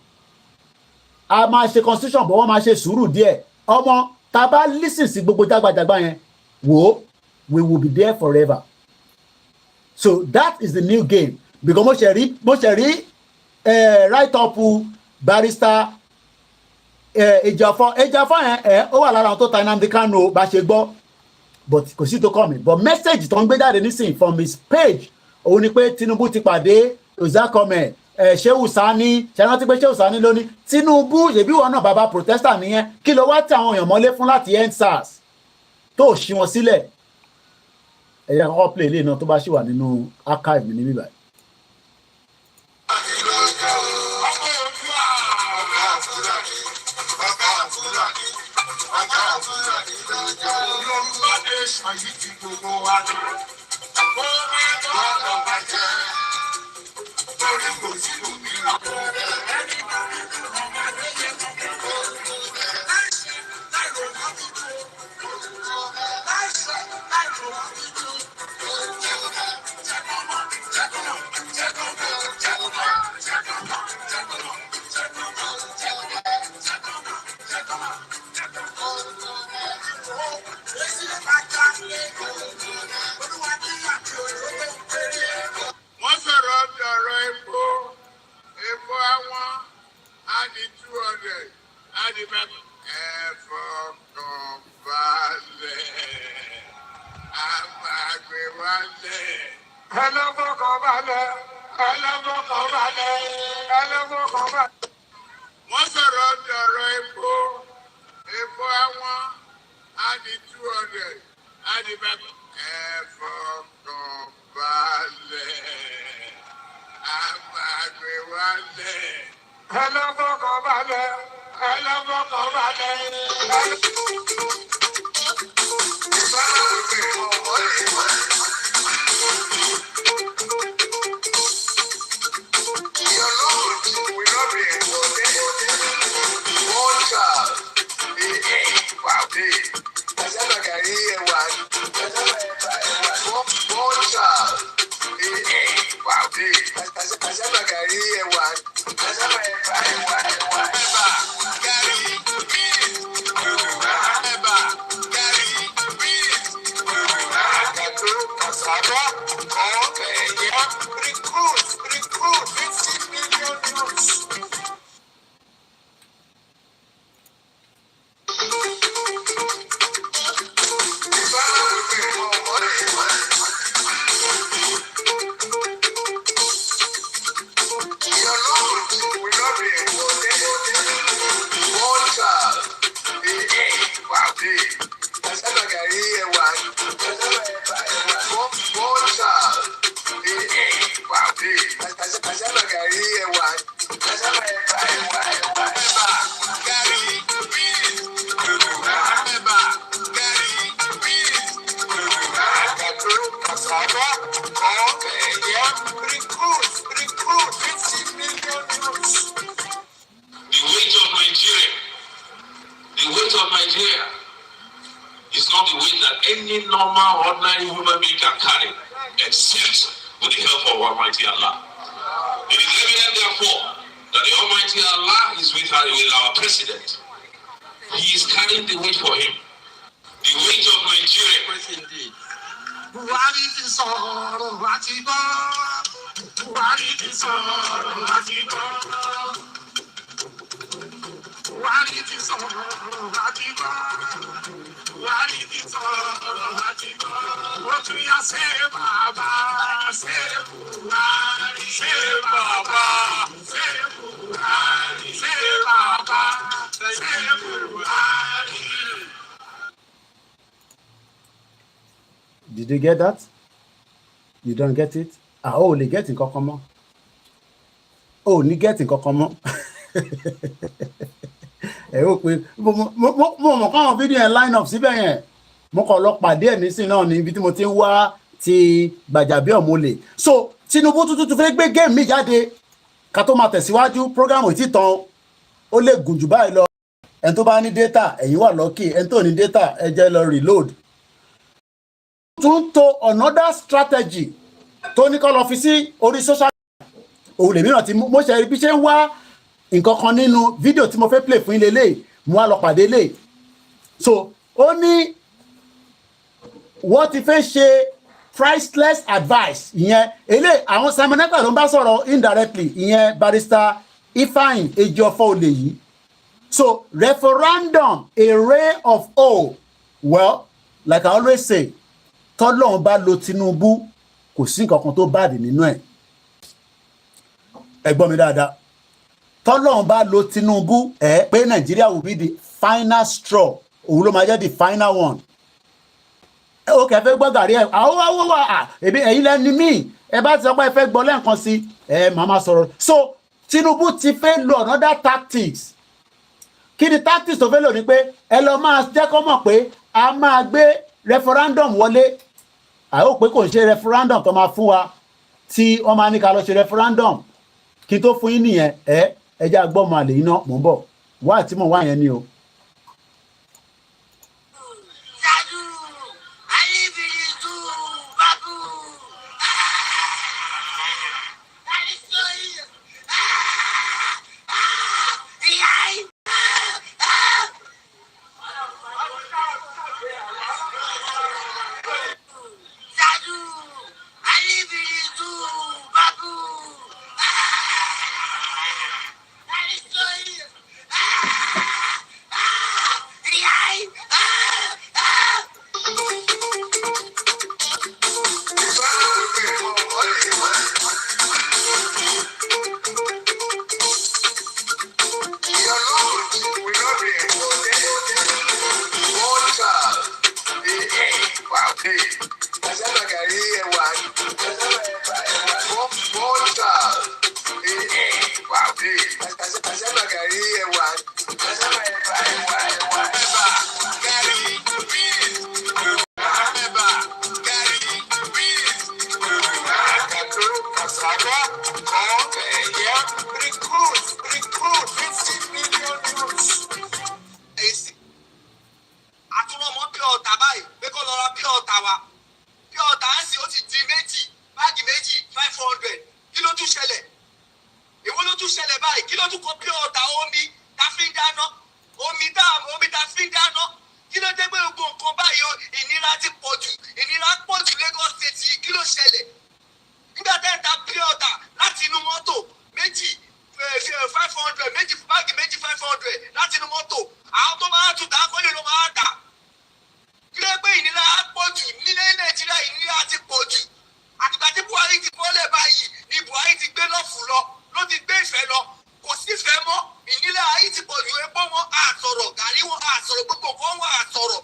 bọ̀ wọ́n máa ṣe sùúrù díẹ̀ ọmọ tá a bá listen sí gbogbo jágbajàgba yẹn wò we will be there forever so that is the new game because mo ṣe rí right up barrister Ejiofor yẹn ó wà lára àwọn tó ta Nnamdi Kanu bá ṣe gbọ́ but kò sí tó kọ́ mi but message tó ń gbé jáde nísìnyí from his page òun ni pé Tinubu ti pàdé Ozakome Shehu Sani ṣáná ti pé Shehu Sani lóní Tinubu ṣèbí wọn náà bàbá protester nìyẹn kí ló wá tí àwọn èèyàn mọ́lé fún láti EndSARS tó ṣí wọn sílẹ̀ ẹ̀yà kọ́kọ́ play ilé náà tó bá ṣì wà nínú archive mi níbí báyìí. wọ́n sọ̀rọ̀ bí ọ̀rọ̀ epo àwọn á di 200 á di mẹ́ta. Ẹ̀fọ́kàn balẹ̀ a máa gbé wálẹ̀. Ẹlẹ́fọ́kàn balẹ̀. Wọ́n sọ̀rọ̀ bí ọ̀rọ̀ epo àwọn á di 200 á di mẹ́ta. Ẹ̀fọ́kàn balẹ̀ a máa gbé wálẹ̀. Ẹlẹ́fọ́kàn balẹ̀. The weight of Nigeria is not the weight that any normal, ordinary human being can carry, except with the help of Almighty Allah. It is evident, therefore, that the Almighty Allah is with our president. He is carrying the weight for him. The weight of Nigeria. Yes, indeed. Did you get that? You don't get it? Only getting kokomo. Only getting kokomo. Ẹ ó pé mo mọ̀ káwọn fídíò yẹn line up síbẹ̀ yẹn mo kàn lọ pàdé ẹ̀ nísìnyí náà ní ibi tí mo ti ń wá ti Gbajabiamile. So Tinubu tuntun fẹ́ gbé game mi jáde ká tó máa tẹ̀síwájú programu ìtì tán ó lè gùn jù báyìí lọ. Ẹni tó bá ní data ẹ̀yin wà lucky, ẹni tó ní data ẹ jẹ́ lọ reload. Tún to another strategy tó ní kọ́ lọ fi sí orí social media. Òun lèmi náà ti mo ṣe bí ṣe ń wá nǹkan kan nínú fídíò tí mo fẹ́ play fún ilé lè mú wá lọ pàdé lè. So ó ní wọ́n ti fẹ́ ṣe priceless advice ìyẹn elé àwọn Simon Ekpa ló ń bá sọ̀rọ̀ indirectly ìyẹn Barrister Ifeanyi Ejiofor Oleyi. So referendum, a ray of hope. Well, like I always say, tọ́lọ́run bá lo Tinubu kò sí nǹkan kan tó bàdì nínú ẹ̀. Ẹ gbọ́ mi dáadáa. Tọ́lọ́run bá lo Tinubu pé Nigeria will be the final straw. Òun ló máa jẹ́ the final one. Ó kẹ́ fẹ́ gbọ́ gàrí ẹ̀ ẹbí ẹ̀yin lẹ́ni míì ẹ bá ti sọ pé ẹ fẹ́ gbọ́ lẹ́ẹ̀kan sí màmá sọ̀rọ̀. So Tinubu ti fẹ́ lo another tactics. Kí ni tactics tó fẹ́ lò ní pé ẹ lọ máa jẹ́ kó mọ̀ pé a máa gbé referendum wọlé. Àyò pé kò ń ṣe referendum tó máa fún wa tí wọ́n máa ní ká lọ ṣe referendum. Kí tó fún yín nìyẹn ẹ jẹ́ agbọ́mọ àlè yín náà mò ń bọ̀ wá tí mò ń wá yẹn ni o. Ìnílẹ̀ ayé ti pọ̀ ju epo wọn àsọ̀rọ̀ gàrí wọn àsọ̀rọ̀ gbogbo wọn àsọ̀rọ̀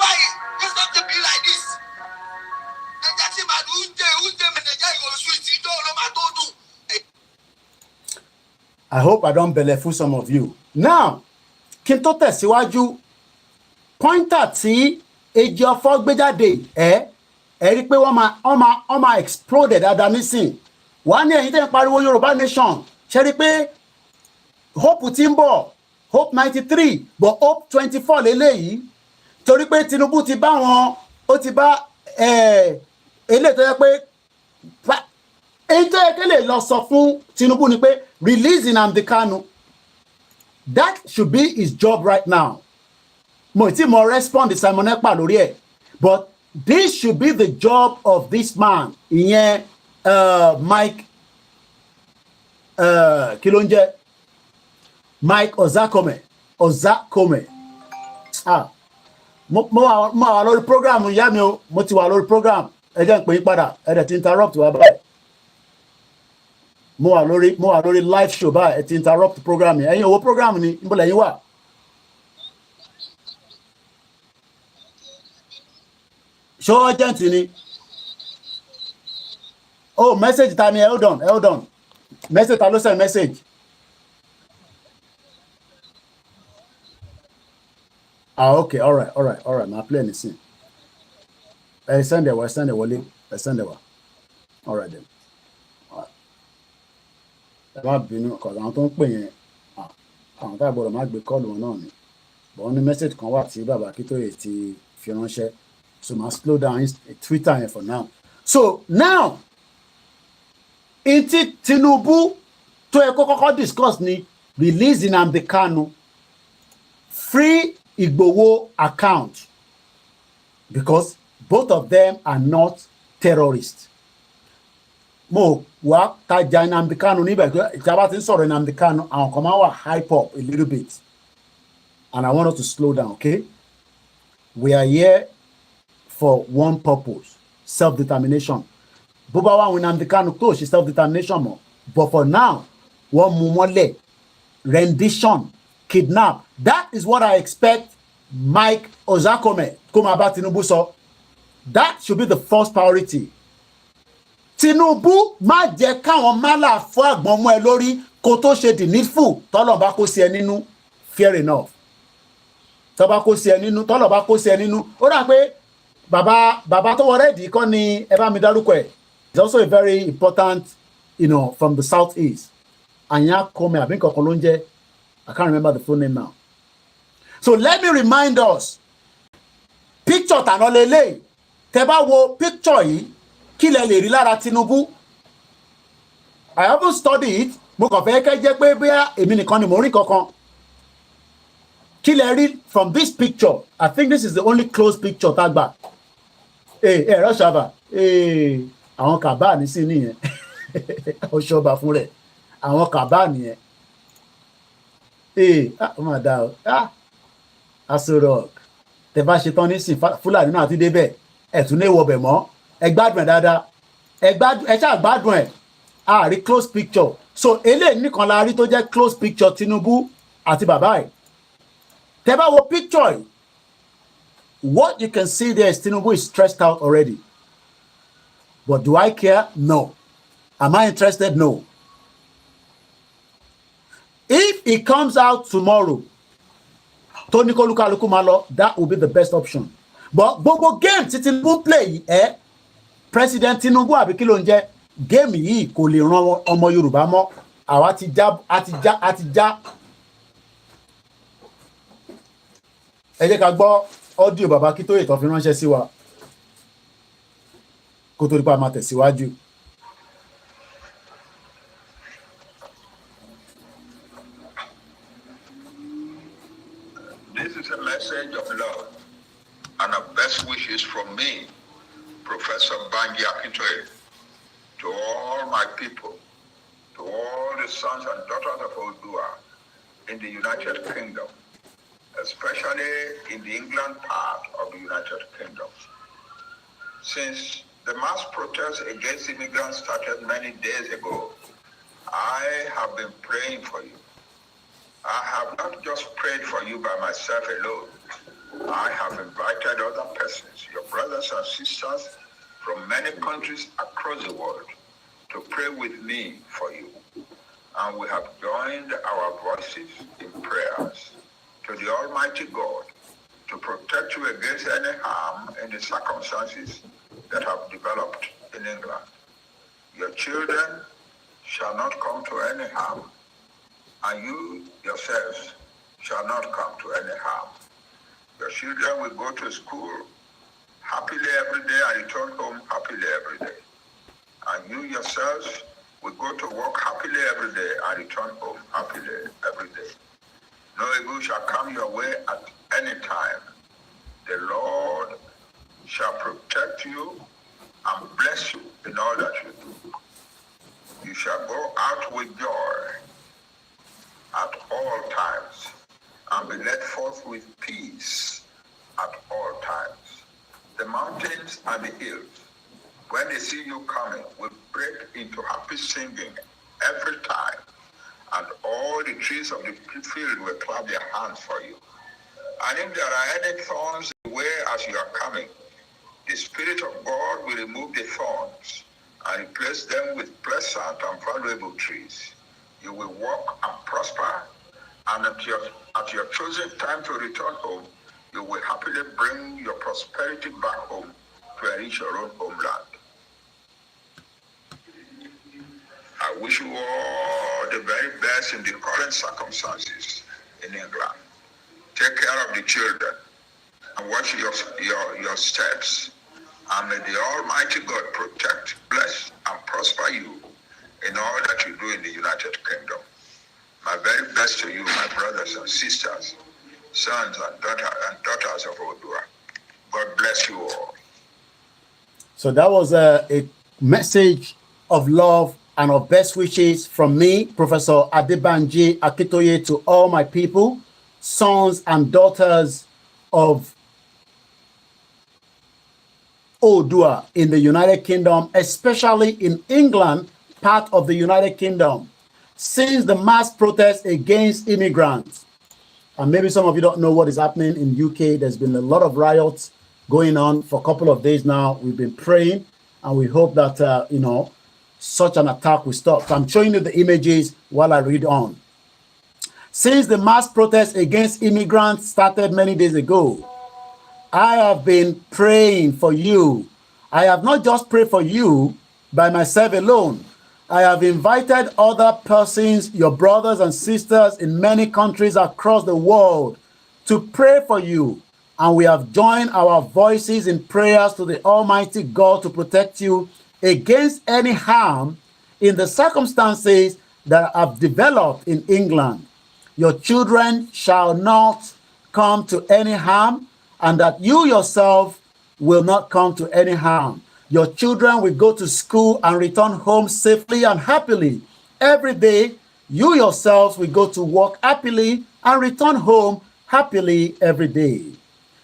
Why? It's not to be like this. I hope I don't belittle some of you. Now, kí n tó tẹ̀síwájú, pointer tí èjì ọ̀fọ̀ gbé jáde ẹ rí pé wọ́n máa explode dáadáa nísìn. Wà á ní ẹ̀yin tẹ́ ń pariwo Yorùbá nation. Ṣé rí pé hope ti ń bọ̀, hope 93 but hope 24 lélẹ́yìí. Torí pé Tinubu ti bá wọn, ó ti bá eléyìí tó yẹ pé èyí tó yẹ kí lè lọ sọ fún Tinubu ni pé release Nnamdi Kanu. That should be his job right now. Mo ti mo respond to Simon Ekpa lórí ẹ̀, but this should be the job of this man. Ìyẹn Mike kí ló ń jẹ́ Mike Ozakome. Mo wà lórí program ìyá mi o, mo ti wà lórí program. Ẹ jẹ́ n pè yín padà, ẹ dẹ̀ ti interrupt wa báyìí. Mo wà lórí live show báyìí, ẹ ti interrupt program yẹn. Ẹ̀yin owó program ni, níbo lẹ́yìn wà? Show urgent ni. Oh, message ta ni, hold on. Message ta ló send message. Okay, all right. My plan is in. Send it, Wale. Send it. All right then. Ẹ bínú kọ àwọn tó ń pè yẹn àwọn tá gbọ́dọ̀ má gbé kọlù wọn náà ni. But wọ́n ní message kan wà tí bàbá Akíntóyè ti fi ránṣẹ́. So ma slow down Twitter yẹn for now. So now ìtí Tinubu tó yẹ kó kọ́kọ́ discuss ni release Nnamdi Kanu, free Igboho account, because both of them are not terrorists. Mo wá tajà Nnamdi Kanu níbẹ̀ ìjàmbá ti ń sọ̀rọ̀ Nnamdi Kanu àwọn kan máa wà hype up a little bit, and I want us to slow down, okay? We are here for one purpose, self-determination. Bó bá wà with Nnamdi Kanu tó ṣe self-determination mọ́, but for now wọ́n mú mọ́lẹ̀, rendition, kidnap. That is what I expect Mike Ozakome kó máa bá Tinubu sọ. That should be the first priority. Tinubu má jẹ́ káwọn málà fún àgbọ̀n mọ́ ẹ lórí kó tó ṣe the needful. Tọ́lọ̀ bá kó sí ẹ nínú, fair enough. Tọ́ bá kó sí ẹ nínú, tọ́lọ̀ bá kó sí ẹ nínú. Ó dà pé bàbá tó wọ rẹ́ẹ̀dì kọ́ ni ẹ bá mi dárúkọ ẹ̀. It's also a very important, from the southeast. Anya Kome, àbí nǹkan kan ló ń jẹ́. I can't remember the full name now. So let me remind us. Picture tàná lélẹ̀. Tẹ́ bá wo picture yìí, kí lẹ lè rí lára Tinubu? I haven't studied it. Mo kàn fẹ́ kẹ́ jẹ́ pé bóyá èmi nìkan ni mo rí kankan. Kí lẹ rí from this picture? I think this is the only close picture tá gbà. Rọ́ṣàbà. Àwọn kàbá ní sí nìyẹn. Ọ̀ṣọ́ba fún rẹ̀. Àwọn kàbá nìyẹn. Ó mà dá o. Aso Rock. Tẹ́ bá ṣe tán nísìn Fúlàní náà ti débẹ̀. Ẹ tún lè wọbẹ̀ mọ́. Ẹ gbádùn ẹ̀ dáadáa. Ẹ ṣáà gbádùn ẹ̀. A rí close picture. So eléyìí nìkan la rí tó jẹ́ close picture Tinubu àti bàbá ẹ̀. Tẹ́ bá wo picture yìí, what you can see there is Tinubu is stressed out already. But do I care? No. Am I interested? No. If he comes out tomorrow, Tony Kolukaluku Malo, that will be the best option. But gbogbo game tí Tinubu play President Tinubu àbí kí ló ń jẹ́ game yìí kò lè ran ọmọ Yorùbá mọ́. Àwa ti já. Ẹ jẹ́ ká gbọ́ audio bàbá Akíntóyè tó fi ránṣẹ́ sí wa kó tó rí pa máa tẹ̀síwájú. This is a message of love and of best wishes from me, Professor Banji Akintoye, to all my people, to all the sons and daughters of Odua in the United Kingdom, especially in the England part of the United Kingdom. Since the mass protests against immigrants started many days ago, I have been praying for you. I have not just prayed for you by myself alone. I have invited other persons, your brothers and sisters from many countries across the world, to pray with me for you. And we have joined our voices in prayers to the Almighty God to protect you against any harm in the circumstances that have developed in England. Your children shall not come to any harm, and you yourselves shall not come to any harm. Your children will go to school happily every day and return home happily every day. And you yourselves will go to work happily every day and return home happily every day. No evil shall come your way at any time. The Lord shall protect you and bless you in all that you do. You shall go out with joy at all times and be led forth with peace at all times. The mountains and the hills, when they see you coming, will break into happy singing every time, and all the trees of the field will clap their hands for you. And if there are any thorns in the way as you are coming, the Spirit of God will remove the thorns and replace them with pleasant and valuable trees. You will walk and prosper, and at your chosen time to return home, you will happily bring your prosperity back home to enrich your own homeland. I wish you all the very best in the current circumstances in England. Take care of the children and watch your steps. And may the Almighty God protect, bless, and prosper you in all that you do in the United Kingdom. My very best to you, my brothers and sisters, sons and daughters of Odua. God bless you all. So that was a message of love and of best wishes from me, Professor Adebanji Akitoye, to all my people, sons and daughters of Odua in the United Kingdom, especially in England, part of the United Kingdom. Since the mass protest against immigrants, and maybe some of you don't know what is happening in UK, there's been a lot of riots going on for a couple of days now. We've been praying, and we hope that, such an attack will stop. So I'm showing you the images while I read on. Since the mass protest against immigrants started many days ago, I have been praying for you. I have not just prayed for you by myself alone. I have invited other persons, your brothers and sisters in many countries across the world, to pray for you. And we have joined our voices in prayers to the Almighty God to protect you against any harm in the circumstances that have developed in England. Your children shall not come to any harm, and that you yourself will not come to any harm. Your children will go to school and return home safely and happily. Every day, you yourselves will go to work happily and return home happily every day.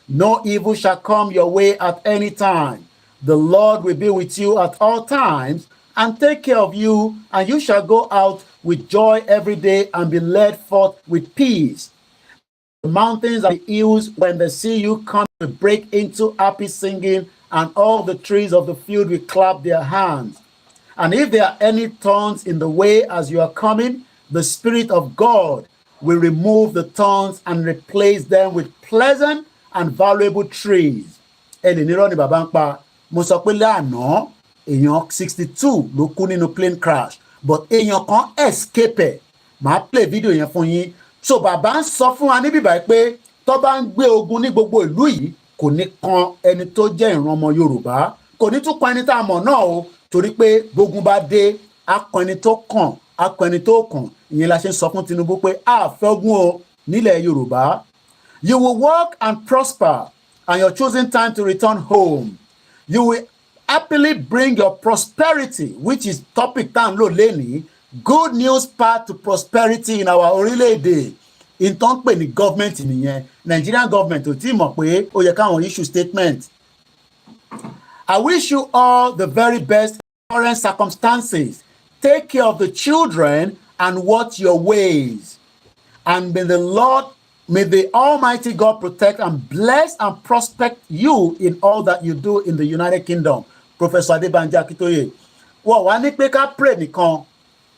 No evil shall come your way at any time. The Lord will be with you at all times and take care of you, and you shall go out with joy every day and be led forth with peace. The mountains and the hills, when they see you come, will break into happy singing, and all the trees of the field will clap their hands. And if there are any thorns in the way as you are coming, the Spirit of God will remove the thorns and replace them with pleasant and valuable trees. Ẹlẹ́nirọ́ ni bàbá ń pa. Mo sọ pé lánàá èèyàn 62 ló kú nínú plane crash, but èèyàn kan escape ẹ̀. Màá play video yẹn fún yín. So bàbá ń sọ fún wa níbí báyìí pé tó bá ń gbé ogun ní gbogbo ìlú yìí, kò ní kan ẹni tó jẹ́ ìran ọmọ Yorùbá, kò ní tún kan ẹni tá a mọ̀ náà o, torí pé bógun bá dé, á kan ẹni tó kàn, á kan ẹni tó kàn. Ìyẹn la ṣe ń sọ fún Tinubu pé a fẹ́ ogun o nílẹ̀ Yorùbá. You will work and prosper, and your chosen time to return home. You will happily bring your prosperity, which is topic tan lo leni, good news path to prosperity in our Orileede. In ton pe ni government nìyẹn, Nigerian government ò tí mọ̀ pé ó yẹ káwọn issue statement. I wish you all the very best in current circumstances. Take care of the children and watch your ways. And may the Almighty God protect and bless and prosper you in all that you do in the United Kingdom. Professor Adebanji Akintoye. Wọ́n wá ní pé ká pray nìkan.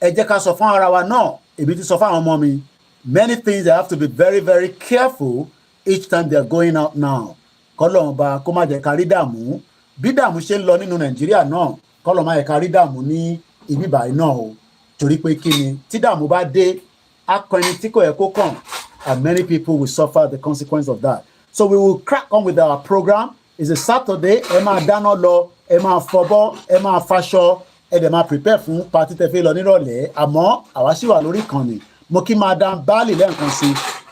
Ẹ jẹ́ ká sọ fún ara wa náà. Èmi ti sọ fún àwọn ọmọ mi. Many things they have to be very, very careful each time they are going out now. Kọ́lọ́run bá kó má jẹ́ ká rí dààmú. Bí dààmú ṣe ń lọ nínú Nàìjíríà náà, kọ́lọ́run má jẹ́ ká rí dààmú ní ibi báyìí náà o. Torí pé kí ni tí dààmú bá dé, akọni tí kò yẹ kó kàn, and many people will suffer the consequence of that. So we will crack on with our program. It's a Saturday. Ẹ máa dáná lọ, ẹ máa fọbọ́, ẹ máa faṣọ, ẹ dẹ̀ máa prepare fún party tẹ́ fẹ́ lọ nírọ̀lẹ́. Àmọ́ àwa ṣì wà lórí ìkànnì. Mo kí Madam Bali lẹ́ẹ̀kan sí.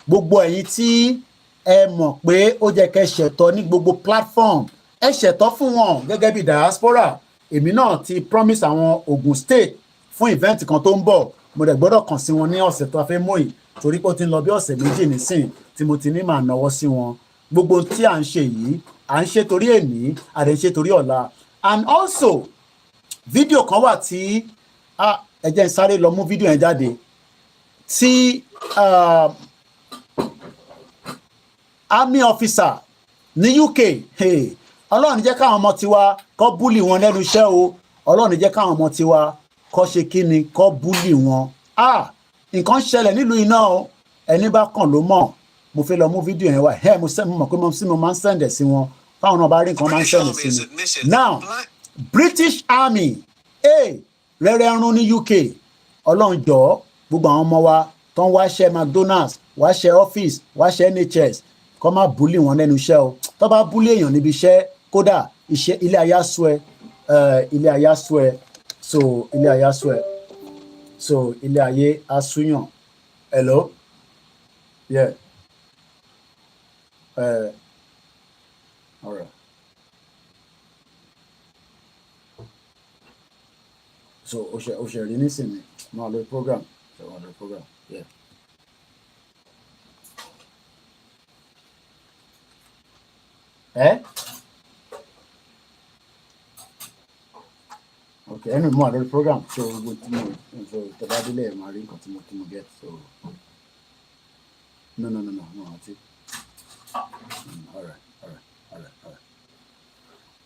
Gbogbo ẹ̀yin tí ẹ mọ̀ pé ó jẹ́ kẹ́ ṣẹ̀tọ́ ní gbogbo platform. Ẹ ṣẹ̀tọ́ fún wọn gẹ́gẹ́ bí diaspora. Èmi náà ti promise àwọn Ogun State fún event kan tó ń bọ̀. Mo dẹ̀ gbọ́dọ̀ kàn sí wọn ní ọ̀sẹ̀ tó a fẹ́ mú yìí. Torí pé ó ti ń lọ bí ọ̀sẹ̀ méjì nísìn tí mo ti ní màá náwó sí wọn. Gbogbo tí à ń ṣe yìí, à ń ṣe torí èní, à dẹ̀ ń ṣe torí ọ̀la. And also, fídíò kan wà tí ẹ jẹ́ n sáré lọ mú fídíò yẹn jáde tí army officer ní UK, Ọlọ́run jẹ́ káwọn ọmọ tiwa kọ́ búlì wọn lẹ́nu iṣẹ́ o. Ọlọ́run jẹ́ káwọn ọmọ tiwa kọ́ ṣe kí ni kọ́ búlì wọn. Nǹkan ṣẹlẹ̀ nílùú iná o, ẹni bá kàn ló mọ̀. Mo fẹ́ lọ mú fídíò yẹn wá. Mo mọ̀ pé mo máa ń sẹ̀ǹdẹ̀ sí wọn. Táwọn náà bá rí nǹkan máa ń sẹ̀ǹdẹ̀ sí mi. Now, British Army, rẹ́rẹ́ rún ní UK. Ọlọ́run jọ̀ọ́ gbogbo àwọn ọmọ wa tó ń wáṣẹ́ McDonald's, wáṣẹ́ office, wáṣẹ́ NHS, kọ́ máa búlì wọn lẹ́nu iṣẹ́ o. Tó bá búlì èèyàn níbi iṣẹ́, kódà iṣẹ́ ilé ayá sú ẹ, ilé ayá sú ẹ, so ilé ayá sú ẹ. So ilé ayé asúyàn. Hello? Yeah. All right. So Osheri nísìnyí, máa lo program. Yeah. Okay, ẹnu mú àlọ́ program. So tẹ̀bádílẹ̀ máa rí nǹkan tí mo get. So no àti. All right.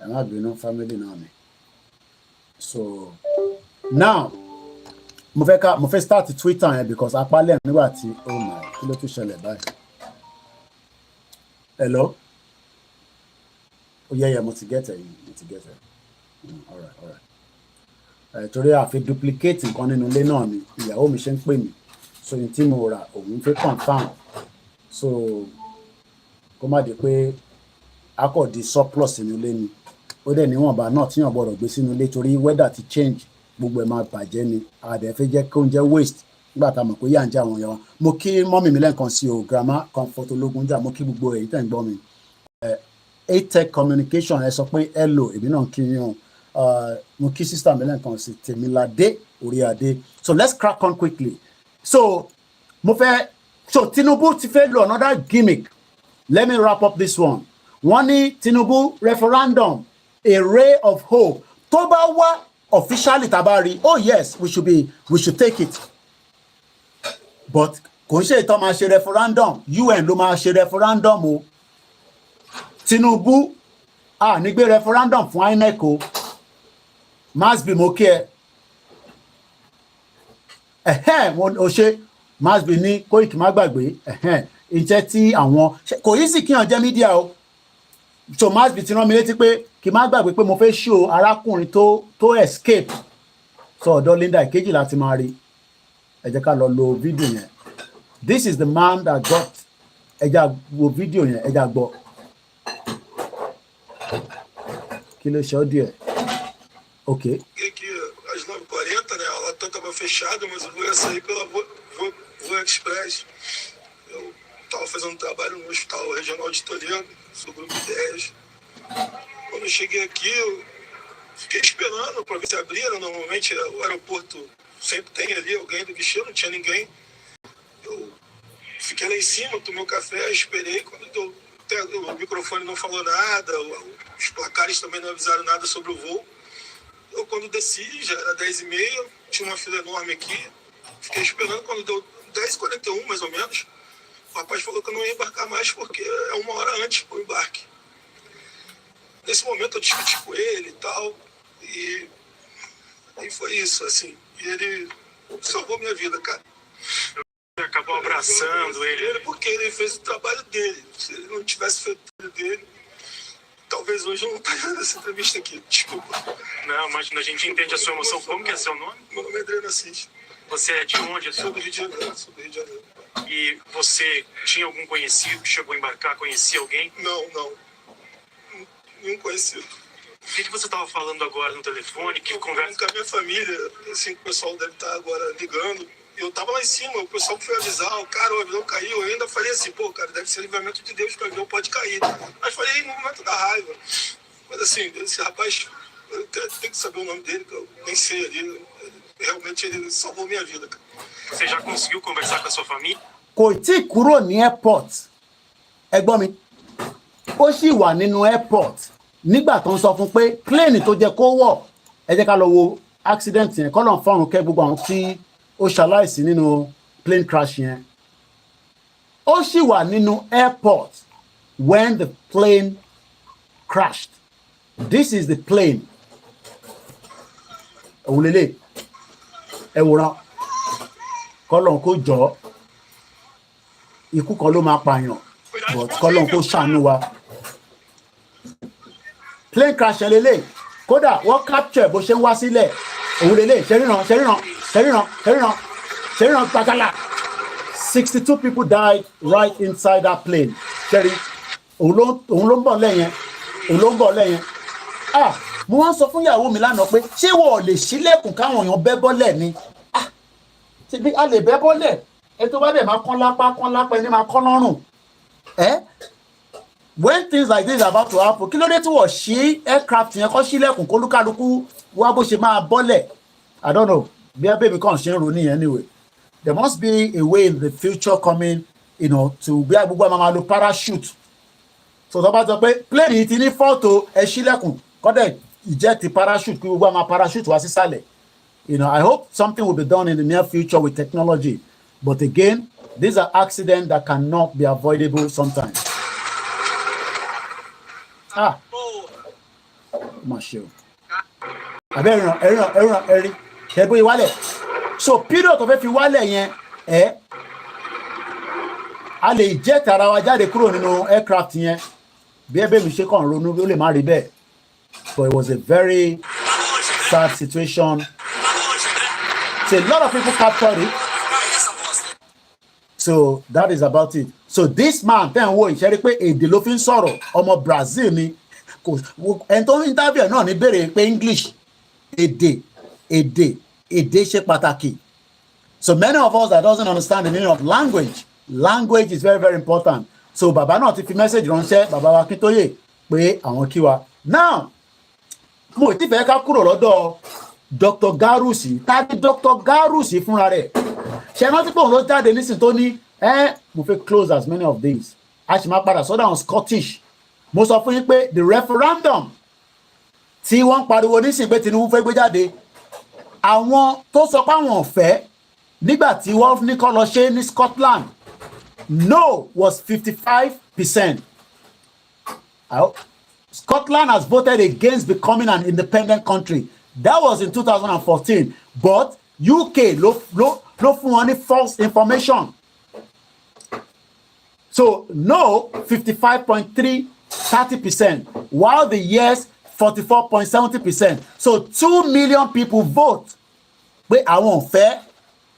Ẹ má bínú family náà ni. So now mo fẹ́ start Twitter yẹn because apálẹ̀ nígbà tí kí ló tún ṣẹlẹ̀ báyìí. Hello? Oh yeah, mo ti get it. All right. Torí a fi duplicate nǹkan nínú ilé náà ni ìyàwó mi ṣe ń pè mí. So n tí mo rà òun fẹ́ confirm. So kó má di pé a kò di surplus sínú ilé ni. Ó dẹ̀ níwọ̀nba náà tíyàn gbọ́dọ̀ gbé sínú ilé torí weather ti change, gbogbo ẹ̀ máa bàjẹ́ ni. Àdẹ̀ fẹ́ jẹ́ kí oúnjẹ waste nígbà tá a mọ̀ pé yà ń jẹ́ àwọn èèyàn wa. Mo kí mọ́mì mi lẹ́ẹ̀kan sí o, grandma Comfort Ológunjà, mo kí gbogbo èyí tẹ̀ ń gbọ́ mi. A-Tech Communication ẹ sọ pé hello, èmi náà kí yín o. Mo kí sister mi lẹ́ẹ̀kan sí Tèmiládé Oríadé. So let's crack on quickly. So Tinubu ti fẹ́ lo another gimmick. Let me wrap up this one. Wọ́n ní Tinubu referendum, a ray of hope. Tó bá wá officially tabari, oh yes, we should take it. But kò ń ṣe ìtọ́ máa ṣe referendum, UN ló máa ṣe referendum o. Tinubu nígbé referendum fún INEC o. Must be mo kí ẹ. O ṣe must be ní Koiki má gbàgbé. Ìjẹ́ tí àwọn kò yí sì kíyàn jẹ́ mídíà o. So must be ti rán mi létí pé kí má gbàgbé pé mo fẹ́ show arákùnrin tó escape. So ọ̀dọ̀ Linda ìkejì láti máa rí. Ẹ jẹ́ ká lọ lo fídíò yẹn. This is the man that got ẹja wo fídíò yẹn, ẹja gbọ́. Kí ló ṣe ọ́ díẹ̀? Ok. Às 9h40, né? A lata estava fechada, mas eu ia sair pela Voa Express. Eu estava fazendo trabalho no Hospital Regional de Toledo, sou grupo 10. Quando eu cheguei aqui, eu fiquei esperando para ver se abria. Normalmente o aeroporto sempre tem ali alguém do guichê, não tinha ninguém. Eu fiquei lá em cima, tomei um café, esperei. Quando o microfone não falou nada, os placares também não avisaram nada sobre o voo. Eu, quando desci, já era 10h30, tinha uma fila enorme aqui. Fiquei esperando, quando deu 10h41, mais ou menos, o rapaz falou que eu não ia embarcar mais porque é 1 hora antes do embarque. Nesse momento eu discuti com ele e tal, e foi isso, assim. E ele salvou minha vida, cara. Você acabou abraçando ele. Porque ele fez o trabalho dele. Se ele não tivesse feito o trabalho dele, talvez hoje eu não estaria nessa entrevista aqui. Desculpa. Não, mas a gente entende a sua emoção. Como que é seu nome? Meu nome é Adriano Assis. Você é de onde? Sou do Rio de Janeiro. E você tinha algum conhecido que chegou a embarcar? Conhecia alguém? Não. Nenhum conhecido. O que você estava falando agora no telefone? Que conversa com a minha família, assim, o pessoal deve estar agora ligando. Eu tava lá em cima, o pessoal foi avisar, o avião caiu. Eu ainda falei assim, pô, cara, deve ser livramento de Deus que o avião pode cair. Mas falei no momento da raiva. Mas assim, esse rapaz, eu tenho que saber o nome dele, que eu nem sei ali. Realmente ele salvou minha vida, cara. Você já conseguiu conversar com a sua família? Kò tí kúrò ní airport. Ẹ gbọ́ mi. Ó sì wà nínú airport. Nígbà tó ń sọ fún pé plane tó jẹ́ kó wọ̀. Ẹ jẹ́ ká lọ wo accident yẹn. Kọ́lọ̀ fọ́run kẹ́ gbogbo àwọn tí ó ṣaláìsí nínú plane crash yẹn. Ó sì wà nínú airport when the plane crashed. This is the plane. Òun lélẹ̀. Ẹ wòran. Kọ́lọ̀ kó jọ. Ikú kan ló máa pààyàn. But kọ́lọ̀ kó ṣàánú wa. Plane crash lélẹ̀. Kódà wọ́n capture bó ṣe ń wá sílẹ̀. Òun lélẹ̀. Ṣẹ́ríran pàtàlà. 62 people died right inside that plane. Ṣẹ́rí. Òun ló ń bọ̀ lẹ́yìn. Ah, mo wá sọ fún ìyàwó mi lánàá pé ṣé wọ́n ò lè ṣílẹ̀kùn káwọn èèyàn bẹ́ bọ́lẹ̀ ni? Ah, ṣe bí a lè bẹ́ bọ́lẹ̀. Ẹ tó bá dẹ̀ máa kán lápá ẹni máa kán lọ́rùn. When things like this are about to happen, kí ló dé tí wọ́n ṣí aircraft yẹn kọ́ ṣílẹ̀kùn kó lúkálukú wá bó ṣe máa bọ́lẹ̀? I don't know. Bí ẹ bèbí kan ṣe ń ronú yẹn anyway. There must be a way in the future coming, to bí gbogbo àwọn máa lo parachute. So tó bá sọ pé plane yìí ti ní fọ́tò ẹ ṣílẹ̀kùn kọ́dẹ̀ ìjẹ́ ti parachute kí gbogbo àwọn parachute wá sísàlẹ̀. I hope something will be done in the near future with technology. But again, these are accidents that cannot be avoidable sometimes. Marshall. Ẹ̀rí. Ṣẹ̀bú ìwálẹ̀. So period tó fẹ́ fi wálẹ̀ yẹn, a lè jẹ́ tara wa jáde kúrò nínú aircraft yẹn. Bí ẹbẹ̀ mi ṣe kàn ronú ó lè má rí bẹ́ẹ̀. But it was a very sad situation. So a lot of people captured it. So that is about it. So this man tẹ́ ń wo ìṣẹ́rí pé èdè ló fi ń sọ̀rọ̀ ọmọ Brazil ni ẹni tó ń interview náà ní béèrè pé English èdè ṣe pàtàkì. So many of us that doesn't understand the meaning of language is very very important. So bàbá náà ti fi message ránṣẹ́ bàbá wa Akíntóyè pé àwọn kí wa. Now mo ti fẹ́ ká kúrò lọ́dọ̀ Dr. Garusi tàbí Dr. Garusi fúnra rẹ̀. Ṣé rántí pé òun ló jáde nísìn tó ní mo fẹ́ close as many of these. A ṣì máa padà sọ́dọ̀ àwọn Scottish. Mo sọ fún yín pé the referendum tí wọ́n pariwo nísìn pé Tinubu fẹ́ gbé jáde àwọn tó sọ pé àwọn ò fẹ́ nígbà tí wọ́n ní kó lọ ṣe ní Scotland no was 55%. Scotland has voted against becoming an independent country. That was in 2014. But UK ló fún wọn ní false information. So no 55.3 30%, while the yes 44.70%. So 2 million people vote. Pé àwọn fẹ́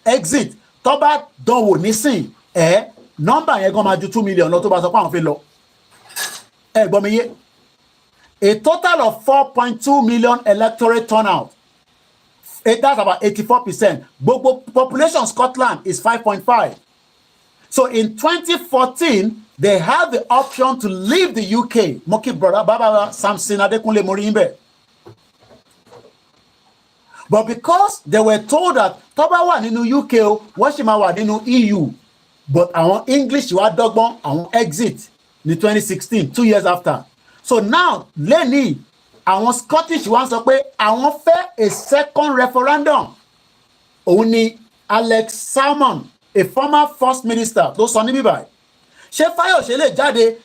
exit. Tó bá dánwò nísìn number yẹn gan máa ju 2 million lọ tó bá sọ pé àwọn fẹ́ lọ. Gbọ́ mi yé. A total of 4.2 million electorate turnout. That's about 84%. Gbogbo population Scotland is 5.5. So in 2014, they had the option to leave the UK. Moki brother Baba Samson Adekunle Morimbe. But because they were told that Toba wà nínú UK o, wọ́n sì máa wà nínú EU. But àwọn English wá dọ́gbọ́n àwọn exit ní 2016, 2 years after. So now, lẹ́ni àwọn Scottish wá sọ pé àwọn fẹ́ a second referendum. Òun ni Alex Salmon a former first minister tó sọ níbí báyìí ṣé Fáyọ̀ṣe lè jáde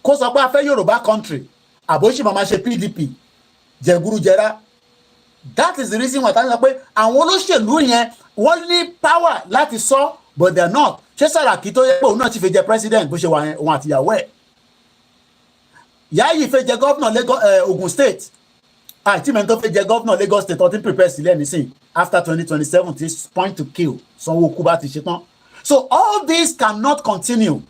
kó sọ pé a fẹ́ Yorùbá country àbóṣì máa ṣe PDP jẹgúrújẹrá. That is the reason why tani sọ pé àwọn olóṣèlú yẹn wọ́n ní power láti sọ but they are not. ṣé Sàràkí tó yẹ pé òun náà ti fẹ́ jẹ president bó ṣe wà yẹn òun àtìyàwó ẹ̀. Yáyì fẹ́ jẹ governor Lagos Ogun State àti mẹ́rin tó fẹ́ jẹ governor Lagos State ọtí prepare sílẹ̀ nísìn after 2027 ti point to kill Sanwó-Olú bá ti ṣe tán. So all this cannot continue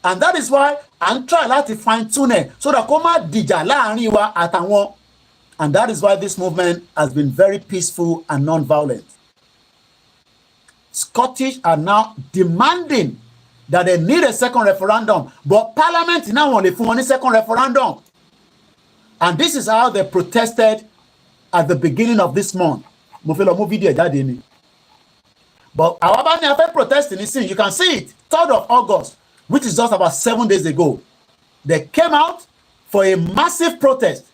and that is why I'm trying láti fine tune it so that kó má dìjà láàrin wa àtàwọn. And that is why this movement has been very peaceful and non-violent. Scottish are now demanding that they need a second referendum, but Parliament now only for one second referendum. And this is how they protested at the beginning of this month. But our band protest in this scene, you can see it, 3rd of August, which is just about 7 days ago. They came out for a massive protest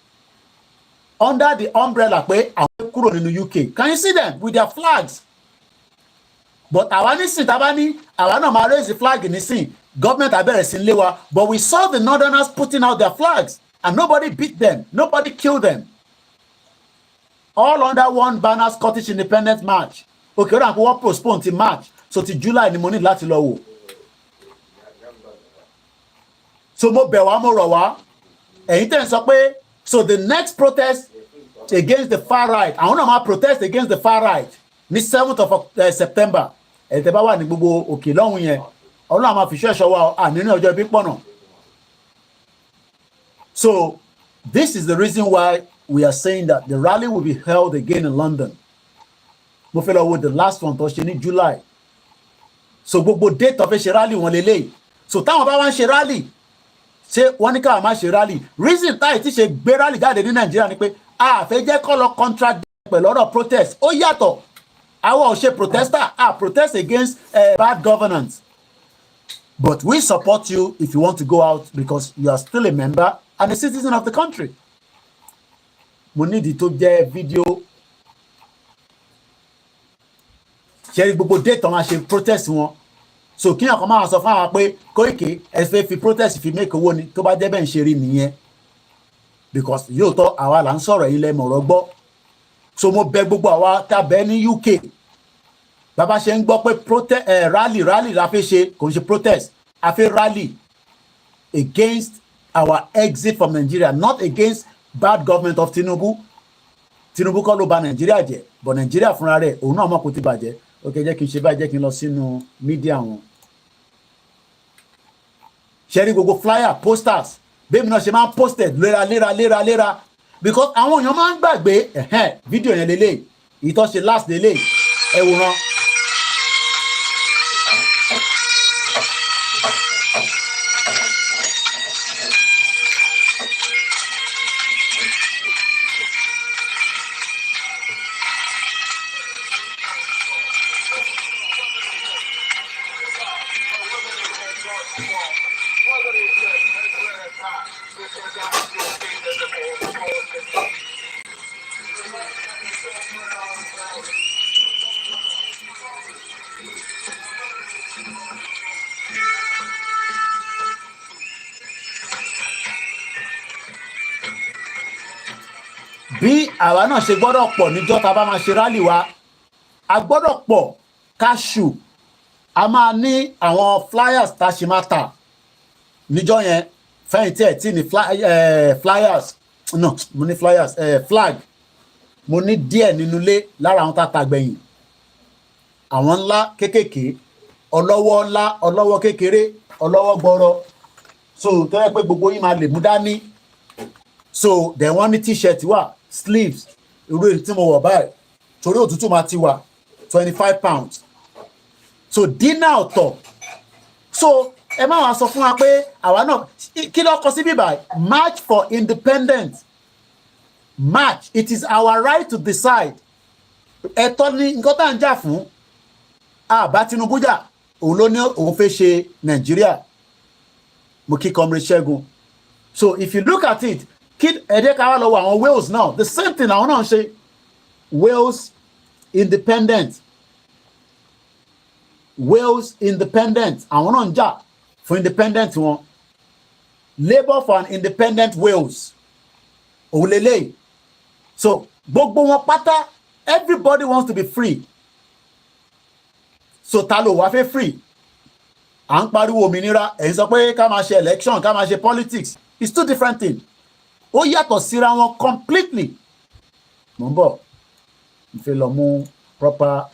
under the umbrella in the UK. Can you see them with their flags? But our no raise the flag in the scene. Government are but we saw the Northerners putting out their flags and nobody beat them. Nobody killed them. All under one banner Scottish Independence March. Okay, we'll postpone till March. So till July in the morning, láti lọ wò. So mo bẹ̀ wá mo rọ̀ wá. Ẹ̀yin tẹ́ ń sọ pé so the next protest against the far right, I want to protest against the far right ní 7th of September. Ẹ̀ tẹ́ bá wà ní gbogbo òkè lọ́hùn yẹn. Ọlọ́run máa fi ṣẹ́ṣọ́ wa nínú ọjọ́ ibi pọ̀nà. So this is the reason why we are saying that the rally will be held again in London. Mo fẹ́ lọ wo the last one tó ṣe ní July. So gbogbo date of ṣe rally wọn lélẹ́yìí. So táwọn bá wá ń ṣe rally ṣé wọ́n ní káwọn máa ṣe rally. Reason táyì tí ṣe gbé rally jáde ní Nàìjíríà ni pé a fẹ́ jẹ́ kọ́ lọ contradict pẹ̀lú ọ̀rọ̀ protest. Ó yàtọ̀. Àwọn ò ṣe protester protest against bad governance. But we support you if you want to go out because you are still a member and a citizen of the country. Mo ní ìdí tó jẹ́ fídíò ṣe gbogbo date wọn ṣe protest wọn so kí ọkàn máa sọ fún àwọn pé Koiki ẹ fẹ́ fi protest fi make owó ni tó bá jẹ́ bẹ́ẹ̀ ń ṣe rí nìyẹn because yóò tọ́ àwa là ń sọ̀rọ̀ yìí lẹ́mọ̀ọ́rọ́ gbọ́ so mo bẹ̀ gbogbo àwa tábẹ́ ní UK bàbá ṣe ń gbọ́ pé protest rally la fẹ́ ṣe kò ń ṣe protest a fẹ́ rally against our exit from Nigeria, not against bad government of Tinubu. Tinubu kọ́ ló bà Nigeria jẹ́ but Nigeria fúnra rẹ̀ òun náà mọ̀ kó ti bàjẹ́. Ok, jẹ́ kí n ṣe báyìí, jẹ́ kí n lọ sínú mídíà wọn. Ṣé rí gbogbo flyer posters bẹ́ẹ̀ mi náà ṣe máa ń posted léra because àwọn èèyàn máa ń gbàgbé fídíò yẹn lélẹ̀ ìtọ́ṣe last lélẹ̀ ẹ wòran. Bí àwa náà ṣe gbọ́dọ̀ pọ̀ níjọ́ tá a bá máa ṣe rally wa a gbọ́dọ̀ pọ̀ káṣù a máa ní àwọn flyers tá a ṣe máa tà níjọ́ yẹn fẹ́yìntì ẹ̀ tí ní flyers no mo ní flyers flag mo ní díẹ̀ nínú ilé lára àwọn tá a ta gbẹ̀yìn àwọn ńlá kéékèèké ọlọ́wọ́ ńlá ọlọ́wọ́ kékeré ọlọ́wọ́ gbọ́rọ̀ so tó yẹ pé gbogbo yín máa lè mú dání so then wọ́n ní t-shirt wà sleeves irú èyí tí mo wọ̀ báyìí torí òtútù máa ti wà 25 pounds so dinner ọ̀tọ̀ so ẹ má wàá sọ fún wa pé àwa náà kí ló kọ sí bíbá march for independence march it is our right to decide ẹ̀tọ́ ni nǹkan tá à ń jà fún àbá Tinubu jà òun ló ní òun fẹ́ ṣe Nàìjíríà mo kí Comrade Ṣẹ́gun so if you look at it kí ẹ̀dẹ́ ká wá lọ́wọ́ àwọn Wales now the same thing àwọn náà ṣe Wales independent Wales independent, àwọn náà ń jà fún independent wọn. Labour for an independent Wales, òun lélẹ́yìí. So gbogbo wọn pátá, everybody wants to be free. So ta ló wá fẹ́ free? À ń pariwo òmìnira, ẹ̀ ń sọ pé ká máa ṣe election, ká máa ṣe politics. It's two different things. Ó yàtọ̀ síra wọn completely. Mo ń bọ̀, n fẹ́ lọ mú proper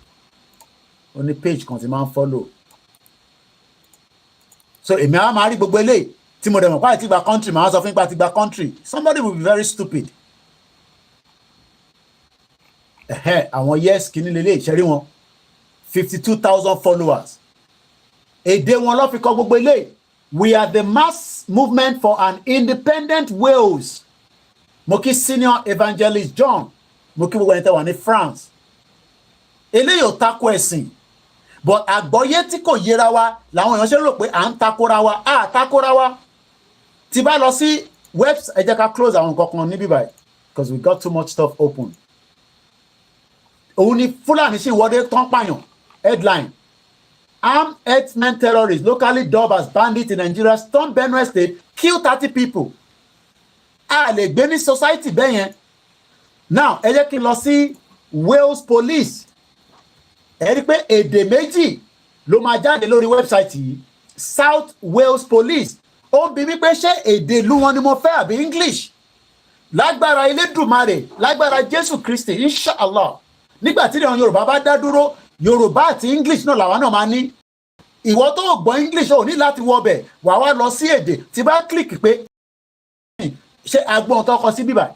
oní page kan tí máa ń follow. So èmi á máa rí gbogbo eléyìí tí mo dẹ̀ mọ̀ pàtí gba country, màá sọ fún ipa ti gba country. Somebody will be very stupid. Àwọn yes kìíní lélẹ̀ ìṣẹ́rí wọn 52,000 followers. Èdè wọn ló fi kọ gbogbo eléyìí. We are the mass movement for an independent Wales. Mo kí senior evangelist John, mo kí gbogbo ẹni tẹ́ wà ní France. Eléyìí ò tako ẹ̀sìn, but àgbọ́yé tí kò yẹra wa làwọn èèyàn ṣe rò pé à ń takora wa, takora wa. Tí bá lọ sí website, ẹ jẹ́ ká close àwọn nǹkan kan níbí báyìí because we got too much stuff open. Òun ni Fúlàní sì wọlé tán pààyàn. Headline: armed herdsmen terrorists locally dubbed as bandits in Nigeria storm Benue State, kill 30 people. A lè gbé ní society bẹ́ẹ̀ yẹn. Now ẹ jẹ́ kí n lọ sí Wales police. Ẹ rí pé èdè méjì ló máa jáde lórí website yìí. South Wales police. Ó ń bi mí pé ṣé èdè ìlú wọn ni mo fẹ́ àbí English? Lágbára Elédùmarè, lágbára Jésù Kristi, inshallah. Nígbà tí àwọn Yorùbá bá dá dúró, Yorùbá àti English náà làwa náà máa ní. Ìwọ tó gbọ́ English ò ní láti wọbẹ̀, wà wá lọ sí èdè tí bá click pé ṣé agbọ́n tó kọ sí bíbá.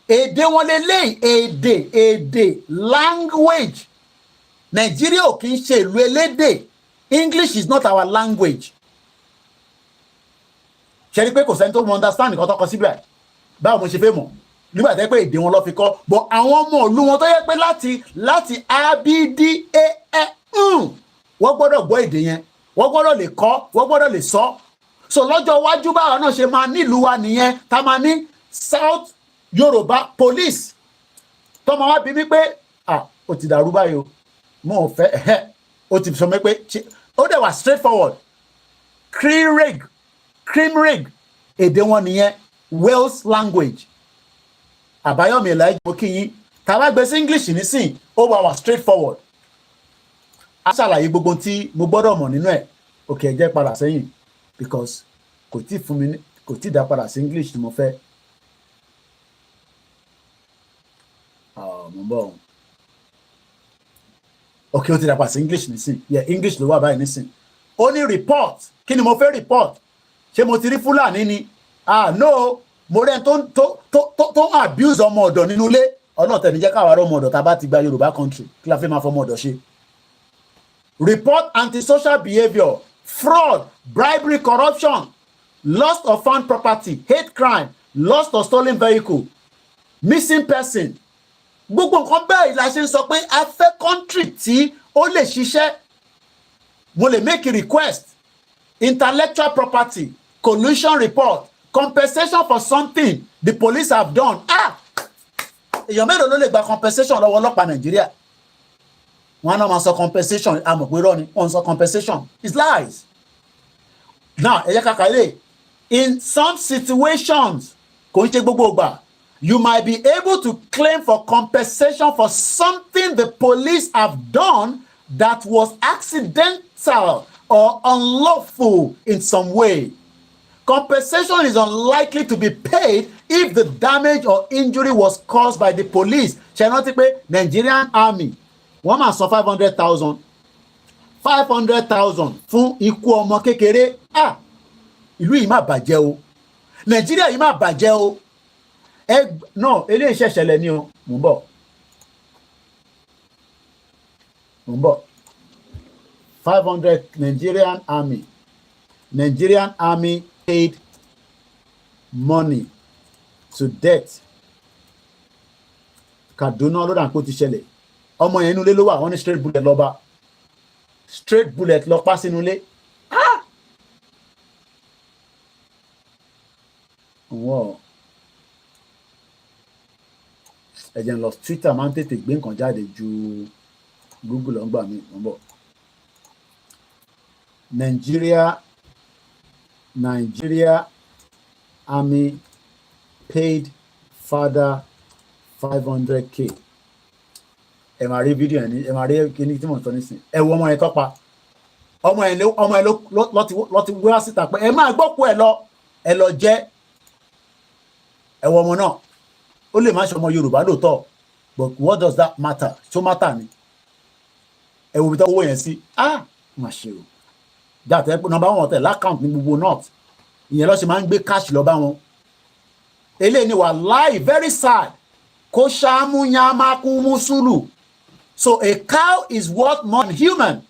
Èdè wọn lélẹ́yìí, èdè language. Nàìjíríà ò kì í ṣe ìlú elédè. English is not our language. Ṣé rí pé kò sẹ́ni tó mọ understand nǹkan tó kọ sí bíbá. Báwo mo ṣe fẹ́ mọ̀? Nígbà tó yẹ pé èdè wọn lọ fi kọ́, but àwọn ọmọ ìlú wọn tó yẹ pé láti abda wọ́n gbọ́dọ̀ gbọ́ èdè yẹn, wọ́n gbọ́dọ̀ lè kọ́, wọ́n gbọ́dọ̀ lè sọ. So lọ́jọ́ iwájú báwa náà ṣe máa nílùú wa nìyẹn, tá máa ní South Yorùbá police. Tọ́mọ wá bí mi pé ó ti dàrú báyìí o, mo ò fẹ́ ó ti sọ mi pé ó dẹ̀ wà straight forward. Cream rig èdè wọn nìyẹn, Wales language. Àbáyọ̀mí Elijah mo kí yín. Tá bá gbé sí English nísìn, ó wà straight forward. A ṣàlàyé gbogbo tí mo gbọ́dọ̀ mọ̀ nínú ẹ̀. Okay, ẹ jẹ́ padà sẹ́yìn because kò tí fún mi, kò tí dá padà sí English tí mo fẹ́. Mo ń bọ̀. Okay, ó ti dá padà sí English nísìn. Yeah, English ló wà báyìí nísìn. Ó ní report. Kí ni mo fẹ́ report? Ṣé mo ti rí Fúlàní ni? No. Mo rẹ́ tó abuse ọmọ ọ̀dọ̀ nínú ilé. Ọ̀nà tẹ̀lé jẹ́ káwàá ọmọ ọ̀dọ̀ tá bá ti gba Yorùbá country. Kí la fẹ́ máa fọmọ ọ̀dọ̀ ṣe? Report antisocial behaviour, fraud, bribery, corruption, loss of found property, hate crime, loss of stolen vehicle, missing person. Gbogbo nǹkan bẹ́ẹ̀ la ṣe ń sọ pé a fẹ́ country tí ó lè ṣiṣẹ́. Mo lè make a request. Intellectual property, collusion report, compensation for something the police have done. Èèyàn mélòó ló lè gba compensation lọ́wọ́ ọlọ́pàá Nàìjíríà? Wọ́n náà máa sọ compensation, àmọ̀ pé irọ́ ni wọ́n sọ compensation. It's lies. Now ẹ jẹ́ ká kàlẹ́. In some situations, kò ń ṣe gbogbo ìgbà, you might be able to claim for compensation for something the police have done that was accidental or unlawful in some way. Compensation is unlikely to be paid if the damage or injury was caused by the police. Ṣé rántí pé Nigerian army wọ́n máa san 500,000 fún ikú ọmọ kékeré. Ìlú yìí máa bàjẹ́ o, Nàìjíríà yìí máa bàjẹ́ o. No, eléyìí ṣẹ̀ṣẹ̀lẹ̀ ni o. Mo ń bọ̀. 500 Nigerian army paid money to death. Kaduna ló dàn kó ti ṣẹlẹ̀. Ọmọ yẹn inú ilé ló wà, wọ́n ní straight bullet lọ́ba. Straight bullet lọ pa sínú ilé. Wọ́n ẹ̀jẹ̀ ń lọ Twitter máa ń tètè gbé nǹkan jáde ju Google ọgbà mi. Mo ń bọ̀. Nigeria Army paid father 500k. Ẹ máa rí fídíò yẹn ní ẹ máa rí kíní tí mò ń sọ nísìn. Ẹ wo ọmọ yẹn tọ́pa. Ọmọ yẹn lọ ti wá síta pé ẹ máa gbọ́kú ẹ lọ jẹ́. Ẹ wo ọmọ náà. Ó lè má ṣe ọmọ Yorùbá lóòótọ́, but what does that matter? Ṣó matter ni? Ẹ wo ibi tó owó yẹn sí. Má ṣe o. Dàtẹ́ pé number 1 hotel l'account ní gbogbo north. Ìyẹn lọ ṣe máa ń gbé cash lọ bá wọn. Eléyìí ni wàláhì very sad. Kó ṣáàmù yàmákú mùsùlù. So a cow is worth more than human.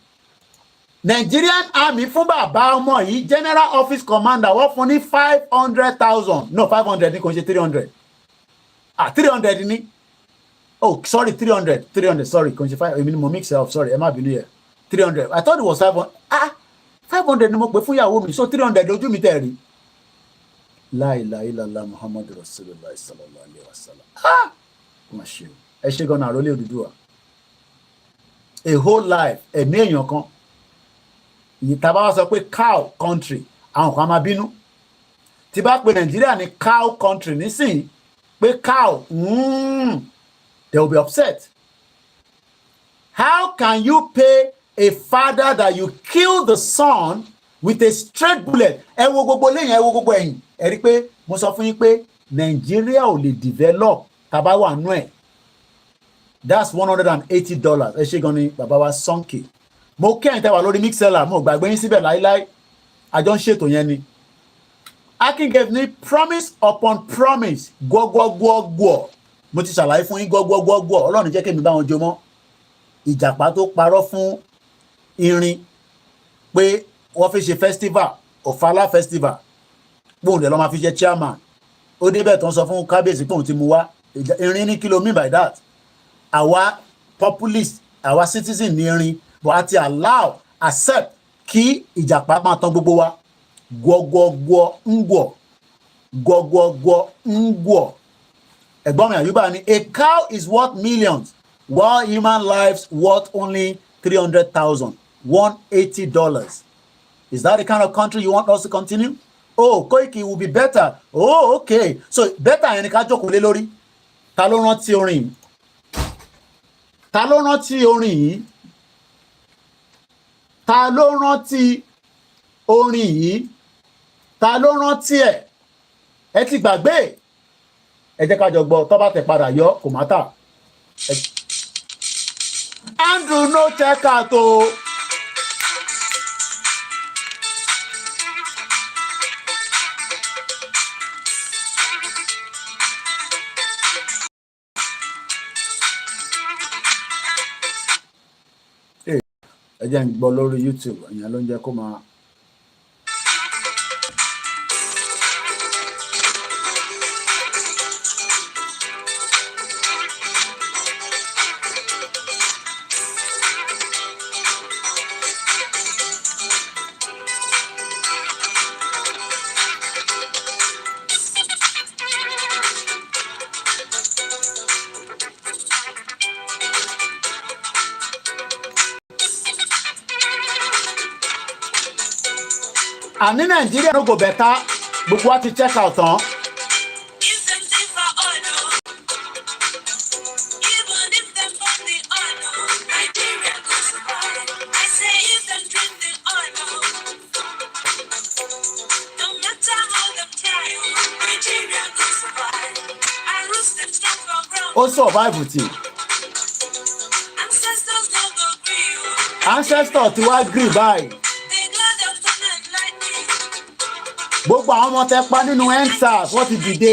Nigerian Army fún bàbá ọmọ yìí General Office Commander wọ́n fún ní 500,000. No, 500 ní kò ṣe 300. 300 ní. Oh, sorry, 300. Sorry, kò ṣe 5. Èmi ni mo mix it up. Sorry, ẹ má bínú yẹ. 300. I thought it was 500. 500 ni mo pè fún ìyàwó mi. So 300 ojú mi tẹ̀ rí. La ilaha illallah Muhammadu Rasulullah sallallahu alaihi wasallam. Má ṣe o. Ẹ ṣe gan-an àrólé Odùduwà. A whole life ẹ̀mí èèyàn kan. Ìta bá wá sọ pé cow country àwọn kan máa bínú. Tí bá pe Nàìjíríà ní cow country nísìnyí pé cow they will be upset. How can you pay a father that you kill the son with a straight bullet? Ẹ wo gbogbo lẹ́yìn ẹ wo gbogbo ẹ̀yìn. Ẹ rí pé mo sọ fún yín pé Nàìjíríà ò lè develop tàbá wà nú ẹ̀. That's $180. Ẹ ṣe gan ni bàbá wa Sonke. Mo kẹ́yìn tẹ́wà lórí Mixlr mo gbàgbé yín síbẹ̀ láíláí. Àjọ ń ṣètò yẹn ni. Akin gave me promise upon promise. Gbọ́gbọ́gbọ́gbọ́. Mo ti ṣàlàyé fún yín gbọ́gbọ́gbọ́gbọ́. Ọlọ́run jẹ́ kémi bá wọn jọ mọ́. Ìjàpá tó parọ́ fún irin pé wọ́n fi ṣe festival Ọ̀fàlà festival. Bóun dẹ̀ lọ́ máa fi jẹ́ chairman. Ó débẹ̀ tó ń sọ fún kábíyèsí pé òun ti mú wá. Irin ní kí ló mean by that? Àwa populist, àwa citizen ní irin, but a ti allow, accept kí ìjàpá máa tán gbogbo wa. Gbọ́gbọ́gbọ́ ń gbọ́. Gbọ́gbọ́gbọ́ ń gbọ́. Ẹ̀gbọ́n mi Àyùbá ni a cow is worth millions while human lives worth only 300,000. $180. Is that the kind of country you want us to continue? Oh, Koiki will be better. Oh, okay. So better yẹn ni ká jókòó lé lórí. Ta ló rántí orin yìí? Ta ló rántí orin yìí? Ta ló rántí orin yìí? Ta ló rántí ẹ̀? Ẹ ti gbàgbé. Ẹ jẹ́ ká jọ gbọ́ tó bá tẹ̀ padà yọ kò má tà. Andrew no check out o. Ẹ jẹ́ ń gbọ́ lórí YouTube ìyẹn ló ń jẹ́ kó máa. Àní Nàìjíríà ló go better gbogbo wa ti check out tán. Ó survive tí. Ancestor ti wá gree báyìí. Gbogbo àwọn ọmọ tẹ pa nínú endsars wọ́n ti dìde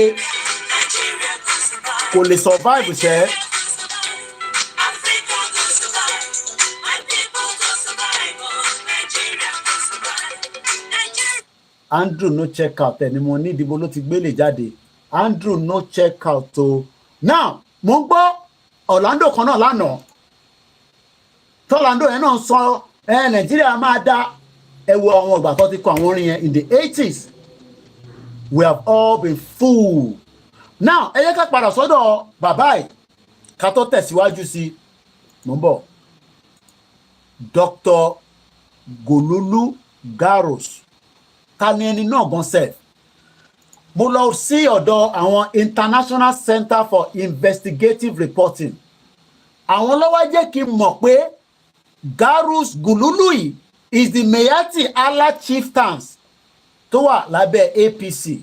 kò lè survive ṣẹ́. Andrew no check out ẹni mo ní ìdìbò ló ti gbélé jáde. Andrew no check out o. Now mo ń gbọ́ Orlando kan náà lánàá tọ́lando yẹn náà sọ Nàìjíríà máa dá ẹ wo àwọn ìgbà tó ti kọ àwọn orin yẹn in the 80s. We have all been fooled. Now, ẹ yẹ ká padà sọ́dọ̀ bàbá yìí ká tó tẹ̀síwájú sí mo ń bọ̀. Dr. Golulu Garus. Tani ẹni náà gan sef. Mo lọ sí ọ̀dọ̀ àwọn International Center for Investigative Reporting. Àwọn ló wá jẹ́ kí n mọ̀ pé Garus Gulului is the Meyati Allah chieftains tó wà lábẹ́ APC.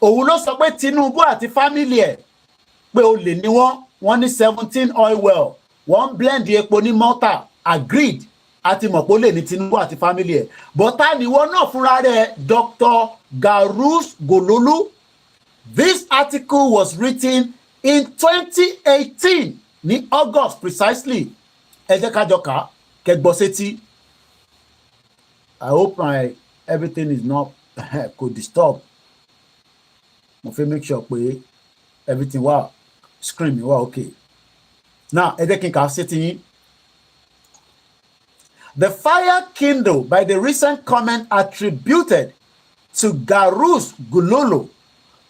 Òun ló sọ pé Tinubu àti family ẹ̀ pé olè ni wọ́n ní 17 oil well, wọ́n blend epo ní Malta, agreed àti mọ̀ pé olè ní Tinubu àti family ẹ̀. But ta ni wọ́n náà fúnra rẹ̀ Dr. Garus Gululu. This article was written in 2018 ní August precisely. Ẹ jẹ́ ká jọ kà kẹ́ gbọ́ sétí. I hope everything is not could disturb. Mo fẹ́ make sure pé everything wà screen mi wà okay. Now ẹ jẹ́ kí n kà sétí yín. The fire kindled by the recent comment attributed to Garus Gululu,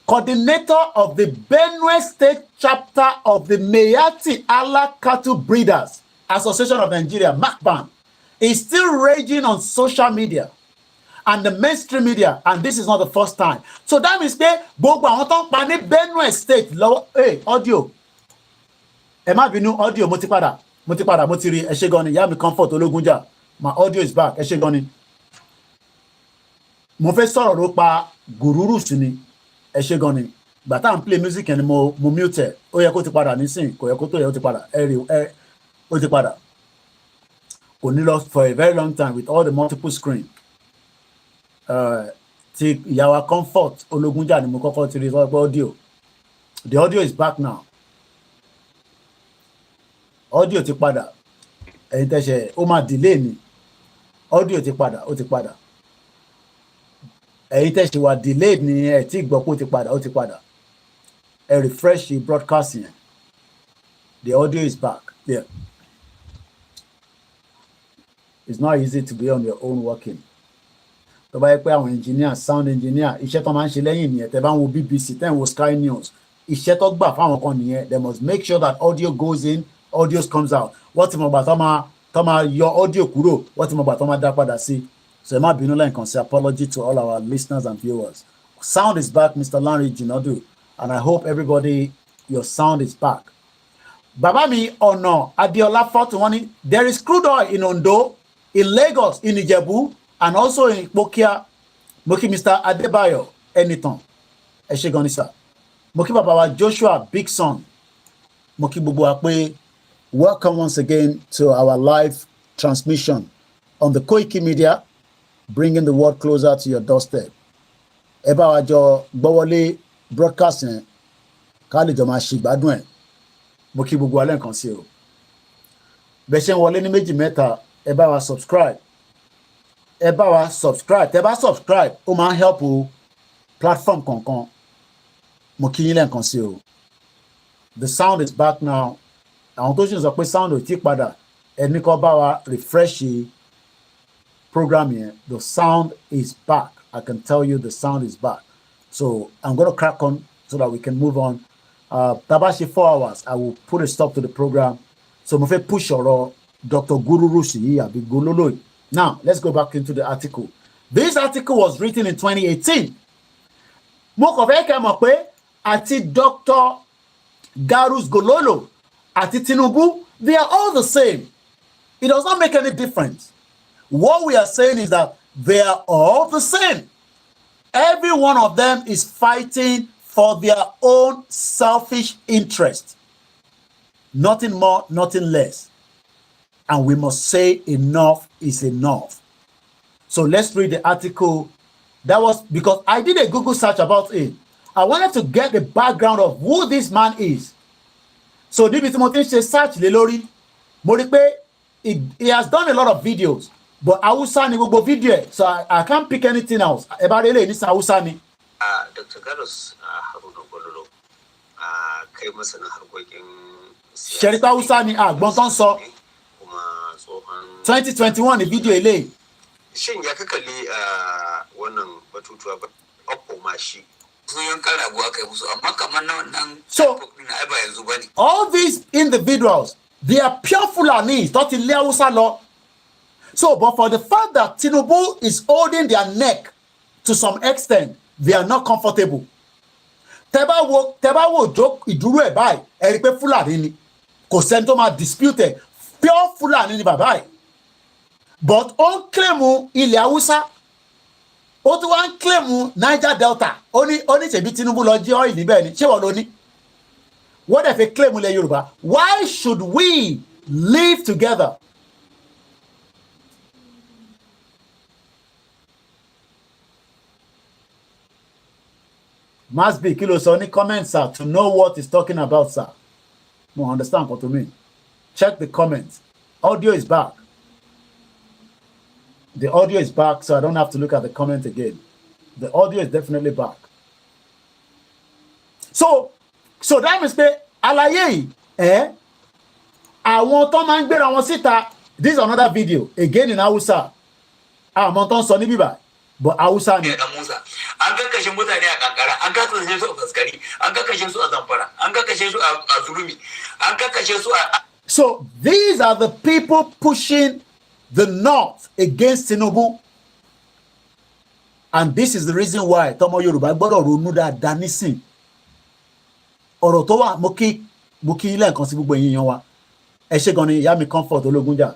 coordinator of the Benue State chapter of the Meyati Allah Cattle Breeders Association of Nigeria, MACBAN, is still raging on social media and the mainstream media, and this is not the first time. So that means pé gbogbo àwọn tó ń pa ní Benue State lọ́wọ́ audio ẹ má bínú audio mo ti padà mo ti rí ẹ ṣé gan ni ìyá mi Comfort Ológunjà, my audio is back ẹ ṣé gan ni. Mo fẹ́ sọ̀rọ̀ ló pa Gururus ni ẹ ṣé gan ni gbà tá à ń play music ẹni mo mute ó yẹ kó ti padà nísìn kò yẹ kó tó yẹ ó ti padà ó ti padà kò ní lọ for a very long time with all the multiple screen. Ti ìyàwó Comfort Ológunjà ni mo kọ́kọ́ ti rí sọ pé audio, the audio is back now. Audio ti padà ẹ̀yin tẹ́ṣẹ̀ ó máa delay ni audio ti padà ó ti padà ẹ̀yin tẹ́ṣẹ̀ wà delayed ni ẹ̀ tí gbọ́ pé ó ti padà ó ti padà ẹ refresh the broadcast yẹn, the audio is back there. It's not easy to be on your own working. Tó bá yẹ pé àwọn engineer sound engineer iṣẹ́ tó máa ń ṣe lẹ́yìn nìyẹn tẹ́ bá ń wo BBC tẹ́ ń wo Sky News iṣẹ́ tó gbà fáwọn kan nìyẹn. They must make sure that audio goes in, audio comes out. Wọ́n ti mọ̀ gbà tó máa yọ audio kúrò, wọ́n ti mọ̀ gbà tó máa dá padà sí. So ẹ má bínú lẹ́yìn say apology to all our listeners and viewers. Sound is back, Mr. Lanre Jinadu, and I hope everybody, your sound is back. Bàbá mi ọ̀nà Adéọlá Fortune wọ́n ní there is crude oil in Ondo, in Lagos, in Ijebu, and also in Ipokia. Mo kí Mr. Adebayo Enitan ẹ ṣé gan ni sir. Mo kí bàbá wa Joshua Big Son. Mo kí gbogbo wa pé welcome once again to our live transmission on the Koikimedia, bringing the world closer to your doorstep. Ẹ bá wa jọ gbọ́wọ́lé broadcast yẹn ká lè jọ máa ṣe ìgbádùn ẹ̀. Mo kí gbogbo wa lẹ́ẹ̀kan sí o. Bẹ́ ṣe ń wọlé ní méjì mẹ́ta ẹ bá wa subscribe. Ẹ bá wa subscribe. Tẹ́ bá subscribe ó máa ń help o platform kankan. Mo kí yín lẹ́ẹ̀kan sí o. The sound is back now. Àwọn tó ṣì ń sọ pé sound ò tí padà ẹni kọ́ bá wa refresh program yẹn. The sound is back. I can tell you the sound is back. So I'm going to crack on so that we can move on. Tabashi 4 hours, I will put a stop to the program. So mo fẹ́ push ọ̀rọ̀ Dr. Gururus yìí àbí Gololo. Now, let's go back into the article. This article was written in 2018. Mo kàn fẹ́ kẹ́ mọ̀ pé àti Dr. Garus Gololo àti Tinubu, they are all the same. It does not make any difference. What we are saying is that they are all the same. Every one of them is fighting for their own selfish interest. Nothing more, nothing less. And we must say enough is enough. So let's read the article. That was because I did a Google search about it. I wanted to get the background of who this man is. So níbi tí mo ti ń ṣe search lé lórí, mo rí pé he has done a lot of videos, but Hausa ni gbogbo video ẹ̀, so I can't pick anything else. Ẹ bá rí eléyìí ní Hausa ni. Dr. Garus Haruna Gololo, kai masana harkokin Ṣẹ̀rípa Hausa ni àgbọ̀n tó ń sọ. 2021 ni video eléyìí. Shin ya ka kalli wannan batutuwa ba mashi sun yankan rago aka yi musu amma kamar na wannan so ai ba yanzu bane. All these individuals, they are pure Fulanis tó ti lé Hausa lọ. So, but for the fact that Tinubu is holding their neck to some extent, they are not comfortable. Tẹ́bá wo ìdúró ẹ̀ báyìí, ẹ rí pé Fúlàní ni, kò sẹ́ni tó máa dispute pure Fúlàní ni bàbá yìí. But ó ń claim ilẹ̀ Haúsá, ó tún wá ń claim Niger Delta, ó ní ṣèbí Tinubu lọ jí oil níbẹ̀ ni, ṣé wọ́n ló ní? What if a claim ilẹ̀ Yorùbá? Why should we live together? Must be kilo sọ ní comment, sir, to know what he's talking about, sir. No, understand what to mean. Check the comments. Audio is back. The audio is back, so I don't have to look at the comment again. The audio is definitely back. So that means pé àlàyé yìí, àwọn tó máa ń gbéra wọn síta. This is another video again in Hausa. Àwọn tó ń sọ ní bíbá, but Hausa ni. An kakkashe mutane a Kankara, an kakkashe su a Faskari, an kakkashe su a Zamfara, an kakkashe su a Zurumi, an kakkashe su a... So these are the people pushing the North against Tinubu. And this is the reason why Tomo Yoruba gbọ́dọ̀ ronú dáadáa nísìn. Ọ̀rọ̀ tó wà mo kí ilé nǹkan sí gbogbo èèyàn wa. Ẹ ṣé gan ni ìyá mi Comfort Ológunjà.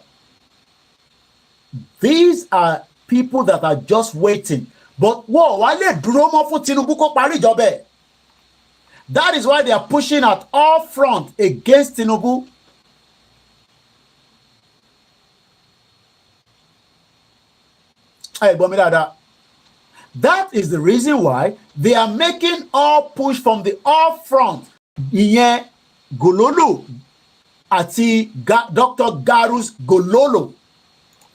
These are people that are just waiting. But whoa, why lè dúró mọ́ fún Tinubu kó parí ìjọba ẹ̀? That is why they are pushing at all front against Tinubu. Hey, Bomidada. That is the reason why they are making all push from the all front. Ìyẹn Gololo àti Dr. Garus Gololo.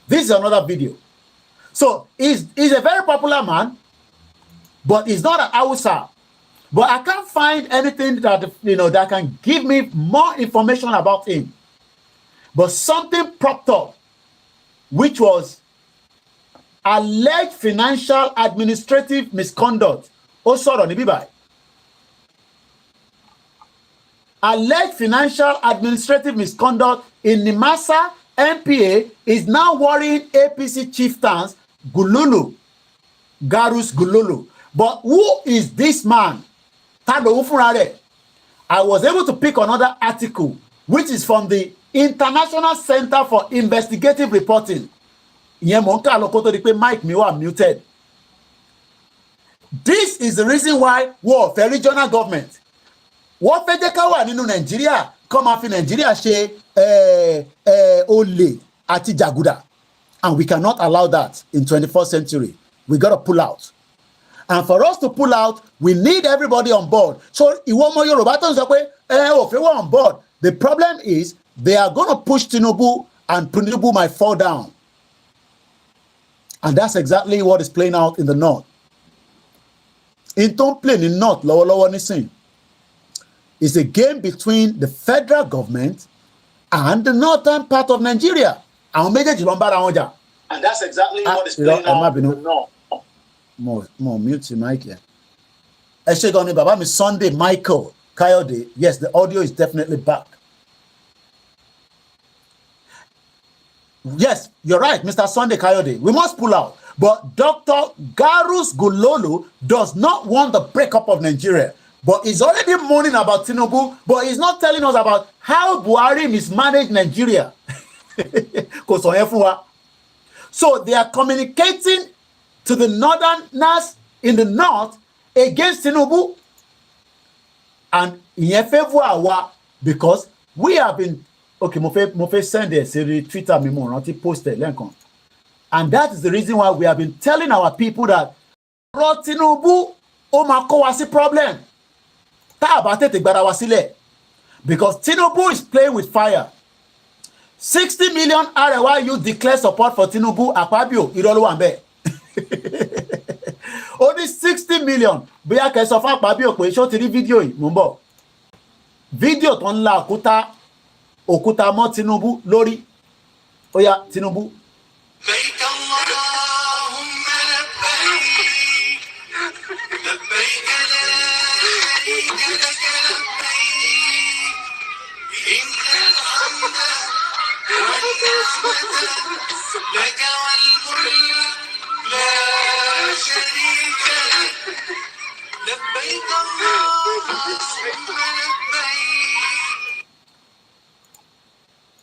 This is another video. So he's a very popular man, but he's not an Hausa. But I can't find anything that that can give me more information about him. But something propped up, which was alleged financial administrative misconduct. Oh, sorry, Nibibai. Alleged financial administrative misconduct in Nimasa MPA is now worrying APC chieftains Gululu, Garus Gululu. But who is this man? I was able to pick another article, which is from the International Center for Investigative Reporting. Mike mi wà muted. This is the reason why war for regional government. What fẹ́ jẹ́ ká wà nínú Nàìjíríà kọ́ máa fi Nàìjíríà ṣe olè àti jàgùdà. And we cannot allow that in 21st century. We got to pull out. And for us to pull out, we need everybody on board. So, ìwọ ọmọ Yorùbá tó ń sọ pé òfin wà on board. The problem is they are going to push Tinubu and Tinubu might fall down. And that's exactly what is playing out in the North. In tó ń play ní North lọ́wọ́lọ́wọ́ nísìn. It's a game between the federal government and the northern part of Nigeria. And that's exactly what is playing out in the North. More mute your mic here. Eshegoni Baba mi Sunday Michael Kayode. Yes, the audio is definitely back. Yes, you're right, Mr. Sunday Kayode. We must pull out. But Dr. Garus Gololo does not want the breakup of Nigeria. But he's already moaning about Tinubu, but he's not telling us about how Buhari mismanaged Nigeria. So they are communicating to the northerners in the north against Tinubu. And in favor because we have been Mofe send a series Twitter memo, not posted. And that is the reason why we have been telling our people that Tinubu Omakowasi problem. Because Tinubu is playing with fire. 60 million RYU declare support for Tinubu Akpabio Iroluwambe. Only 60 million. Bóyá kẹ́ sọ fún Akpabio pé ṣó ti rí fídíò yìí mò ń bọ̀. Fídíò tó ń la òkúta mọ́ Tinubu lórí. Ó yá Tinubu.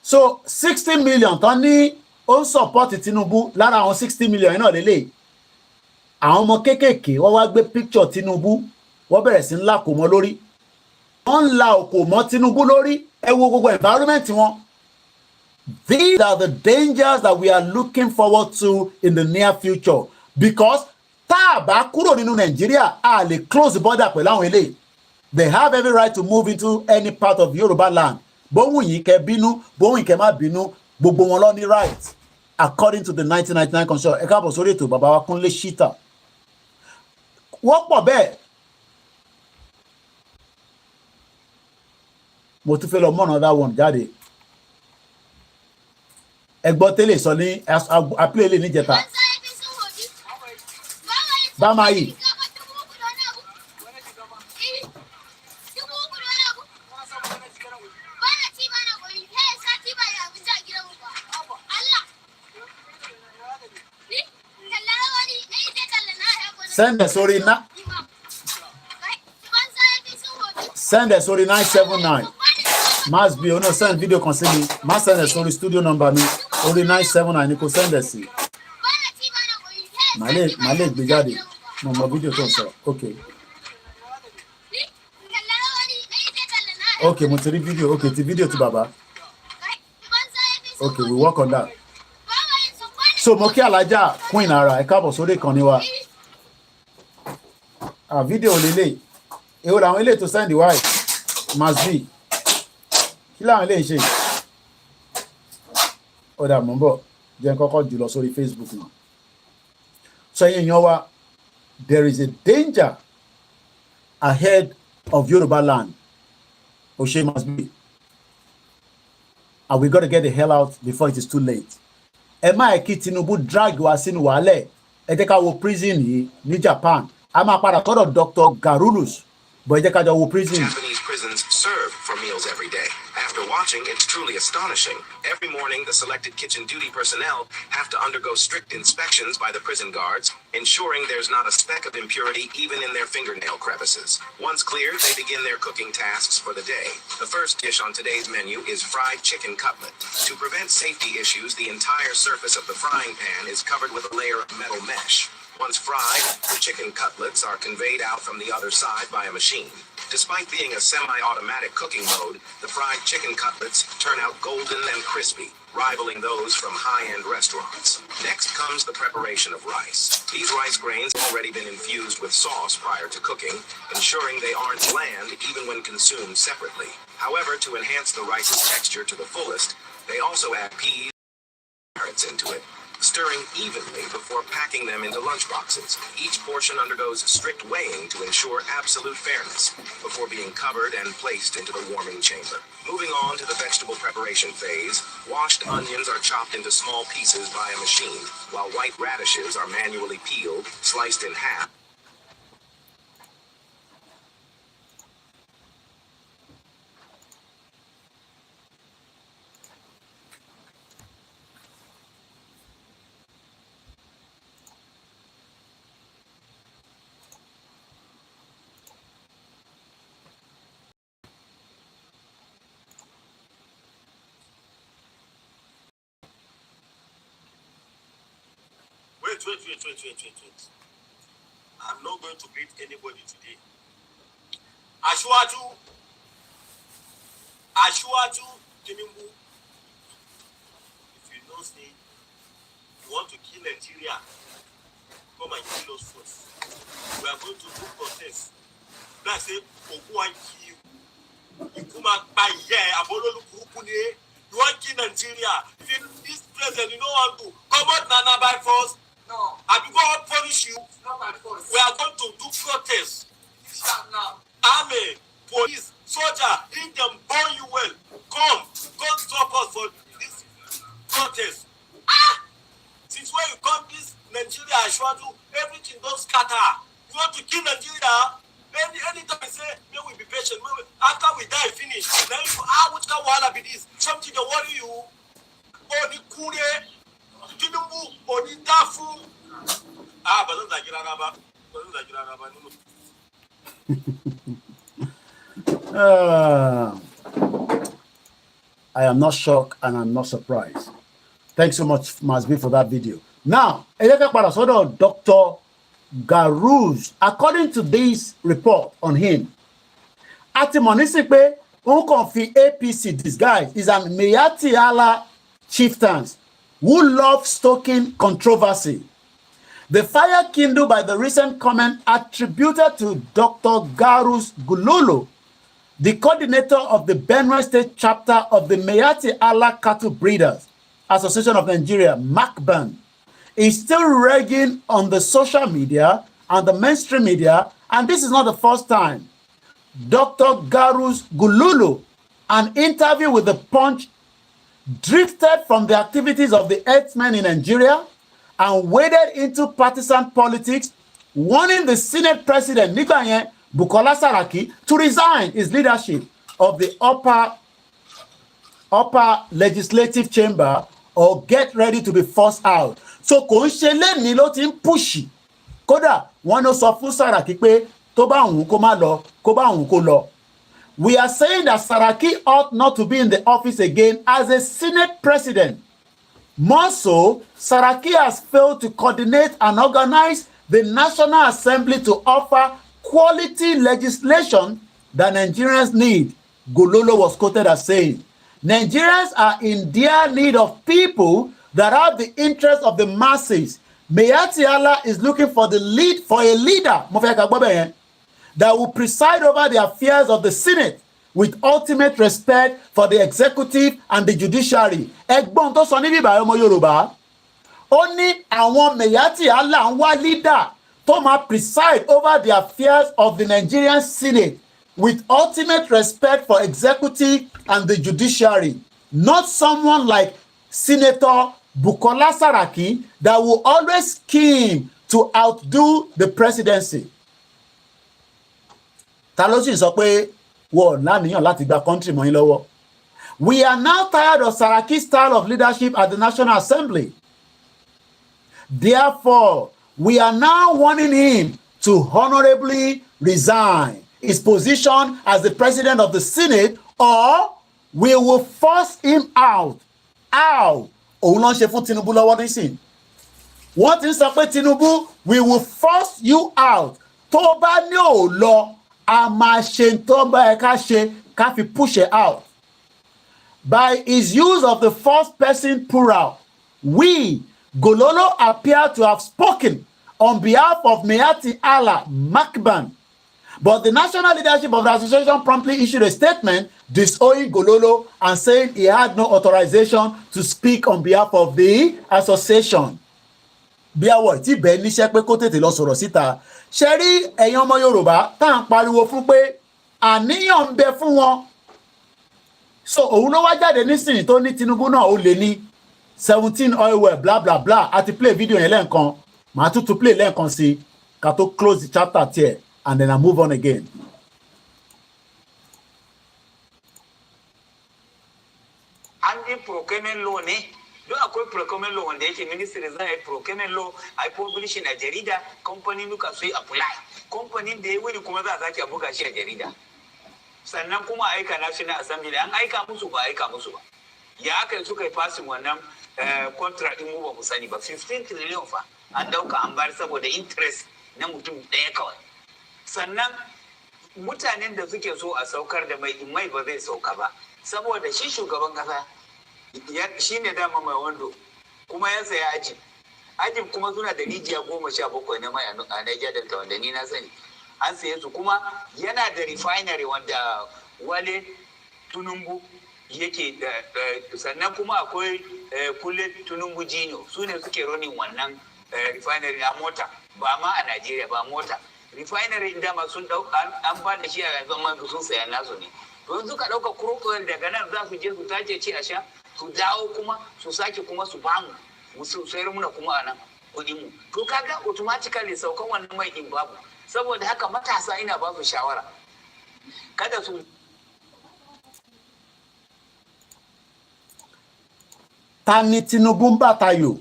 So 60 million tán ní ó ń support Tinubu, lára àwọn 60 million náà lélẹ̀ àwọn ọmọ kéékèèké wọ́n wá gbé picture Tinubu wọ́n bẹ̀rẹ̀ sí ńlá kò mọ́ lórí wọ́n ń la òkò mọ́ Tinubu lórí ẹ wo gbogbo environment wọn. These are the dangers that we are looking forward to in the near future because tá a bá kúrò nínú Nàìjíríà a lè close the border pẹ̀lú àwọn eléyìí. They have every right to move into any part of Yoruba land. Bóhùn yìí kẹ́ bínú bóhùn yìí kẹ́ má bínú gbogbo wọn ló ní right according to the 1999 constitution. Ẹ káàbọ̀ sórí ètò bàbá wa Kúnlé Shita. Wọ́n pọ̀ bẹ́ẹ̀. Mo tún fẹ́ lọ mọ́ another one jáde. Ẹgbọ́n tẹ́lẹ̀ sọ ní àpilẹ̀ ilé níjẹta. Bámayì. Send us sorry na. Send us sorry 979. Must be no send video consider. Must send us sorry studio number me. Only 979. You can send us. My leg be jáde. No more video to sir. Okay. Okay, mo ti rí video. Okay, ti video to Baba. Okay, we work on that. So mo kí Alájà Queen ara ẹ káàbọ̀ sórí ìkànnì wa. Video lele èwo làwọn ilé tó send why must be kí làwọn ilé ṣe ó dà mọ́ bọ̀ jẹ́ kọ́kọ́ jùlọ sórí Facebook náà. So èèyàn wa there is a danger ahead of Yoruba land. Oshe must be, and we got to get the hell out before it is too late. Ẹ má kí Tinubu drag wa sínú wàhálẹ̀ ẹ jẹ́ ká wo prison yìí ní Japan. I'm a part of Dr. Garulus. Japanese prisons serve for meals every day. After watching, it's truly astonishing. Every morning, the selected kitchen duty personnel have to undergo strict inspections by the prison guards, ensuring there's not a speck of impurity even in their fingernail crevices. Once cleared, they begin their cooking tasks for the day. The first dish on today's menu is fried chicken cutlet. To prevent safety issues, the entire surface of the frying pan is covered with a layer of metal mesh. Once fried, the chicken cutlets are conveyed out from the other side by a machine. Despite being a semi-automatic cooking mode, the fried chicken cutlets turn out golden and crispy, rivaling those from high-end restaurants. Next comes the preparation of rice. These rice grains have already been infused with sauce prior to cooking, ensuring they aren't bland even when consumed separately. However, to enhance the rice's texture to the fullest, they also add peas and carrots into it, stirring evenly before packing them into lunchboxes. Each portion undergoes strict weighing to ensure absolute fairness before being covered and placed into the warming chamber. Moving on to the vegetable preparation phase, washed onions are chopped into small pieces by a machine, while white radishes are manually peeled, sliced in half. Wait. I'm not going to greet anybody today. Ashwatu Tinubu. If you know, say you want to kill Nigeria, come and kill us first. We are going to do protest. That's it. You want to kill Nigeria. If this president, you know what to do. Come out Nana by force. No. I will go and punish you. Not by force. We are going to do protest. Now. Army, police, soldier, let them burn you well. Come stop us for this protest. Since when you come this Nigeria, Ashwatu, everything don't scatter. You want to kill Nigeria? Anytime I say, may we be patient. After we die, finish. Then you, which kind of wahala be this? Something to worry you. Oh, the kure. Tinubu Onidafu. Ah, I am not shocked and I'm not surprised. Thanks so much, Masbi, for that video. Now, Dr. Garuz, according to this report on him, Atimonisipe, Unkonfi APC disguise, is an Meyati Allah chieftains who love stoking controversy. The fire kindled by the recent comment attributed to Dr. Garuz Gululu, the coordinator of the Benue State chapter of the Meyati Allah Cattle Breeders Association of Nigeria, MACBAN, is still raging on the social media and the mainstream media, and this is not the first time. Dr. Garuz Gululu, an interview with The Punch, drifted from the activities of the herdsmen in Nigeria and waded into partisan politics, warning the Senate President Nigbanye Bukola Saraki to resign his leadership of the upper legislative chamber or get ready to be forced out. So kò ń ṣe lẹ́ni ló ti ń pùṣì. Kódà wọ́n ló sọ fún Saraki pé tó bá òun kó má lọ, kó bá òun kó lọ. We are saying that Saraki ought not to be in the office again as a Senate president. More so, Saraki has failed to coordinate and organize the National Assembly to offer quality legislation that Nigerians need. Gololo was quoted as saying, Nigerians are in dire need of people that have the interest of the masses. Meyati Allah is looking for a leader that will preside over the affairs of the Senate with ultimate respect for the executive and the judiciary. Ẹ̀gbọ́n tó sọ níbí ìbàyọ̀ ọmọ Yorùbá. Ó ní àwọn Meyati Allah ń wá leader tó máa preside over the affairs of the Nigerian Senate with ultimate respect for executive and the judiciary. Not someone like Senator Bukola Saraki that will always scheme to outdo the presidency. Talosi sọ pé wọ́n láníyàn láti gba country mọ́ yín lọ́wọ́. We are now tired of Saraki's style of leadership at the National Assembly. Therefore, we are now warning him to honorably resign his position as the president of the Senate, or we will force him out. How? Òun ló ń ṣe fún Tinubu lọ́wọ́ nísìn. Wọ́n ti ń sọ pé Tinubu, we will force you out. Tó bá ní ò lọ, a máa ṣe tó bá ẹ ká ṣe ká fi push it out. By his use of the first person plural, we, Gololo, appear to have spoken on behalf of Meyati Allah Makban. But the national leadership of the association promptly issued a statement disowning Gololo and saying he had no authorization to speak on behalf of the association. Bí àwọ̀ tí bẹ́ẹ̀ níṣẹ́ pé kó tètè lọ sọ̀rọ̀ síta. Ṣé rí ẹ̀yin ọmọ Yorùbá tá à ń pariwo fún pé àníyàn ń bẹ fún wọn. So òun ló wá jáde nísìnyí tó ní Tinubu náà ó lè ní 17 oil well bla bla bla àti play video yẹn lẹ́ẹ̀kan màá tún play lẹ́ẹ̀kan sí ká tó close the chapter tiẹ̀ and then I move on again. Anti procurement law ne don akwai procurement law wanda yake ministry zai procurement law ai publish a jarida company nuka su apply company da ya wuri kuma za a sake buga shi a jarida sannan kuma aika national assembly an aika musu ba ya aka suka yi passing wannan contract din mu ba mu sani ba 15 trillion fa an dauka an bar saboda interest na mutum daya kawai sannan mutanen da suke so a saukar da mai ba zai sauka ba saboda shi shugaban kasa shi ne dama mai wando kuma ya saya ajin kuma suna da rijiya 17 na mai a Niger Delta wanda ni na sani an saye su kuma yana da refinery wanda Wale Tunumbu yake da sannan kuma akwai Kule Tunumbu Jino su ne suke running wannan refinery a mota ba ma a Najeriya ba mota refinery inda ma sun an ba da shi a zaman sun saya nasu ne don suka dauka crude oil daga nan za su je su tace ci a sha su dawo kuma su sake kuma su bamu su sayar muna kuma a nan kudin mu to kaga automatically saukan wannan mai din babu saboda haka matasa ina ba su shawara kada su ta ni Tinubu ń bá tayò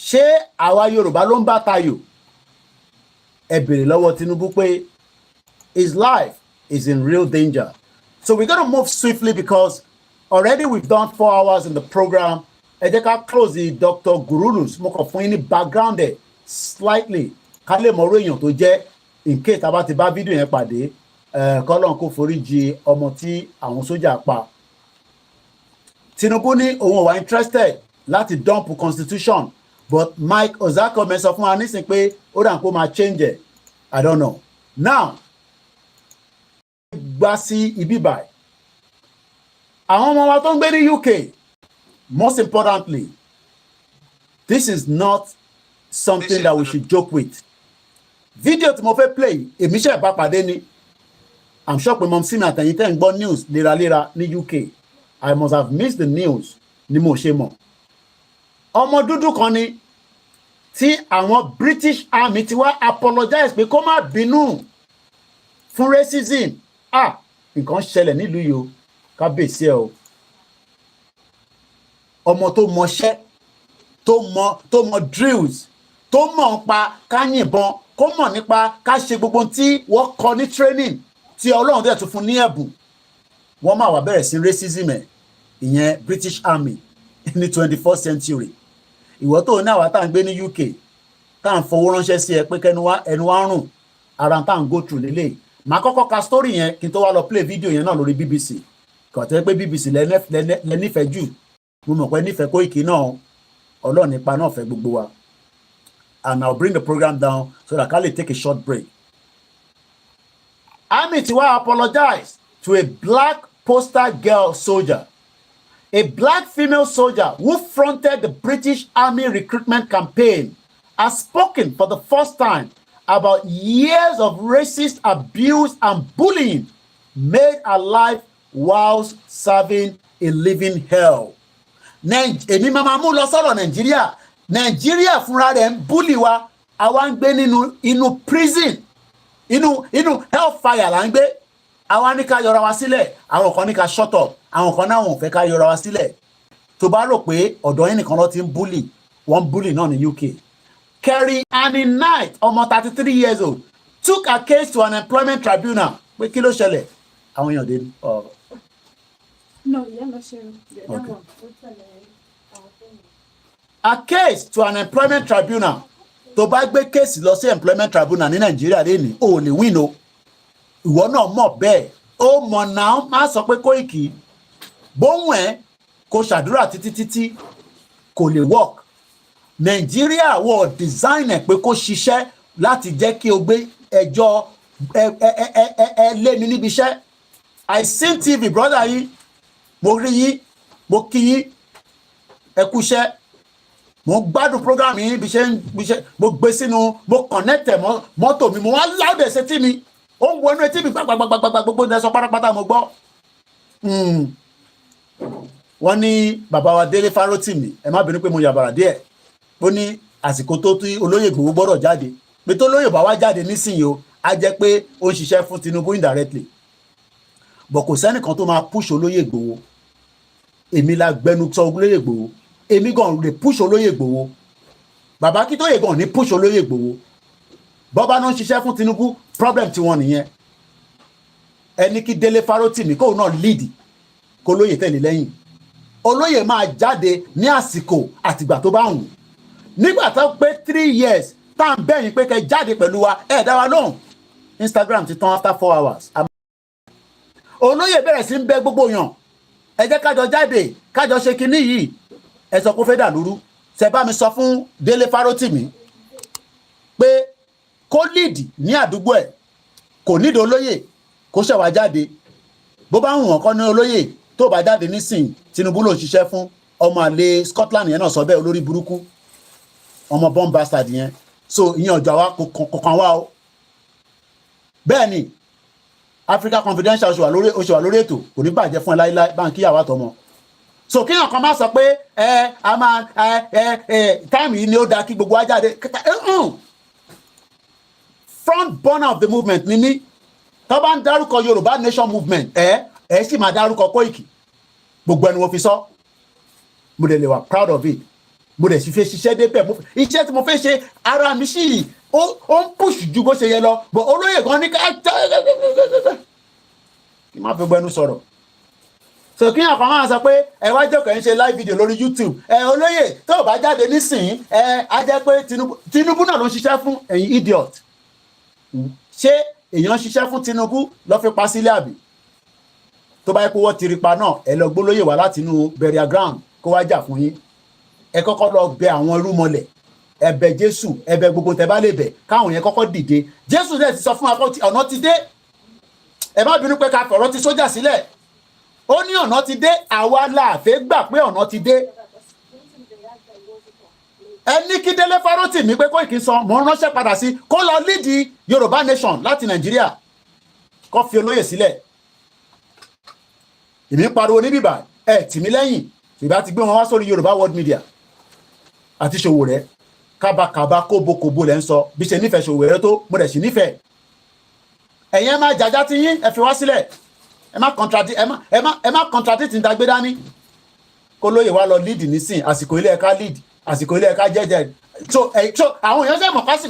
ṣé àwa Yorùbá ló ń bá tayò? Ẹ bèrè lọ́wọ́ Tinubu pé his life is in real danger. So we're going to move swiftly because already we've done 4 hours in the program. Ẹ jẹ́ ká close the Dr. Gurulus mo kàn fún yín ní background ẹ̀ slightly ká lè mọ̀ orí èèyàn tó jẹ́ in case tá bá ti bá fídíò yẹn pàdé kọ́lọ́n kó foríjì ọmọ tí àwọn sójà pa. Tinubu ní òun ò wá interested láti dump constitution but Mike Ozakome sọ fún wa nísìnyí pé ó dà ń kó máa change ẹ̀. I don't know. Now gbá sí ibi báyìí àwọn ọmọ wa tó ń gbé ní UK, most importantly, this is not something that we should joke with. Video tí mo fẹ́ play èmi ṣe bá pàdé ni I'm sure pé mom sí mi àtẹ̀yìn tẹ́ ń gbọ́ news léraléra ní UK. I must have missed the news ni mo ṣe mọ̀. Ọmọ dúdú kan ni tí àwọn British Army ti wá apologize pé kó má bínú fún racism. Nǹkan ṣẹlẹ̀ nílùú yìí o kábíyèsí ẹ o. Ọmọ tó mọṣẹ́ tó mọ drills tó mọ̀ nípa ká yìnbọn kó mọ̀ nípa ká ṣe gbogbo tí wọ́n kọ́ ní training tí Ọlọ́run dẹ̀ tún fún ní ẹ̀bùn. Wọ́n máa wá bẹ̀rẹ̀ sí racism ẹ̀ ìyẹn British Army ní 21st century. Ìwọ tó ní àwa tá à ń gbé ní UK tá à ń fowó ránṣẹ́ sí ẹ pé ẹnu wá rùn ara tá à ń go through lélẹ̀. Màá kọ́kọ́ ka story yẹn kí n tó wá lọ play video yẹn náà lórí BBC. Kọ̀tẹ́ pé BBC lẹ nífẹ̀ẹ́ jù. Mo mọ̀ pé nífẹ̀ẹ́ Koiki náà Ọlọ́run nípa náà fẹ́ gbogbo wa. And I'll bring the program down so that I can take a short break. Army ti wá apologize to a black postal girl soldier. A black female soldier who fronted the British Army recruitment campaign has spoken for the first time about years of racist abuse and bullying made her life whilst serving a living hell. Èmi máa mú lọ sọ̀rọ̀ Nàìjíríà fúnra rẹ̀ ń bully wa àwa ń gbé inú prison inú hellfire là ń gbé àwa ní ká yọra wa sílẹ̀ àwọn kan ní ká shut up àwọn kan náà wọn ò fẹ́ ká yọra wa sílẹ̀ tó bá rò pé ọ̀dọ̀ yín nìkan ló ti ń bully wọ́n bully náà ní UK. Kerry Annie Knight ọmọ 33 years old took her case to an employment tribunal pé kí ló ṣẹlẹ̀ àwọn èèyàn dé. No, yeah, not sure. Okay. A case to an employment tribunal. Tó bá gbé case lọ sí employment tribunal ní Nàìjíríà lẹ́ni o lè win o. Ìwọ náà mọ̀ bẹ́ẹ̀. Ó mọ̀ náà má sọ pé Koiki bóun ẹ̀ kò ṣàdúrà títí kò lè work. Nàìjíríà wọ́n design ẹ̀ pé kó ṣiṣẹ́ láti jẹ́ kí o gbé ẹjọ́ lé mi níbi iṣẹ́. I seen TV brother yìí mo rí yín mo kí yín ẹ kú iṣẹ́ mo gbádùn program yìí bí ṣe mo gbé sínú mo connect mọ́tò mi mo wá láòdẹ̀ sétí mi ó ń wọnú etí mi gbàgbàgbàgbà gbogbo ní ẹsọ pátápátá mo gbọ́. Wọ́n ní bàbá wa Délé Fárótìmí ẹ má bínú pé mo yàbàrà díẹ̀ ó ní àsìkò tó tí olóyè Ìgbòho gbọ́dọ̀ jáde pé tó lóyè bá wá jáde nísìnyí o á jẹ́ pé ó ń ṣiṣẹ́ fún Tinubu indirectly but kò sẹ́nìkan tó máa push olóyè Ìgbòho èmi la gbẹnu sọ olóyè Ìgbòho èmi gan lè push olóyè Ìgbòho bàbá Akíntóyè gan ní push olóyè Ìgbòho bọ́bá náà ń ṣiṣẹ́ fún Tinubu problem tí wọ́n nìyẹn ẹni kí Délé Fárótìmí kóun náà lead kó lóyè tẹ̀lé lẹ́yìn olóyè máa jáde ní àsìkò àtìgbà tó bá wù nígbà tó pé 3 years tá à ń bẹ̀yìn pé kẹ́ jáde pẹ̀lú wa ẹ̀ dá wa lóhùn Instagram ti tán after 4 hours olóyè bẹ̀rẹ̀ sí ń bẹ gbogbo yàn ẹ jẹ́ kájọ jáde kájọ ṣe kinní yìí ẹ sọ pé fẹ́ dà lúrú ṣe bá mi sọ fún Délé Fárótìmí pé kó lead ní àdúgbò ẹ̀ kò nídìí olóyè kó ṣẹ̀wá jáde bó bá ń wọ̀n kọ́ ní olóyè tó bá jáde nísìn Tinubu ló ń ṣiṣẹ́ fún ọmọ àlè Scotland yẹn náà sọ bẹ́ẹ̀ olórí burúkú ọmọ bomb bastard yẹn so ìyẹn ọjọ́ wa kò kàn wá o bẹ́ẹ̀ ni Africa Confidential oṣù wà lórí ètò kò ní bàjẹ́ fún ẹ láíláí báńkì àwa tọmọ so kíyàn kan máa sọ pé a máa táìmù yìí ni ó dáa kí gbogbo wa jáde front burner of the movement ni mí tó bá ń dárúkọ Yorùbá Nation movement ẹ sì máa dárúkọ Koiki gbogbo ẹni wọ́n fi sọ mo dẹ̀ lè wà proud of it mo dẹ̀ sì fẹ́ ṣiṣẹ́ débẹ̀ iṣẹ́ tí mo fẹ́ ṣe ara mi sì ó ń push ju bó ṣe yẹ lọ but olóyè kan ní ká kí n má fi gbẹnu sọ̀rọ̀ so kí àkọ́ máa sọ pé ẹ wá jókòó ń ṣe live video lórí YouTube olóyè tó o bá jáde nísìnyí á jẹ́ pé Tinubu náà ló ń ṣiṣẹ́ fún ẹ̀yin idiot ṣé èèyàn ṣiṣẹ́ fún Tinubu ló fi pa sílé àbí tó bá yẹ kó wọ́n ti rí pa náà ẹ lọ gbólóyè wá láti inú burial ground kó wá jà fún yín ẹ kọ́kọ́ lọ bẹ àwọn irúnmọlẹ̀ ẹ bẹ Jésù ẹ bẹ gbogbo tẹ bá lè bẹ káwọn yẹn kọ́kọ́ dìde Jésù dẹ̀ ti sọ fún wa pé ọ̀nà ti dé ẹ má bínú pé ká fọ̀rọ̀ ti sójà sílẹ̀ ó ní ọ̀nà ti dé àwa láàfẹ́ gbà pé ọ̀nà ti dé ẹ ní kí Délé Fárótìmí pé Kóìkì san mò ń ránṣẹ́ padà sí kó lọ lídìí Yorùbá nation láti Nàìjíríà kó fi olóyè sílẹ̀ èmi ń pariwo ní bíbà ẹ tì mí lẹ́yìn ìbá ti gbé wọn wá sórí Yorùbá world media àti Ṣòwòrẹ́ kábàkàbà kóbokòbo lẹ́ ń sọ bí ṣe nífẹ̀ẹ́ Ṣòwòrẹ́ tó mo dẹ̀ sì nífẹ̀ẹ́ ẹ̀yin ẹ máa jàjà tí yín ẹ fi wá sílẹ̀ ẹ má contradict ní dagbé dání kó lóye wá lọ lead nísìn àsìkò ilé ẹ̀ka lead àsìkò ilé ẹ̀ka jẹ́jẹ́ so àwọn èèyàn ṣe mọ̀ ká sí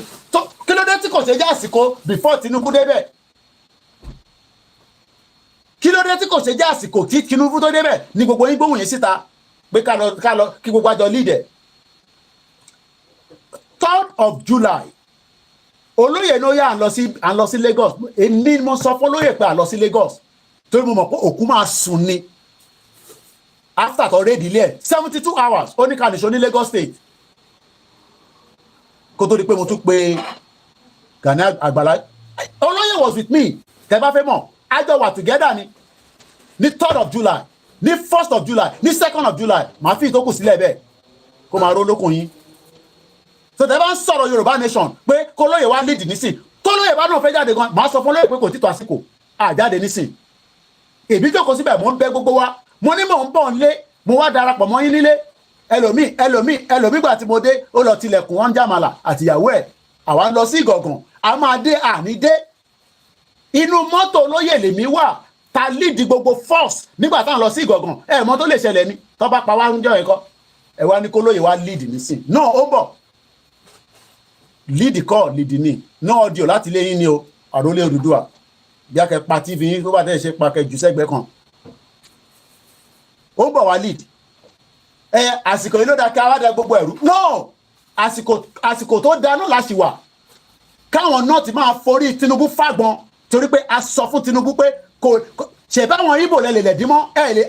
kí ló dé tí kò ṣe jẹ́ àsìkò before Tinubu débẹ̀ kí ló dé tí kò ṣe jẹ́ àsìkò tí Tinubu tó débẹ̀ ní gbogbo yín gbóhùn yín síta pé ká lọ kí gbogbo àjọ lead ẹ̀ 3rd of July olóyè ló yà à ń lọ sí Lagos èmi mo sọ fún olóyè pé à lọ sí Lagos torí mo mọ̀ pé òkú máa sùn ni after tó rédí ilé ẹ̀ 72 hours ó ní ká nìṣó ní Lagos State kó tó di pé mo tún pe Gani Àgbàlá olóyè was with me tẹ́ bá fẹ́ mọ̀ àjọ wà together ní 3rd of July ní 1st of July ní 2nd of July màá fi ìtókù sílẹ̀ bẹ́ẹ̀ kó máa ró lókun yín so tẹ́ bá ń sọ̀rọ̀ Yorùbá nation pé kó lóye wá lead nísìn tó lóye bá náà fẹ́ jáde gan màá sọ fún lóye pé kò títọ́ àsìkò àjáde nísìn èbí jókòó síbẹ̀ mo ń bẹ gbogbo wa mo ní mò ń bọ̀ nílé mo wá darapọ̀ mọ́ yín nílé ẹlòmíì gbà tí mo dé ó lọ tilẹ̀kùn wọn jàmàlà àtìyàwó ẹ̀ àwa ń lọ sí Ìgàngàn a máa dé àní dé inú mọ́tò olóyè lèmi wà ta lead gbogbo force nígbà táwọn lọ sí Ìgàngàn mọ́ tó lè ṣẹlẹ̀ ni tó bá pa wá ń jọ ẹ̀kọ́ ẹ̀ wá ní kó lóye wá lead nísìn náà ó bọ̀ lead kọ́ lead ni no audio láti lé yín ni o Àrólé Odùduwà bí a kẹ pa tv yín tó bá tẹ́ ṣe pa kẹ jù sẹ́gbẹ́ kan ó bọ̀ wá lead àsìkò yìí ló dá ká wá dá gbogbo ẹ̀rú no àsìkò tó dáná láti wà káwọn náà ti máa forí Tinubu fàgbọn torí pé a sọ fún Tinubu pé kò ṣe báwọn Ìgbò lẹ́lẹ̀ dímọ́ lè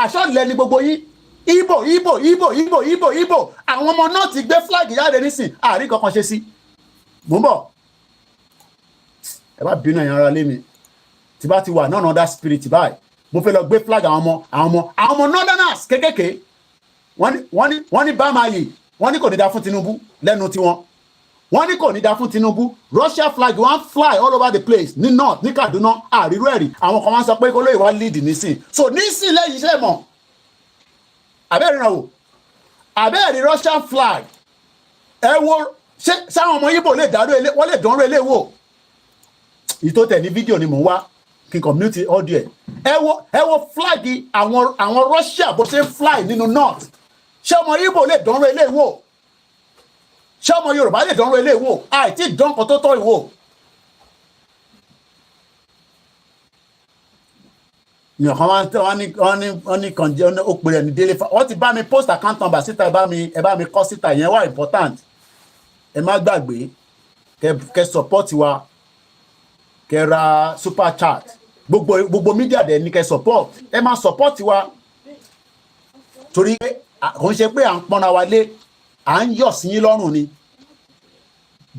àṣọ́lẹ̀ ní gbogbo yín Ìgbò àwọn ọmọ náà ti gbé flag jáde nísìn àárín kankan ṣe sí mò ń bọ̀ ẹ bá bínú ẹ̀yàn ara lé mi tí bá ti wà náà náà dá spirit báyìí mo fẹ́ lọ gbé flag àwọn ọmọ northerners kékèké wọ́n ní bámayì wọ́n ní kò ní dá fún Tinubu lẹ́nu tiwọn wọ́n ní kò ní dá fún Tinubu Russia flag wọ́n fly all over the place ní north ní Kaduna àrírú ẹ̀rí àwọn kan wọ́n sọ pé kó lóye wá lead nísìn so nísìn lẹ́yìn iṣẹ́ mọ̀ abẹ́rẹ́ náà wò abẹ́rẹ́ Russian flag ẹ wo ṣé sáwọn ọmọ Ìgbò lè dáró ilé wọ́n lè dánró ilé wò ìtò tẹ̀ ní fídíò ni mò ń wá kí n community audio ẹ wo flag àwọn Russia bó ṣe ń fly nínú north ṣé ọmọ Ìgbò lè dánró ilé wò ṣé ọmọ Yorùbá lè dánró ilé wò àìtí ìdánkan tó tọ́ ìwò. ìyàn kan wọ́n ní kàn jẹ́ ó pèrè ní Délé wọ́n ti bá mi post account number síta ẹ bá mi kọ́ síta ìyẹn wà important ẹ má gbàgbé kẹ́ support wa kẹ́ ra super chat gbogbo media dẹ̀ ní kẹ́ support ẹ má support wa torí kò ń ṣe pé à ń pọ́nra wa lé à ń yọ̀ sí yín lọ́rùn ni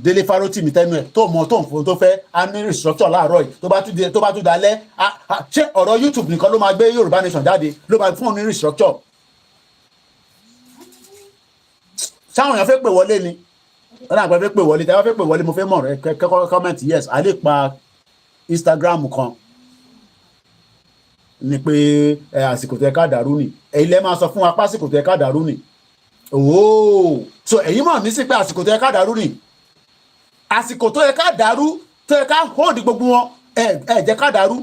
Délé Fárótìmí tẹnu ẹ̀ tó mọ tó ń fò tó fẹ́ a ní restructure láàárọ̀ yìí tó bá tún dalẹ̀ ṣé ọ̀rọ̀ YouTube nìkan ló máa gbé Yorùbá nation jáde ló máa fún ní restructure sáwọn èèyàn fẹ́ pè wọlé ni wọ́n náà fẹ́ pè wọlé tí wọ́n fẹ́ pè wọlé mo fẹ́ mọ̀ rẹ kẹ́kọ̀ọ́ comment yes a lè pa Instagram kan ni pé àsìkò tó yẹ ká dàrú ni èyí lẹ́ máa sọ fún wa pásìkò tó yẹ ká dàrú ni ooo so èyí mọ̀ ní sí pé àsìkò tó yẹ ká dàrú ni àsìkò tó yẹ ká dàrú tó yẹ ká hold gbogbo wọn ẹ jẹ́ ká dàrú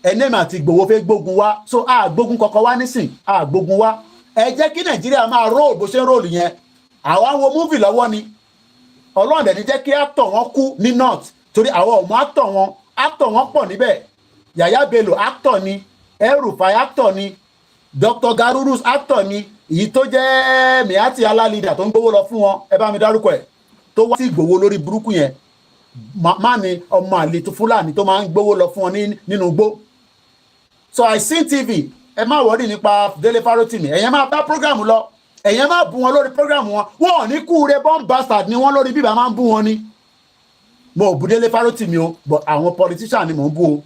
ẹnẹ́mì àti Ìgbòho fẹ́ gbógun wá so a gbógun kọ̀ọ̀kan wá nísìn a gbógun wá ẹ jẹ́ kí Nàìjíríà máa roll bó ṣe ń roll yẹn àwa wo movie lọ́wọ́ ni Ọlọ́run dẹ̀ ní jẹ́ kí actor wọn kú ní north torí àwọn ọmọ actor wọn pọ̀ níbẹ̀ Yaya Bello actor ni El-Rufai actor ni Dr. Garurus actor ni èyí tó jẹ́ Miati Alalida tó ń gbowó lọ fún wọn ẹ bá mi dárúkọ ẹ̀ tó wá sí ìgbowó lórí burúkú yẹn má ni ọmọ àlè tó Fúlàní tó máa ń gbowó lọ fún wọn nínú igbó so I seen TV ẹ má wọrí nípa Délé Fárótìmí ẹ̀yẹn máa bá program lọ ẹ̀yẹn máa bú wọn lórí program wọn wọn ò ní kúure bomb bastard ni wọn lórí bíbá máa ń bú wọn ni mo ò bú Délé Fárótìmí o but àwọn politician ni mò ń bú o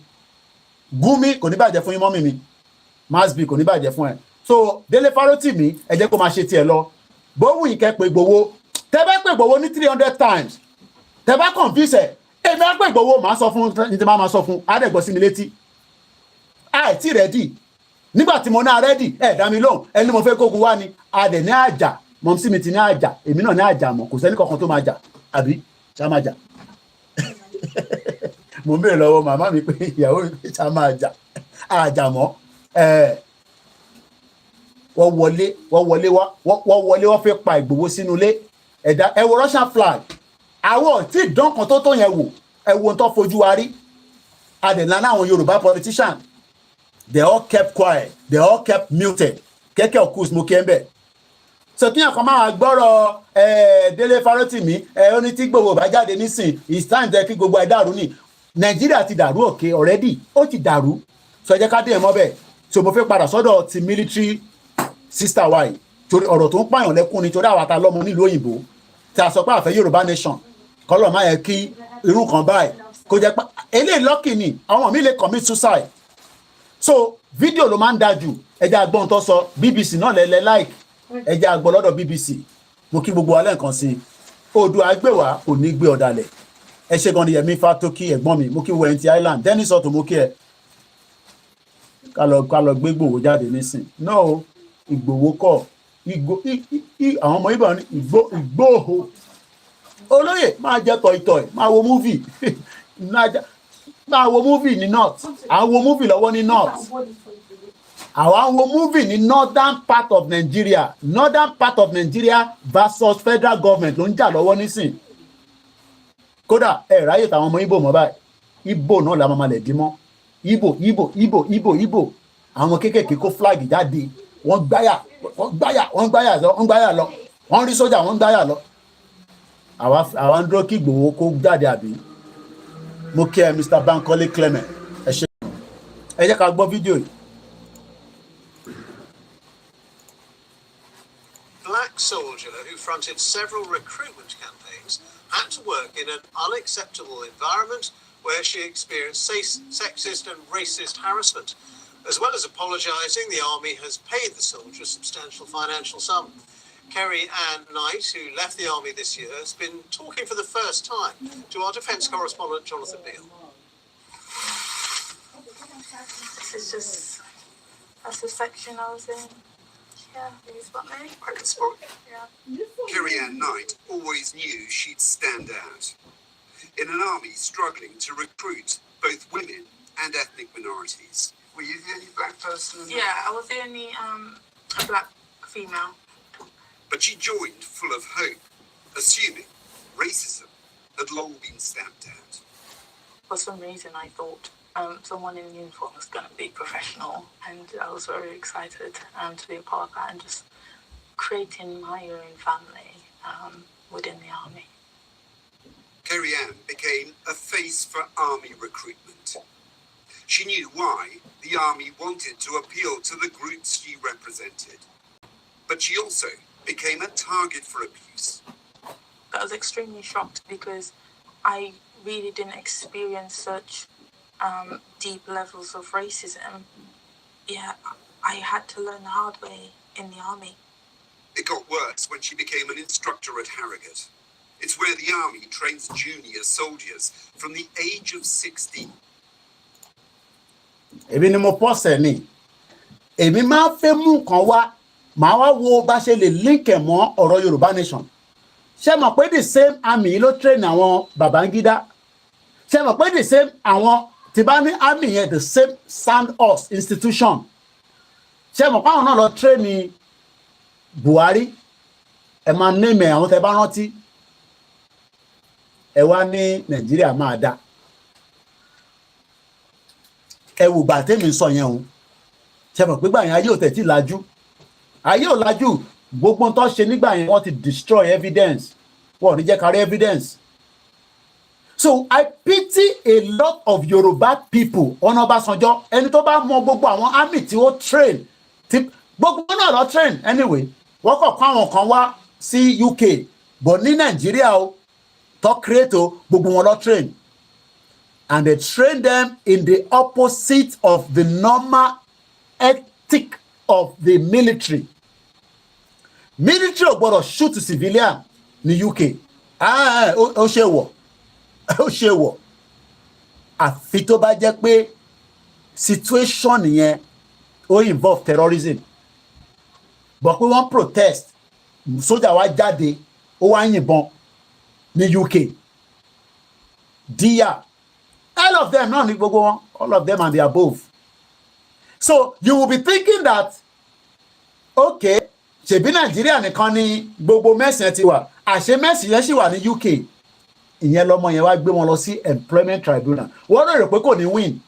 Gumi kò ní bàjẹ́ fún yín mọ́mì mi Masbi kò ní bàjẹ́ fún ẹ so Délé Fárótìmí ẹ jẹ́ kó máa ṣe tiẹ̀ lọ bówù yìí kẹ́ pé Ìgbòho tẹ́ bá pé Ìgbòho ní 300 times tẹ́ bá confuse ẹ̀ èmi á pé Ìgbòho máa sọ fún ní ti máa sọ fún àdẹ̀gbọ́ sí mi létí àìtí rẹ́dì nígbà tí mo náà rẹ́dì ẹ̀ dá mi lóhùn ẹni mo fẹ́ kókun wá ni adẹ̀ ní àjà mọ̀mísí mi ti ní àjà èmi náà ní àjà mọ̀ kò sẹ́ni kankan tó máa jà àbí ṣá máa jà mo ń béèrè lọ́wọ́ màmá mi pé ìyàwó mi pé ṣá máa jà àjà mọ́ wọ́n wọlé wọ́n fẹ́ pa Ìgbòho sínú ilé ẹ̀dá ẹ wo Russian flag àwọn tí ìdán kan tó yẹn wò ẹ wo tó fojú wa rí adẹ̀lá náà àwọn Yorùbá politician they all kept quiet they all kept muted kẹ́kẹ́ òkú smoke ẹ̀ ń bẹ̀ so kí ẹ̀kan máa gbọ́rọ̀ Délé Fárótìmí ó ní tí Ìgbòho bá jáde nísìn it's time tẹ́ kí gbogbo ẹ̀ dàrú ni Nàìjíríà ti dàrú òkè already ó ti dàrú so ẹ jẹ́ ká dé ẹ̀ mọ́ bẹ́ẹ̀ so mo fẹ́ padà sọ́dọ̀ ti military sister wa yìí torí ọ̀rọ̀ tó ń pààyàn lẹ́kún ni torí àwa ta lọ́mọ nílùú òyìnbó tí a sọ pé àfẹ́ Yorùbá nation kọ́lọ̀ máa yẹ kí irú kan báyìí kó jẹ́ pé eléyìí lọ́kì ni àwọn míì lè commit suicide so fídíò ló máa ń dájú ẹja agbọ́n tó sọ BBC náà lẹ́lẹ́ like ẹja agbọ́n lọ́dọ̀ BBC mo kí gbogbo alẹ́ nǹkan sí Oòduà agbèwà kò ní gbé ọ̀dàlẹ̀ ẹ ṣe gan ni Yẹmí Fátókì ẹ̀gbọ́n mi mo kí wẹ̀ntì Island Dennis Otto mo kí ẹ ká lọ gbé Ìgbòho jáde nísìn no Ìgbòho kọ àwọn ọmọ Ìgbò ní Ìgbòho olóyè máa jẹ tọ̀ìtọ̀ì máa wo múvì máa wo múvì ní north àwọn wo múvì lọ́wọ́ ní north àwọn wo múvì ní northern part of Nigeria versus federal government ló ń jà lọ́wọ́ nísìn kódà ẹ ráyè táwọn ọmọ Ìgbò mọ́ báyìí Ìgbò náà la máa lẹ̀ dí mọ́ Ìgbò àwọn kéékèèké kó flag jáde wọ́n gbáyà lọ wọ́n rí sójà wọ́n gbáyà lọ àwa ń dúró kí Ìgbòho kó jáde àbí mo kí ẹ Mr. Bankole Clement ẹ ṣe ẹ jẹ́ ká gbọ́ fídíò yìí. Black soldier who fronted several recruitment campaigns had to work in an unacceptable environment where she experienced sexist and racist harassment. As well as apologising, the army has paid the soldier a substantial financial sum. Kerry Ann Knight, who left the army this year, has been talking for the first time to our defence correspondent, Jonathan Beale. This is that's the section I was in. Yeah, he's got me. I can spot it. Yeah. Kerry Ann Knight always knew she'd stand out. In an army struggling to recruit both women and ethnic minorities. Were you the only black person? Yeah, I was the only a black female. But she joined full of hope, assuming racism had long been stamped out. For some reason, I thought someone in uniform was going to be professional, and I was very excited to be a part of that and just creating my own family within the army. Kerry Ann became a face for army recruitment. She knew why the army wanted to appeal to the groups she represented. But she also became a target for abuse. I was extremely shocked because I really didn't experience such deep levels of racism. Yeah, I had to learn the hard way in the army. It got worse when she became an instructor at Harrogate. It's where the army trains junior soldiers from the age of 16. Èmi ni mo pọ́sẹ̀ ni èmi máa fẹ́ mú nǹkan wá màá wá wo bá ṣe lè link ẹ̀ mọ́ ọ̀rọ̀ Yorùbá nation ṣé mọ̀ pé the same army ló train àwọn Babangida ṣé mọ̀ pé the same àwọn tí bá ní army yẹn the same Sandhurst institution ṣé mọ̀ pé àwọn náà lọ train Buhari ẹ máa name àwọn tẹ́ bá rántí ẹ wá ní Nàìjíríà máa dá ẹ wò gbà tèmi sọ yẹn o ṣe mọ̀ pé gbà yẹn ayé ò tẹ̀ tí lajú ayé ò lajú gbogbo tó ṣe nígbà yẹn wọ́n ti destroy evidence wọ́n ò ní jẹ́ kárí evidence. So I pity a lot of Yoruba people ọ̀nà Ọbásanjọ́ ẹni tó bá mọ gbogbo àwọn army tí ó train tí gbogbo náà lọ train anyway wọ́n kọ̀ kó àwọn kan wá sí UK but ní Nàìjíríà o tó create o gbogbo wọn lọ train and they train them in the opposite of the normal ethic of the military. Military ò gbọ́dọ̀ shoot civilian ní UK ó ṣe wọ̀ ó ṣe wọ̀ àfi tó bá jẹ́ pé situation yẹn ó involve terrorism but pé wọ́n protest sójà wá jáde ó wá yìnbọn ní UK díà all of them náà ní gbogbo wọn all of them and the above so you will be thinking that okay ṣèbí Nàìjíríà nìkan ni gbogbo mẹ́sàn-án ti wà àṣé mẹ́sàn-án yẹn sì wà ní UK ìyẹn lọmọ yẹn wá gbé wọn lọ sí employment tribunal wọ́n lè rò pé kò ní win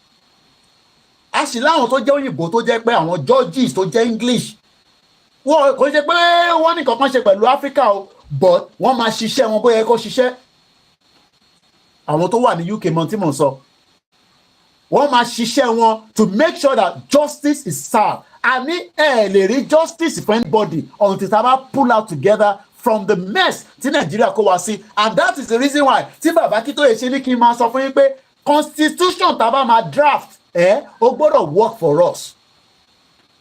a sì láwọn tó jẹ́ òyìnbó tó jẹ́ pé àwọn judges tó jẹ́ English wọ́n kò ṣe pé wọ́n ní kankan ṣe pẹ̀lú Africa o but wọ́n máa ṣiṣẹ́ wọn bóyá kó ṣiṣẹ́ àwọn tó wà ní UK mọ̀ tí mò ń sọ wọ́n máa ṣiṣẹ́ wọn to make sure that justice is served àní ẹ̀ lè rí justice for anybody until tá a bá pull out together from the mess tí Nàìjíríà kó wá sí and that is the reason why tí bàbá Akíntóyè ṣe ní kí n máa sọ fún yín pé constitution tá a bá máa draft ó gbọ́dọ̀ work for us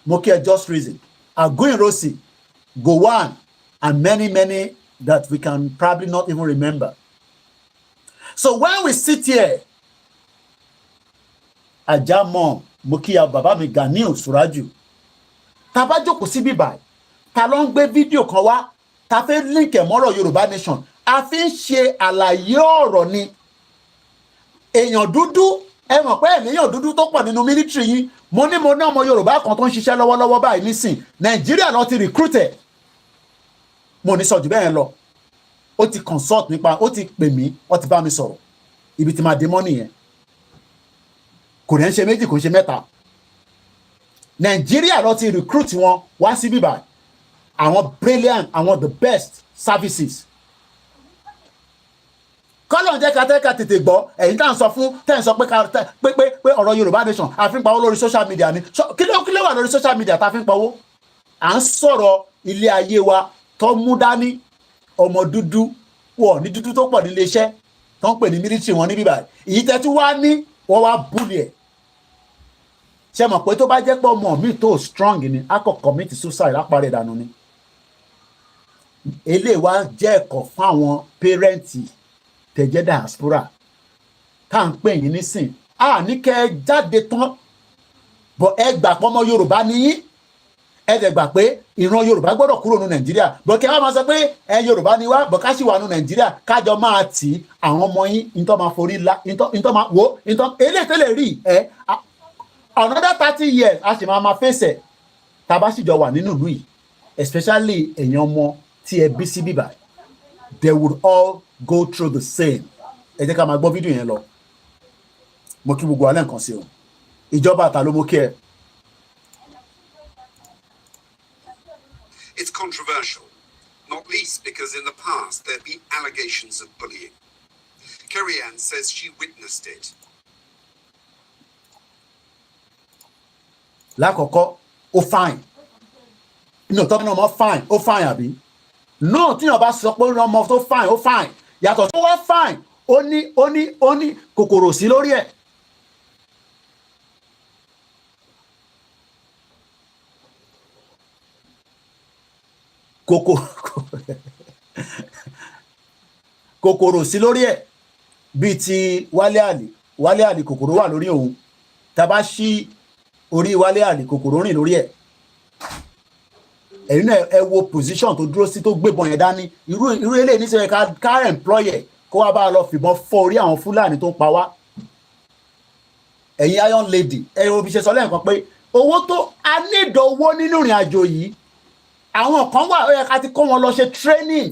mo kí ẹ just reason Aguiyi-Ironsi Gowon and many that we can probably not even remember. So when we sit here Ajamo mo kí ya bàbá mi Ganiu Suraju tá bá jókòó sí bíbá ta ló ń gbé fídíò kan wá ta fẹ́ link ẹ̀ mọ́rọ̀ Yorùbá nation a fi ń ṣe àlàyé ọ̀rọ̀ ni èèyàn dúdú ẹ mọ̀ pé èèyàn dúdú tó pọ̀ nínú military yín mo ní ọmọ Yorùbá kan tó ń ṣiṣẹ́ lọ́wọ́lọ́wọ́ báyìí nísìn Nàìjíríà ló ti recruit ẹ̀ mo ní sọ jù bẹ́ẹ̀ lọ ó ti consult nípa ó ti pè mí ó ti bá mi sọ̀rọ̀ ibi tí máa dé mọ́ nìyẹn kò ní ṣe méjì kò ń ṣe mẹ́ta Nàìjíríà ló ti recruit wọn wá sí bíbá àwọn brilliant àwọn the best services kọ́lọ̀ jẹ́ kátẹ́kà tètè gbọ́ ẹ̀yin tá à ń sọ fún tẹ́ ń sọ pé ọ̀rọ̀ Yorùbá nation a fi ń pawó lórí social media ni kí ló wà lórí social media tá a fi ń pawó à ń sọ̀rọ̀ ilé ayé wa tó mú dání ọmọ dúdú wọ̀ ní dúdú tó pọ̀ nílé iṣẹ́ tó ń pè ní military wọn ní bíbá èyí tẹ́ tún wá ní wọ́n wá búlì ẹ̀ ṣe mọ̀ pé tó bá jẹ́ pé ọmọ mi tó strong ni a kò commit suicide lápárẹ̀ dànù ni eléyìí wá jẹ́ ẹ̀kọ́ fún àwọn pẹ́rẹ́ǹtì tẹ̀jẹ́ diaspora tá à ń pè yín nísìn ní kẹ́ ẹ jáde tán bọ̀ ẹ gbà pé ọmọ Yorùbá ni yín ẹ dẹ̀ gbà pé ìran Yorùbá gbọ́dọ̀ kúrò ní Nàìjíríà bọ̀ kí ẹ wá máa sọ pé ẹ Yorùbá ni wá bọ̀ ká sì wà ní Nàìjíríà kájọ máa tì í àwọn ọmọ yín ìtọ́ máa forí la ìtọ́ máa wò ìtọ́ eléyìí tẹ́lẹ̀ rí another 30 years a sì máa fèsì tá a bá sì jọ wà nínú ìlú yìí especially èèyàn ọmọ tí ẹ bí sí bíbá they would all go through the same. ẹ jẹ́ ká máa gbọ́ fídíò yẹn lọ mo kí gbogbo alẹ́ nǹkan sí o ìjọba àtà ló mú kí ẹ. It's controversial, not least because in the past there have been allegations of bullying. Kerry-Ann says she witnessed it. Lákọ̀ọ́kọ́ ó fine inú tọ́ ní ọmọ fine ó fine àbí náà tí yàn bá sọ pé ọmọ tó fine ó fine yàtọ̀ tó wá fine ó ní kòkòrò sí lórí ẹ̀. kòkòrò sí lórí ẹ̀ bíi ti Wálé Àlì kòkòrò wà lórí òun tá bá ṣí orí Wálé Àlì kòkòrò rìn lórí ẹ̀ ẹ̀yin náà ẹ wo position tó dúró sí tó gbébọn yẹn dání irú eléyìí níṣẹ́ ká employer kó wá bá a lọ fìbọn fọ́ orí àwọn Fúlàní tó ń pa wá ẹ̀yin iron lady ẹ wo bí ṣe sọ lẹ́ẹ̀kan pé owó tó a nídọ̀ owó nínú ìrìn àjò yìí àwọn kan wà ó yẹ ká ti kó wọn lọ ṣe training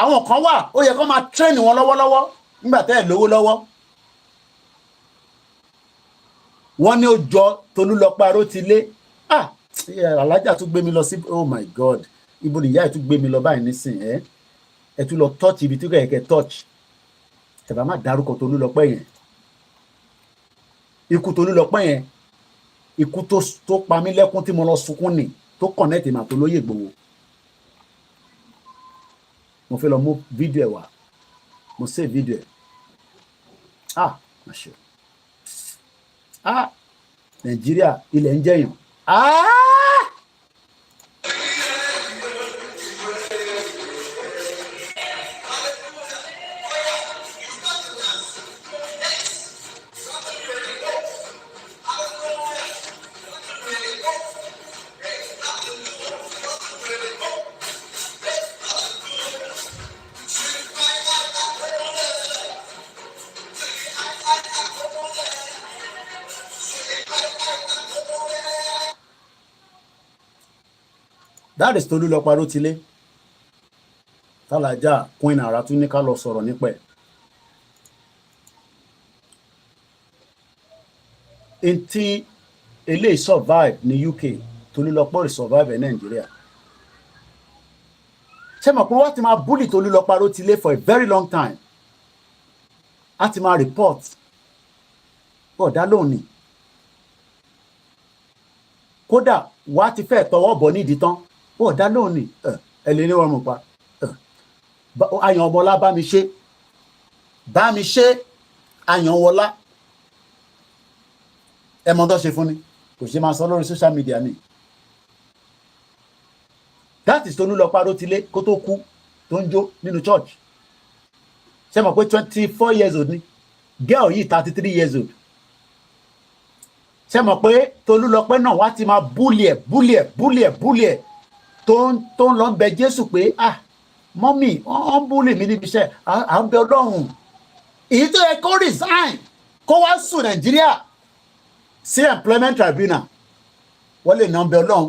àwọn kan wà ó yẹ kó máa train wọn lọ́wọ́lọ́wọ́ nígbà tẹ́ ẹ̀ lówó lọ́wọ́ wọ́n ní ó jọ Tolúlọpẹ́ Arótilé alájà tún gbé mi lọ sí oh my god ibo nìyá ẹ̀ tún gbé mi lọ báyìí nísìn ẹ̀ tún lọ touch ibi tí kẹ̀kẹ́ touch ẹ̀ bá má dárúkọ Tolúlọpẹ́ yẹn ikú Tolúlọpẹ́ yẹn ikú tó pa mí lẹ́kún tí mo lọ sunkún ni tó connect mà tó lóye Ìgbòho mo fẹ́ lọ mú fídíò ẹ̀ wá mo save fídíò ẹ̀ má ṣe Nàìjíríà ilẹ̀ ń jẹyàn that is Tolúlọpẹ́ Arótilé tálájà Queen Ara tún ní ká lọ sọ̀rọ̀ nípa ẹ̀ ntí eléyìí survive ní UK Tolúlọpẹ́ survive ní Nàìjíríà ṣé mọ̀ pé wọ́n ti máa bully Tolúlọpẹ́ Arótilé for a very long time a ti máa report ọ̀dá lónìí kódà wàá ti fẹ́ tọwọ́ bọ̀ nídìí tán ọ̀dá lónìí ẹ lè ní wọn mọ̀ pa Àyànwọlá bá mi ṣe Àyànwọlá ẹ mọ̀ tó ṣe fún ni kò ṣe máa sọ lórí social media ni that is Tolúlọpẹ́ Arótilé kó tó kú tó ń jó nínú church ṣe mọ̀ pé 24 years old ni girl yìí 33 years old ṣe mọ̀ pé Tolúlọpẹ́ náà wá ti máa búlì ẹ̀ tó ń lọ bẹ Jésù pé mọ́mì wọ́n ń búlì mi níbi iṣẹ́ à ń bẹ Ọlọ́run èyí tó yẹ kó resign kó wá sùn Nàìjíríà sí employment tribunal wọ́n lè nà ń bẹ Ọlọ́run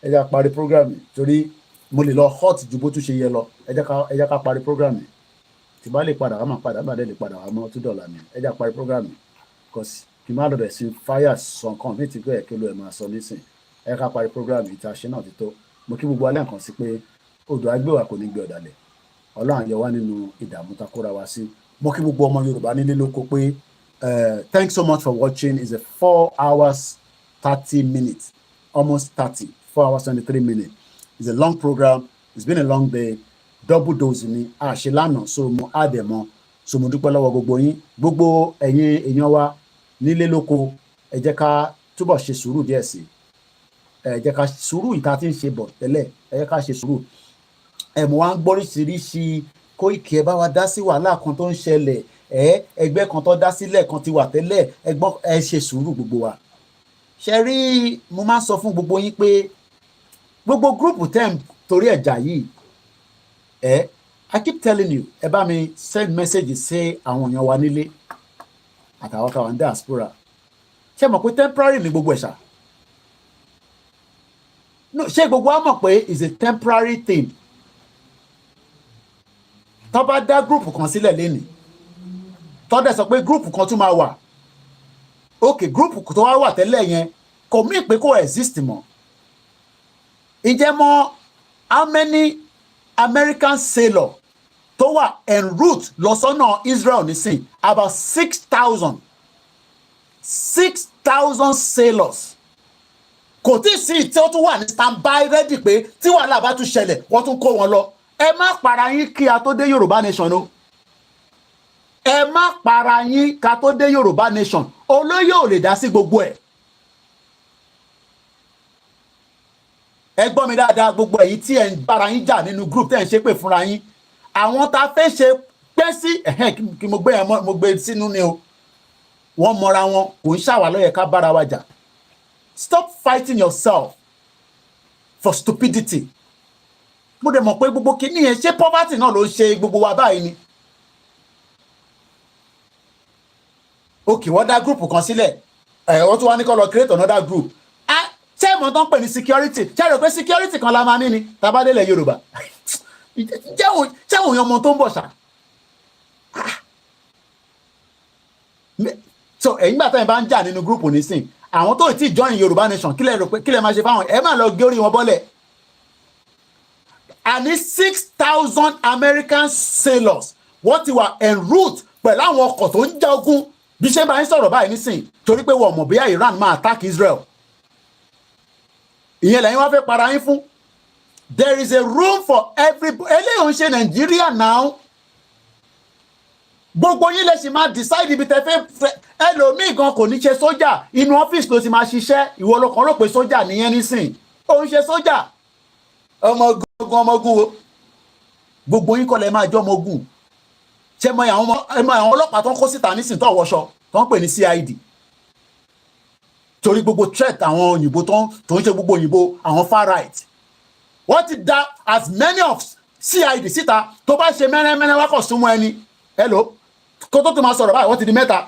ẹ jẹ́ ká parí program yìí torí mo lè lọ hot ju bó tún ṣe yẹ lọ ẹ jẹ́ ká parí program yìí tí bá lè padà wá máa padà bá dé lè padà wá mọ́ $2 mi ẹ jẹ́ ká parí program yìí because kí n má lọ́dọ̀ sí fire sàn kan ní ti pé ẹ̀kẹ́ ló ẹ̀ máa sọ nísìn ẹ ká parí program yìí tá a ṣe náà ti tó mo kí gbogbo alẹ́ nǹkan sí pé odò agbéwà kò ní gbé ọ̀dàlẹ̀ Ọlọ́run yọ wá nínú ìdààmú tá kóra wá sí mo kí gbogbo ọmọ Yorùbá nílé lóko pé thanks so much for watching. It's a 4 hours 30 minutes almost 30 4 hours 23 minutes. It's a long program. It's been a long day. Double dose ni ṣe lánàá so mo àdẹ̀mọ́ so mo dúpẹ́ lọ́wọ́ gbogbo yín gbogbo ẹ̀yin èèyàn wa nílé lóko ẹ jẹ́ ká túbọ̀ ṣe sùúrù díẹ̀ sí ẹ jẹ́ ká sùúrù ìta tí ń ṣe bọ̀ tẹ́lẹ̀ ẹ jẹ́ ká ṣe sùúrù mo wá ń gbóríṣiríṣi Koiki ẹ bá wa dá sí wàhálà kan tó ń ṣẹlẹ̀ ẹgbẹ́ kan tó dá sílẹ̀ kan ti wà tẹ́lẹ̀ ẹ ṣe sùúrù gbogbo wa ṣe rí mo máa ń sọ fún gbogbo yín pé gbogbo gúrùpù tẹ́ ń torí ẹ̀jà yìí I keep telling you ẹ bá mi send message sí àwọn èèyàn wa nílé àtàwọn táwọn diaspora ṣé mọ̀ pé temporary ni gbogbo ẹ̀ṣà no ṣé gbogbo wa mọ̀ pé is a temporary thing tó bá dá gúrùpù kan sílẹ̀ lénìí tó dẹ̀ sọ pé gúrùpù kan tún máa wà ok gúrùpù tó wá wà tẹ́lẹ̀ yẹn kò mí pé kò exist mọ́ ǹjẹ́ mọ̀ how many American sailor tó wà en route lọ sọ́nà Israel nísìn about 6,000 sailors kò tí ì sí tí ó tún wà ní standby ready pé tí wàhálà bá tún ṣẹlẹ̀ wọ́n tún kó wọn lọ ẹ má para yín kí a tó dé Yorùbá nation o ẹ má para yín ká tó dé Yorùbá nation olóyè ò lè dá sí gbogbo ẹ̀ ẹ gbọ́ mi dáadáa gbogbo èyí tí ẹ ń bára yín jà nínú group tẹ́ ẹ ń ṣépè fúnra yín àwọn tá a fẹ́ ṣe pẹ́ sí kí mo gbé sínú ni o wọ́n mọra wọn kò ń ṣàwà lọ́yẹ̀ ká bára wa jà stop fighting yourself for stupidity mo dẹ̀ mọ̀ pé gbogbo kìíní yẹn ṣé poverty náà ló ń ṣe gbogbo wa báyìí ni òkè wọ́n dá group kan sílẹ̀ wọ́n tún wá ní kó lọ create another group. Ṣé ìmọ̀ tó ń pè ní security ṣé rò pé security kan la máa ní ni tabadélẹ̀ Yorùbá jẹ́ òun ọmọ tó ń bọ̀ ṣá. So ẹ̀yin gbà tẹ́yìn bá ń jà nínú group nísìn àwọn tó ti join Yorùbá nation kí lẹ rò pé kí lẹ máa ṣe fáwọn ẹ máa lọ gé orí wọn bọ́lẹ̀. Àní 6,000 American sailors wọ́n ti wà en route pẹ̀lú àwọn ọkọ̀ tó ń jagun bí ṣe bá ń sọ̀rọ̀ báyìí nísìn torí pé wọ́n mọ̀ bóyá Iran máa attack Israel. Ìyẹn lẹ́yìn wá fẹ́ para yín fún. There is a room for everybody. Eléyìí ń ṣe Nàìjíríà now. Gbogbo yín lè ṣì máa decide ibi tẹ́ fẹ́ ẹlòmíì gan kò ní ṣe sójà inú ọ́fíìsì ló ti máa ṣiṣẹ́ ìwọ ló kàn rò pé sójà nìyẹn nísìn ó ń ṣe sójà ọmọ ogun o gbogbo yín kọ́ lẹ máa jọ ọmọ ogun ṣé mọ àwọn ọlọ́pàá tó ń kó síta nísìn tó wọṣọ tó ń pè ní CID torí gbogbo threat àwọn òyìnbó tó ń ṣe gbogbo òyìnbó àwọn far right wọ́n ti da as many of CID síta tó bá ṣe mẹ́rẹ́mẹ́rẹ́ wákọ̀ súnmọ́ ẹni hello kó tó máa sọ̀rọ̀ báyìí wọ́n ti di mẹ́ta.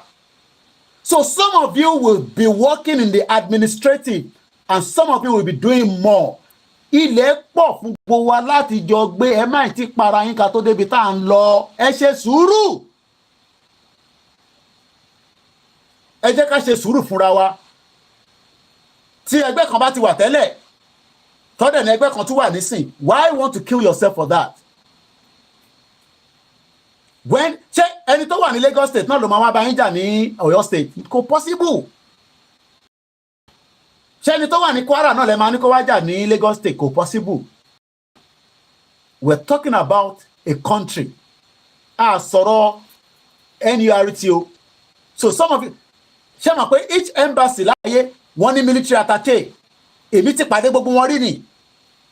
So some of you will be working in the administrative and some of you will be doing more. Ilẹ̀ pọ̀ fún gbogbo wa láti jọ gbé ẹ má ti para yín ká tó débi tá à ń lọ ẹ ṣe sùúrù. Ẹ jẹ́ ká ṣe sùúrù fúnra wa. Tí ẹgbẹ́ kan bá ti wà tẹ́lẹ̀ tọ́dẹ̀ ní ẹgbẹ́ kan tún wà nísìn why you want to kill yourself for that? When ṣé ẹni tó wà ní Lagos state náà ló máa wá bá yín jà ní Ọ̀yọ́ state kò possible. Ṣé ẹni tó wà ní Kwara náà lè máa ní kó wá jà ní Lagos state kò possible. We're talking about a country. A sọ̀rọ̀ NURTO. So some of you ṣé mọ̀ pé each embassy láyé wọ́n ní military attaché èmi ti pàdé gbogbo wọn rí ni.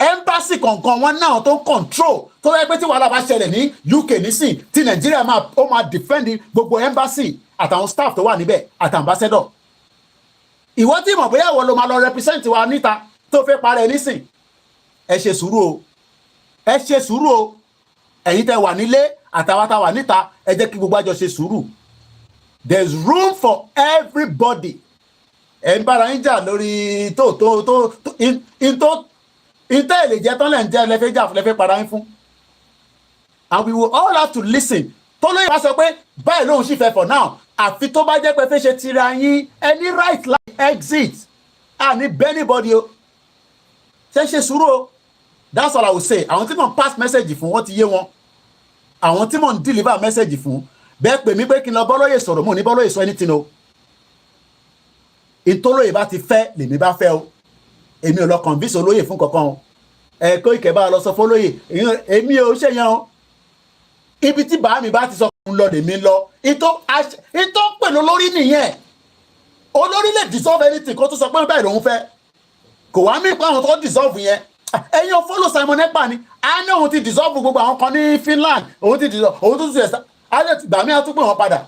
Embassy kọ̀ọ̀kan wọn náà tó ń control tó yẹ pé tí wàhálà bá ṣẹlẹ̀ ní UK nísìn tí Nàìjíríà máa defend gbogbo embassy àtàwọn staff tó wà níbẹ̀ àti ambassador. Ìwọ tí mọ̀ bóyá ìwọ ló máa lọ represent wa níta tó fẹ́ parẹ́ nísìn ẹ ṣe sùúrù o ẹ ṣe sùúrù o ẹ̀yin tẹ́ wà nílé àtàwọn tá wà níta ẹ jẹ́ kí gbogbo àjọ ṣe sùúrù. There's room for everybody. Ẹ ń bára yín jà lórí ìtẹ́ èlè jẹ́ tán lẹ́ ń jẹ́ lẹ́fẹ́ jà lẹ́fẹ́ para yín fún. And we will all have to listen. Tó lóye wá sọ pé báyìí lóhun sì fẹ́ for now àfi tó bá jẹ́ pé fẹ́ ṣe tira yín any right like exit àní anybody o ṣe sùúrù o. That's all I will say. Àwọn tí mò ń pass message fún wọ́n ti yé wọn. Àwọn tí mò ń deliver message fún bẹ́ẹ̀ pè mí pé kí n lọ bọ́lóyè sọ̀rọ̀ mò ní bọ́lóyè sọ anything o. Ìtòlóyè bá ti fẹ́ lèmi bá fẹ́ o. Èmi ò lọ convince olóyè fún kankan o. Koiki bá lọ sọ fólóyè èmi ò ṣe yan o. Ibi tí bàá mi bá ti sọ fún lọ lèmi lọ. Ìtò pẹ̀lú olórí nìyẹn. Olórí lè dissolve anything kó tó sọ pé báyìí lòun fẹ́. Kò wá mí pé àwọn tó dissolve yẹn. Ẹ̀yin ò follow Simon Ekpa ni. A ní òun ti dissolve gbogbo àwọn kan ní Finland. Òun ti dissolve òun tó ti ẹ̀sà. Alẹ́ ti gbà mí àtúgbò wọn padà.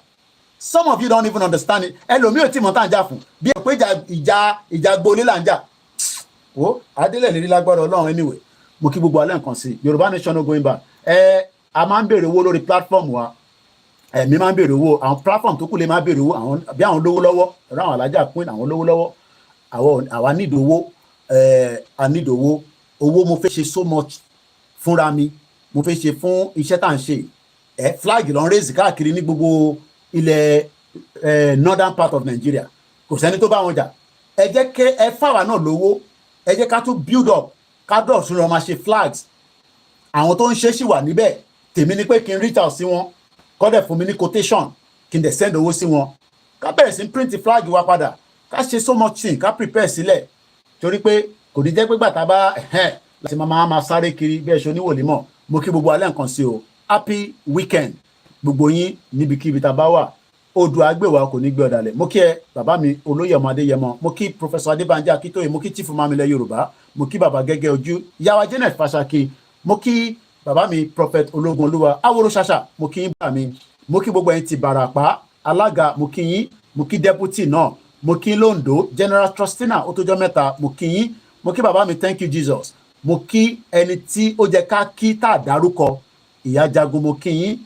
Some of you don't even understand it. Ẹlòmíì ò tí mọ̀ tá à ń jà fún. Bí ẹ pé ìjà gbolé là ń jà. Wo adélẹ̀ lérí lágbára Ọlọ́run anyway. Mo kí gbogbo alẹ́ nǹkan sí. Yorùbá nation no going back. A máa ń béèrè owó lórí platform wa. Mi máa ń béèrè owó. Àwọn platform tó kù lè máa béèrè owó. Bí àwọn lówó lọ́wọ́. Ẹ̀rọ àwọn alájà pín àwọn lówó lọ́wọ́. Àwa need owó. I need owó. Owó mo fẹ́ ṣe so much fúnra mi. Mo fẹ́ ṣe fún iṣẹ́ tá à ń ṣe. Flag ló ń raise káàkiri ní gbogbo ilẹ̀ northern part of Nigeria. Kò sẹ́ni tó bá wọn jà. Ẹ jẹ́ kí ẹ fáwa náà lówó. Ẹ jẹ́ ká tún build up. Ká dọ̀ sún lọ máa ṣe flags. Àwọn tó ń ṣe ṣì wà níbẹ̀. Tèmi ni pé kí n reach out sí wọn. Kọ́ dẹ̀ fún mi ní quotation. Kí n dẹ̀ send owó sí wọn. Ká bẹ̀rẹ̀ sí print flag wa padà. Ká ṣe so much thing. Ká prepare sílẹ̀. Torí pé kò ní jẹ́ pé gbàtà bá láti máa sáré kiri bí ẹ̀ṣọ́ oníwòlímọ̀. Mo kí gbogbo alẹ́ nǹkan sí o. Happy weekend. Gbogbo yín níbikíbi tá a bá wà. Odò àgbèwà kò ní gbé ọ̀dàlẹ̀. Mo kí ẹ bàbá mi olóyè ọmọ Adéyẹmọ. Mo kí Professor Adébánjí Akíntóyè. Mo kí Chief Mamilẹ Yorùbá. Mo kí bàbá Gẹ́gẹ́ Ojú. Ìyàwó Janet Fàṣàkì. Mo kí bàbá mi Prophet Ológun Olúwa. Aworo Ṣàṣà. Mo kí yín bá mi. Mo kí gbogbo ẹ̀yin ti Bàràpá. Alága mo kí yín. Mo kí Deputy náà. Mo kí Londo. General Trustina ó tó jọ́ mẹ́ta. Mo kí yín. Mo kí bàbá mi Thank you Jesus. Mo kí ẹni tí ó jẹ́ ká kí tá a dárúkọ. Ìyá Jagun mo kí yín.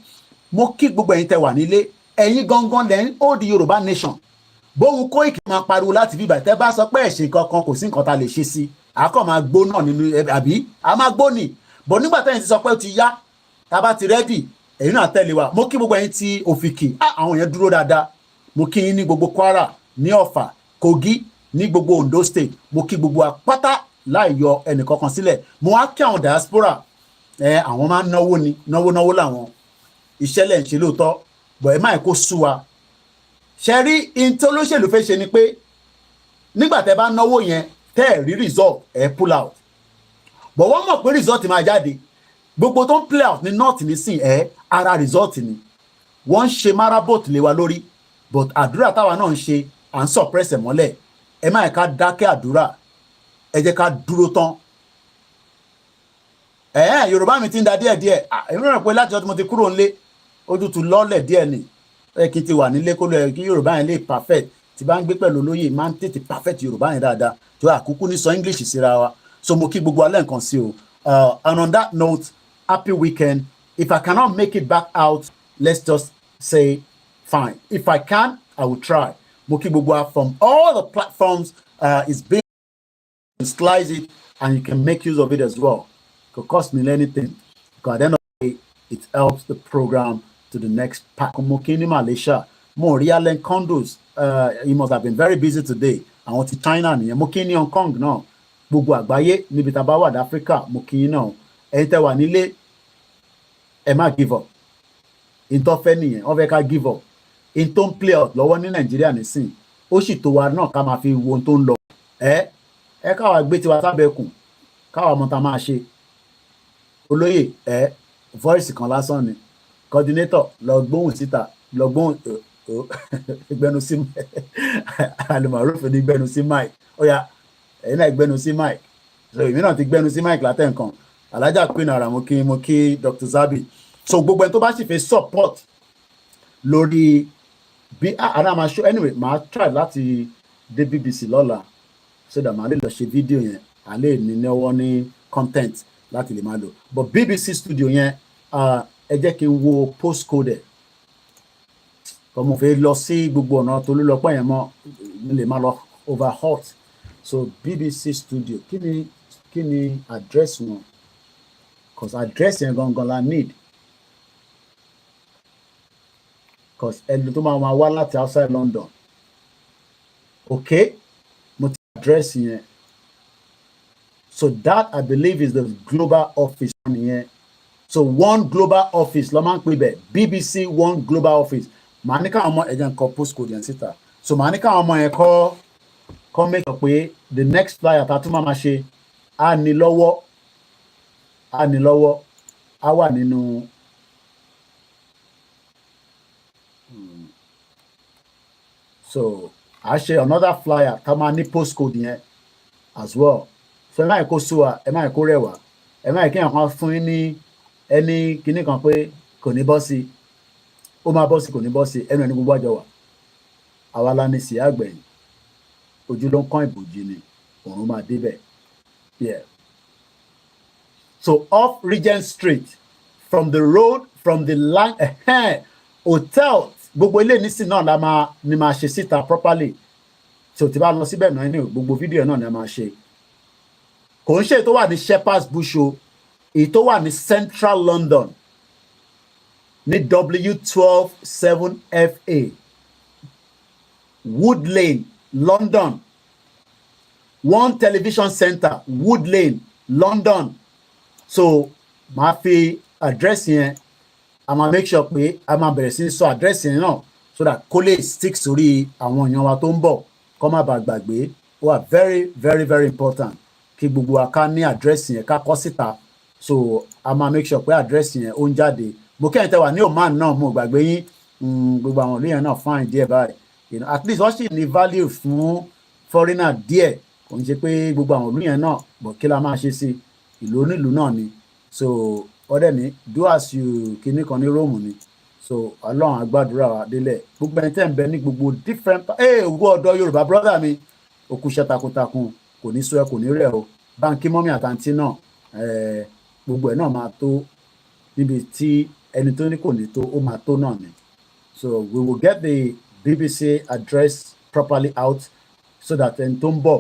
Mo kí gbogbo ẹ̀yin tẹ́ wà nílé. Ẹ̀yin gangan lẹ́ ń hold Yorùbá nation. bóun Koiki máa pariwo láti bíbà tẹ́ bá sọ pé ẹ̀ṣẹ̀ kankan kò sí nǹkan tá lè ṣe sí àkọ́ máa gbó náà nínú àbí a máa gbó ni bọ̀ nígbà tẹ́yìn ti sọ pé ó ti yá tá a bá ti rẹ́dì èyí náà tẹ̀lé wa mo kí gbogbo ẹ̀yin ti Òfìkì àwọn yẹn dúró dáadáa mo kí yín ní gbogbo Kwara ní Ọ̀fà Kogi ní gbogbo Ondo State mo kí gbogbo apáta láì yọ ẹnìkankan sílẹ̀ mo wá kí àwọn diaspora àwọn máa ń náwó ni náwó làwọn iṣẹ́ lẹ̀ ń ṣe lóòótọ́ bọ̀ ẹ máa kó sú wa ṣe rí in tó lóṣèlú fẹ́ ṣe ni pé nígbà tẹ́ bá náwó yẹn tẹ́ ẹ̀ rí result ẹ̀ pull out bọ̀ wọ́n mọ̀ pé result máa jáde gbogbo tó ń play out ní north nísìn ara result ni wọ́n ń ṣe marabot lé wa lórí but àdúrà táwa náà ń ṣe à ń suppress ẹ̀ mọ́lẹ̀ ẹ má yẹ ká dákẹ́ àdúrà ẹ jẹ́ ká dúró tán Yorùbá mi ti ń da díẹ̀díẹ̀ èmi rẹ̀ pé láti ọdún mo ti kúrò nílé ojú tu lọ́lẹ̀ díẹ̀ ni kí n ti wà nílé kó lọ kí Yorùbá yẹn lè perfect tí bá ń gbé pẹ̀lú olóyè máa ń tètè perfect Yorùbá yẹn dáadáa tó àkúkú ní sọ English síra wa so mo kí gbogbo alẹ́ nǹkan sí o and on that note happy weekend if I cannot make it back out let's just say fine if I can I will try mo kí gbogbo from all the platforms is being slice it and you can make use of it as well it could cost me anything because at the end of the day it helps the program to the next pack. Mo kí ní Malaysia mo rí Allen Condos he must have been very busy today àwọn ti China nìyẹn mo kí ní Hong Kong náà gbogbo àgbáyé níbi tá a bá wà ní Africa mo kí náà ẹ̀yin tẹ́ wà nílé ẹ má give up ìtọ́ fẹ́ nìyẹn wọ́n fẹ́ ká give up in tó ń play out lọ́wọ́ ní Nàìjíríà nísìn ó sì tó wa náà ká máa fi wo ohun tó ń lọ ẹ káwa gbé tiwa sábẹ́kùn káwa mọ̀ tá a máa ṣe olóyè voice kan lásán ni coordinator lọ gbóhùn síta lọ gbóhùn ìgbẹnu sí alùmọ̀rúfin ní gbẹnu sí mic ó yá ẹ̀yin náà gbẹnu sí mic so èmi náà ti gbẹnu sí mic látẹ̀ nǹkan alájà pín ara mo kí Dr. Zabi so gbogbo ẹni tó bá sì fẹ́ support lórí bí àná máa show anyway máa try láti dé BBC lọ́la so that màá lè lọ ṣe fídíò yẹn à lè ní náwó ní content láti lè máa lò but BBC studio yẹn ẹ jẹ́ kí n wo postcode mo fẹ́ lọ sí gbogbo ọ̀nà tó lọ́pọ̀ yẹn mọ́ mi lè máa lọ over hot so BBC studio kí ni address wọn cause address yẹn gangan la need cause ẹni tó máa wá láti outside London okay mo ti address yẹn so that I believe is the global office yẹn so one global office ló máa ń pè bẹ́ẹ̀ BBC one global office màá ní káwọn ọmọ ẹ̀jẹ̀ nǹkan postcode yẹn síta so màá ní káwọn ọmọ yẹn kọ́ make sure pé the next flyer tá a tún máa ṣe á ní lọ́wọ́ á wà nínú so a ṣe another flyer tá a máa ní postcode yẹn as well so ẹ má yẹ kó sú wa ẹ má yẹ kó rẹwà ẹ má yẹ kí nǹkan fún yín ní ẹni kinní kan pé kò ní bọ́ sí ó máa bọ́ sí kò ní bọ́ sí ẹnu ẹni gbogbo àjọ wà àwa la ní sí àgbẹ̀yìn ojú ló ń kán ìbòjì ni òun máa débẹ̀ yeah so off Regent Street from the road from the line hotel gbogbo ilé nísìn náà la máa ṣe síta properly so tí bá lọ síbẹ̀ náà ní gbogbo fídíò náà ni a máa ṣe kò ń ṣe tó wà ní Shepherd's Bush o èyí tó wà ní Central London ní W12 7FA Wood Lane London One Television Center Wood Lane London so màá fi address yẹn a máa make sure pé a máa bẹ̀rẹ̀ sí sọ address yẹn náà so that kó lè stick sórí àwọn èèyàn wa tó ń bọ̀ kó má bàa gbàgbé ó wà very very very important kí gbogbo wa ká ní address yẹn ká kọ síta so a máa make sure pé address yẹn ó ń jáde mo kẹ́yìn tẹ́ wà ní Oman náà mo gbàgbé yín gbogbo àwọn olóyìn náà fine díẹ̀ báyìí at least wọ́n sì ní value fún foreigner díẹ̀ kò ń ṣe pé gbogbo àwọn olóyìn náà bọ̀ kí la máa ṣe sí ìlú onílùú náà ni so ọdẹ ní do as you kinní kan ní Rome ni so Ọlọ́run agbádùúrà wa délẹ̀ gbogbo ẹni tẹ́ ń bẹ ní gbogbo different ògo ọ̀dọ́ Yorùbá brother mi òkú iṣẹ́ takuntakun kò ní sọ ẹ kò ní rẹ̀ o báńkì mọ́mí àtàntí náà gbogbo ẹ̀ náà máa tó níbi tí ẹni tó ní kò ní tó ó máa tó náà ni so we will get the BBC address properly out so that ẹni tó ń bọ̀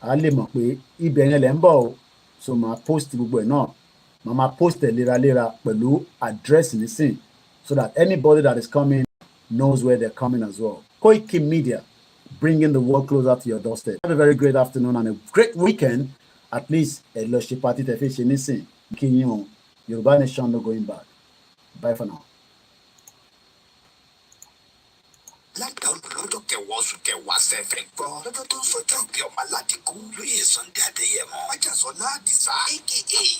á lè mọ̀ pé ibẹ̀ yẹn lẹ̀ ń bọ̀ o. So màá post gbogbo ẹ̀ náà, màá post ẹ̀ léraléra pẹ̀lú address nísìn so that anybody that is coming knows where they're coming as well. Koikimedia, bringing the world closer to your doorstep. Have a very great afternoon and a great weekend. At least a lọ́ṣẹ̀ party tẹ̀ fi ṣe nísìn kí yín o. Yoruba nation no going back. Bye for now. lọ́jọ́ kẹwàá oṣù kẹwàá sẹ́fẹ̀ gbọ́ lọ́jọ́ tó ń sọjọ́ ìgbé ọmọ aládìkú lóye Sunday Adéyẹmọ májàsọ́lá àdìsá aka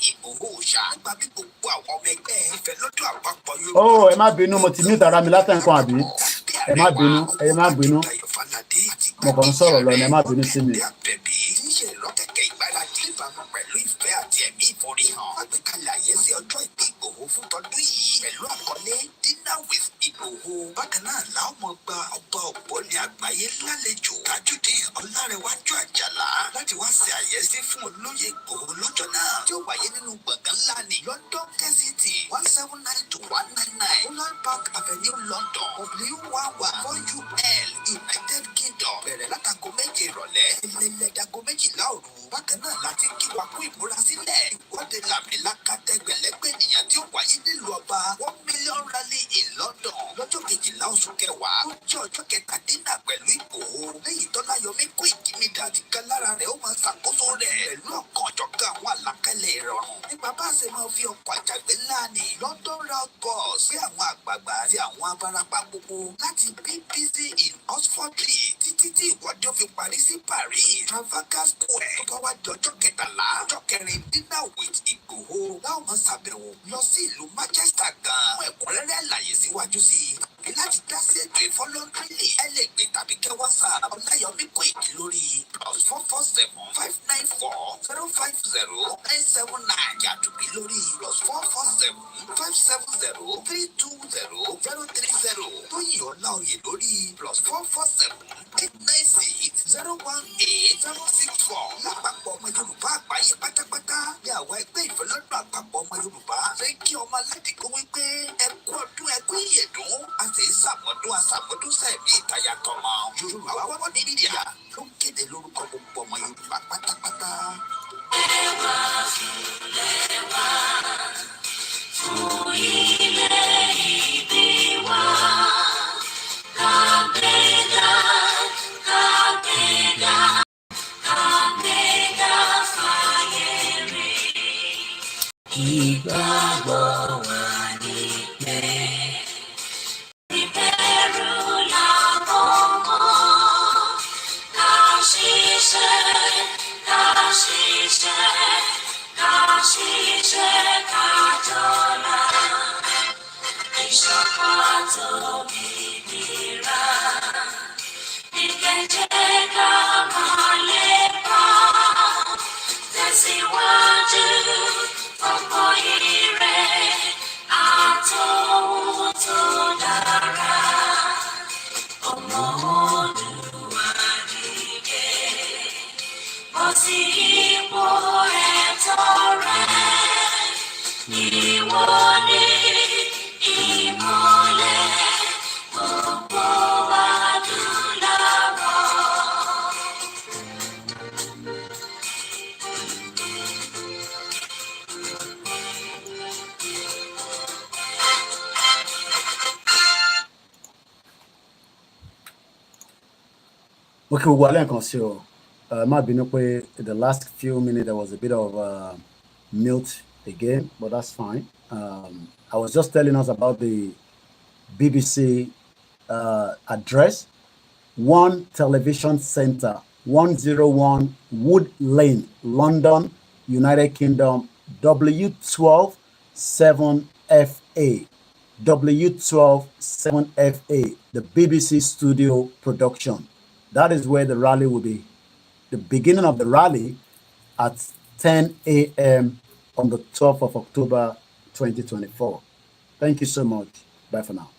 Ìgbòho ṣá nípa bí gbogbo àwọn ọmọ ẹgbẹ́ ìfẹ́ lọ́dọ̀ àpapọ̀ Yorùbá. Ẹ má bínú, mo ti mute ara mi látẹ̀kọ́ àbí ẹ má bínú mo kàn ń sọ̀rọ̀ lọ ẹ má bínú sí mi. pẹ̀lú ìfẹ́ àti ẹ̀mí ìforihàn àgbékalẹ̀ àyẹ́sí ọjọ́ ìbí Ìgbòho fún tọdún yìí pẹ̀lú àkọlé dinner with Ìgbòho. Bákan náà làwọn ọmọ gba ọba Ògbóni àgbáyé lálejò Tajudeen Ọlárẹ̀wájú Àjàlá láti wá ṣe àyẹ́sí fún olóyè Ìgbòho lọ́jọ́ náà tí ó wáyé nínú gbọ̀ngàn ńlá ní London Kensington 179-199 Holland Park Avenue London W11 United Kingdom bẹ̀rẹ̀ látago méje ìrọ̀lẹ́ ẹlẹ́dàgó méjìlá òru. Bákan náà láti kí wa kú ìmúrasílẹ̀ ìwọ́de làmìlaka tẹgbẹ̀lẹ́gbẹ̀ ènìyàn tí ó wáyé nílùú ọba 1 million rally in London lọ́jọ́ kejìlá oṣù kẹwàá ó jẹ́ ọjọ́ kẹtàdínlá pẹ̀lú Ìgbòho lẹ́yìn tọ́láyọmí Koikimedia àti kan lára rẹ̀ ó máa ṣàkóso rẹ̀ pẹ̀lú ọ̀kan ọ̀jọ̀kan àwọn àlàkalẹ̀ ìrọ̀rùn nípa bá a ṣe máa fi ọkọ̀ àjàgbé ńlá ní London round bus sí àwọn àgbààgbà àti àwọn abarapá gbogbo láti BBC in Oxford títí tí ìwọ́de ó fi parí sí Paris Trafalgar Square tó bá wá di ọjọ́ kẹtàlá ọjọ́ kẹrin dinner with Ìgbòho láwọn máa ṣàbẹ̀wò lọ sí ìlú Manchester gan fún ẹ̀kúnrẹ́rẹ́ àlàyé síwájú sí i láti dá sí ètò ìfọlọ́ndúnlé ẹ lè gbé tàbí kẹ́ WhatsApp Ọláyọmí Kóìkì lórí +447-594-050-979 yàtúbí lórí +447-570-320-030 Tóyìn Ọláoyè lórí +447-896-018-064 lápapọ̀ ọmọ Yorùbá àgbáyé pátápátá ní àwọn ẹgbẹ́ ìfọlọ́dún àpapọ̀ ọmọ Yorùbá fẹ́ kí ọmọ aládìgbò wípé ẹ kú ọdún ẹ kú ìyèdún àti ìsàmọ́dún àsàmọ́dún sẹ́ẹ̀mí ìtayàtọ̀mọ́ Yorùbá wọ́n ní mídíà ló ń kéde lórúkọ gbogbo ọmọ Yorùbá pátápátá. Lẹ́wà fún ilé ìbí wa kàgbéga kàgbéga kàgbéga fàyè rí ìgbàgbọ́ wa ní pé ìbẹ̀rù làwọn mọ́ ká ṣiṣẹ́ ká jọlá ìṣọ̀kan tómìnira ìkẹ́jẹ́ ká máa lépa tẹ̀síwájú ọkọ̀ ire àtòhun tó dára ọmọ Oòduà dìde bọ́ sí ipò ẹ̀tọ́ rẹ̀ ìwọ ni ìmọ́lẹ̀ gbogbo adúláwọ̀. Okay, gbogbo alẹ́ nǹkan sí o. Má bínú pé the last few minutes there was a bit of mute again, but that's fine. I was just telling us about the BBC address, One Television Center, 101 Wood Lane, London, United Kingdom, W12 7FA. W12 7FA, the BBC studio production. That is where the rally will be. The beginning of the rally at 10 a.m. on the 12th of October, 2024. Thank you so much. Bye for now.